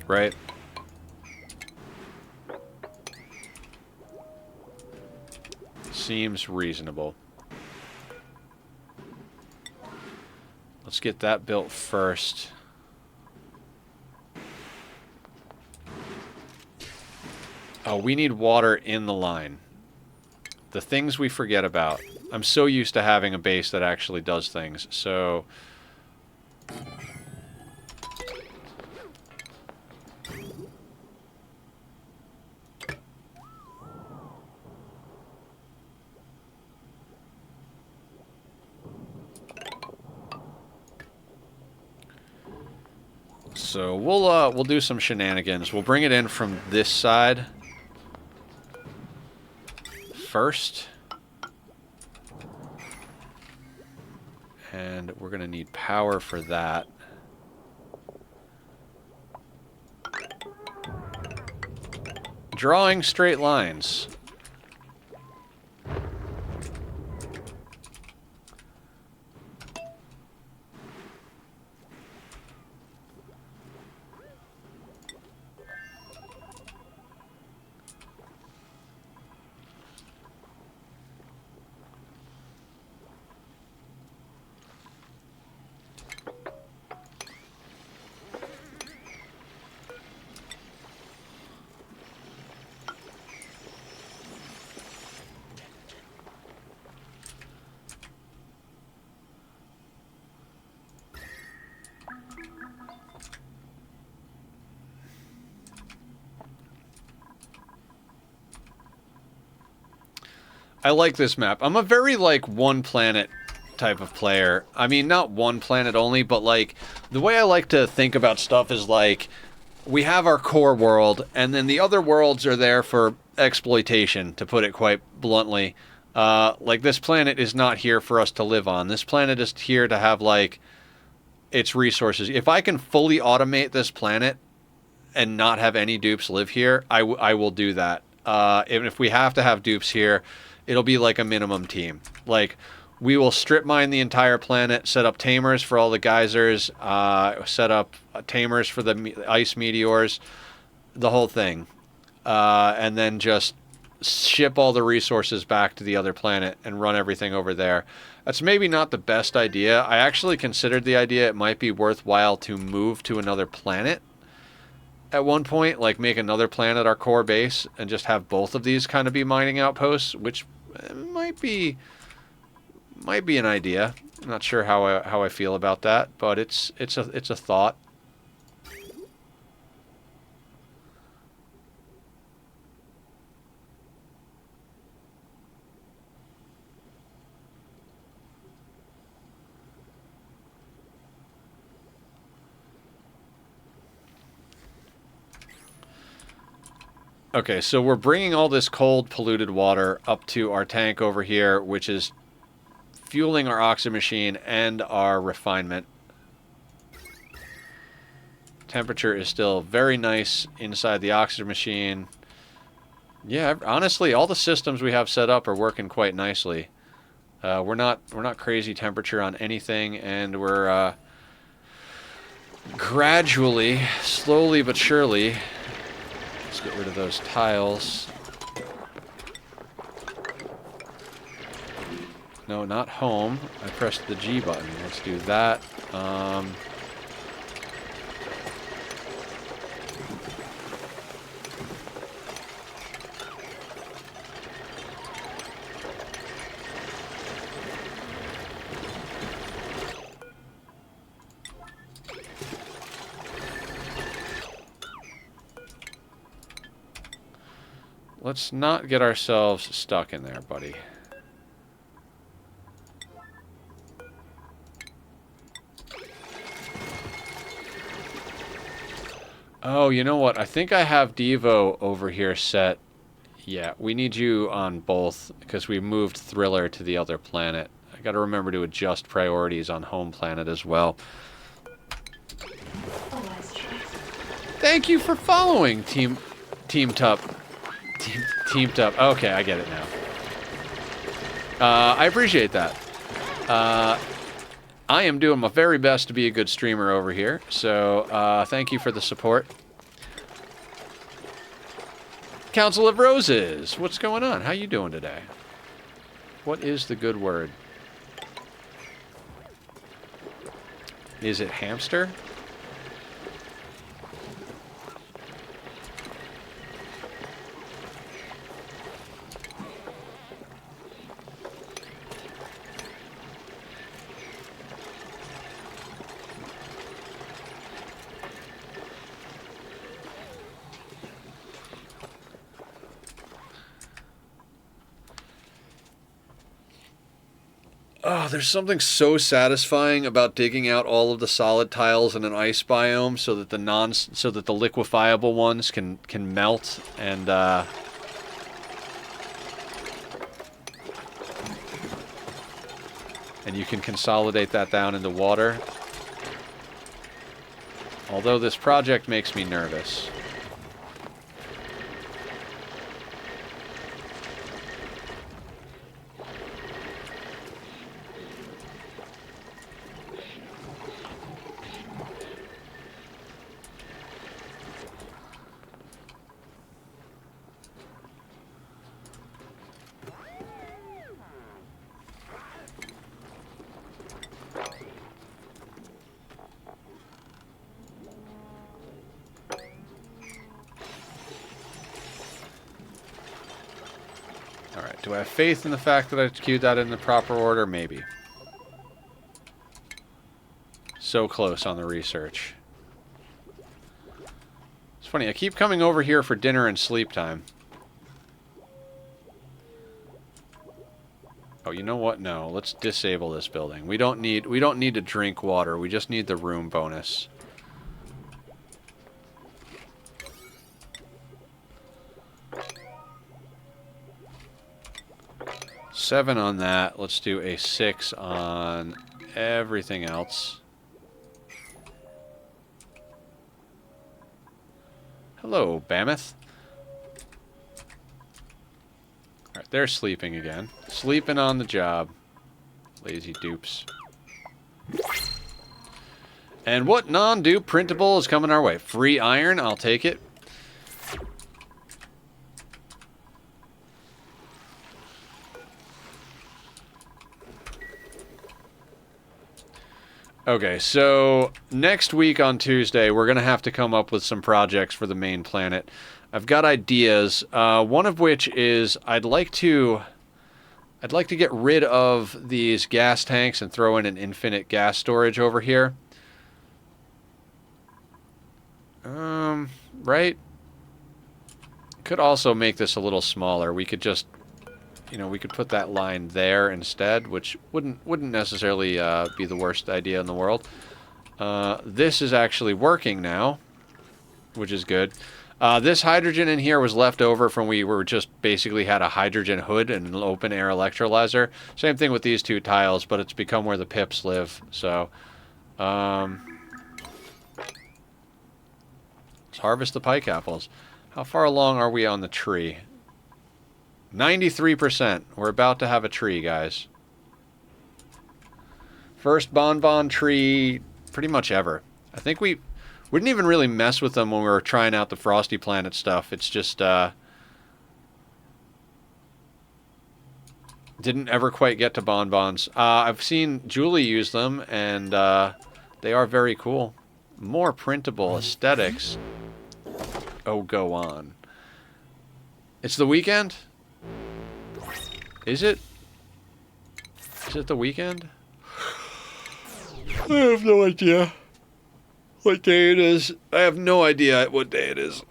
A: Right? Seems reasonable. Let's get that built first. Oh, we need water in the line. The things we forget about. I'm so used to having a base that actually does things, so... So we'll do some shenanigans. We'll bring it in from this side first. And we're going to need power for that. Drawing straight lines. I like this map. I'm a very, like, one planet type of player. I mean, not one planet only, but, like, the way I like to think about stuff is, like, we have our core world, and then the other worlds are there for exploitation, to put it quite bluntly. Like, this planet is not here for us to live on. This planet is here to have, like, its resources. If I can fully automate this planet and not have any dupes live here, I will do that. Even if we have to have dupes here, it'll be like a minimum team. Like, we will strip mine the entire planet, set up tamers for all the geysers, set up tamers for the ice meteors, the whole thing. And then just ship all the resources back to the other planet and run everything over there. That's maybe not the best idea. I actually considered the idea it might be worthwhile to move to another planet at one point, like make another planet our core base and just have both of these kind of be mining outposts, which might be an idea. I'm not sure how I feel about that, but it's a thought. Okay, so we're bringing all this cold, polluted water up to our tank over here, which is fueling our oxygen machine and our refinement. Temperature is still very nice inside the oxygen machine. Yeah, honestly, all the systems we have set up are working quite nicely. We're not crazy temperature on anything, and we're gradually, slowly but surely. Let's get rid of those tiles. No, not home. I pressed the G button. Let's do that. Let's not get ourselves stuck in there, buddy. Oh, you know what? I think I have Devo over here set. Yeah, we need you on both because we moved Thriller to the other planet. I gotta remember to adjust priorities on home planet as well. Thank you for following, Team Tup. Team Tup. Okay, I get it now. I appreciate that. I am doing my very best to be a good streamer over here, so thank you for the support. Council of Roses, what's going on? How you doing today? What is the good word? Is it hamster? Oh, there's something so satisfying about digging out all of the solid tiles in an ice biome so that the liquefiable ones can melt and you can consolidate that down into water. Although this project makes me nervous. Do I have faith in the fact that I queued that in the proper order? Maybe. So close on the research. It's funny, I keep coming over here for dinner and sleep time. Oh, you know what? No, let's disable this building. We don't need to drink water. We just need the room bonus. Seven on that. Let's do a 6 on everything else. Hello, Mammoth. Alright, they're sleeping again. Sleeping on the job. Lazy dupes. And what non-dupe printable is coming our way? Free iron, I'll take it. Okay, so next week on Tuesday, we're going to have to come up with some projects for the main planet. I've got ideas, one of which is I'd like to get rid of these gas tanks and throw in an infinite gas storage over here. Right? Could also make this a little smaller. We could just, we could put that line there instead, which wouldn't necessarily be the worst idea in the world. This is actually working now, which is good. This hydrogen in here was left over from we were just basically had a hydrogen hood and an open air electrolyzer. Same thing with these two tiles, but it's become where the pips live. So, let's harvest the pike apples. How far along are we on the tree? 93%. We're about to have a tree, guys. First bonbon tree pretty much ever. I think we didn't even really mess with them when we were trying out the Frosty Planet stuff. It's just didn't ever quite get to bonbons. I've seen Julie use them, and they are very cool. More printable aesthetics. Oh, go on. It's the weekend? Is it? Is it the weekend? I have no idea what day it is. I have no idea what day it is.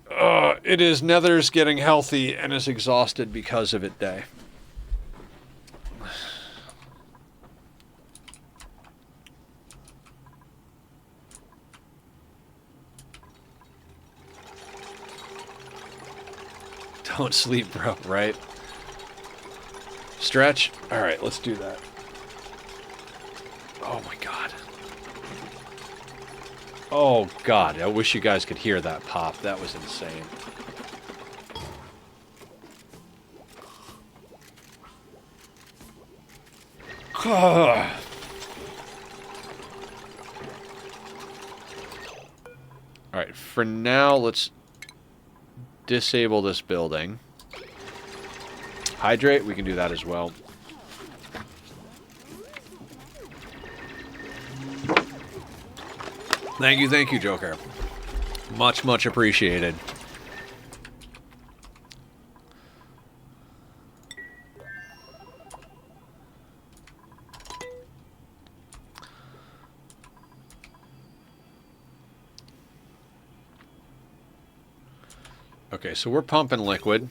A: It is Nether's getting healthy and is exhausted because of it day. Don't sleep, bro, right? Stretch? Alright, let's do that. Oh my god. Oh god, I wish you guys could hear that pop. That was insane. Alright, for now, let's disable this building. Hydrate, we can do that as well. Thank you, Joker. Much, much appreciated. Okay, so we're pumping liquid.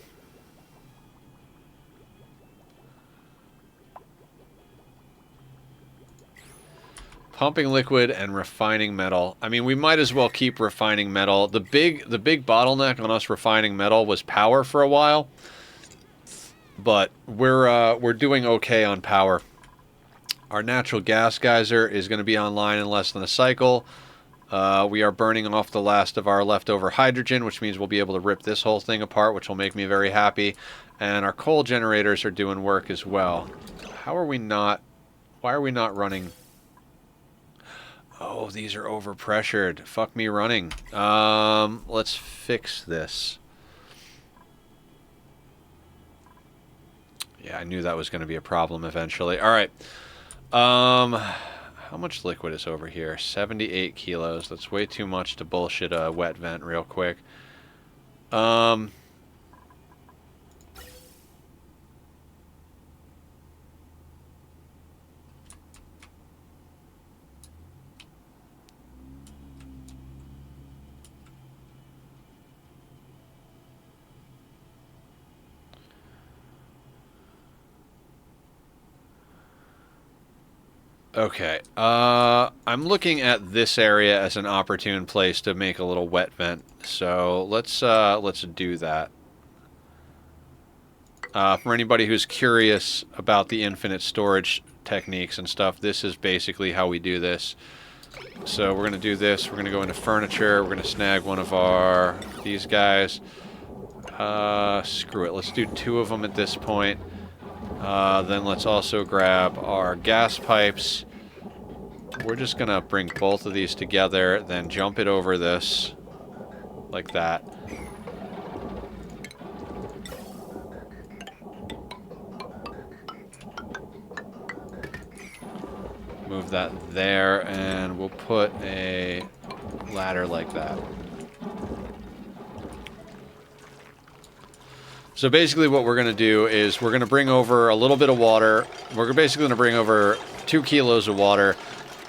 A: Pumping liquid and refining metal. I mean, we might as well keep refining metal. The big bottleneck on us refining metal was power for a while, but we're doing okay on power. Our natural gas geyser is going to be online in less than a cycle. We are burning off the last of our leftover hydrogen, which means we'll be able to rip this whole thing apart, which will make me very happy. And our coal generators are doing work as well. How are we not? Why are we not running? Oh, these are overpressured. Fuck me running. Let's fix this. Yeah, I knew that was going to be a problem eventually. All right. How much liquid is over here? 78 kilos. That's way too much to bullshit a wet vent real quick. Okay, I'm looking at this area as an opportune place to make a little wet vent, so let's do that. For anybody who's curious about the infinite storage techniques and stuff, this is basically how we do this. So we're going to do this, we're going to go into furniture, we're going to snag one of these guys. Screw it, let's do 2 of them at this point. Then let's also grab our gas pipes. We're just going to bring both of these together, then jump it over this, like that. Move that there, and we'll put a ladder like that. So basically what we're going to do is we're going to bring over a little bit of water. We're basically going to bring over 2 kilos of water,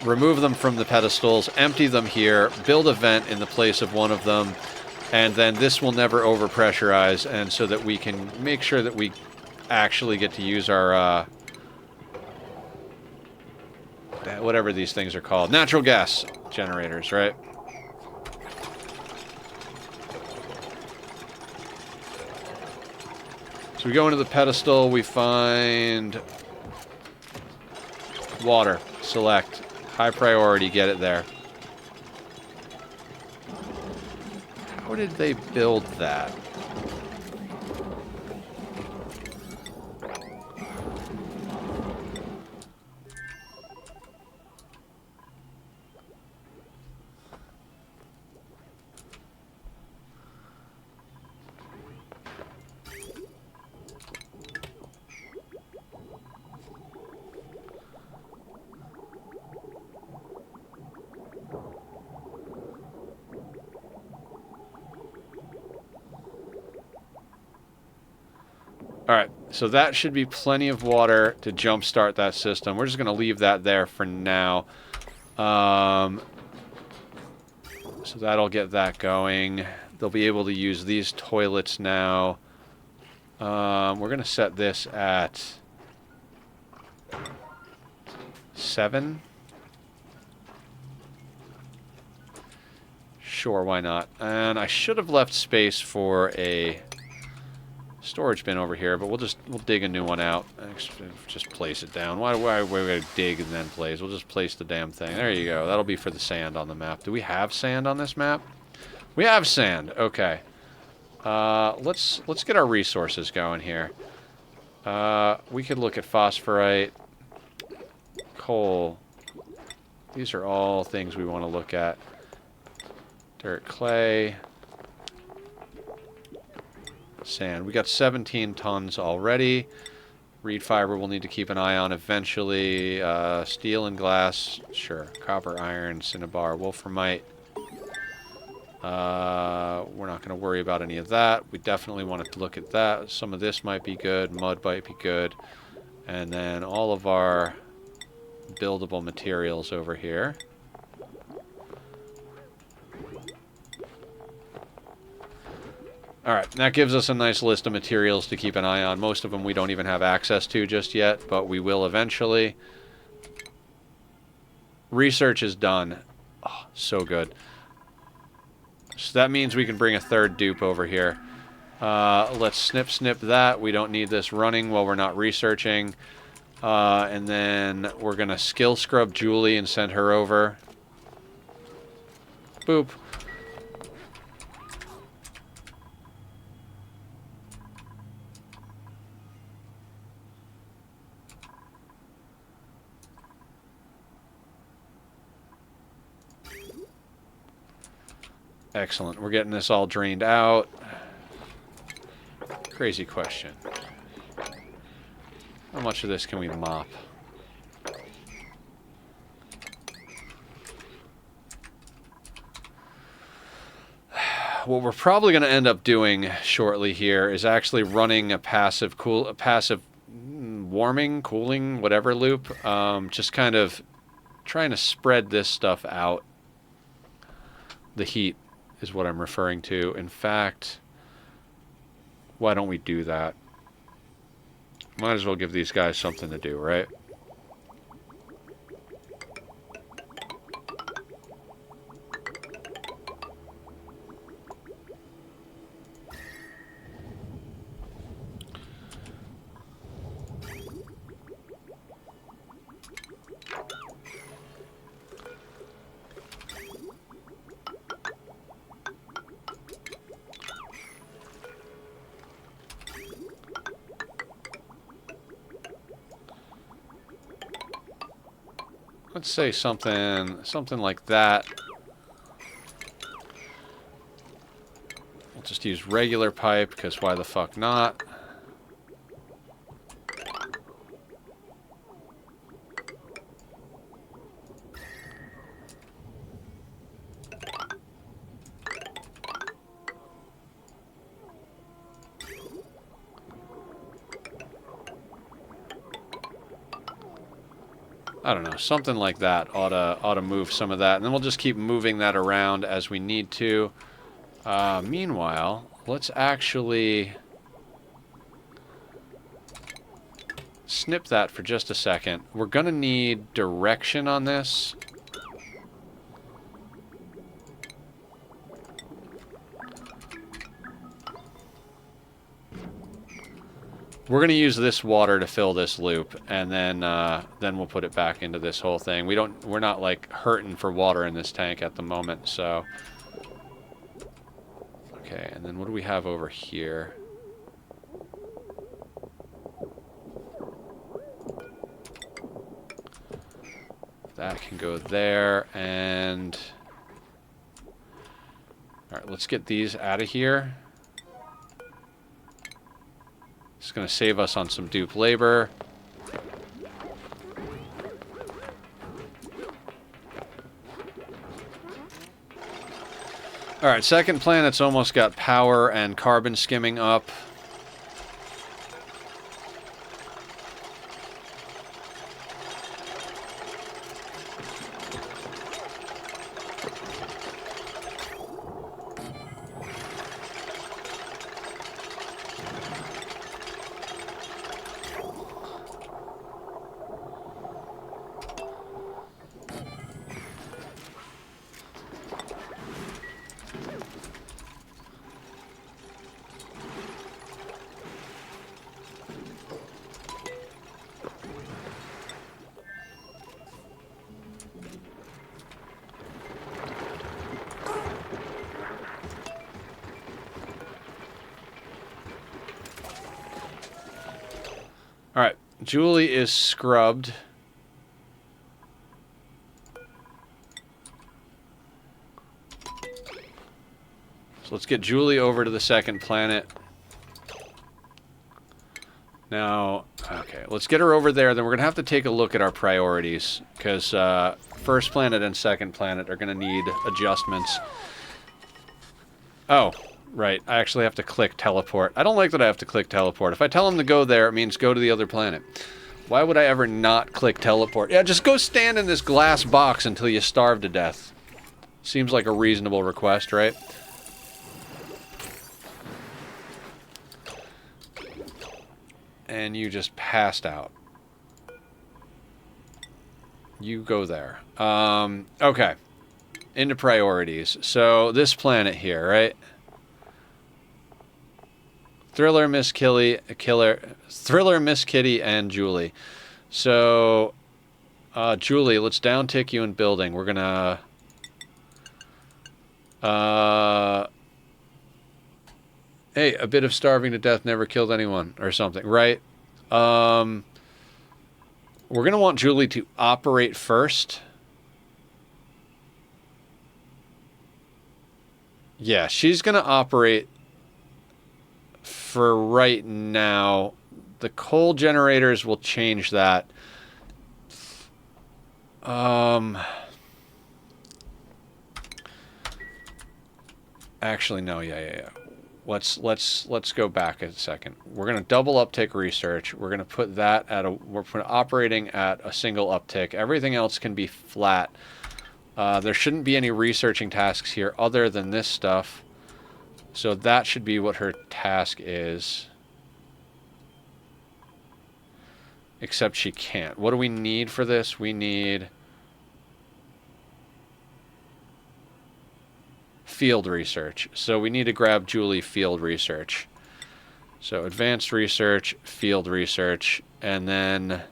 A: remove them from the pedestals, empty them here, build a vent in the place of one of them, and then this will never overpressurize, and so that we can make sure that we actually get to use our, whatever these things are called, natural gas generators, right? So we go into the pedestal, we find water. Select. High priority, get it there. How did they build that? Alright, so that should be plenty of water to jumpstart that system. We're just going to leave that there for now. So that'll get that going. They'll be able to use these toilets now. We're going to set this at 7. Sure, why not? And I should have left space for a storage bin over here, but we'll dig a new one out. Just place it down. Why we dig and then place? We'll just place the damn thing. There you go. That'll be for the sand on the map. Do we have sand on this map? We have sand. Okay. Let's get our resources going here. We could look at phosphorite, coal. These are all things we want to look at. Dirt, clay. Sand. We got 17 tons already. Reed fiber we'll need to keep an eye on eventually. Steel and glass, sure. Copper, iron, cinnabar, wolframite. We're not going to worry about any of that. We definitely want to look at that. Some of this might be good. Mud might be good. And then all of our buildable materials over here. Alright, that gives us a nice list of materials to keep an eye on. Most of them we don't even have access to just yet, but we will eventually. Research is done. Oh, so good. So that means we can bring a third dupe over here. Let's snip that. We don't need this running while we're not researching. And then we're going to skill scrub Julie and send her over. Boop. Excellent. We're getting this all drained out. Crazy question. How much of this can we mop? What we're probably going to end up doing shortly here is actually running a passive warming, cooling, whatever loop. Just kind of trying to spread this stuff out. The heat is what I'm referring to. In fact, why don't we do that? Might as well give these guys something to do, right? Let's say something like that. We'll just use regular pipe, because why the fuck not? I don't know, something like that ought to move some of that, and then we'll just keep moving that around as we need to. Meanwhile, let's actually snip that for just a second. We're gonna need direction on this. We're going to use this water to fill this loop, and then we'll put it back into this whole thing. We're not like hurting for water in this tank at the moment, so. Okay, and then what do we have over here? That can go there, and... Alright, let's get these out of here. It's going to save us on some dupe labor. Alright, second planet's almost got power and carbon skimming up. Alright, Julie is scrubbed. So let's get Julie over to the second planet. Now, okay, let's get her over there. Then we're going to have to take a look at our priorities, because first planet and second planet are going to need adjustments. Oh, right. I actually have to click teleport. I don't like that I have to click teleport. If I tell him to go there, it means go to the other planet. Why would I ever not click teleport? Yeah, just go stand in this glass box until you starve to death. Seems like a reasonable request, right? And you just passed out. You go there. Okay. Into priorities. So, this planet here, right? Thriller, Miss Kitty, and Julie. So, Julie, let's downtick you in building. We're gonna... hey, a bit of starving to death never killed anyone, or something, right? We're gonna want Julie to operate first. Yeah, she's gonna operate for right now. The coal generators will change that. Actually, no, yeah. Let's go back a second. We're gonna double uptick research. We're gonna put that at we're operating at a single uptick. Everything else can be flat. There shouldn't be any researching tasks here other than this stuff. So that should be what her task is. Except she can't. What do we need for this? We need field research. So we need to grab Julie field research. So advanced research, field research, and then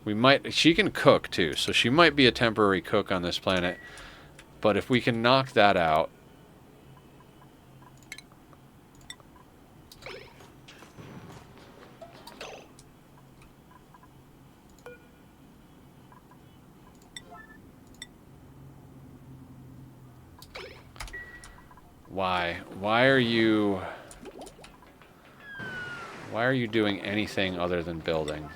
A: we might... She can cook too, so she might be a temporary cook on this planet. But if we can knock that out... Why? Why are you doing anything other than building?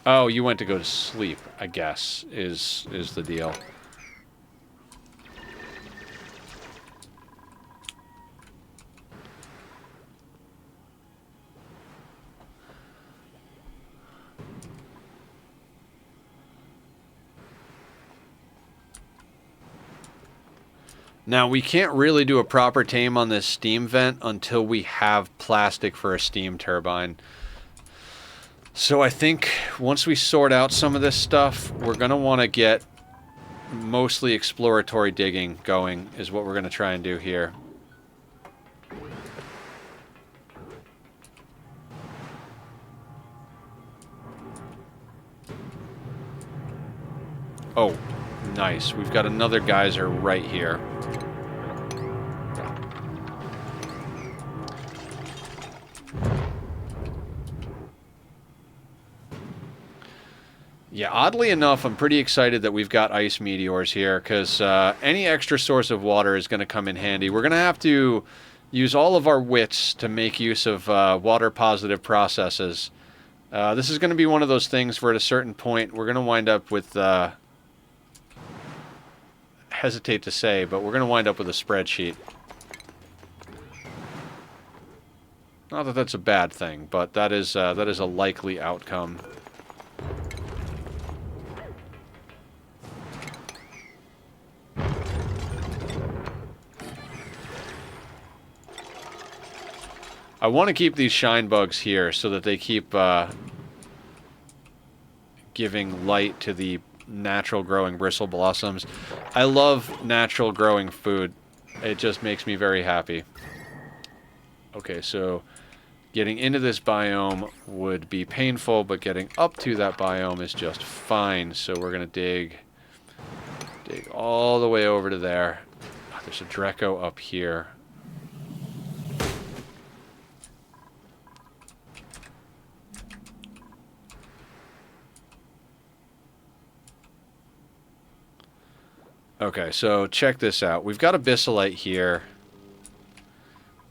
A: Oh, you went to go to sleep, I guess, is the deal. Now, we can't really do a proper tame on this steam vent until we have plastic for a steam turbine. So I think once we sort out some of this stuff, we're going to want to get mostly exploratory digging going, is what we're going to try and do here. Oh, nice. We've got another geyser right here. Yeah, oddly enough, I'm pretty excited that we've got ice meteors here, because any extra source of water is going to come in handy. We're going to have to use all of our wits to make use of water-positive processes. This is going to be one of those things where at a certain point we're going to wind up with... hesitate to say, but we're going to wind up with a spreadsheet. Not that that's a bad thing, but that is a likely outcome. I want to keep these shine bugs here so that they keep giving light to the natural growing bristle blossoms. I love natural growing food. It just makes me very happy. Okay, so getting into this biome would be painful, but getting up to that biome is just fine. So we're going to dig all the way over to there. Oh, there's a Dreco up here. Okay, so check this out. We've got a Abyssalite here.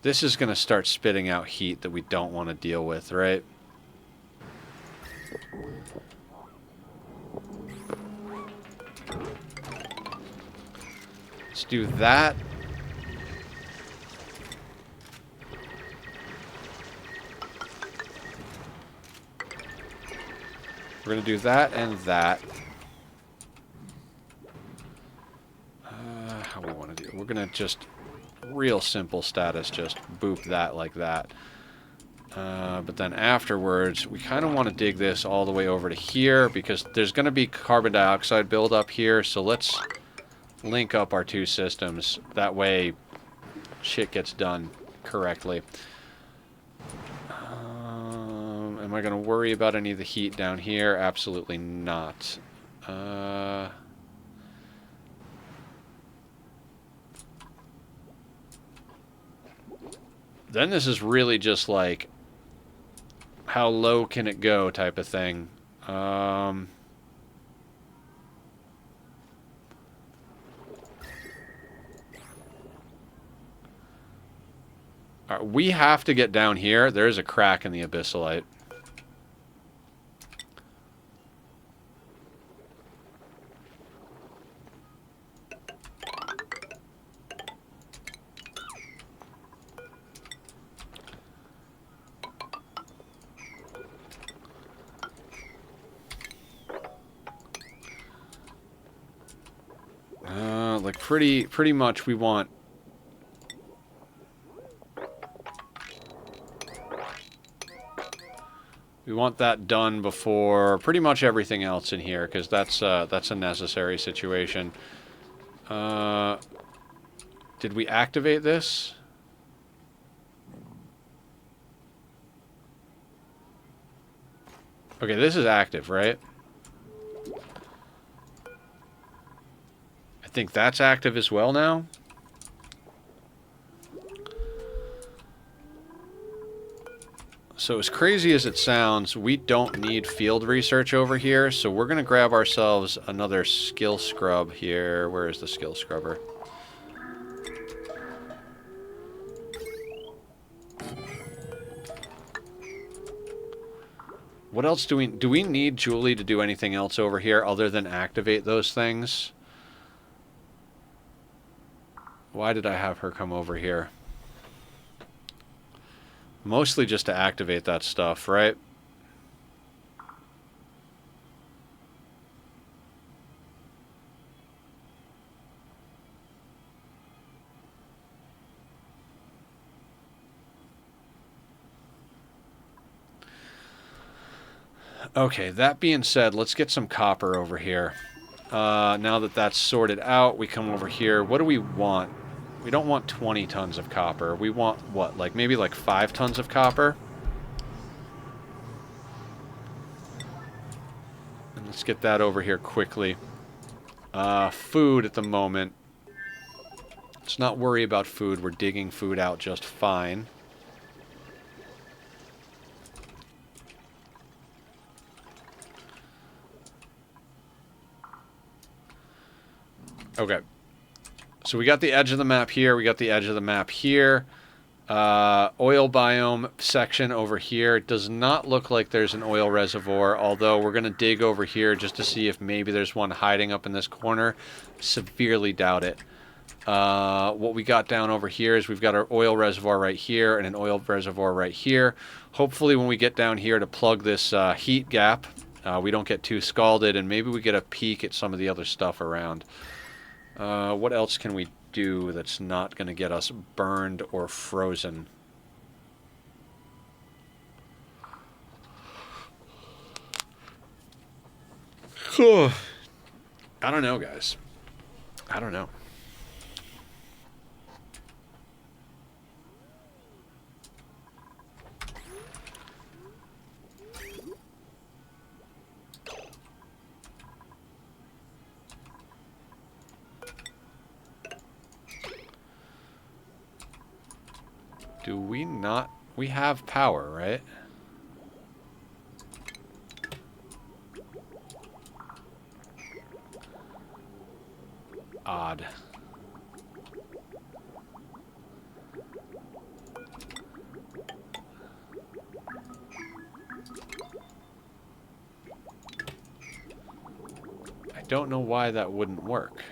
A: This is going to start spitting out heat that we don't want to deal with, right? Let's do that. We're going to do that and that. How we want to do it. We're going to just, real simple status, just boop that like that. But then afterwards, we kind of want to dig this all the way over to here because there's going to be carbon dioxide buildup here. So let's link up our two systems. That way, shit gets done correctly. Am I going to worry about any of the heat down here? Absolutely not. Then this is really just like, how low can it go type of thing. We have to get down here. There is a crack in the Abyssalite. Like pretty much we want that done before pretty much everything else in here, because that's a necessary situation. Did we activate this? Okay, this is active, right? I think that's active as well now. So as crazy as it sounds, we don't need field research over here, so we're going to grab ourselves another skill scrub here. Where is the skill scrubber? What else do we need Julie to do anything else over here other than activate those things? Why did I have her come over here? Mostly just to activate that stuff, right? Okay, that being said, let's get some copper over here. Now that that's sorted out, we come over here. What do we want? We don't want 20 tons of copper. We want, what, like maybe like 5 tons of copper? And let's get that over here quickly. Food at the moment. Let's not worry about food. We're digging food out just fine. Okay. So we got the edge of the map here. We got the edge of the map here. Oil biome section over here. It does not look like there's an oil reservoir, although we're going to dig over here just to see if maybe there's one hiding up in this corner. Severely doubt it. What we got down over here is we've got our oil reservoir right here and an oil reservoir right here. Hopefully when we get down here to plug this heat gap, we don't get too scalded, and maybe we get a peek at some of the other stuff around. What else can we do that's not going to get us burned or frozen? I don't know, guys. I don't know. Do we not? We have power, right? Odd. I don't know why that wouldn't work.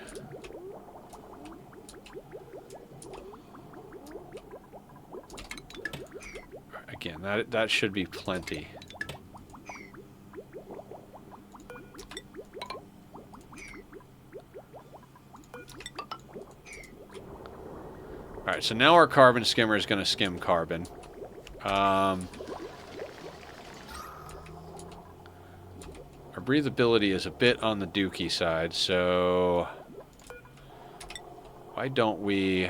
A: Again, that should be plenty. Alright, so now our carbon skimmer is going to skim carbon. Our breathability is a bit on the dookie side, so why don't we...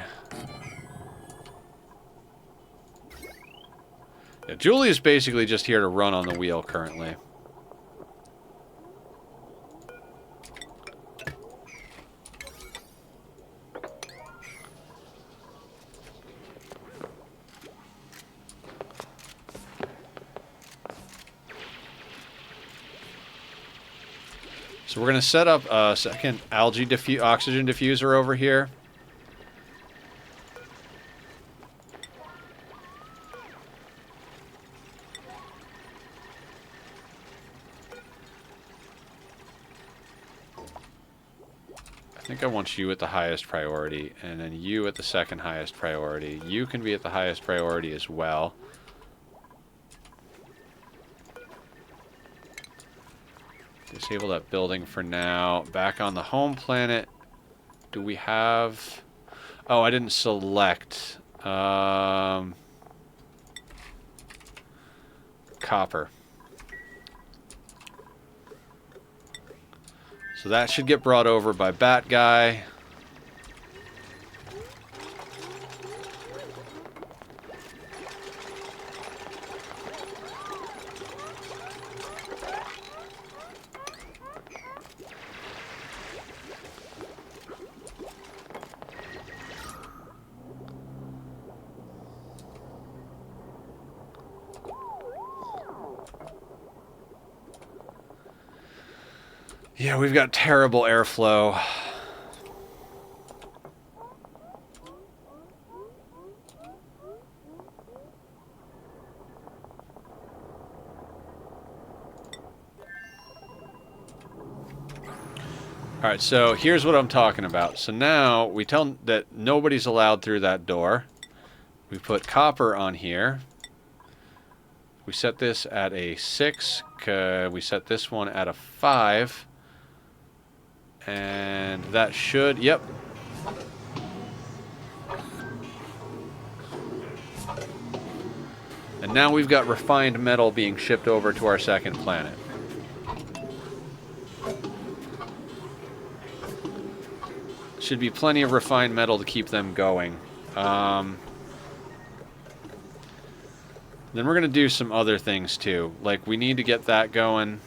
A: Yeah, Julie is basically just here to run on the wheel currently. So we're going to set up a second algae oxygen diffuser over here. I think I want you at the highest priority, and then you at the second highest priority. You can be at the highest priority as well. Disable that building for now. Back on the home planet, do we have... Oh, I didn't select copper. So that should get brought over by Bat Guy. Yeah, we've got terrible airflow. Alright, so here's what I'm talking about. So now we tell that nobody's allowed through that door. We put copper on here. We set this at a 6. We set this one at a 5. And that should, yep. And now we've got refined metal being shipped over to our second planet. Should be plenty of refined metal to keep them going. Then we're going to do some other things too. Like, we need to get that going.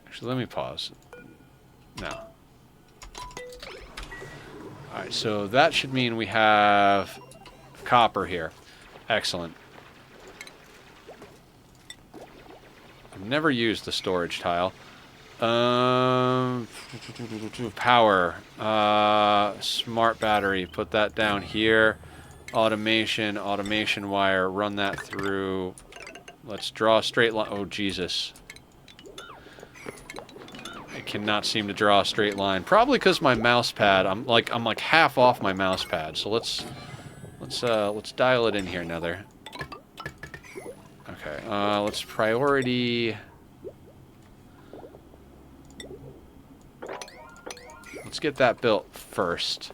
A: Actually, let me pause. No. Alright, so that should mean we have copper here. Excellent. I've never used the storage tile. Power. Smart battery. Put that down here. Automation. Automation wire. Run that through. Let's draw a straight line. Oh, Jesus. I cannot seem to draw a straight line. Probably because my mouse pad. I'm like half off my mouse pad. So let's dial it in here, Nether. Okay. Let's priority. Let's get that built first.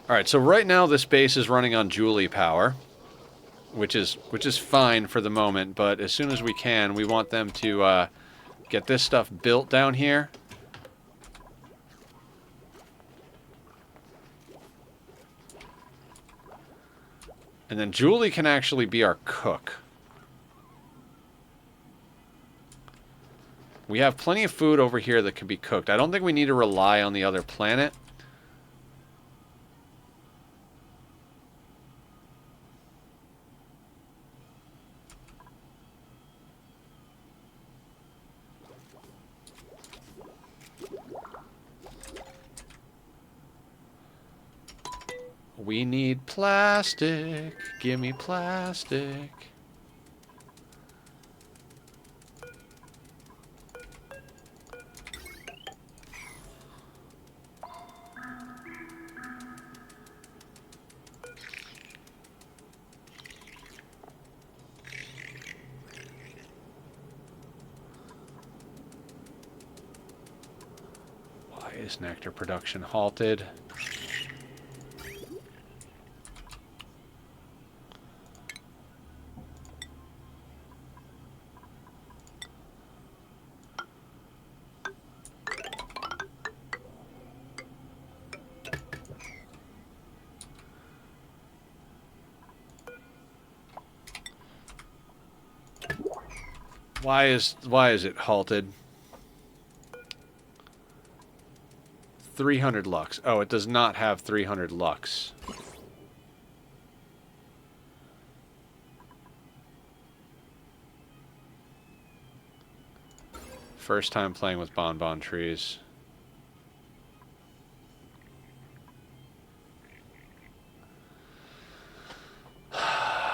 A: Alright, so right now this base is running on Julie power, which is fine for the moment, but as soon as we can, we want them to get this stuff built down here. And then Julie can actually be our cook. We have plenty of food over here that can be cooked. I don't think we need to rely on the other planet. We need plastic. Give me plastic. Why is nectar production halted? Why is it halted? 300 lux. Oh, it does not have 300 lux. First time playing with bonbon trees.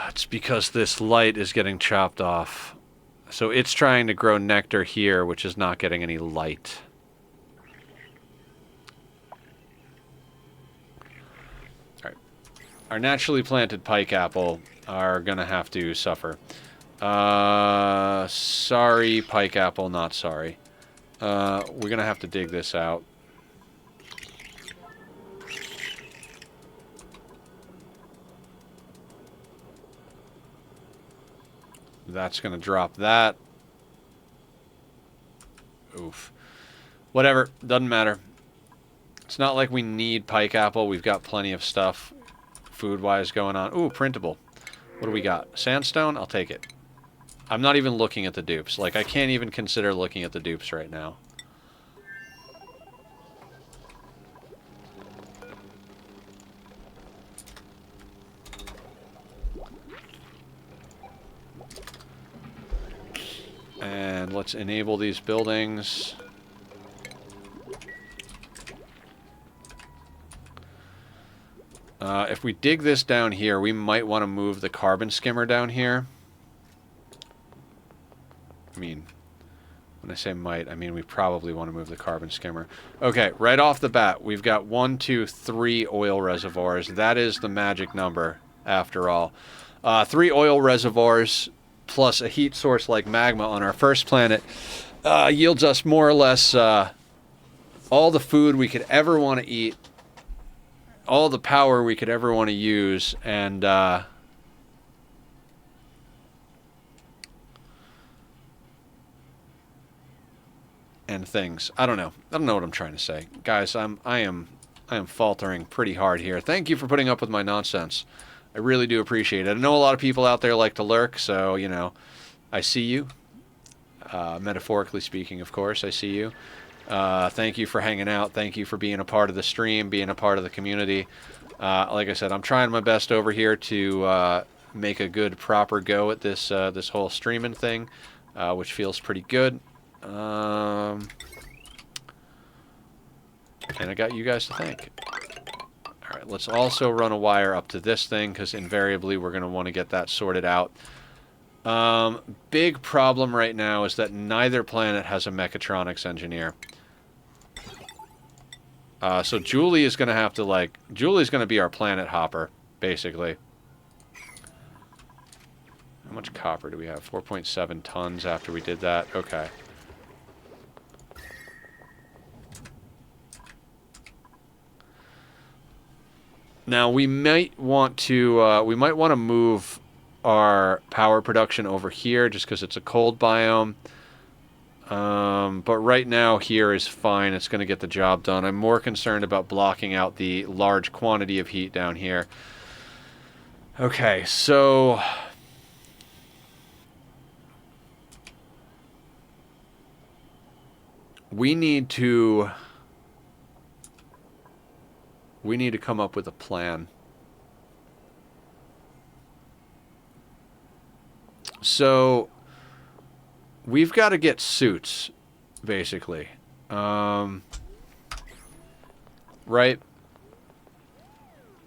A: It's because this light is getting chopped off. So it's trying to grow nectar here, which is not getting any light. Alright. Our naturally planted pike apple are going to have to suffer. Sorry, pike apple, not sorry. We're going to have to dig this out. That's going to drop that. Oof. Whatever. Doesn't matter. It's not like we need pike apple. We've got plenty of stuff food-wise going on. Ooh, printable. What do we got? Sandstone? I'll take it. I'm not even looking at the dupes. Like, I can't even consider looking at the dupes right now. And let's enable these buildings. If we dig this down here, we might want to move the carbon skimmer down here. I mean, When I say might, I mean we probably want to move the carbon skimmer. Okay, right off the bat, we've got 1, 2, 3 oil reservoirs. That is the magic number, after all. 3 oil reservoirs plus a heat source like magma on our first planet yields us more or less all the food we could ever want to eat, all the power we could ever want to use, and things. I don't know what I'm trying to say, guys. I am faltering pretty hard here. Thank you for putting up with my nonsense. I really do appreciate it. I know a lot of people out there like to lurk, so you know, I see you. Metaphorically speaking, of course, I see you. Thank you for hanging out. Thank you for being a part of the stream, being a part of the community. Like I said, I'm trying my best over here to make a good, proper go at this this whole streaming thing, which feels pretty good. And I got you guys to thank. All right, let's also run a wire up to this thing, because invariably we're going to want to get that sorted out. Big problem right now is that neither planet has a mechatronics engineer. So Julie is going to have to, Julie's going to be our planet hopper, basically. How much copper do we have? 4.7 tons after we did that. Okay. Now, we might want to move our power production over here just because it's a cold biome. But right now here is fine. It's going to get the job done. I'm more concerned about blocking out the large quantity of heat down here. Okay, so we need to come up with a plan. So we've got to get suits, basically. Right?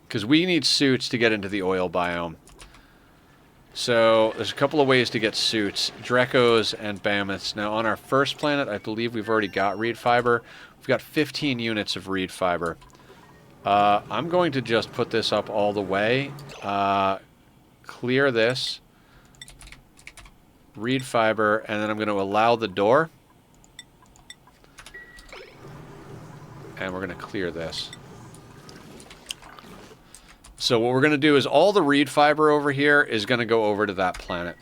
A: Because we need suits to get into the oil biome. So there's a couple of ways to get suits. Drecos and Mammoths. Now on our first planet, I believe we've already got reed fiber. We've got 15 units of reed fiber. I'm going to just put this up all the way. Clear this. Reed fiber, and then I'm going to allow the door. And we're going to clear this. So what we're going to do is all the reed fiber over here is going to go over to that planet.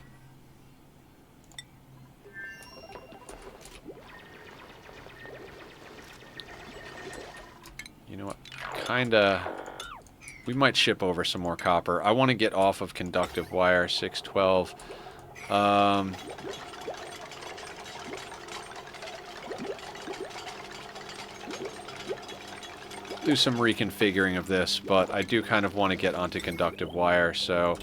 A: You know what? Kinda... We might ship over some more copper. I want to get off of conductive wire, 612. Do some reconfiguring of this, but I do kind of want to get onto conductive wire, so...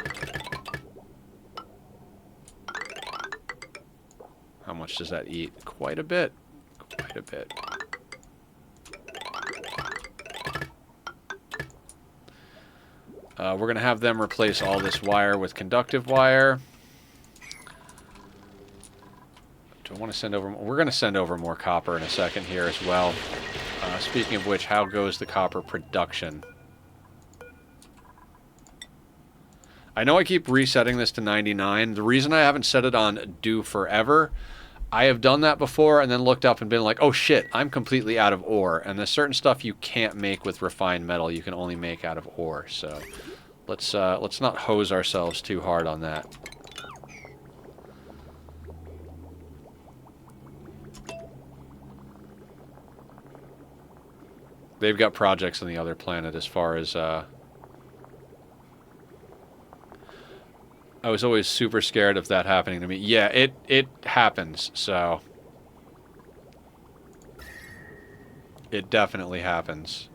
A: How much does that eat? Quite a bit. Quite a bit. We're going to have them replace all this wire with conductive wire. Do I want to send over... We're going to send over more copper in a second here as well. Speaking of which, how goes the copper production? I know I keep resetting this to 99. The reason I haven't set it on do forever, I have done that before and then looked up and been like, oh shit, I'm completely out of ore. And there's certain stuff you can't make with refined metal. You can only make out of ore. So let's not hose ourselves too hard on that. They've got projects on the other planet as far as... I was always super scared of that happening to me. Yeah, it happens, so... It definitely happens.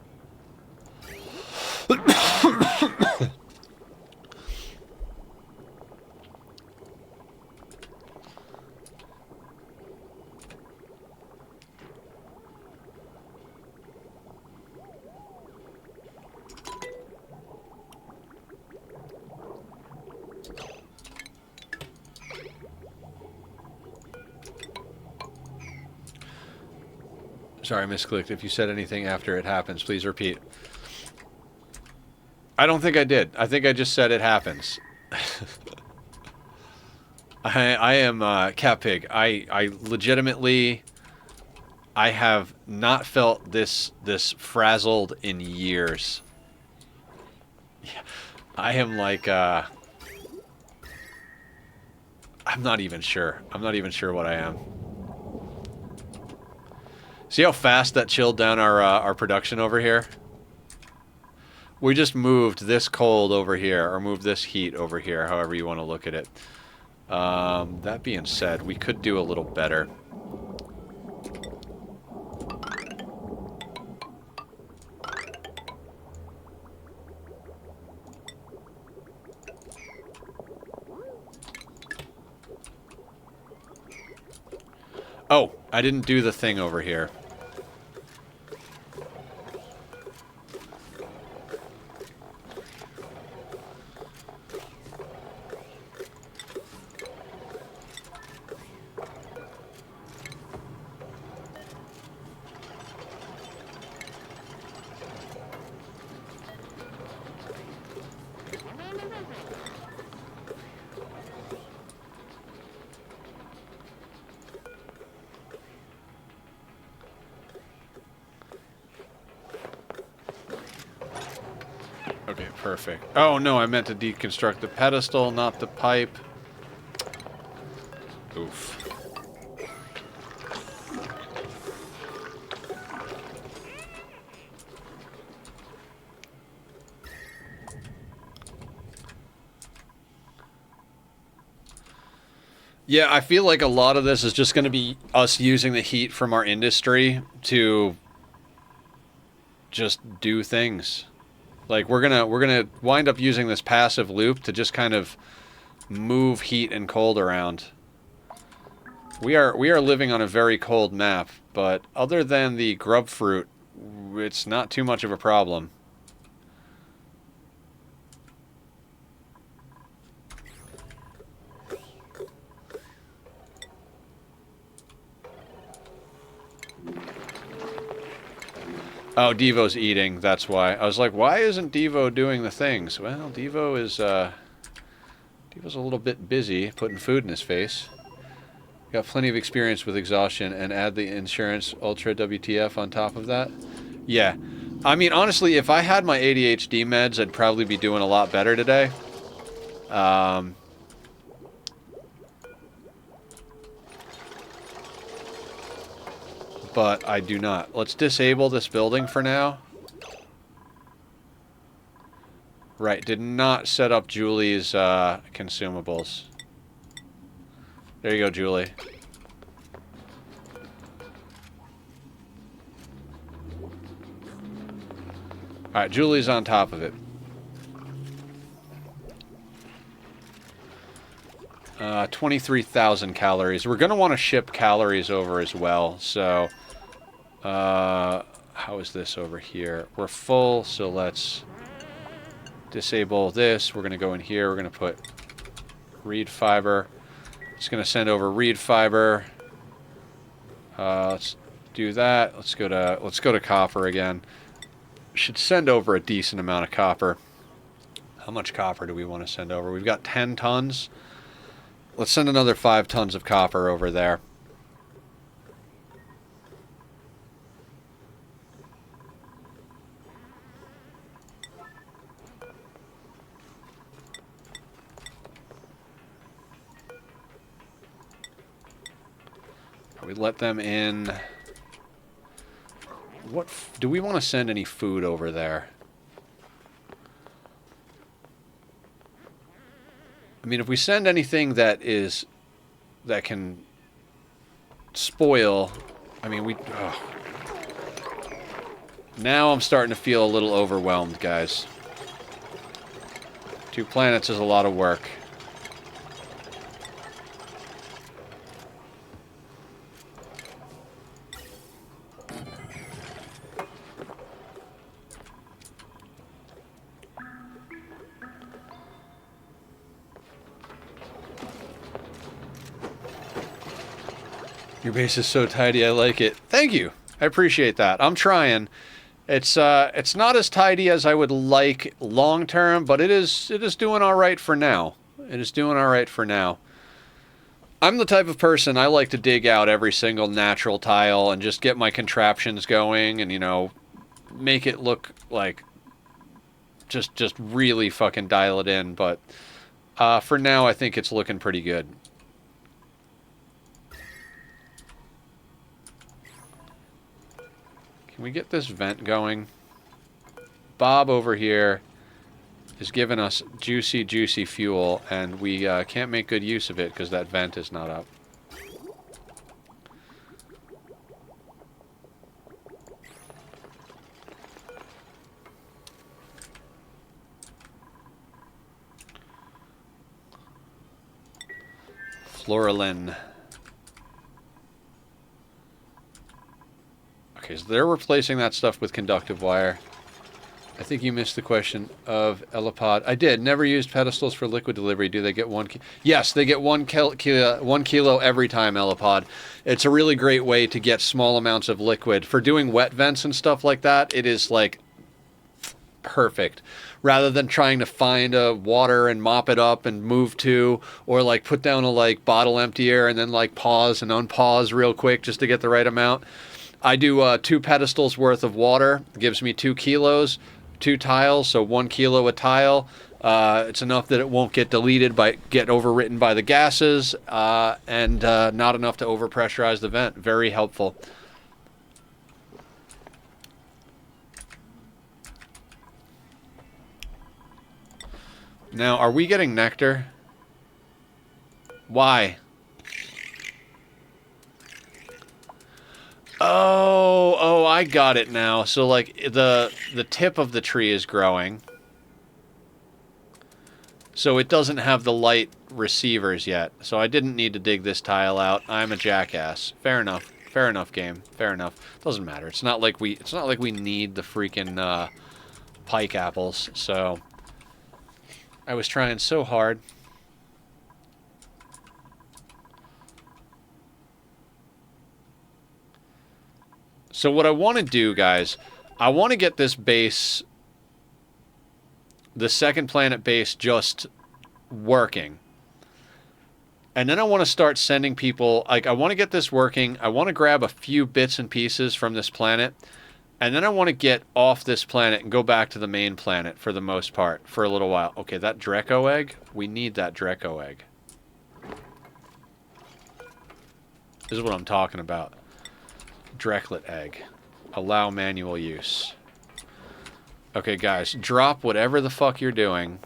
A: Sorry, I misclicked. If you said anything after it happens, please repeat. I don't think I did. I think I just said it happens. I am Cat Pig. I legitimately... I have not felt this frazzled in years. Yeah, I am like, I'm not even sure. I'm not even sure what I am. See how fast that chilled down our production over here? We just moved this cold over here, or moved this heat over here, however you want to look at it. That being said, we could do a little better. Oh, I didn't do the thing over here. Okay, perfect. Oh, no, I meant to deconstruct the pedestal, not the pipe. Oof. Yeah, I feel like a lot of this is just going to be us using the heat from our industry to just do things. Like we're gonna wind up using this passive loop to just kind of move heat and cold around. We are living on a very cold map, but other than the grub fruit, it's not too much of a problem. Oh, Devo's eating, that's why. I was like, why isn't Devo doing the things? Well, Devo is, Devo's a little bit busy putting food in his face. Got plenty of experience with exhaustion, and add the insurance ultra WTF on top of that. Yeah. I mean, honestly, if I had my ADHD meds, I'd probably be doing a lot better today. But I do not. Let's disable this building for now. Right, did not set up Julie's consumables. There you go, Julie. Alright, Julie's on top of it. 23,000 calories. We're going to want to ship calories over as well, so... how is this over here? We're full, so let's disable this. We're going to go in here. We're going to put reed fiber. It's going to send over reed fiber. Let's do that. Let's go to copper again. Should send over a decent amount of copper. How much copper do we want to send over? We've got 10 tons. Let's send another 5 tons of copper over there. We let them in. What do we want to send any food over there? I mean, if we send anything that can spoil, I mean, now I'm starting to feel a little overwhelmed, guys. 2 planets is a lot of work. Your base is so tidy, I like it. Thank you. I appreciate that. I'm trying. It's not as tidy as I would like long term, but it is doing all right for now. It is doing all right for now. I'm the type of person, I like to dig out every single natural tile and just get my contraptions going and, you know, make it look like just really fucking dial it in. But for now, I think it's looking pretty good. Can we get this vent going? Bob over here is giving us juicy, juicy fuel, and we can't make good use of it because that vent is not up. Floralin. Okay, so they're replacing that stuff with conductive wire. I think you missed the question of Elipod. I did. Never used pedestals for liquid delivery. Do they get 1 kilo? Yes, they get 1 kilo every time, Elipod. It's a really great way to get small amounts of liquid. For doing wet vents and stuff like that, it is, like, perfect. Rather than trying to find a water and mop it up and move to, or, like, put down a, like, bottle emptier and then, like, pause and unpause real quick just to get the right amount. I do 2 pedestals worth of water. It gives me 2 kilos. 2 tiles, so 1 kilo a tile. It's enough that it won't get get overwritten by the gases, and not enough to overpressurize the vent. Very helpful. Now, are we getting nectar? Why? Oh, I got it now. So, like, the tip of the tree is growing. So it doesn't have the light receivers yet. So I didn't need to dig this tile out. I'm a jackass. Fair enough. Fair enough, game. Fair enough. Doesn't matter. It's not like we need the freaking pike apples. So I was trying so hard. So what I want to do, guys, I want to get this base, the second planet base, just working. And then I want to start sending people, like, I want to get this working. I want to grab a few bits and pieces from this planet. And then I want to get off this planet and go back to the main planet for the most part, for a little while. Okay, that Dreco egg, we need that Dreco egg. This is what I'm talking about. Dreklet egg. Allow manual use. Okay, guys, drop whatever the fuck you're doing.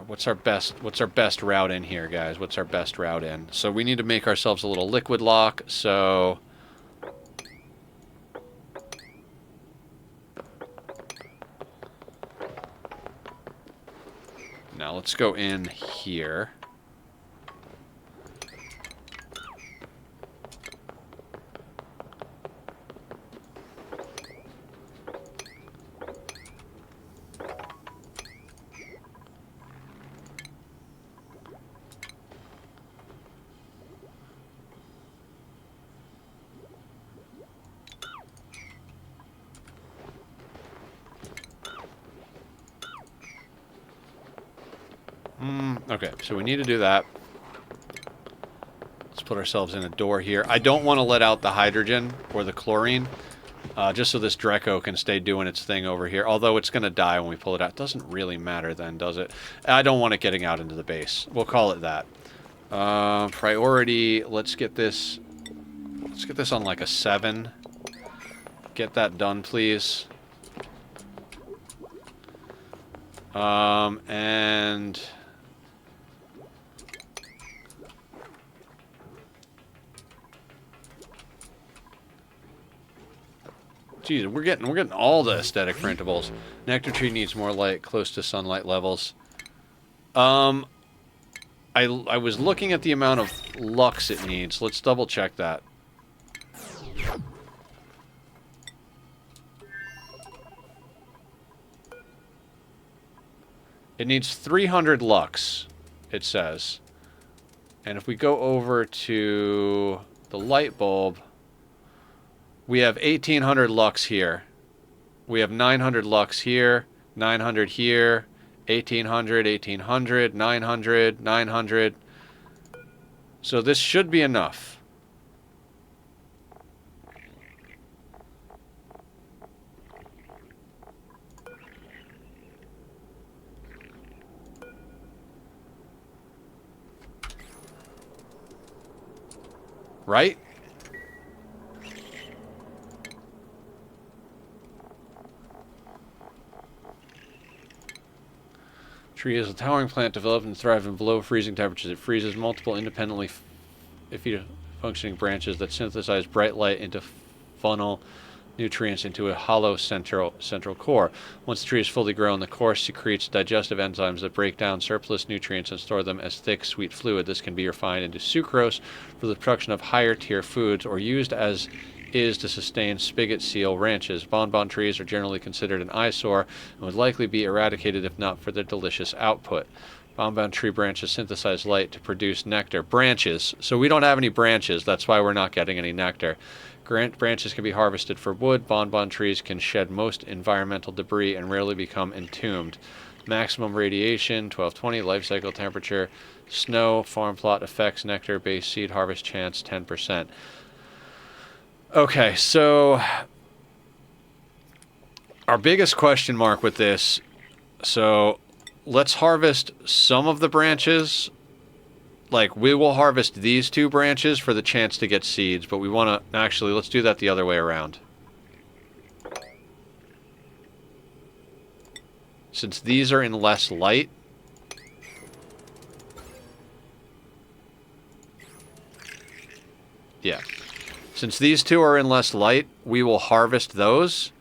A: What's our best route in here, guys? What's our best route in? So we need to make ourselves a little liquid lock, so now let's go in here. Okay, so we need to do that. Let's put ourselves in a door here. I don't want to let out the hydrogen or the chlorine, just so this Dreco can stay doing its thing over here. Although it's going to die when we pull it out. Doesn't really matter then, does it? I don't want it getting out into the base. We'll call it that. Priority, let's get this on like a 7. Get that done, please. And geez, we're getting all the aesthetic printables. Nectar tree needs more light, close to sunlight levels. I was looking at the amount of lux it needs. Let's double check that. It needs 300 lux, it says. And if we go over to the light bulb, we have 1800 lux here. We have 900 lux here, 900 here, 1800, 1800, 900, 900. So this should be enough. Right? Tree is a towering plant developed and thriving below freezing temperatures. It freezes multiple independently functioning branches that synthesize bright light into funnel nutrients into a hollow central core. Once the tree is fully grown, the core secretes digestive enzymes that break down surplus nutrients and store them as thick, sweet fluid. This can be refined into sucrose for the production of higher tier foods or used as is to sustain spigot seal ranches. Bonbon trees are generally considered an eyesore and would likely be eradicated if not for their delicious output. Bonbon tree branches synthesize light to produce nectar. Branches. So we don't have any branches. That's why we're not getting any nectar. Branches can be harvested for wood. Bonbon trees can shed most environmental debris and rarely become entombed. Maximum radiation, 1220. Life cycle temperature. Snow. Farm plot effects. Nectar. Base seed harvest chance, 10%. Okay, so our biggest question mark with this, so let's harvest some of the branches. Like, we will harvest these 2 branches for the chance to get seeds, but we want to, actually, let's do that the other way around. Since these are in less light, yeah. Since these 2 are in less light, we will harvest those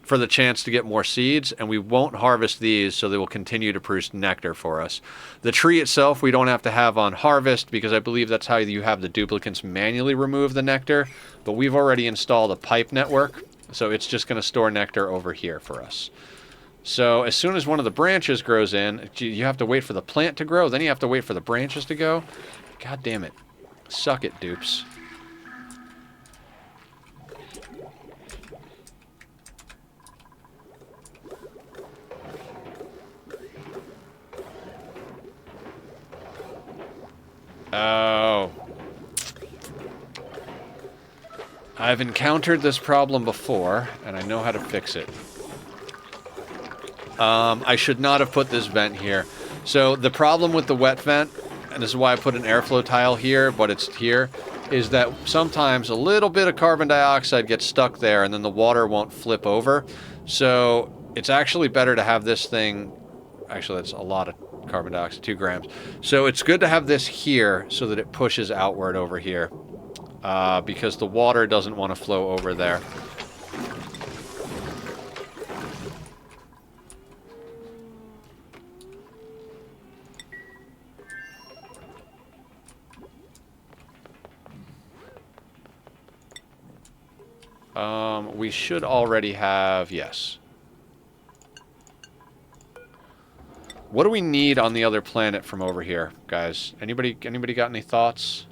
A: for the chance to get more seeds, and we won't harvest these, so they will continue to produce nectar for us. The tree itself we don't have to have on harvest, because I believe that's how you have the duplicates manually remove the nectar, but we've already installed a pipe network, so it's just going to store nectar over here for us. So as soon as one of the branches grows in, you have to wait for the plant to grow, then you have to wait for the branches to go. God damn it. Suck it, dupes. Oh. I've encountered this problem before, and I know how to fix it. I should not have put this vent here. So the problem with the wet vent, and this is why I put an airflow tile here, but it's here, is that sometimes a little bit of carbon dioxide gets stuck there, and then the water won't flip over. So it's actually better to have this thing... Actually, that's a lot of carbon dioxide, 2 grams. So it's good to have this here so that it pushes outward over here, because the water doesn't want to flow over there. We should already have, yes. What do we need on the other planet from over here, guys? Anybody got any thoughts?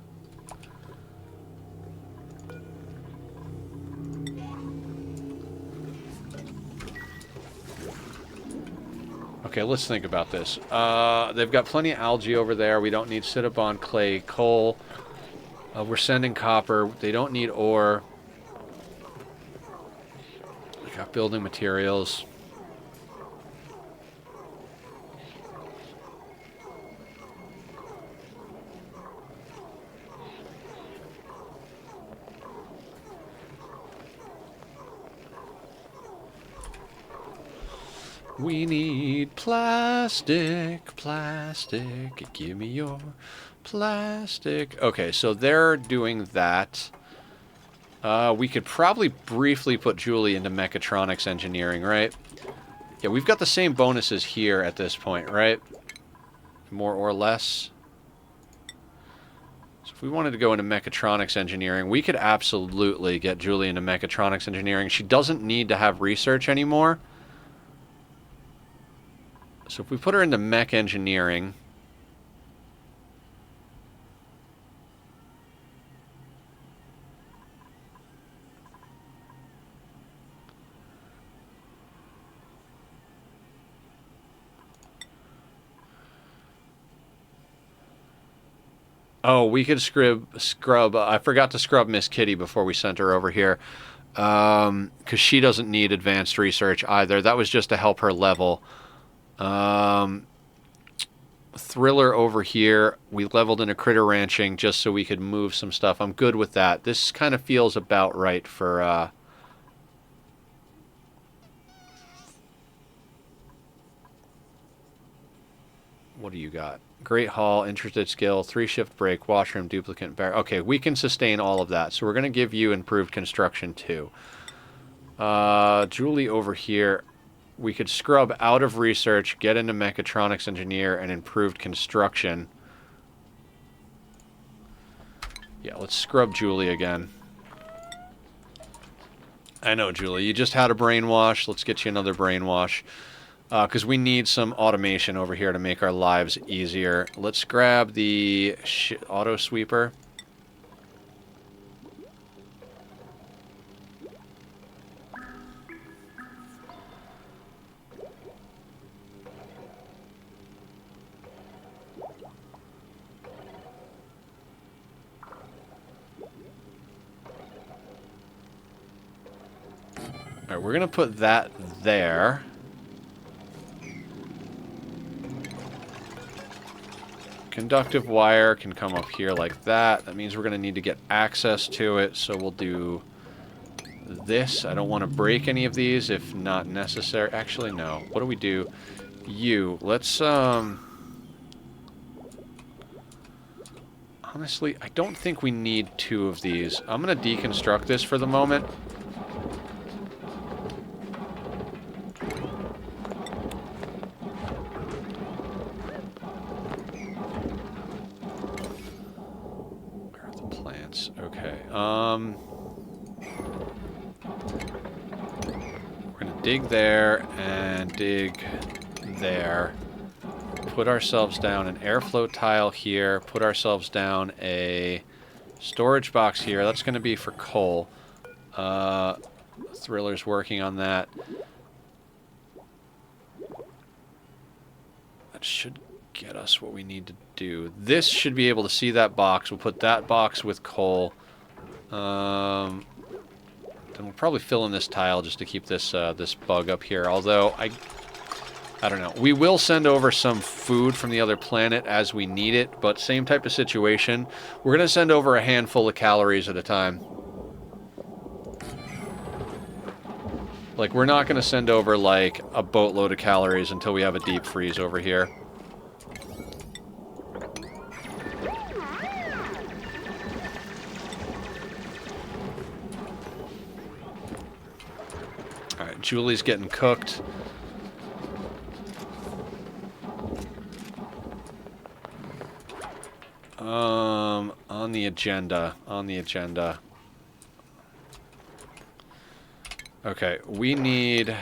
A: Okay, let's think about this. They've got plenty of algae over there. We don't need Cinnabon, clay, coal. We're sending copper. They don't need ore. We got building materials. We need plastic, plastic, give me your plastic. Okay, so they're doing that. We could probably briefly put Julie into mechatronics engineering, right? Yeah, we've got the same bonuses here at this point, right? More or less. So if we wanted to go into mechatronics engineering, we could absolutely get Julie into mechatronics engineering. She doesn't need to have research anymore. So if we put her into mech engineering... Oh, we could scrub. I forgot to scrub Miss Kitty before we sent her over here. Because she doesn't need advanced research either. That was just to help her level. Thriller over here. We leveled into critter ranching just so we could move some stuff. I'm good with that. This kind of feels about right for... What do you got? Great Hall, Intrepid Skill, 3-shift break, washroom, duplicate, bar. Okay, we can sustain all of that. So we're going to give you improved construction too. Julie over here. We could scrub out of research, get into mechatronics engineer, and improved construction. Yeah, let's scrub Julie again. I know, Julie. You just had a brainwash. Let's get you another brainwash. Because we need some automation over here to make our lives easier. Let's grab the auto sweeper. Alright, we're going to put that there. Conductive wire can come up here like that. That means we're going to need to get access to it, so we'll do this. I don't want to break any of these if not necessary. Actually, no. What do we do? Let's, honestly, I don't think we need 2 of these. I'm going to deconstruct this for the moment. Okay, we're gonna dig there and dig there. Put ourselves down an airflow tile here. Put ourselves down a storage box here. That's gonna be for coal. Thriller's working on that. That should get us what we need to do. This should be able to see that box. We'll put that box with coal. Then we'll probably fill in this tile just to keep this this bug up here. Although I don't know. We will send over some food from the other planet as we need it, but same type of situation. We're gonna send over a handful of calories at a time. Like, we're not gonna send over like a boatload of calories until we have a deep freeze over here. Alright, Julie's getting cooked. On the agenda. Okay, we need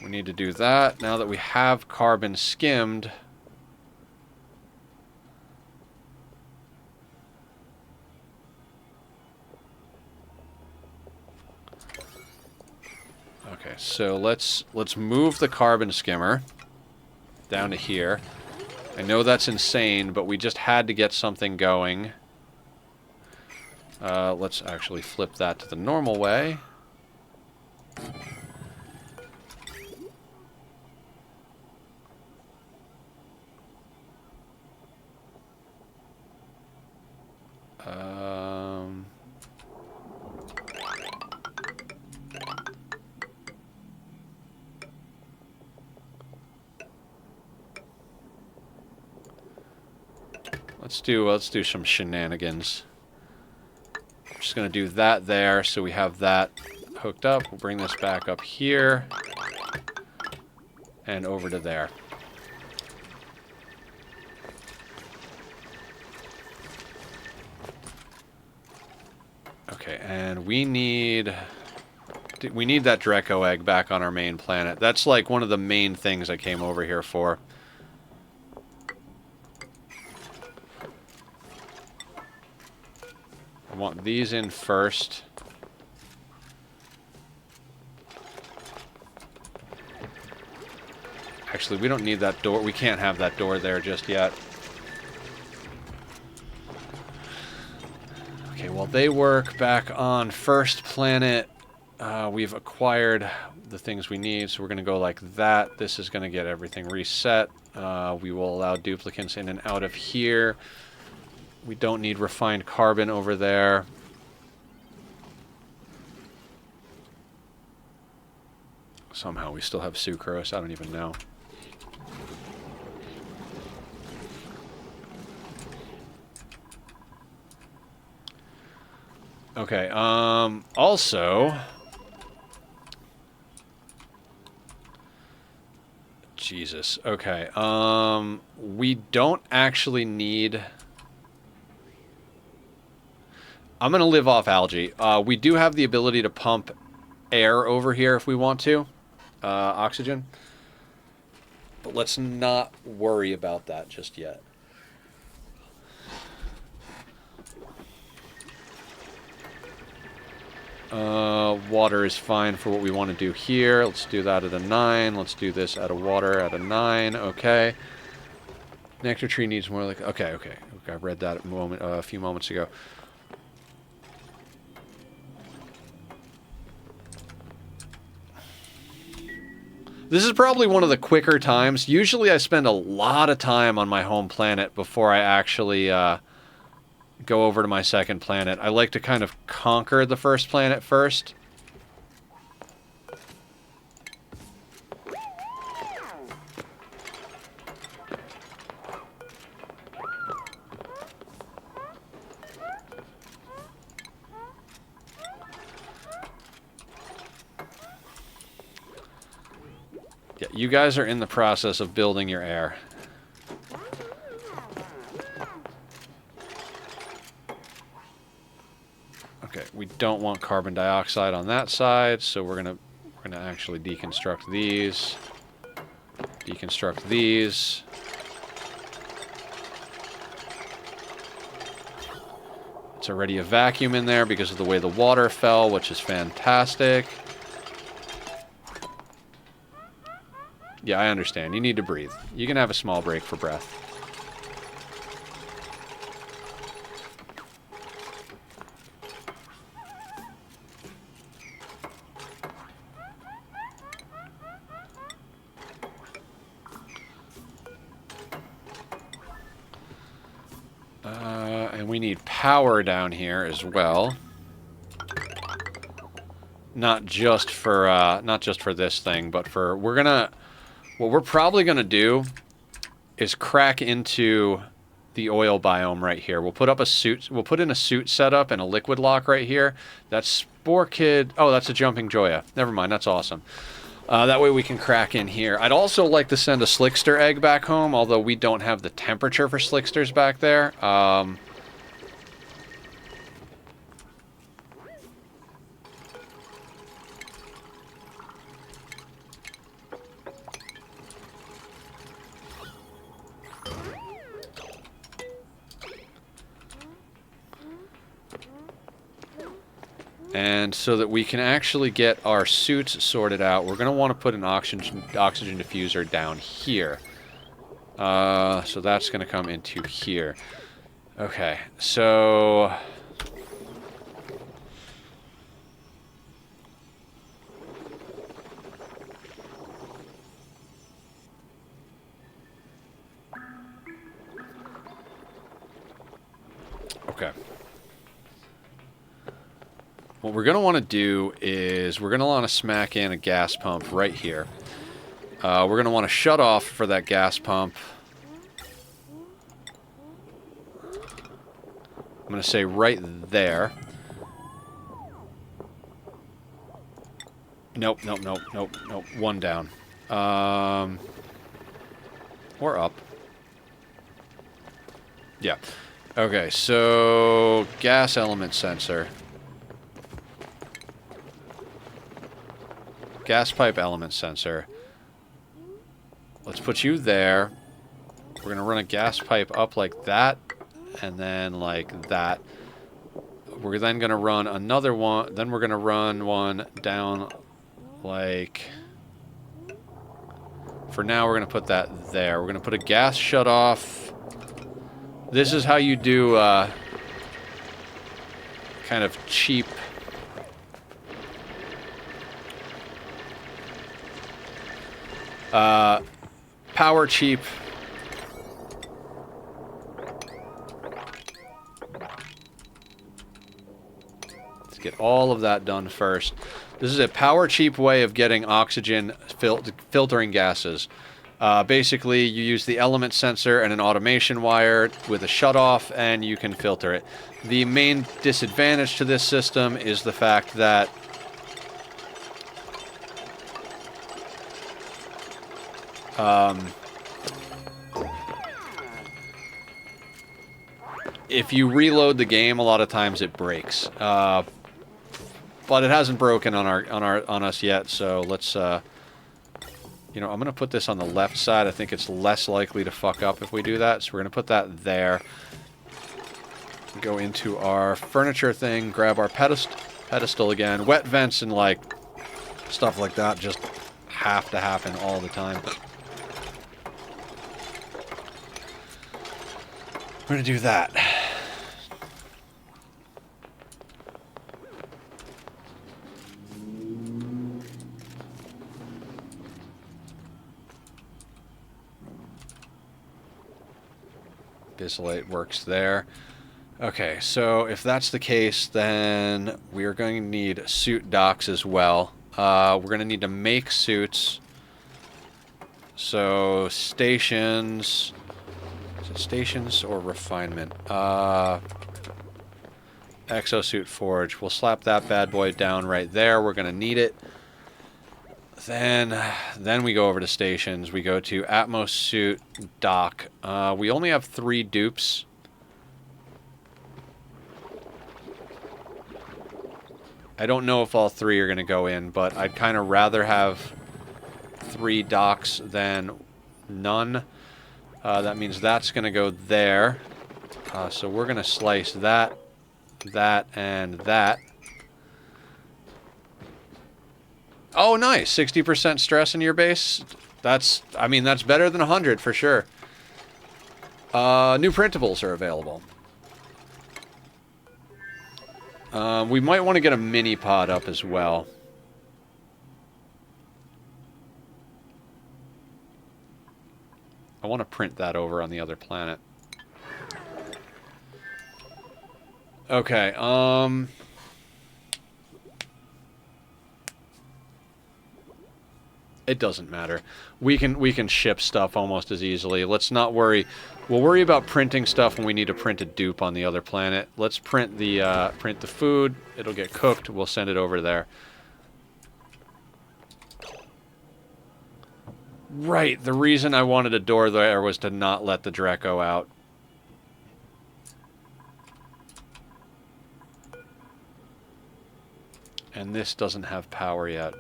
A: to do that. Now that we have carbon skimmed, okay, so let's move the carbon skimmer down to here. I know that's insane, but we just had to get something going. Let's actually flip that to the normal way. Let's do some shenanigans. I'm just gonna do that there, so we have that hooked up. We'll bring this back up here and over to there. Okay, and we need We need that Draco egg back on our main planet. That's like one of the main things I came over here for. I want these in first. Actually, we don't need that door. We can't have that door there just yet. Okay, while they work back on first planet, we've acquired the things we need, so we're going to go like that. This is going to get everything reset. We will allow duplicates in and out of here. We don't need refined carbon over there. Somehow we still have sucrose. I don't even know. Okay, also... Jesus, okay, we don't actually need... I'm going to live off algae. We do have the ability to pump air over here if we want to. Oxygen. But let's not worry about that just yet. Water is fine for what we want to do here. Let's do that at a 9. Let's do this at a water at a 9. Okay. Nectar tree needs more like... Okay. I read that a few moments ago. This is probably one of the quicker times. Usually I spend a lot of time on my home planet before I actually go over to my second planet. I like to kind of conquer the first planet first. Yeah, you guys are in the process of building your air. Okay, we don't want carbon dioxide on that side, so we're gonna actually deconstruct these. Deconstruct these. It's already a vacuum in there because of the way the water fell, which is fantastic. Yeah, I understand. You need to breathe. You can have a small break for breath. And we need power down here as well. Not just for this thing, but for what we're probably gonna do is crack into the oil biome right here. We'll put up a suit. We'll put in a suit setup and a liquid lock right here. That's Spore Kid. Oh, that's a Jumping Joya. Never mind. That's awesome. That way we can crack in here. I'd also like to send a Slickster egg back home, although we don't have the temperature for Slicksters back there. And so that we can actually get our suits sorted out, we're going to want to put an oxygen diffuser down here. So that's going to come into here. Okay, so... Okay. What we're going to want to do is we're going to want to smack in a gas pump right here. We're going to want to shut off for that gas pump. I'm going to say right there. Nope. One down. Or up. Yeah. Okay, so gas element sensor. gas pipe element sensor. Let's put you there. We're going to run a gas pipe up like that, and then like that. We're then going to run another one. Then we're going to run one down like... For now, we're going to put that there. We're going to put a gas shutoff. This is how you do kind of cheap... power cheap... Get all of that done first. This is a power cheap way of getting oxygen filtering gases. Basically, you use the element sensor and an automation wire with a shutoff, and you can filter it. The main disadvantage to this system is the fact that if you reload the game, a lot of times it breaks. But it hasn't broken on us yet, so let's you know, I'm gonna put this on the left side. I think it's less likely to fuck up if we do that, so we're gonna put that there. Go into our furniture thing, grab our pedestal again. Wet vents and like stuff like that just have to happen all the time. We're gonna do that. Bisolate works there. Okay, so if that's the case, then we are going to need suit docks as well. We're going to need to make suits. So stations... Is it stations or refinement? Exosuit forge. We'll slap that bad boy down right there. We're going to need it. Then we go over to stations. We go to Atmos suit dock. We only have 3 dupes. I don't know if all 3 are going to go in, but I'd kind of rather have 3 docks than none. That means that's going to go there. So we're going to slice that, that, and that. Oh, nice. 60% stress in your base. That's, I mean, that's better than 100 for sure. New printables are available. We might want to get a mini pod up as well. I want to print that over on the other planet. Okay, it doesn't matter. We can ship stuff almost as easily. Let's not worry. We'll worry about printing stuff when we need to print a dupe on the other planet. Let's print the food. It'll get cooked. We'll send it over there. Right. The reason I wanted a door there was to not let the Draco out. And this doesn't have power yet.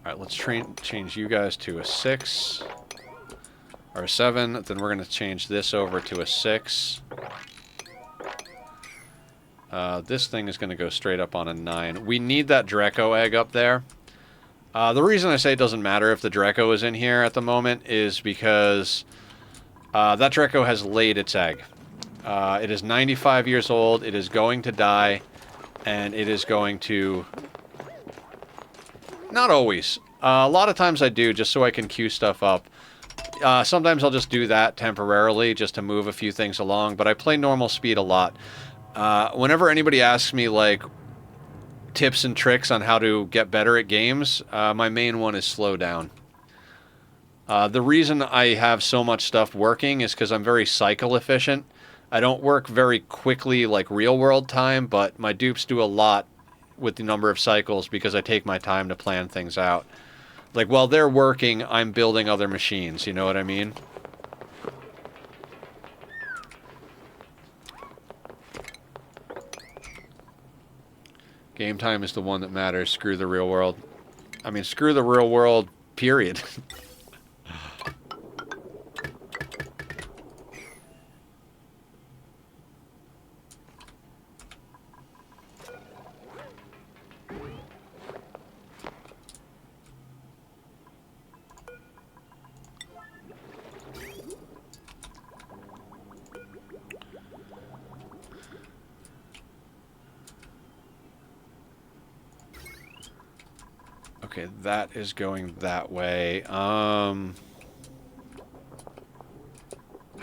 A: Alright, let's change you guys to a 6. Or a 7. Then we're going to change this over to a 6. This thing is going to go straight up on a 9. We need that Draco egg up there. The reason I say it doesn't matter if the Draco is in here at the moment is because that Draco has laid its egg. It is 95 years old, it is going to die, and it is going to... Not always. A lot of times I do, just so I can queue stuff up. Sometimes I'll just do that temporarily, just to move a few things along, but I play normal speed a lot. Whenever anybody asks me, like, tips and tricks on how to get better at games, my main one is slow down. The reason I have so much stuff working is because I'm very cycle efficient. I don't work very quickly like real world time, but my dupes do a lot with the number of cycles because I take my time to plan things out. Like, while they're working, I'm building other machines, you know what I mean? Game time is the one that matters. Screw the real world. I mean, screw the real world, period. Okay, that is going that way. I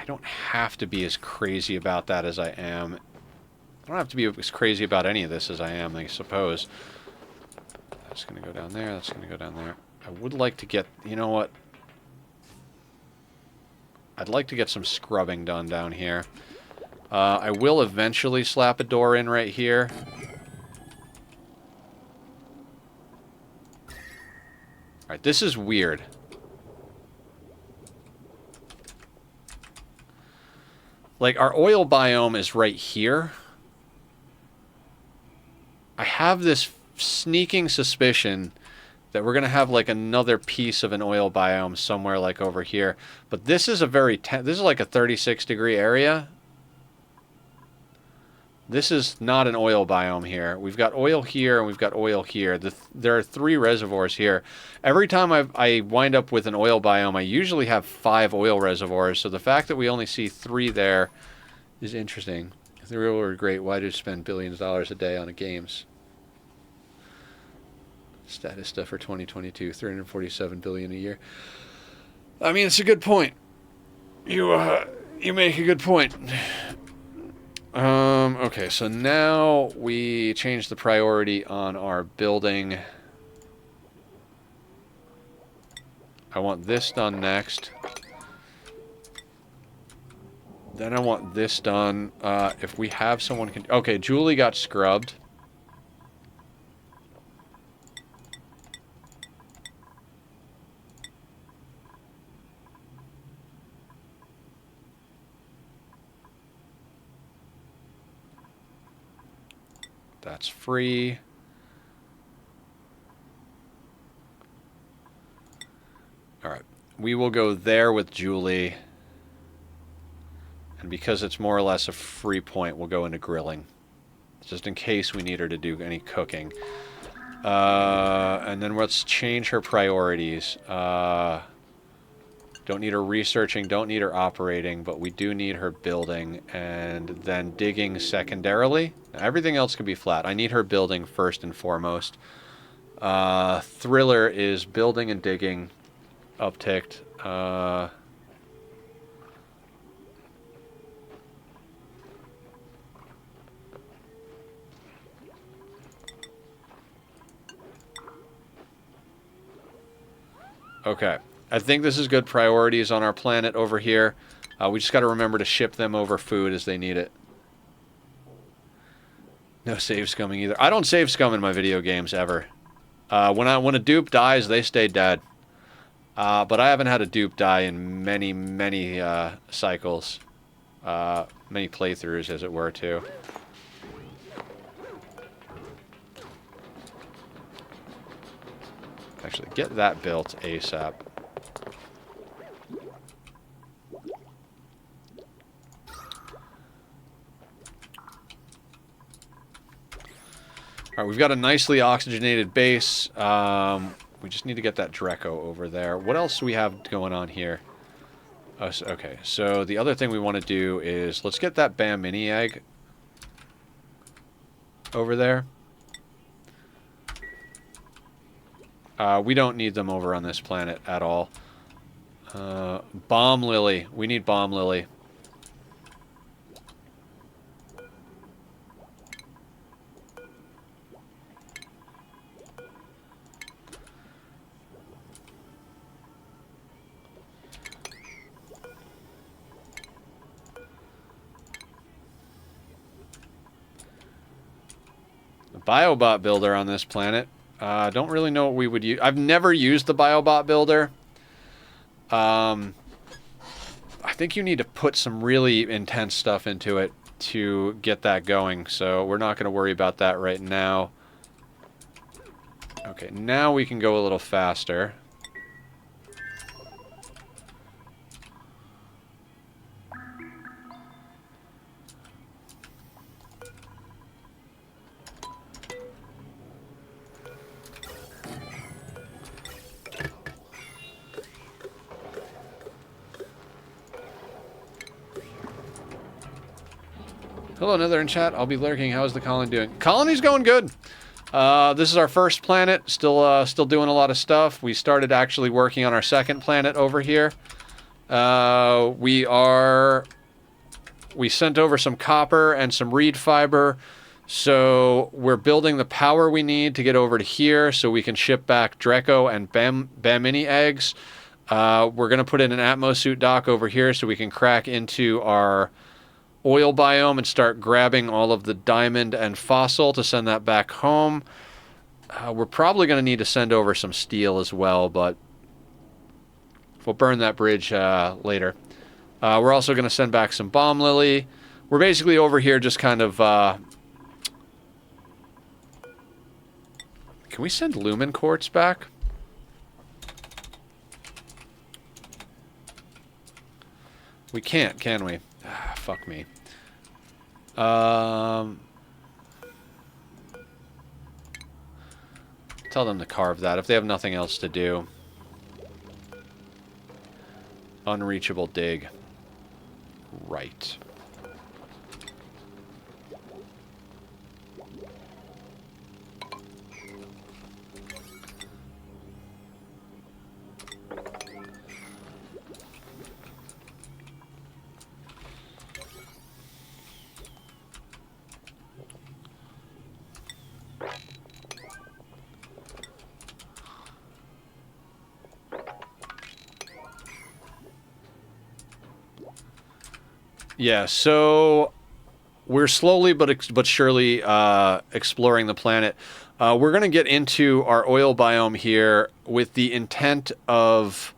A: don't have to be as crazy about that as I am. I don't have to be as crazy about any of this as I am, I suppose. That's going to go down there. That's going to go down there. I would like to get... You know what? I'd like to get some scrubbing done down here. I will eventually slap a door in right here. Alright, this is weird. Like, our oil biome is right here. I have this sneaking suspicion that we're going to have, like, another piece of an oil biome somewhere, like, over here. But this is a very... this is like a 36-degree area. This is not an oil biome here. We've got oil here, and we've got oil here. There are 3 reservoirs here. Every time I wind up with an oil biome, I usually have 5 oil reservoirs. So the fact that we only see 3 there is interesting. If the real world were great, why did you spend billions of dollars a day on games? Statista for 2022, $347 billion a year. I mean, it's a good point. You make a good point. Okay, so now we change the priority on our building. I want this done next. Then I want this done. If we have someone... Okay, Julie got scrubbed. That's free. Alright. We will go there with Julie. And because it's more or less a free point, we'll go into grilling. Just in case we need her to do any cooking. And then let's change her priorities. Don't need her researching, don't need her operating, but we do need her building, and then digging secondarily. Now, everything else can be flat. I need her building first and foremost. Thriller is building and digging upticked. Okay. I think this is good priorities on our planet over here. We just got to remember to ship them over food as they need it. No save scumming either. I don't save scum in my video games ever. When a dupe dies, they stay dead. But I haven't had a dupe die in many cycles. Many playthroughs, as it were, too. Actually, get that built ASAP. Alright, we've got a nicely oxygenated base. We just need to get that Dreco over there. What else do we have going on here? Okay, so the other thing we want to do is... Let's get that Bam Mini Egg over there. We don't need them over on this planet at all. Bomb Lily. We need Bomb Lily. Biobot builder on this planet. Don't really know what we would use. I've never used the Biobot builder. I think you need to put some really intense stuff into it to get that going, so we're not going to worry about that right now. Okay, now we can go a little faster. Hello, another in chat. I'll be lurking. How's the colony doing? Colony's going good. This is our first planet. Still doing a lot of stuff. We started actually working on our second planet over here. We sent over some copper and some reed fiber. So we're building the power we need to get over to here so we can ship back Draco and Bamini eggs. We're going to put in an atmosuit dock over here so we can crack into our oil biome and start grabbing all of the diamond and fossil to send that back home. We're probably going to need to send over some steel as well, but we'll burn that bridge later. We're also going to send back some bomb lily. We're basically over here just kind of... Can we send lumen quartz back? We can't, can we? Fuck me. Tell them to carve that if they have nothing else to do. Unreachable dig. Right. Yeah, so we're slowly but surely exploring the planet. We're going to get into our oil biome here with the intent of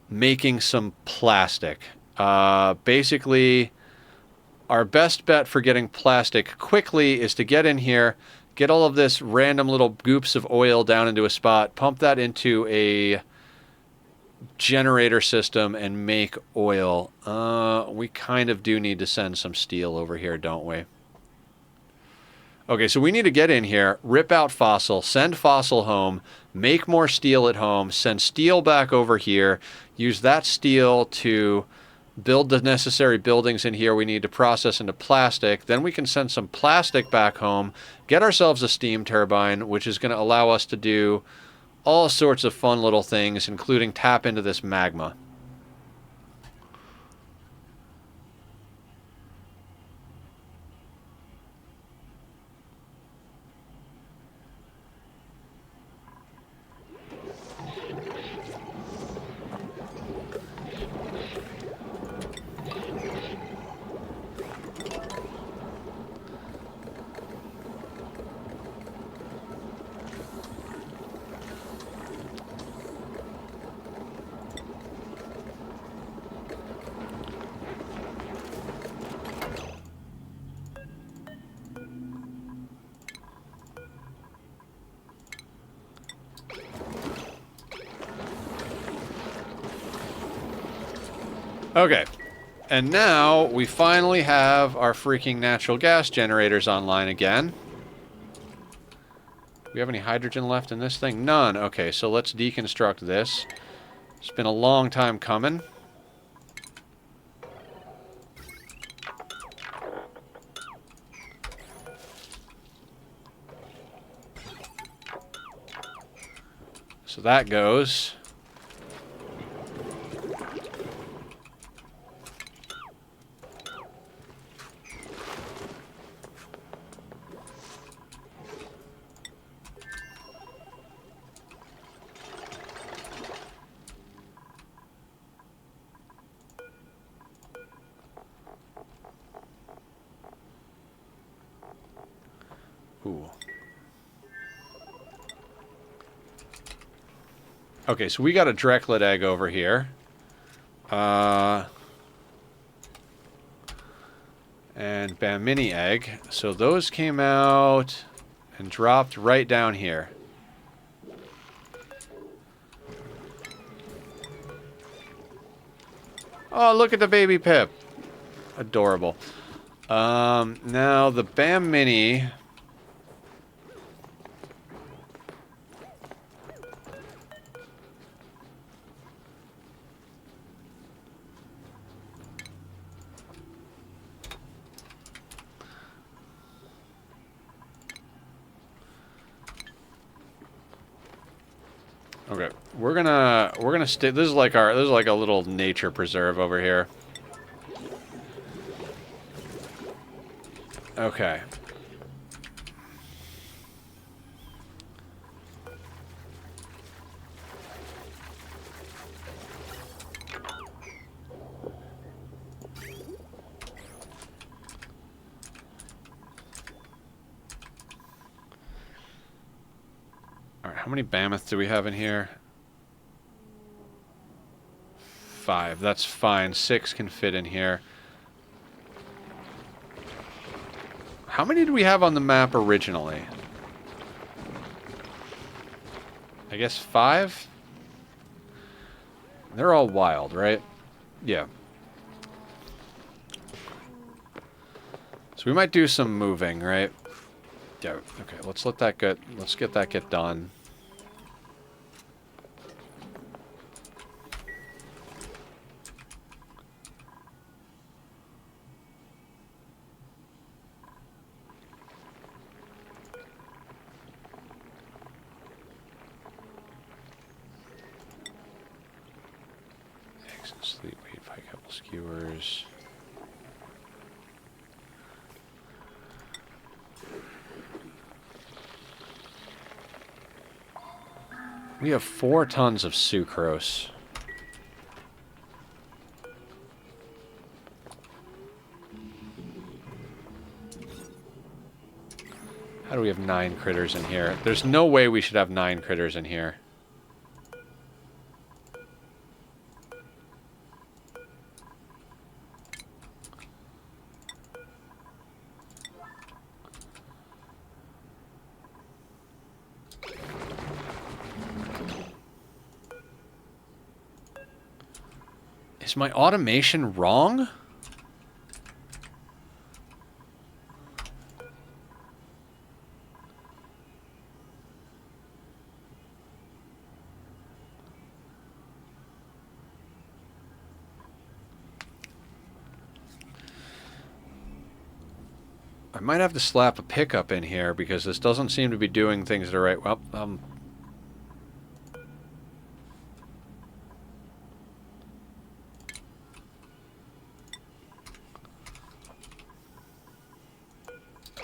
A: making some plastic. Basically, our best bet for getting plastic quickly is to get in here, get all of this random little goops of oil down into a spot, pump that into a generator system and make oil. We kind of do need to send some steel over here, don't we? Okay, so we need to get in here, rip out fossil, send fossil home, make more steel at home, send steel back over here, use that steel to build the necessary buildings in here we need to process into plastic. Then we can send some plastic back home, get ourselves a steam turbine, which is going to allow us to do all sorts of fun little things, including tap into this magma. Okay, and now we finally have our freaking natural gas generators online again. Do we have any hydrogen left in this thing? None. Okay, so let's deconstruct this. It's been a long time coming. So that goes. Ooh. Okay, so we got a Dreklet egg over here. And Bamini egg. So those came out and dropped right down here. Oh, look at the baby Pip. Adorable. Now the Bamini. Okay, we're gonna stay. This is like a little nature preserve over here. Okay. All right, how many mammoths do we have in here? 5. That's fine. 6 can fit in here. How many do we have on the map originally? I guess 5? They're all wild, right? Yeah. So we might do some moving, right? Yeah, okay, let's let that get, let's get that get done. Eggs and sleep, wait, pike apple skewers. We have 4 tons of sucrose. How do we have 9 critters in here? There's no way we should have 9 critters in here. Is my automation wrong? I might have to slap a pickup in here because this doesn't seem to be doing things the right way. Well,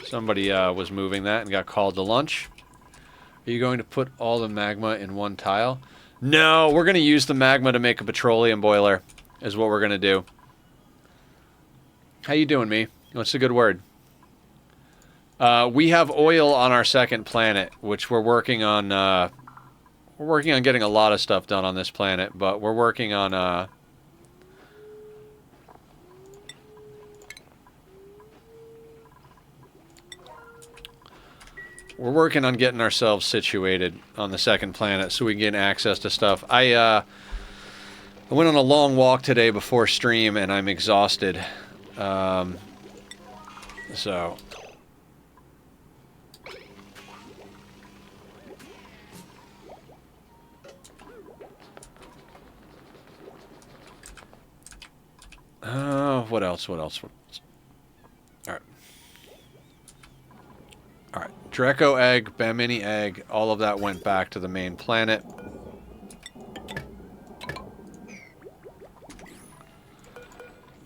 A: somebody was moving that and got called to lunch. Are you going to put all the magma in one tile? No, we're going to use the magma to make a petroleum boiler, is what we're going to do. How you doing, me? What's a good word? We have oil on our second planet, which we're working on. We're working on getting a lot of stuff done on this planet, but we're working on. We're working on getting ourselves situated on the second planet so we can get access to stuff. I went on a long walk today before stream, and I'm exhausted. So. What else? What else? Alright. Alright. Draco egg, Bamini egg, all of that went back to the main planet.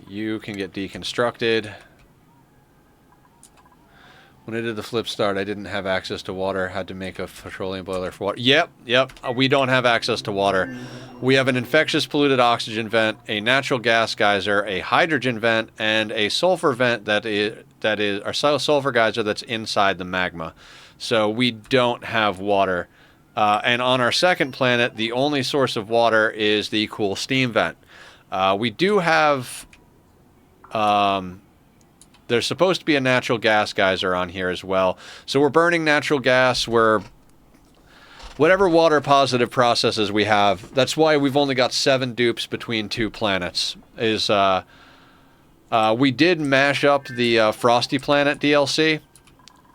A: You can get deconstructed. When I did the flip start, I didn't have access to water. Had to make a petroleum boiler for water. Yep. We don't have access to water. We have an infectious polluted oxygen vent, a natural gas geyser, a hydrogen vent, and a sulfur vent that is our sulfur geyser that's inside the magma. So we don't have water. And on our second planet, the only source of water is the cool steam vent. We do have... there's supposed to be a natural gas geyser on here as well. So we're burning natural gas. We're... Whatever water positive processes we have, that's why we've only got 7 dupes between 2 planets. We did mash up the Frosty Planet DLC.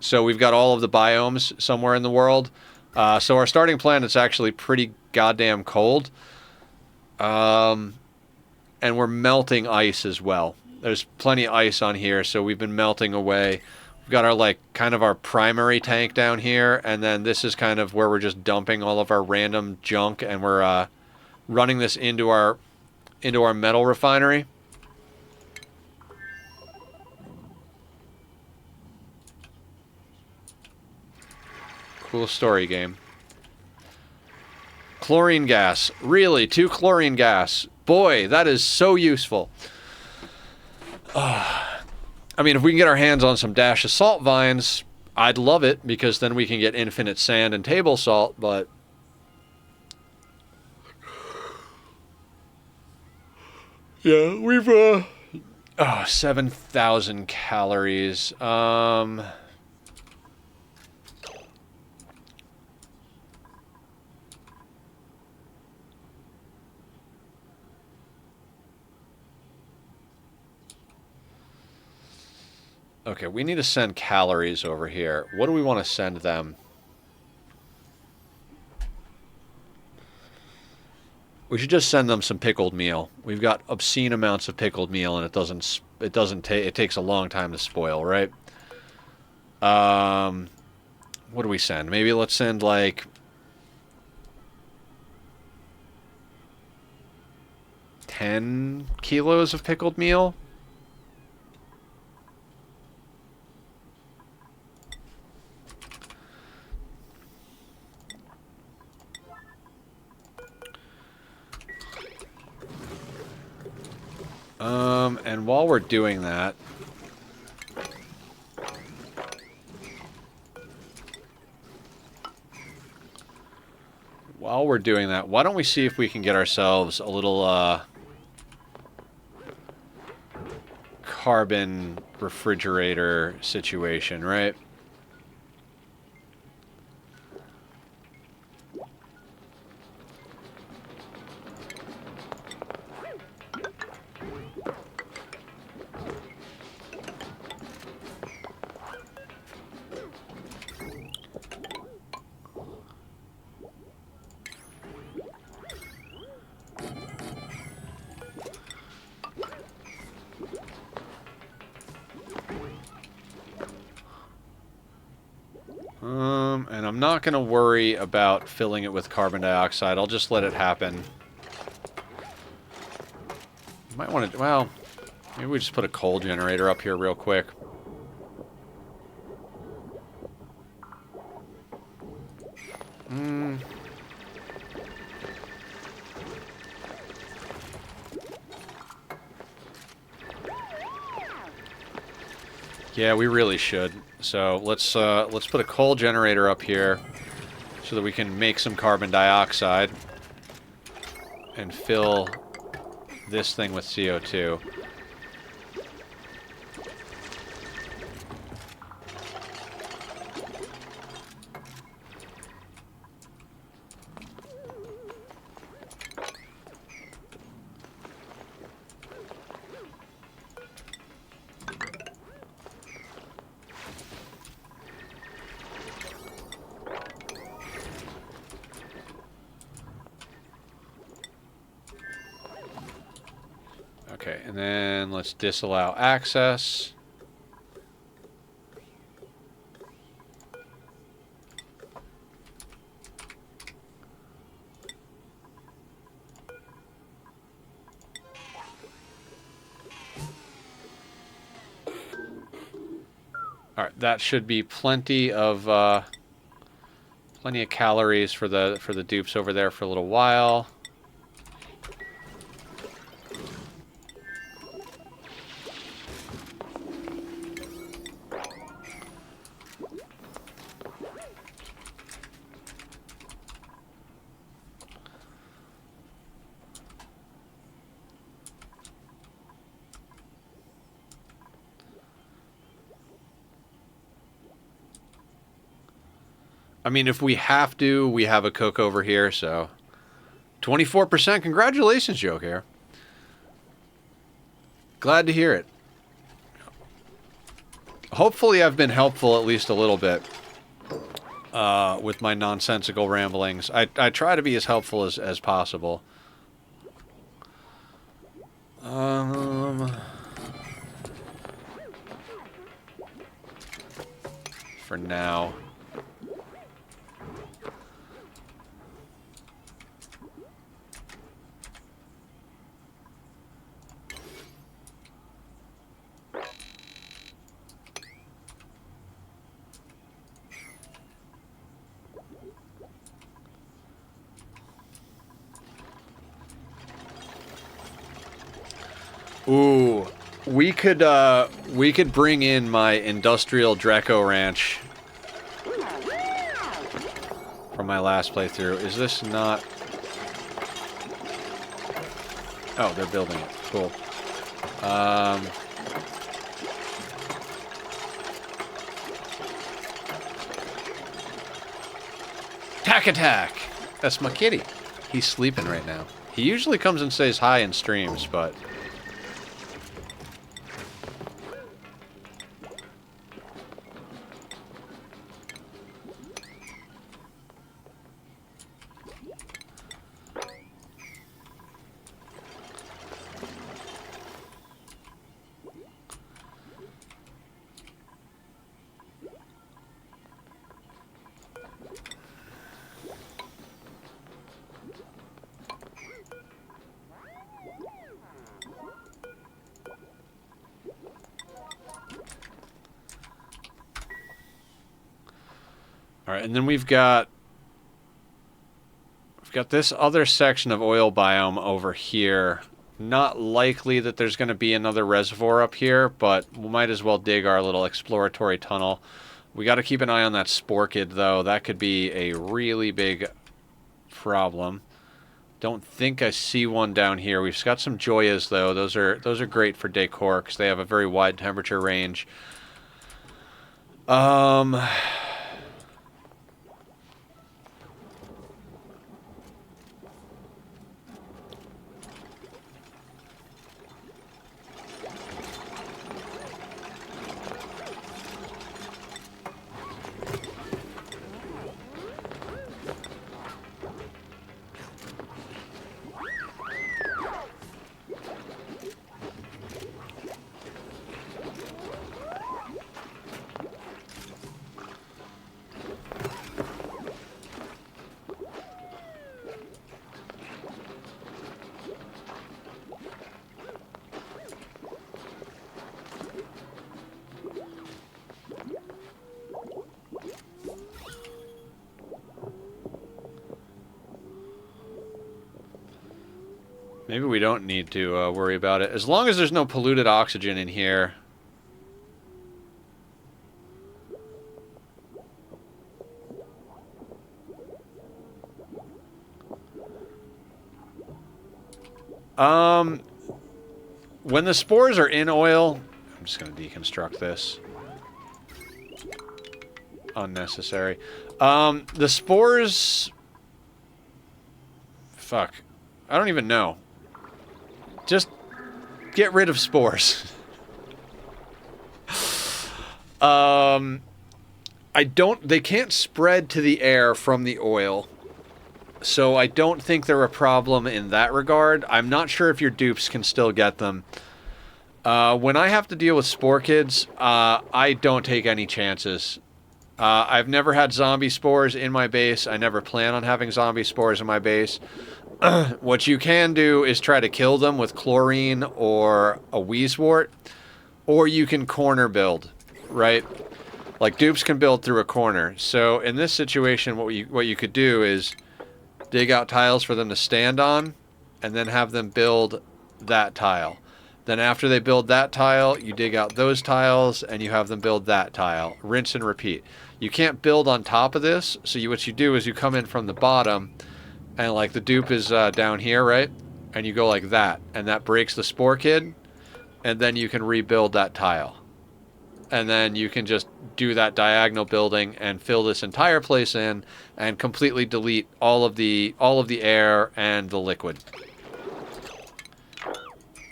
A: So we've got all of the biomes somewhere in the world. So our starting planet's actually pretty goddamn cold. And we're melting ice as well. There's plenty of ice on here, so we've been melting away. We've got our, like, kind of our primary tank down here, and then this is kind of where we're just dumping all of our random junk, and we're running this into our metal refinery. Cool story game. Chlorine gas. Really? 2 chlorine gas. Boy, that is so useful. I mean, if we can get our hands on some dash of salt vines, I'd love it, because then we can get infinite sand and table salt, but... Yeah, we've, 7,000 calories. Okay, we need to send calories over here. What do we want to send them? We should just send them some pickled meal. We've got obscene amounts of pickled meal, and it takes a long time to spoil, right? What do we send? Maybe let's send like 10 kilos of pickled meal. And while we're doing that, why don't we see if we can get ourselves a little carbon refrigerator situation, right? And I'm not going to worry about filling it with carbon dioxide. I'll just let it happen. Might want to... Well, maybe we just put a coal generator up here real quick. Yeah, we really should. So let's put a coal generator up here so that we can make some carbon dioxide and fill this thing with CO2. Okay, and then let's disallow access. All right, that should be plenty of calories for the dupes over there for a little while. I mean, if we have to, we have a cook over here, so... 24%. Congratulations, Joker. Glad to hear it. Hopefully I've been helpful at least a little bit with my nonsensical ramblings. I try to be as helpful as possible. For now. Ooh, we could bring in my industrial Draco Ranch from my last playthrough. Is this not? Oh, they're building it. Cool. Attack! That's my kitty. He's sleeping right now. He usually comes and says hi in streams, but... Alright, and then we've got this other section of oil biome over here. Not likely that there's going to be another reservoir up here, but we might as well dig our little exploratory tunnel. We got to keep an eye on that sporkid, though. That could be a really big problem. Don't think I see one down here. We've got some joyas, though. Those are great for decor because they have a very wide temperature range. Maybe we don't need to worry about it. As long as there's no polluted oxygen in here. When the spores are in oil... I'm just going to deconstruct this. Unnecessary. The spores... Fuck. I don't even know. Just get rid of spores. They can't spread to the air from the oil. So I don't think they're a problem in that regard. I'm not sure if your dupes can still get them. When I have to deal with spore kids, I don't take any chances. I've never had zombie spores in my base. I never plan on having zombie spores in my base. What you can do is try to kill them with chlorine or a wheezewort, or you can corner build, right? Like dupes can build through a corner. So in this situation, what you could do is dig out tiles for them to stand on, and then have them build that tile. Then after they build that tile, you dig out those tiles, and you have them build that tile. Rinse and repeat. You can't build on top of this, so what you do is you come in from the bottom, and like the dupe is down here, right? And you go like that, and that breaks the spore kid, and then you can rebuild that tile. And then you can just do that diagonal building and fill this entire place in and completely delete all of the air and the liquid.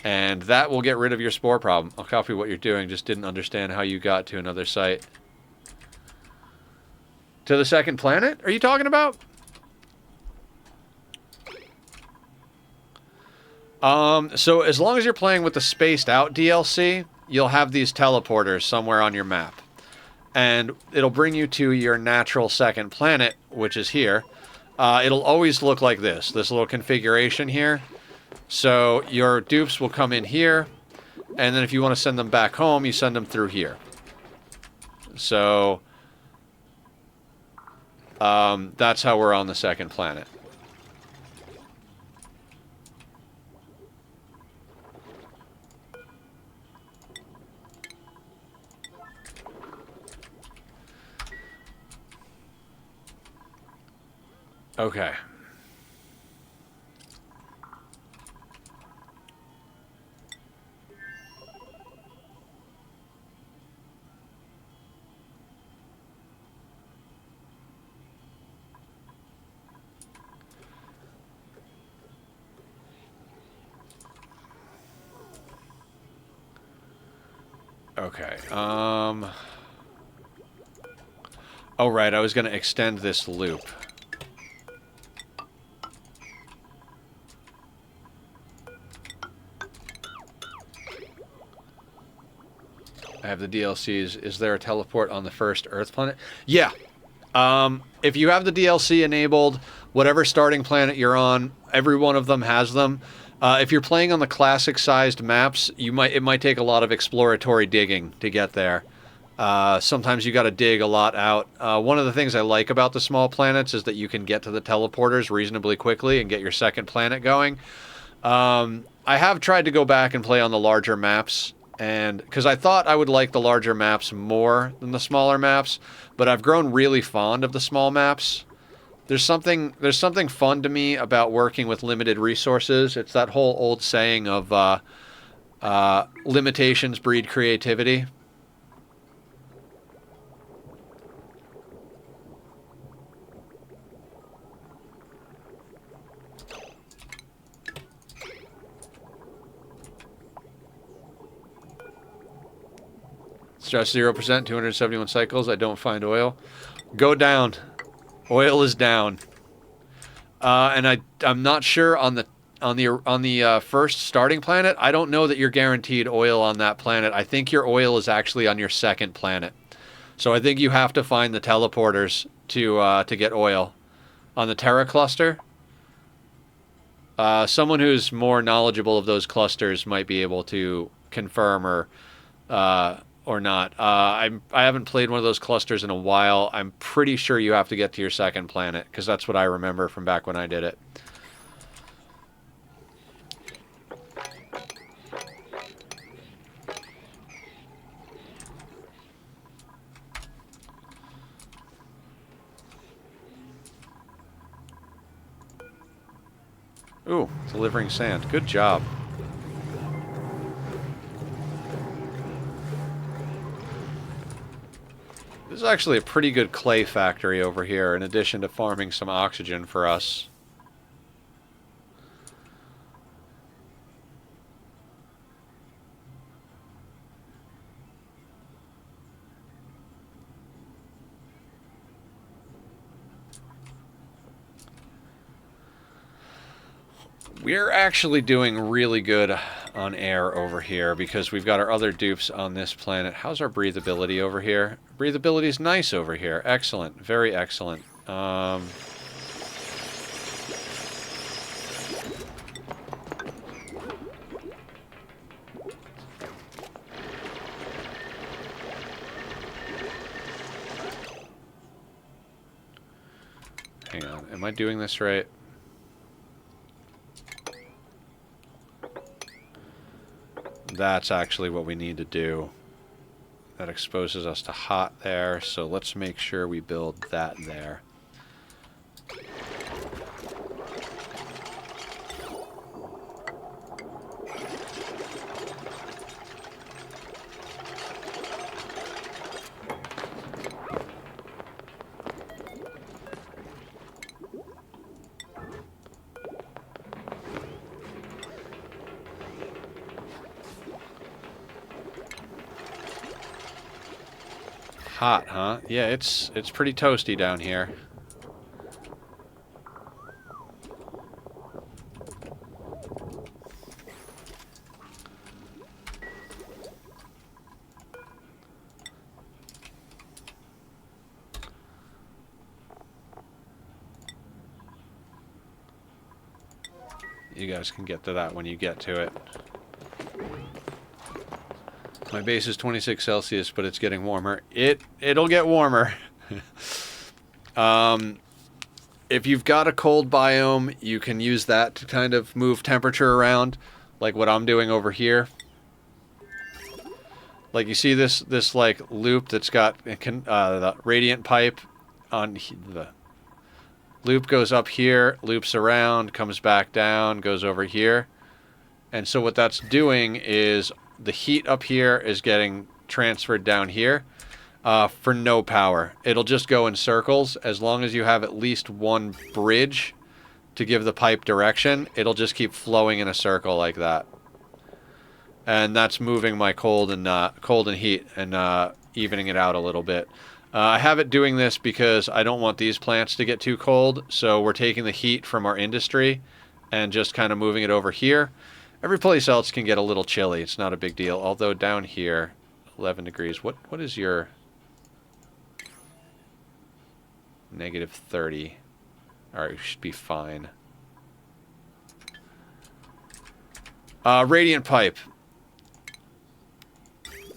A: And that will get rid of your spore problem. I'll copy what you're doing, just didn't understand how you got to another site. To the second planet, are you talking about? So as long as you're playing with the Spaced Out DLC, you'll have these teleporters somewhere on your map. And it'll bring you to your natural second planet, which is here. It'll always look like this little configuration here. So your dupes will come in here, and then if you want to send them back home, you send them through here. So that's how we're on the second planet. Okay. Okay. Oh, right. I was going to extend this loop. I have the DLCs. Is there a teleport on the first Earth planet? Yeah. If you have the DLC enabled, whatever starting planet you're on, every one of them has them. If you're playing on the classic-sized maps, it might take a lot of exploratory digging to get there. Sometimes you got to dig a lot out. One of the things I like about the small planets is that you can get to the teleporters reasonably quickly and get your second planet going. I have tried to go back and play on the larger maps, and because I thought I would like the larger maps more than the smaller maps, but I've grown really fond of the small maps. There's something fun to me about working with limited resources. It's that whole old saying of limitations breed creativity. Stress 0%, 271 cycles. I don't find oil. Go down. Oil is down. And I'm not sure on the first starting planet. I don't know that you're guaranteed oil on that planet. I think your oil is actually on your second planet. So I think you have to find the teleporters to get oil. On the Terra cluster, someone who's more knowledgeable of those clusters might be able to confirm or not. I haven't played one of those clusters in a while. I'm pretty sure you have to get to your second planet, because that's what I remember from back when I did it. Ooh, delivering sand. Good job. This is actually a pretty good clay factory over here, in addition to farming some oxygen for us. We're actually doing really good on air over here because we've got our other dupes on this planet. How's our breathability over here? Breathability is nice over here. Excellent. Very excellent. Hang on. Am I doing this right? That's actually what we need to do. That exposes us to hot there, so let's make sure we build that there. Hot, huh? Yeah, it's pretty toasty down here. You guys can get to that when you get to it. My base is 26 Celsius, but it's getting warmer. It'll get warmer. If you've got a cold biome, you can use that to kind of move temperature around, like what I'm doing over here. Like you see this like loop that's got the radiant pipe on the loop goes up here, loops around, comes back down, goes over here. And so what that's doing is the heat up here is getting transferred down here for no power. It'll just go in circles. As long as you have at least one bridge to give the pipe direction, it'll just keep flowing in a circle like that. And that's moving my cold and heat and evening it out a little bit. I have it doing this because I don't want these plants to get too cold, so we're taking the heat from our industry and just kind of moving it over here. Every place else can get a little chilly. It's not a big deal. Although down here, 11 degrees. What is your -30? All right, we should be fine. Radiant pipe.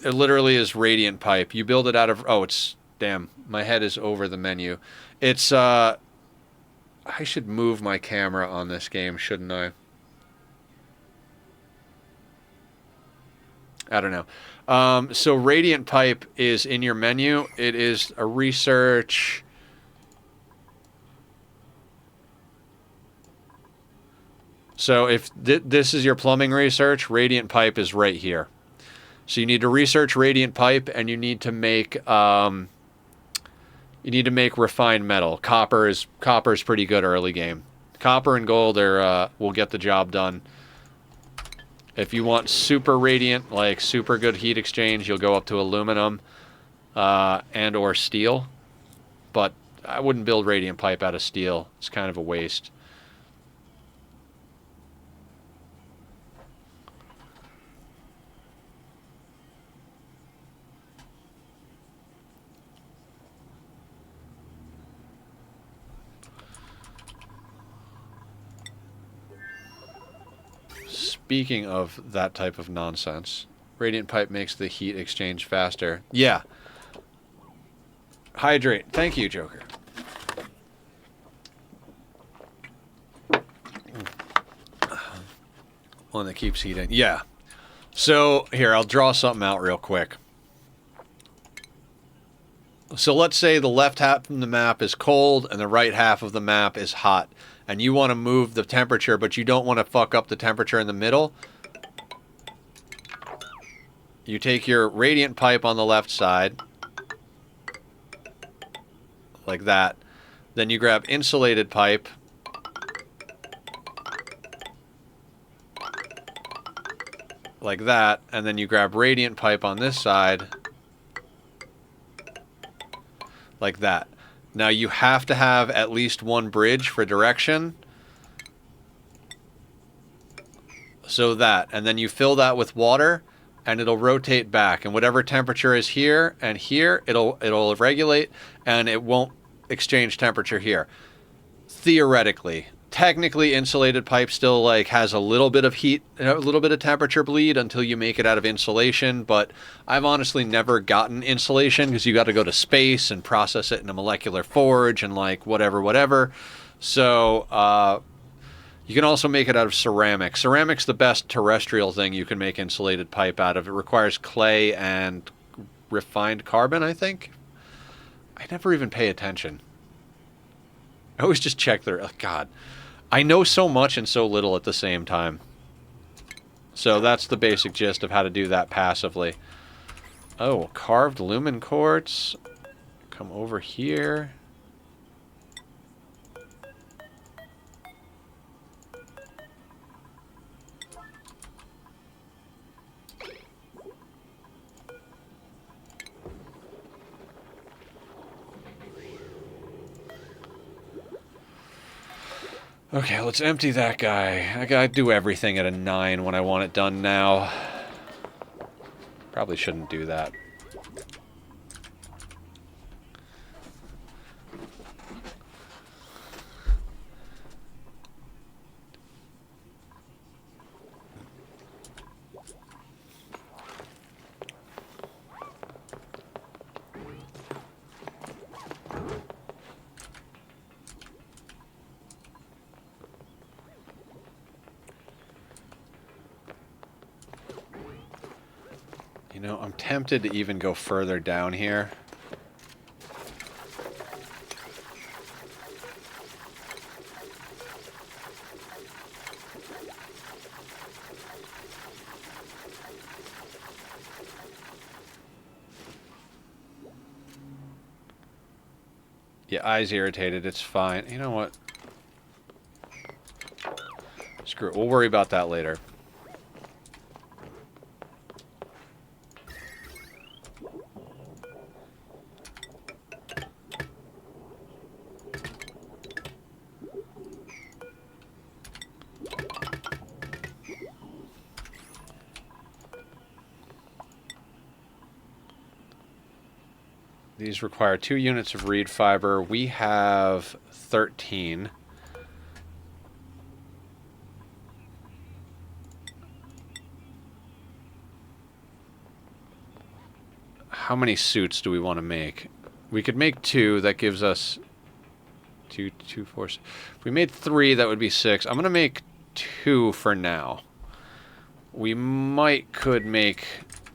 A: It literally is radiant pipe. You build it out of... Oh, it's... Damn, my head is over the menu. It's, I should move my camera on this game, shouldn't I? I don't know. So radiant pipe is in your menu. It is a research... So if this is your plumbing research, radiant pipe is right here. So you need to research radiant pipe, and you need to make refined metal. Copper is pretty good early game. Copper and gold will get the job done. If you want super radiant, like super good heat exchange, you'll go up to aluminum and or steel. But I wouldn't build radiant pipe out of steel. It's kind of a waste. Speaking of that type of nonsense, radiant pipe makes the heat exchange faster. Yeah. Hydrate. Thank you, Joker. One that keeps heating. Yeah. So, here, I'll draw something out real quick. So let's say the left half of the map is cold and the right half of the map is hot. And you want to move the temperature, but you don't want to fuck up the temperature in the middle. You take your radiant pipe on the left side. Like that. Then you grab insulated pipe. Like that. And then you grab radiant pipe on this side. Like that. Now you have to have at least one bridge for direction. So that. And then you fill that with water and it'll rotate back. And whatever temperature is here and here, it'll regulate and it won't exchange temperature here. Theoretically. Technically, insulated pipe still like has a little bit of heat, a little bit of temperature bleed until you make it out of insulation. But I've honestly never gotten insulation because you got to go to space and process it in a molecular forge and like whatever. So you can also make it out of ceramic. Ceramic's the best terrestrial thing you can make insulated pipe out of. It requires clay and refined carbon, I think. I never even pay attention. I always just check their... Oh, God. I know so much and so little at the same time. So that's the basic gist of how to do that passively. Oh, carved lumen quartz. Come over here. Okay, let's empty that guy. I gotta do everything at a 9 when I want it done now. Probably shouldn't do that. You know, I'm tempted to even go further down here. Yeah, eyes irritated. It's fine. You know what? Screw it. We'll worry about that later. These require 2 units of reed fiber. We have 13. How many suits do we want to make? We could make 2. That gives us 2, 4. If we made 3, that would be 6. I'm going to make 2 for now. We could make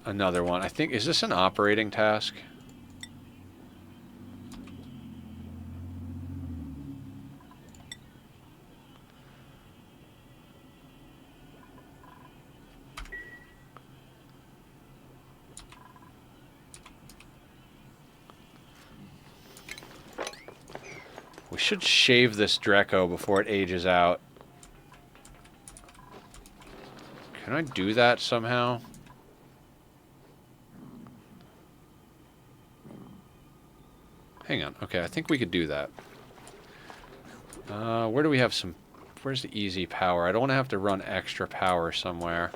A: another one. I think, is this an operating task? We should shave this Dreco before it ages out. Can I do that somehow? Hang on. Okay, I think we could do that. Where do we have some... Where's the easy power? I don't want to have to run extra power somewhere.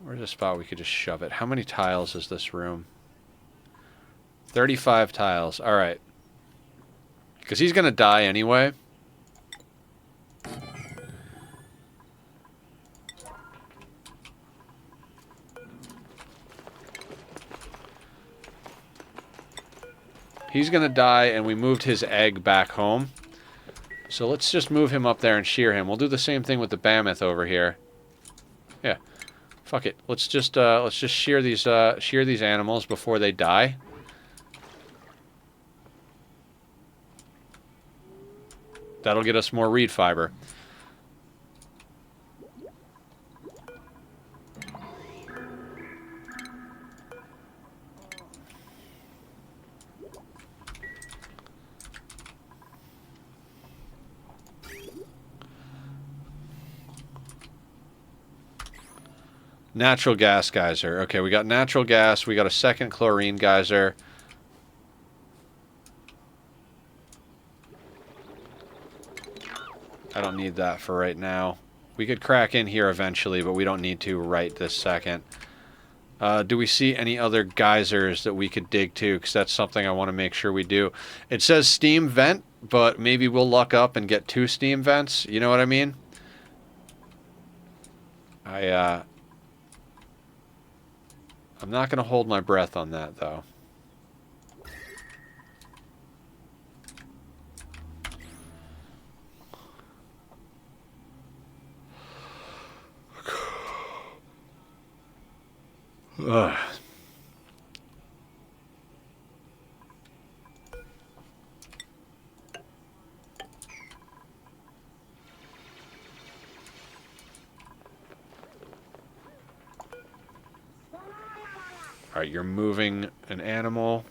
A: Where's a spot we could just shove it? How many tiles is this room? 35 tiles. All right. Because he's going to die anyway. He's going to die, and we moved his egg back home. So let's just move him up there and shear him. We'll do the same thing with the Mammoth over here. Yeah. Fuck it. Let's just shear these animals before they die. That'll get us more reed fiber. Natural gas geyser. Okay, we got natural gas. We got a second chlorine geyser. I don't need that for right now. We could crack in here eventually, but we don't need to right this second. Do we see any other geysers that we could dig to? Because that's something I want to make sure we do. It says steam vent, but maybe we'll luck up and get 2 steam vents. You know what I mean? I'm not going to hold my breath on that, though. Ugh. Alright, you're moving an animal.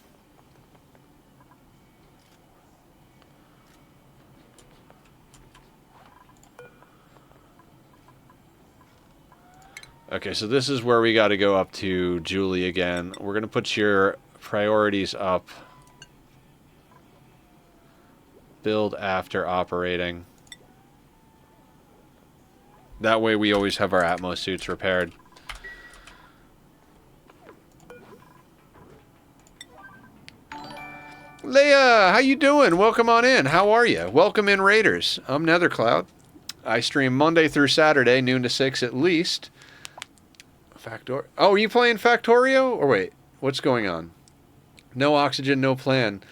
A: Okay, so this is where we got to go up to Julie again. We're going to put your priorities up. Build after operating. That way we always have our Atmos suits repaired. Leia, how you doing? Welcome on in. How are you? Welcome in, Raiders. I'm Nethercloud. I stream Monday through Saturday, noon to 6 at least. Oh, are you playing Factorio? Or wait, what's going on? No oxygen, no plan.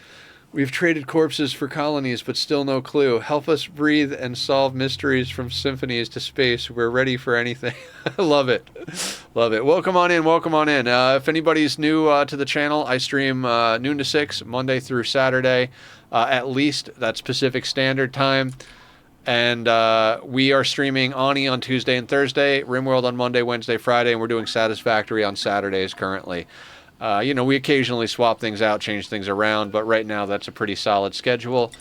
A: We've traded corpses for colonies, but still no clue. Help us breathe and solve mysteries from symphonies to space. We're ready for anything. Love it. Love it. Welcome on in. Welcome on in. If anybody's new to the channel, I stream noon to 6, Monday through Saturday, at least. That's Pacific Standard Time. And we are streaming Ani on Tuesday and Thursday, RimWorld on Monday, Wednesday, Friday, and we're doing Satisfactory on Saturdays currently. You know, we occasionally swap things out, change things around, but right now that's a pretty solid schedule.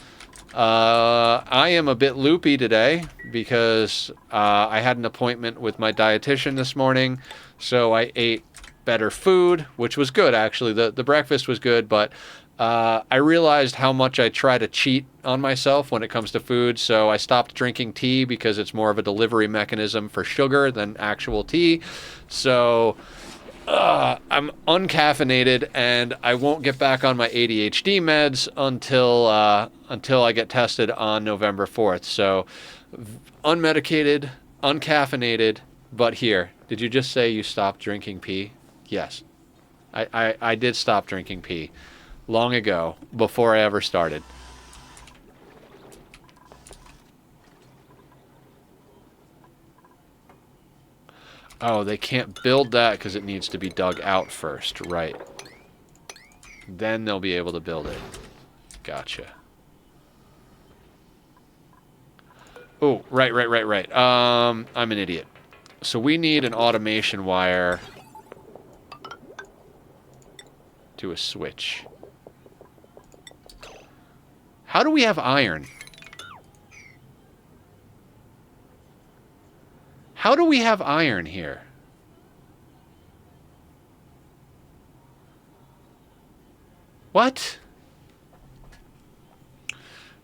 A: I am a bit loopy today because I had an appointment with my dietitian this morning, so I ate better food, which was good, actually. The breakfast was good, but I realized how much I try to cheat on myself when it comes to food, so I stopped drinking tea because it's more of a delivery mechanism for sugar than actual tea. So I'm uncaffeinated, and I won't get back on my ADHD meds until I get tested on November 4th. So unmedicated, uncaffeinated, but here. Did you just say you stopped drinking pee? Yes. I did stop drinking pee long ago, before I ever started. Oh, they can't build that because it needs to be dug out first. Right. Then they'll be able to build it. Gotcha. Oh, right. I'm an idiot. So we need an automation wire to a switch. How do we have iron? How do we have iron here? What?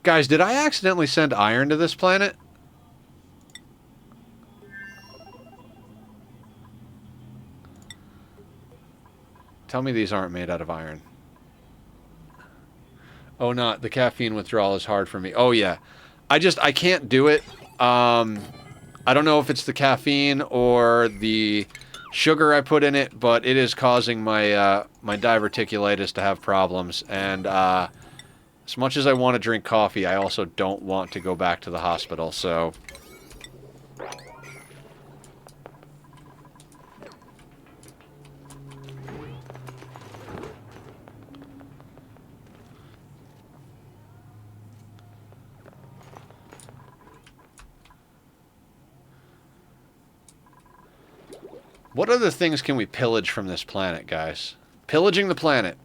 A: Guys, did I accidentally send iron to this planet? Tell me these aren't made out of iron. Oh, not. The caffeine withdrawal is hard for me. Oh, yeah. I can't do it. I don't know if it's the caffeine or the sugar I put in it, but it is causing my my diverticulitis to have problems. And as much as I want to drink coffee, I also don't want to go back to the hospital, so... What other things can we pillage from this planet, guys? Pillaging the planet.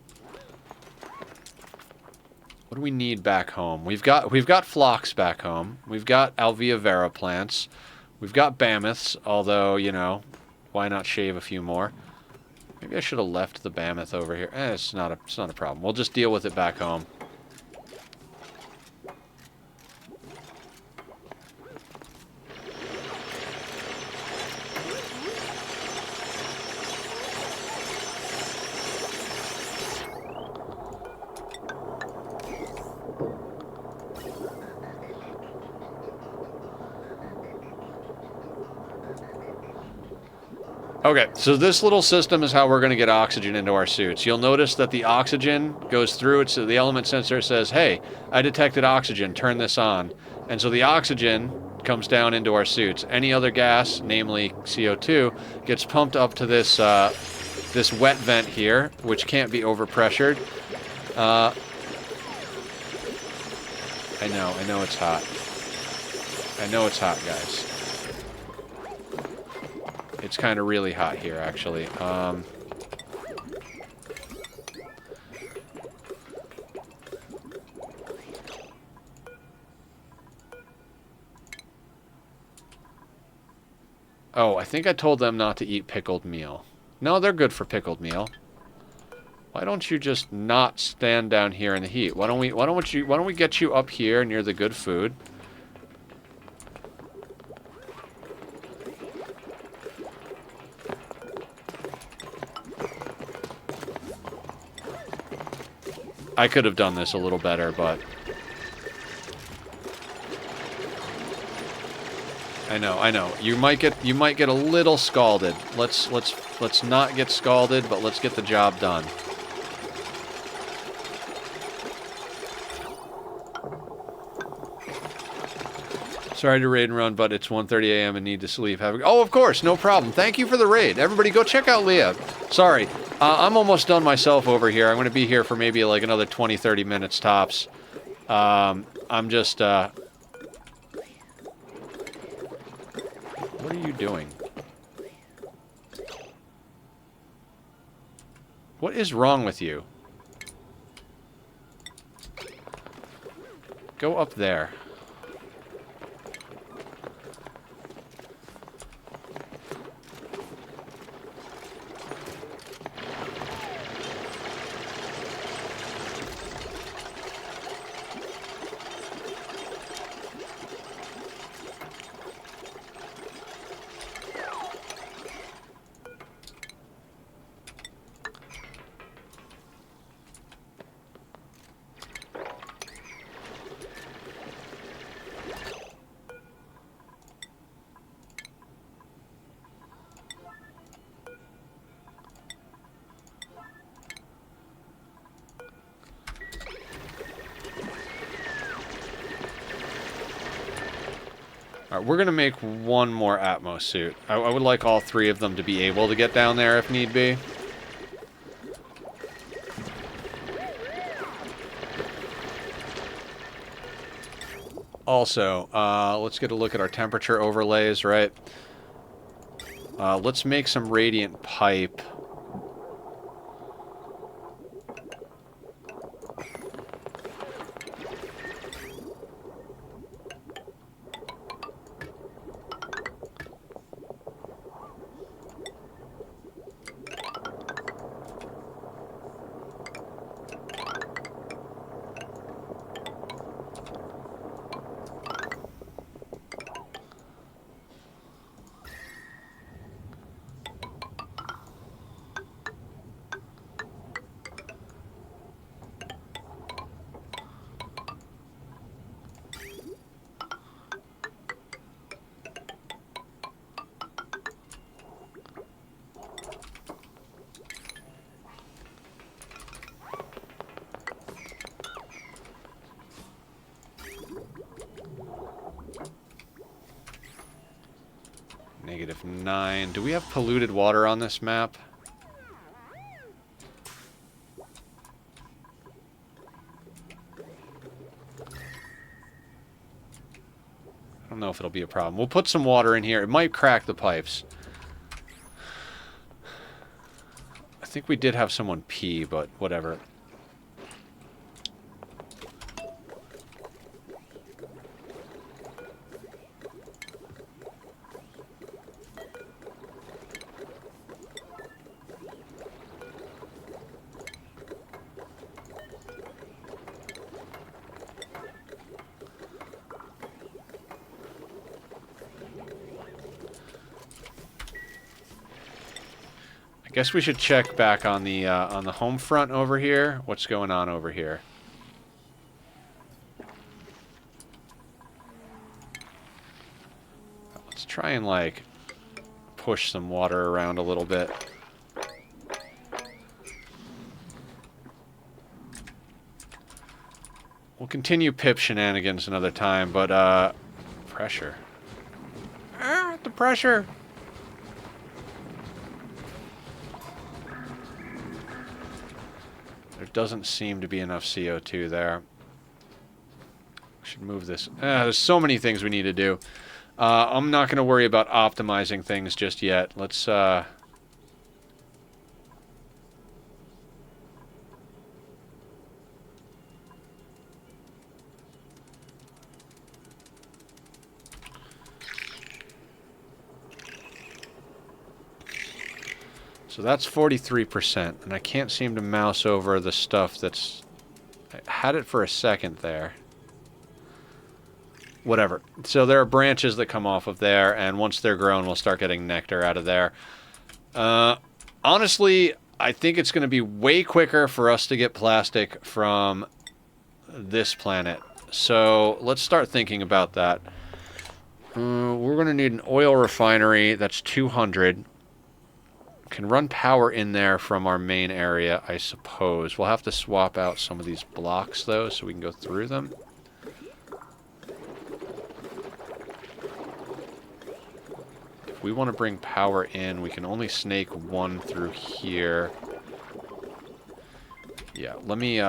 A: What do we need back home? We've got phlox back home. We've got Alvea vera plants. We've got mammoths, although, you know, why not shave a few more? Maybe I should have left the mammoth over here. It's not a problem. We'll just deal with it back home. Okay, so this little system is how we're going to get oxygen into our suits. You'll notice that the oxygen goes through it, so the element sensor says, hey, I detected oxygen, turn this on. And so the oxygen comes down into our suits. Any other gas, namely CO2, gets pumped up to this this wet vent here, which can't be overpressured. I know it's hot. I know it's hot, guys. It's kind of really hot here, actually. Oh, I think I told them not to eat pickled meal. No, they're good for pickled meal. Why don't you just not stand down here in the heat? Why don't we get you up here near the good food? I could have done this a little better, but... I know. You might get a little scalded. Let's not get scalded, but let's get the job done. Sorry to raid and run, but it's 1:30 a.m. and need to sleep. Oh, of course, no problem. Thank you for the raid. Everybody go check out Leah. Sorry, I'm almost done myself over here. I'm going to be here for maybe like another 20, 30 minutes tops. I'm just, What are you doing? What is wrong with you? Go up there. Alright, we're going to make one more Atmos suit. I would like all three of them to be able to get down there if need be. Also, let's get a look at our temperature overlays, right? Let's make some radiant pipe. -9. Do we have polluted water on this map? I don't know if it'll be a problem. We'll put some water in here. It might crack the pipes. I think we did have someone pee, but whatever. I guess we should check back on the home front over here. What's going on over here? Let's try and like push some water around a little bit. We'll continue pip shenanigans another time, but pressure. The pressure. There doesn't seem to be enough CO2 there. We should move this. There's so many things we need to do. I'm not going to worry about optimizing things just yet. Let's... So that's 43%, and I can't seem to mouse over the stuff that's... I had it for a second there. Whatever. So there are branches that come off of there, and once they're grown, we'll start getting nectar out of there. Honestly, I think it's going to be way quicker for us to get plastic from this planet. So let's start thinking about that. We're going to need an oil refinery that's 200. Can run power in there from our main area, I suppose. We'll have to swap out some of these blocks, though, so we can go through them. If we want to bring power in, we can only snake one through here. Yeah, let me,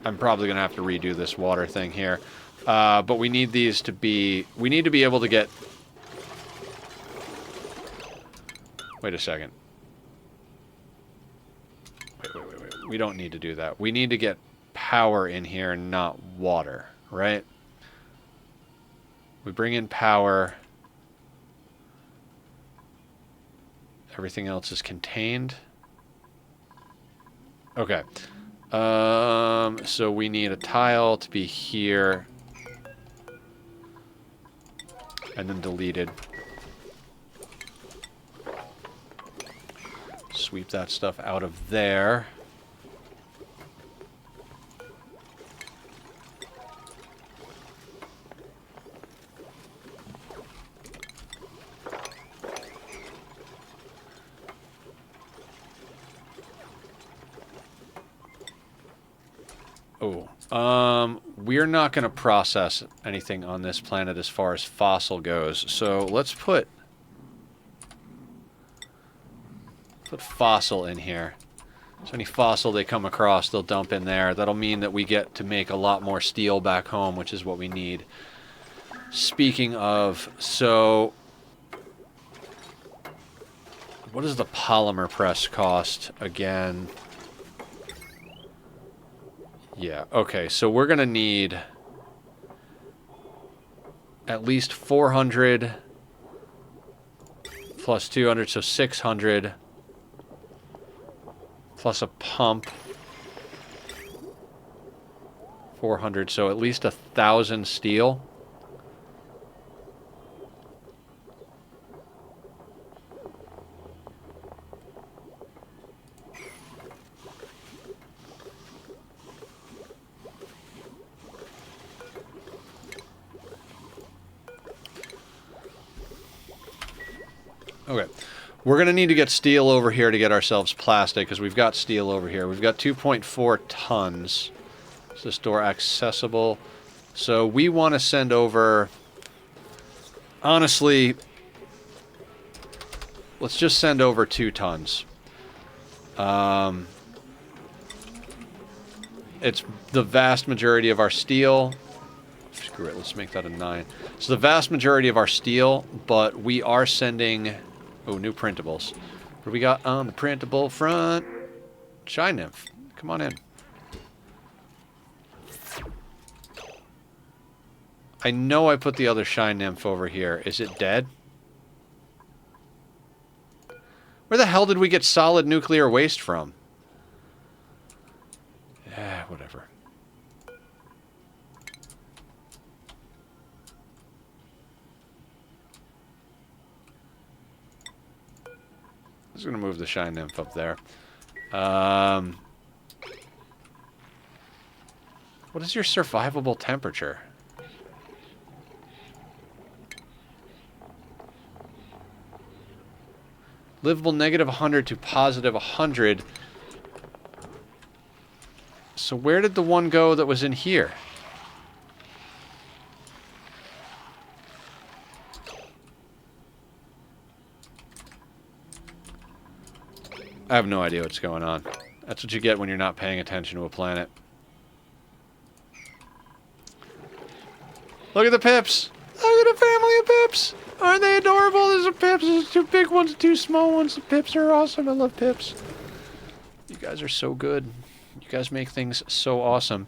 A: I'm probably going to have to redo this water thing here. But we need these to be... We need to be able to get... Wait a second. Wait. We don't need to do that. We need to get power in here, not water, right? We bring in power. Everything else is contained. Okay. So we need a tile to be here. And then deleted. Sweep that stuff out of there. We're not going to process anything on this planet as far as fossil goes. So let's put fossil in here. So any fossil they come across, they'll dump in there. That'll mean that we get to make a lot more steel back home, which is what we need. Speaking of, so what does the polymer press cost again? Yeah, okay, so we're going to need at least 400 plus 200, so 600 plus a pump. 400, so at least 1,000 steel. Okay, we're going to need to get steel over here to get ourselves plastic, because we've got steel over here. We've got 2.4 tons. Is this door accessible? So we want to send over... Honestly, let's just send over 2 tons. It's the vast majority of our steel. Screw it, let's make that a 9. It's the vast majority of our steel, but we are sending... Oh, new printables. What do we got on the printable front? Shine Nymph. Come on in. I know I put the other Shine Nymph over here. Is it dead? Where the hell did we get solid nuclear waste from? Yeah, whatever. I'm just going to move the Shine Nymph up there. What is your survivable temperature? Livable negative 100 to positive 100. So where did the one go that was in here? I have no idea what's going on. That's what you get when you're not paying attention to a planet. Look at the pips! Look at the family of pips! Aren't they adorable? There's a pips, there's 2 big ones, 2 small ones. The pips are awesome. I love pips. You guys are so good. You guys make things so awesome.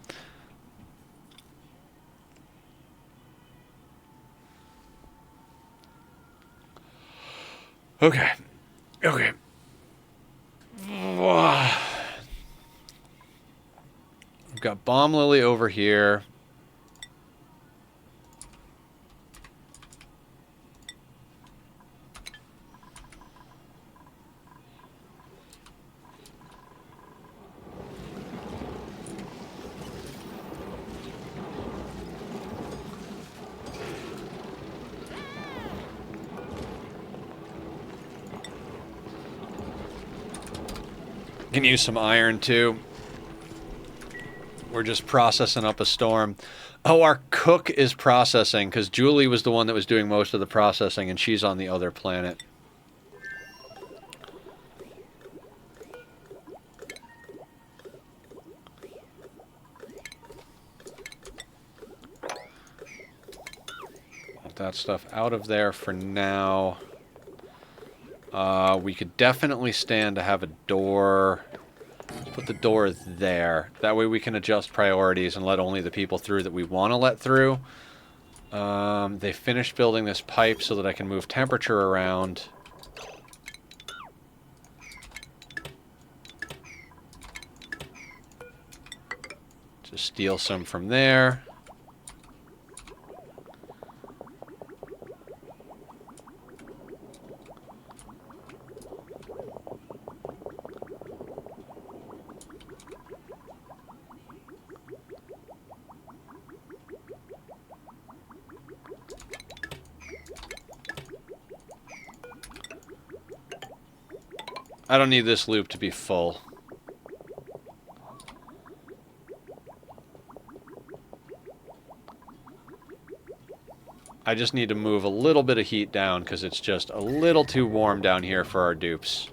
A: Okay. Okay. I've got Bomb Lily over here. Can use some iron too. We're just processing up a storm. Oh, our cook is processing because Julie was the one that was doing most of the processing and she's on the other planet. Get that stuff out of there for now. We could definitely stand to have a door. Let's put the door there. That way we can adjust priorities and let only the people through that we want to let through. They finished building this pipe so that I can move temperature around. Just steal some from there. I don't need this loop to be full. I just need to move a little bit of heat down because it's just a little too warm down here for our dupes.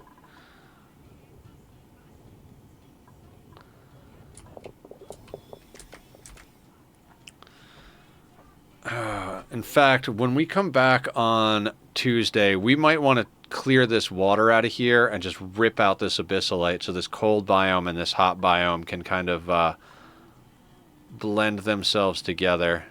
A: In fact, when we come back on Tuesday, we might want to clear this water out of here and just rip out this abyssalite so this cold biome and this hot biome can kind of blend themselves together.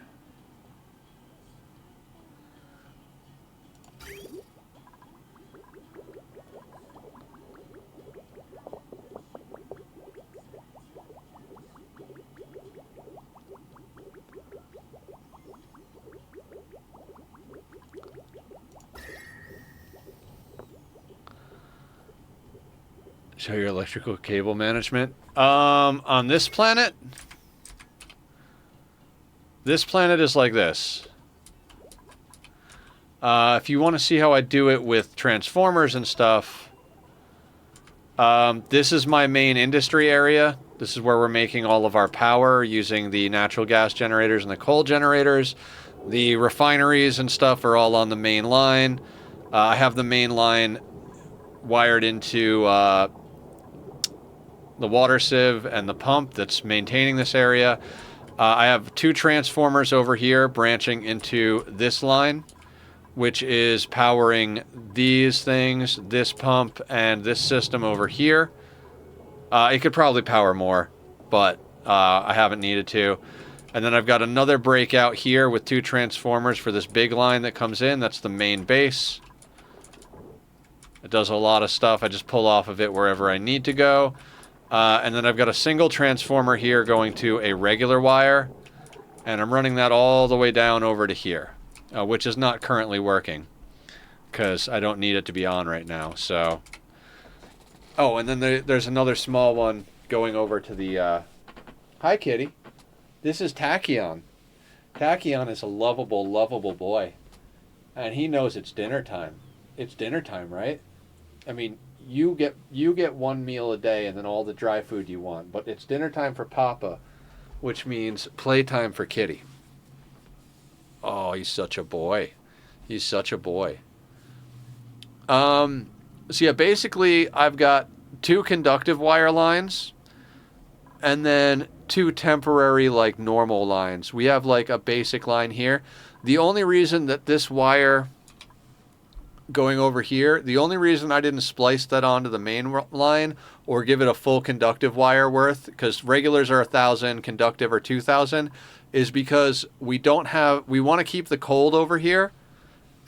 A: Show your electrical cable management. On this planet is like this. If you want to see how I do it with transformers and stuff, this is my main industry area. This is where we're making all of our power using the natural gas generators and the coal generators. The refineries and stuff are all on the main line. I have the main line wired into the water sieve and the pump that's maintaining this area. I have two transformers over here branching into this line, which is powering these things, this pump, and this system over here. It could probably power more, but I haven't needed to. And then I've got another breakout here with two transformers for this big line that comes in. That's the main base. It does a lot of stuff. I just pull off of it wherever I need to go. And then I've got a single transformer here going to a regular wire. And I'm running that all the way down over to here, which is not currently working because I don't need it to be on right now. So, oh, and then there's another small one going over to the... Hi, kitty. This is Tachyon. Tachyon is a lovable, lovable boy. And he knows it's dinner time. It's dinner time, right? I mean... You get one meal a day and then all the dry food you want, but it's dinner time for Papa, which means playtime for Kitty. Oh, he's such a boy. He's such a boy. So yeah, basically I've got two conductive wire lines and then two temporary like normal lines. We have like a basic line here. The only reason that this wire going over here, the only reason I didn't splice that onto the main line or give it a full conductive wire worth, because regulars are 1,000, conductive are 2,000, is because we want to keep the cold over here,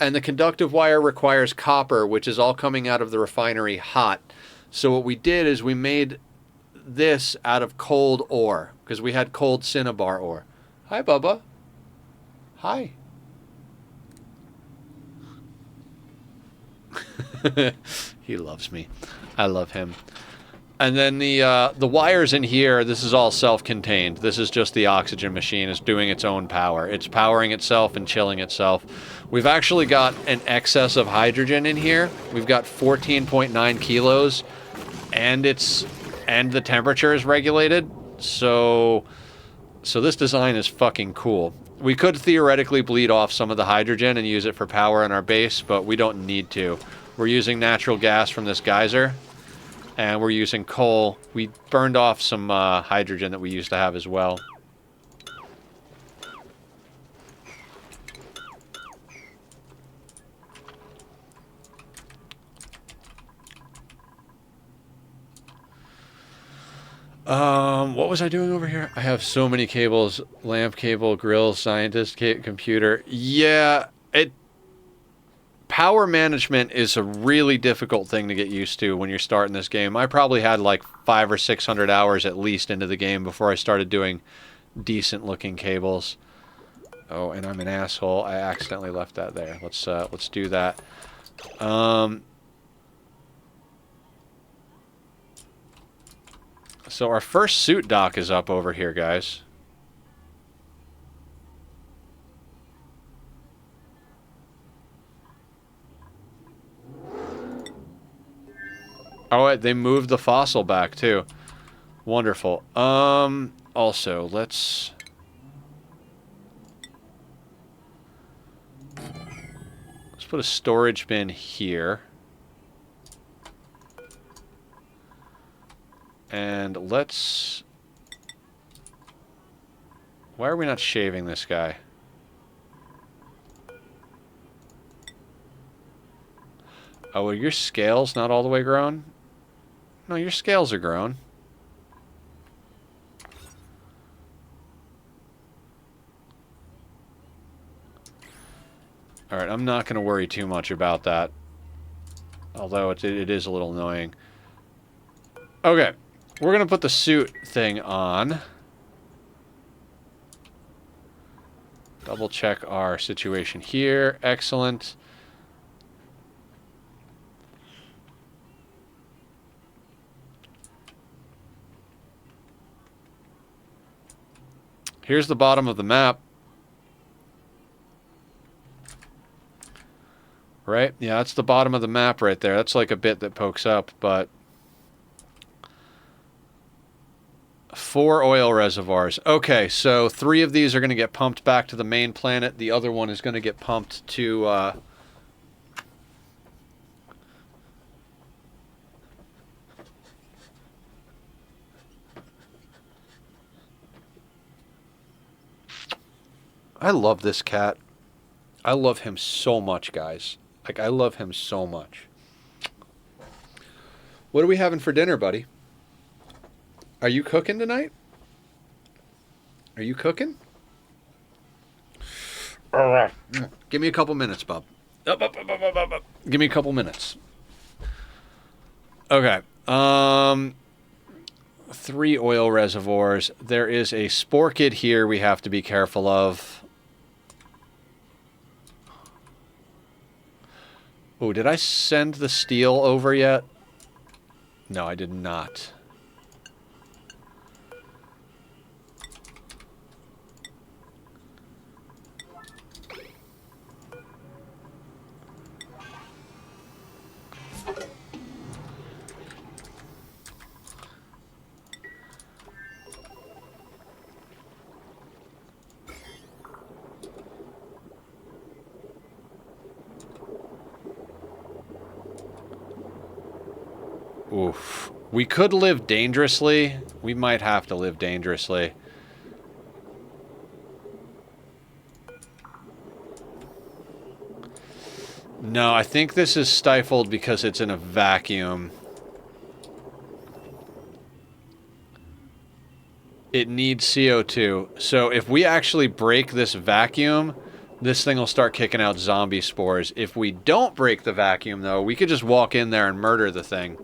A: And the conductive wire requires copper, which is all coming out of the refinery hot. So what we did is we made this out of cold ore, because we had cold cinnabar ore. Hi, Bubba. Hi. He loves me. I love him. And then the wires in here, this is all self-contained. This is just the oxygen machine. It's doing its own power. It's powering itself and chilling itself. We've actually got an excess of hydrogen in here. We've got 14.9 kilos, and the temperature is regulated. So this design is fucking cool. We could theoretically bleed off some of the hydrogen and use it for power in our base, but we don't need to. We're using natural gas from this geyser, and we're using coal. We burned off some hydrogen that we used to have as well. What was I doing over here? I have so many cables. Lamp cable, grill, scientist, computer. Yeah, power management is a really difficult thing to get used to when you're starting this game. I probably had like 500 or 600 hours at least into the game before I started doing decent looking cables. Oh, and I'm an asshole. I accidentally left that there. Let's do that. So our first suit dock is up over here, guys. Oh, they moved the fossil back too. Wonderful. Also, let's put a storage bin here. And let's... Why are we not shaving this guy? Oh, are your scales not all the way grown? No, your scales are grown. Alright, I'm not going to worry too much about that. Although it is a little annoying. Okay. We're going to put the suit thing on. Double check our situation here. Excellent. Here's the bottom of the map. Right? Yeah, that's the bottom of the map right there. That's like a bit that pokes up, but... 4 oil reservoirs. Okay, so 3 of these are going to get pumped back to the main planet. The other one is going to get pumped to... I love this cat. I love him so much, guys. Like, I love him so much. What are we having for dinner, buddy? Are you cooking tonight? Are you cooking? Give me a couple minutes, Bob. Give me a couple minutes. Okay. 3 oil reservoirs. There is a sporkid here we have to be careful of. Oh, did I send the steel over yet? No, I did not. Oof. We could live dangerously. We might have to live dangerously. No, I think this is stifled because it's in a vacuum. It needs CO2. So if we actually break this vacuum, This thing will start kicking out zombie spores. If we don't break the vacuum, though, we could just walk in there and murder the thing.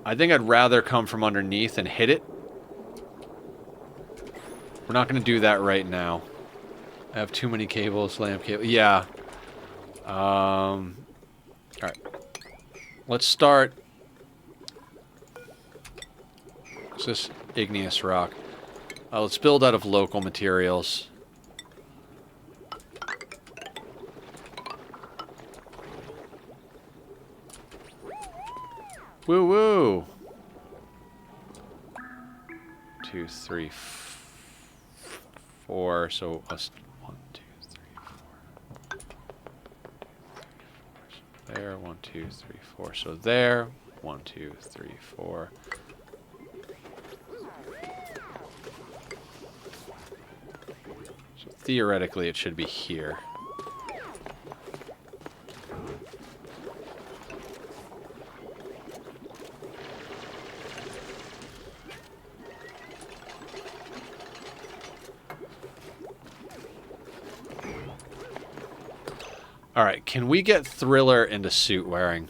A: I think I'd rather come from underneath and hit it. We're not going to do that right now. I have too many cables, lamp cable. Yeah. Alright. Let's start. What's this? Igneous rock. Let's build out of local materials. Woo woo. 2, 3, 4. So us 1, 2, 3, 4. There. 1, 2, 3, 4. So there. 1, 2, 3, 4. So theoretically, it should be here. Alright, can we get Thriller into suit wearing?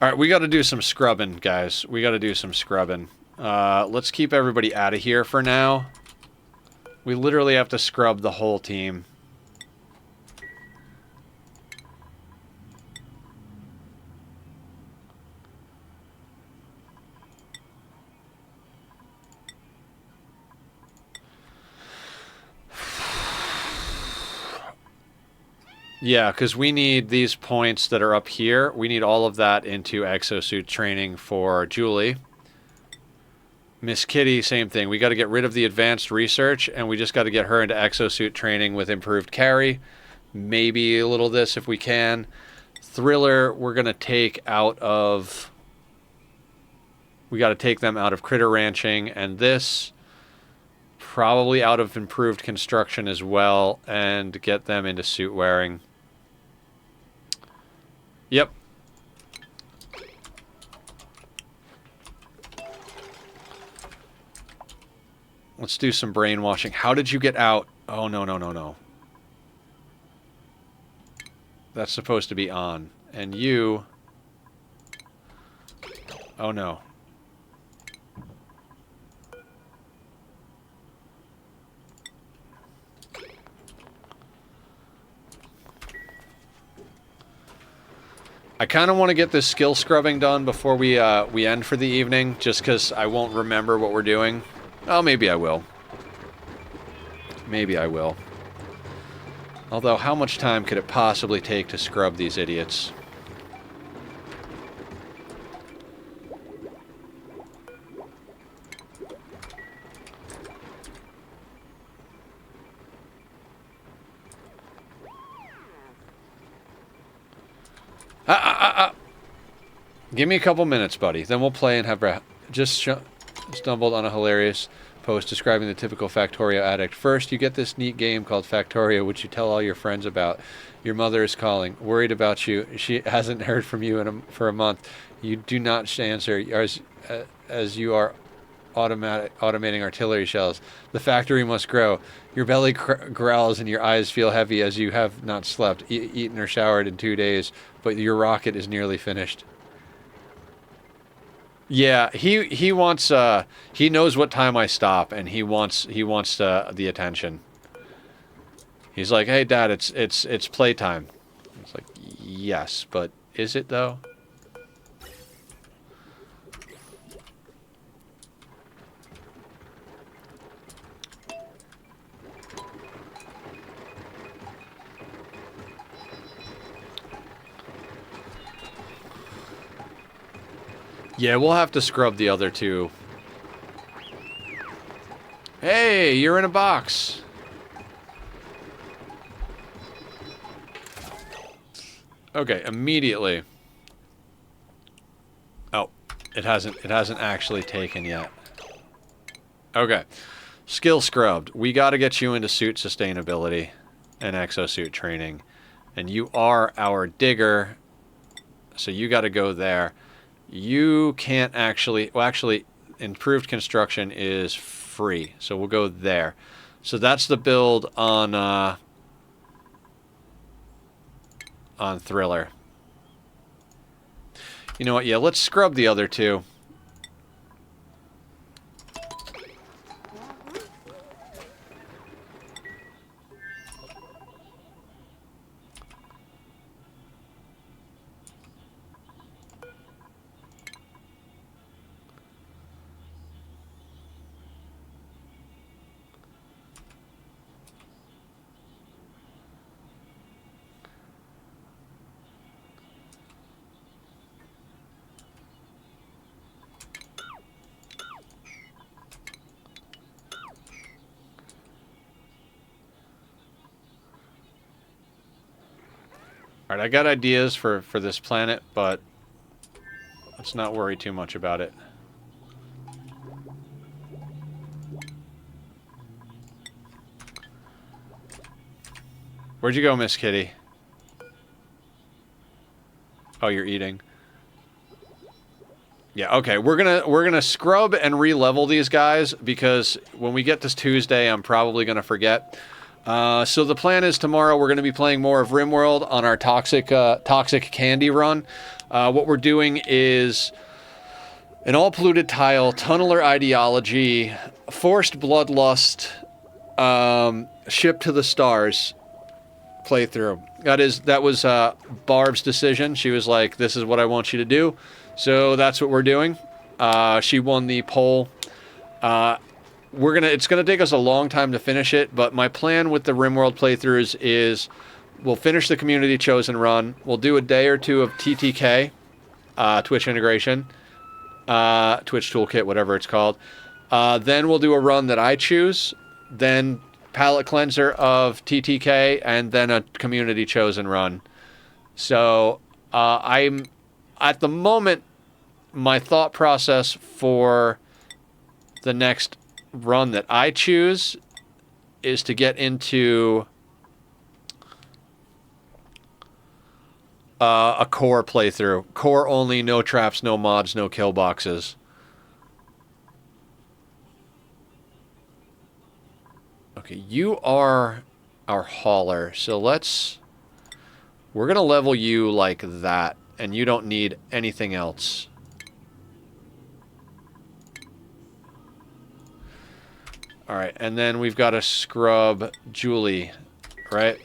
A: Alright, we gotta do some scrubbing, guys. We gotta do some scrubbing. Let's keep everybody out of here for now. We literally have to scrub the whole team. Yeah, because we need these points that are up here. We need all of that into exosuit training for Julie. Miss Kitty, same thing. We got to get rid of the advanced research, and we just got to get her into exosuit training with improved carry. Maybe a little this if we can. Thriller, we're going to take out of... We got to take them out of critter ranching, and this... probably out of improved construction as well, and get them into suit wearing. Yep. Let's do some brainwashing. How did you get out? Oh, no, no, no, no. That's supposed to be on. And you... Oh, no. I kind of want to get this skill scrubbing done before we end for the evening, just because I won't remember what we're doing. Oh, maybe I will. Maybe I will. Although, how much time could it possibly take to scrub these idiots? Give me a couple minutes, buddy. Then we'll play and have... Just stumbled on a hilarious post describing the typical Factorio addict. First, you get this neat game called Factorio, which you tell all your friends about. Your mother is calling, worried about you. She hasn't heard from you for a month. You do not answer as you are automating artillery shells. The factory must grow. Your belly growls and your eyes feel heavy as you have not slept, eaten or showered in 2 days, but your rocket is nearly finished. Yeah, he wants he knows what time I stop, and he wants the attention. He's like, "Hey, Dad, it's playtime." It's like, yes, but is it though? Yeah, we'll have to scrub the other two. Hey, you're in a box. Okay, immediately. Oh, it hasn't actually taken yet. Okay. Skill scrubbed. We got to get you into suit sustainability and exosuit training. And you are our digger, so you got to go there. You can't actually... Well, actually, improved construction is free, so we'll go there. So that's the build on Thriller. You know what? Yeah, let's scrub the other two. Alright, I got ideas for this planet, but let's not worry too much about it. Where'd you go, Miss Kitty? Oh, you're eating. Yeah, okay. We're gonna scrub and re-level these guys because when we get this Tuesday, I'm probably gonna forget. So the plan is tomorrow we're going to be playing more of RimWorld on our toxic candy run. What we're doing is an all-polluted tile, tunneler ideology, forced bloodlust, ship to the stars playthrough. That was Barb's decision. She was like, "This is what I want you to do," so that's what we're doing. She won the poll. It's gonna take us a long time to finish it, but my plan with the RimWorld playthroughs is we'll finish the community chosen run. We'll do a day or two of TTK, Twitch integration, Twitch toolkit, whatever it's called. Then we'll do a run that I choose, then palette cleanser of TTK, and then a community chosen run. So I'm at the moment, my thought process for the next run that I choose is to get into a core playthrough. Core only, no traps, no mods, no kill boxes. Okay, you are our hauler, so we're gonna level you like that, and you don't need anything else. Alright, and then we've got to scrub Julie, right?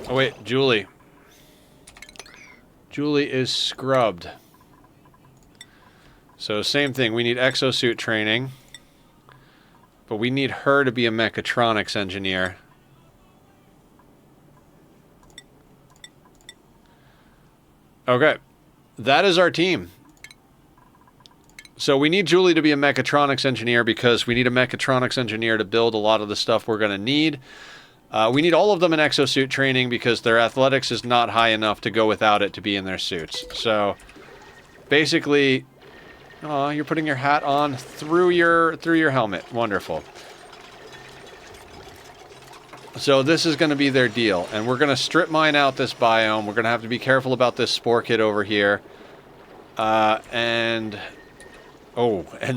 A: Oh wait, Julie. Julie is scrubbed. So same thing, we need exosuit training. But we need her to be a mechatronics engineer. Okay. That is our team. So we need Julie to be a mechatronics engineer because we need a mechatronics engineer to build a lot of the stuff we're going to need. We need all of them in exosuit training because their athletics is not high enough to go without it to be in their suits. So basically, oh, you're putting your hat on through your helmet. Wonderful. So this is going to be their deal, and we're going to strip mine out this biome. We're going to have to be careful about this spore kid over here. And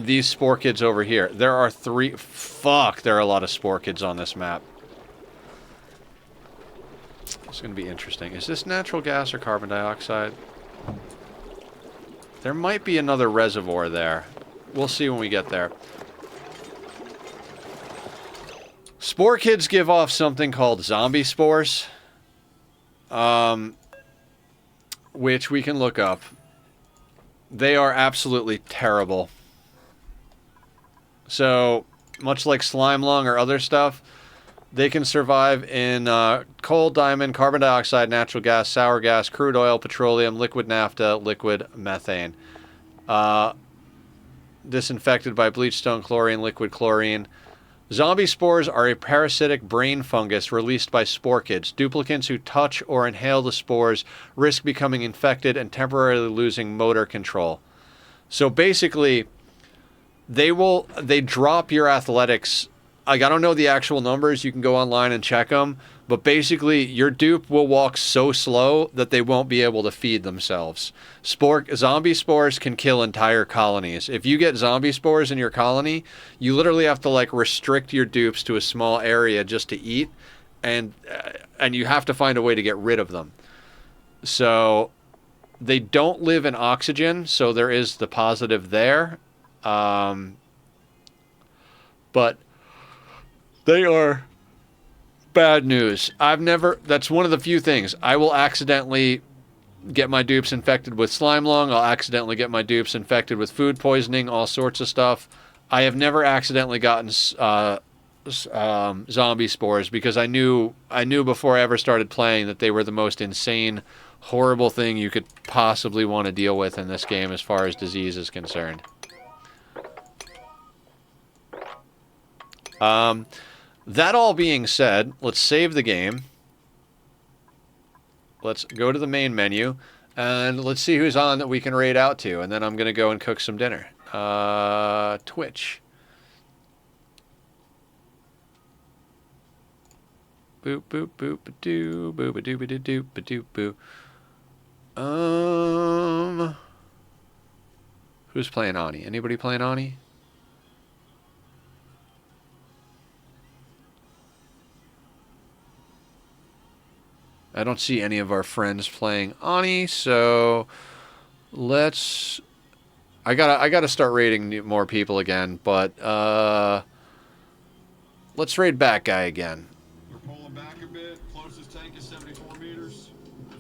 A: these spore kids over here. There are 3... Fuck, there are a lot of spore kids on this map. It's going to be interesting. Is this natural gas or carbon dioxide? There might be another reservoir there. We'll see when we get there. Spore kids give off something called zombie spores. Which we can look up. They are absolutely terrible. So, much like slime lung or other stuff, they can survive in coal, diamond, carbon dioxide, natural gas, sour gas, crude oil, petroleum, liquid naphtha, liquid methane. Disinfected by bleach stone chlorine, liquid chlorine. Zombie spores are a parasitic brain fungus released by spore kids. Duplicants who touch or inhale the spores risk becoming infected and temporarily losing motor control. So basically, they drop your athletics. Like, I don't know the actual numbers. You can go online and check them. But basically, your dupe will walk so slow that they won't be able to feed themselves. Zombie spores can kill entire colonies. If you get zombie spores in your colony, you literally have to, like, restrict your dupes to a small area just to eat. And you have to find a way to get rid of them. So, they don't live in oxygen, so there is the positive there. But they are... bad news. That's one of the few things. I will accidentally get my dupes infected with slime lung. I'll accidentally get my dupes infected with food poisoning, all sorts of stuff. I have never accidentally gotten zombie spores because I knew before I ever started playing that they were the most insane, horrible thing you could possibly want to deal with in this game as far as disease is concerned. That all being said, let's save the game. Let's go to the main menu, and let's see who's on that we can raid out to, and then I'm going to go and cook some dinner. Twitch. Boop, boop, boop, ba-doo, boop, ba-doo, ba-doo, ba-doo, boo. Who's playing Ani? Anybody playing Ani? I don't see any of our friends playing Ani, so let's... I gotta start raiding more people again, but let's raid Bat Guy again.
B: We're pulling back a bit. Closest tank is 74 meters.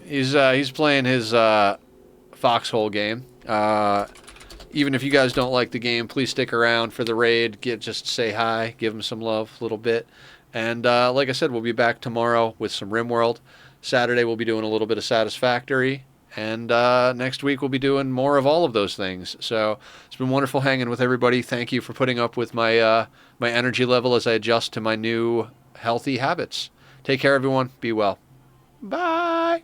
A: He's playing his foxhole game. Even if you guys don't like the game, please stick around for the raid. Just say hi, give him some love a little bit. And like I said, we'll be back tomorrow with some RimWorld. Saturday we'll be doing a little bit of Satisfactory, and next week we'll be doing more of all of those things. So it's been wonderful hanging with everybody. Thank you for putting up with my my energy level as I adjust to my new healthy habits. Take care, everyone. Be well. Bye.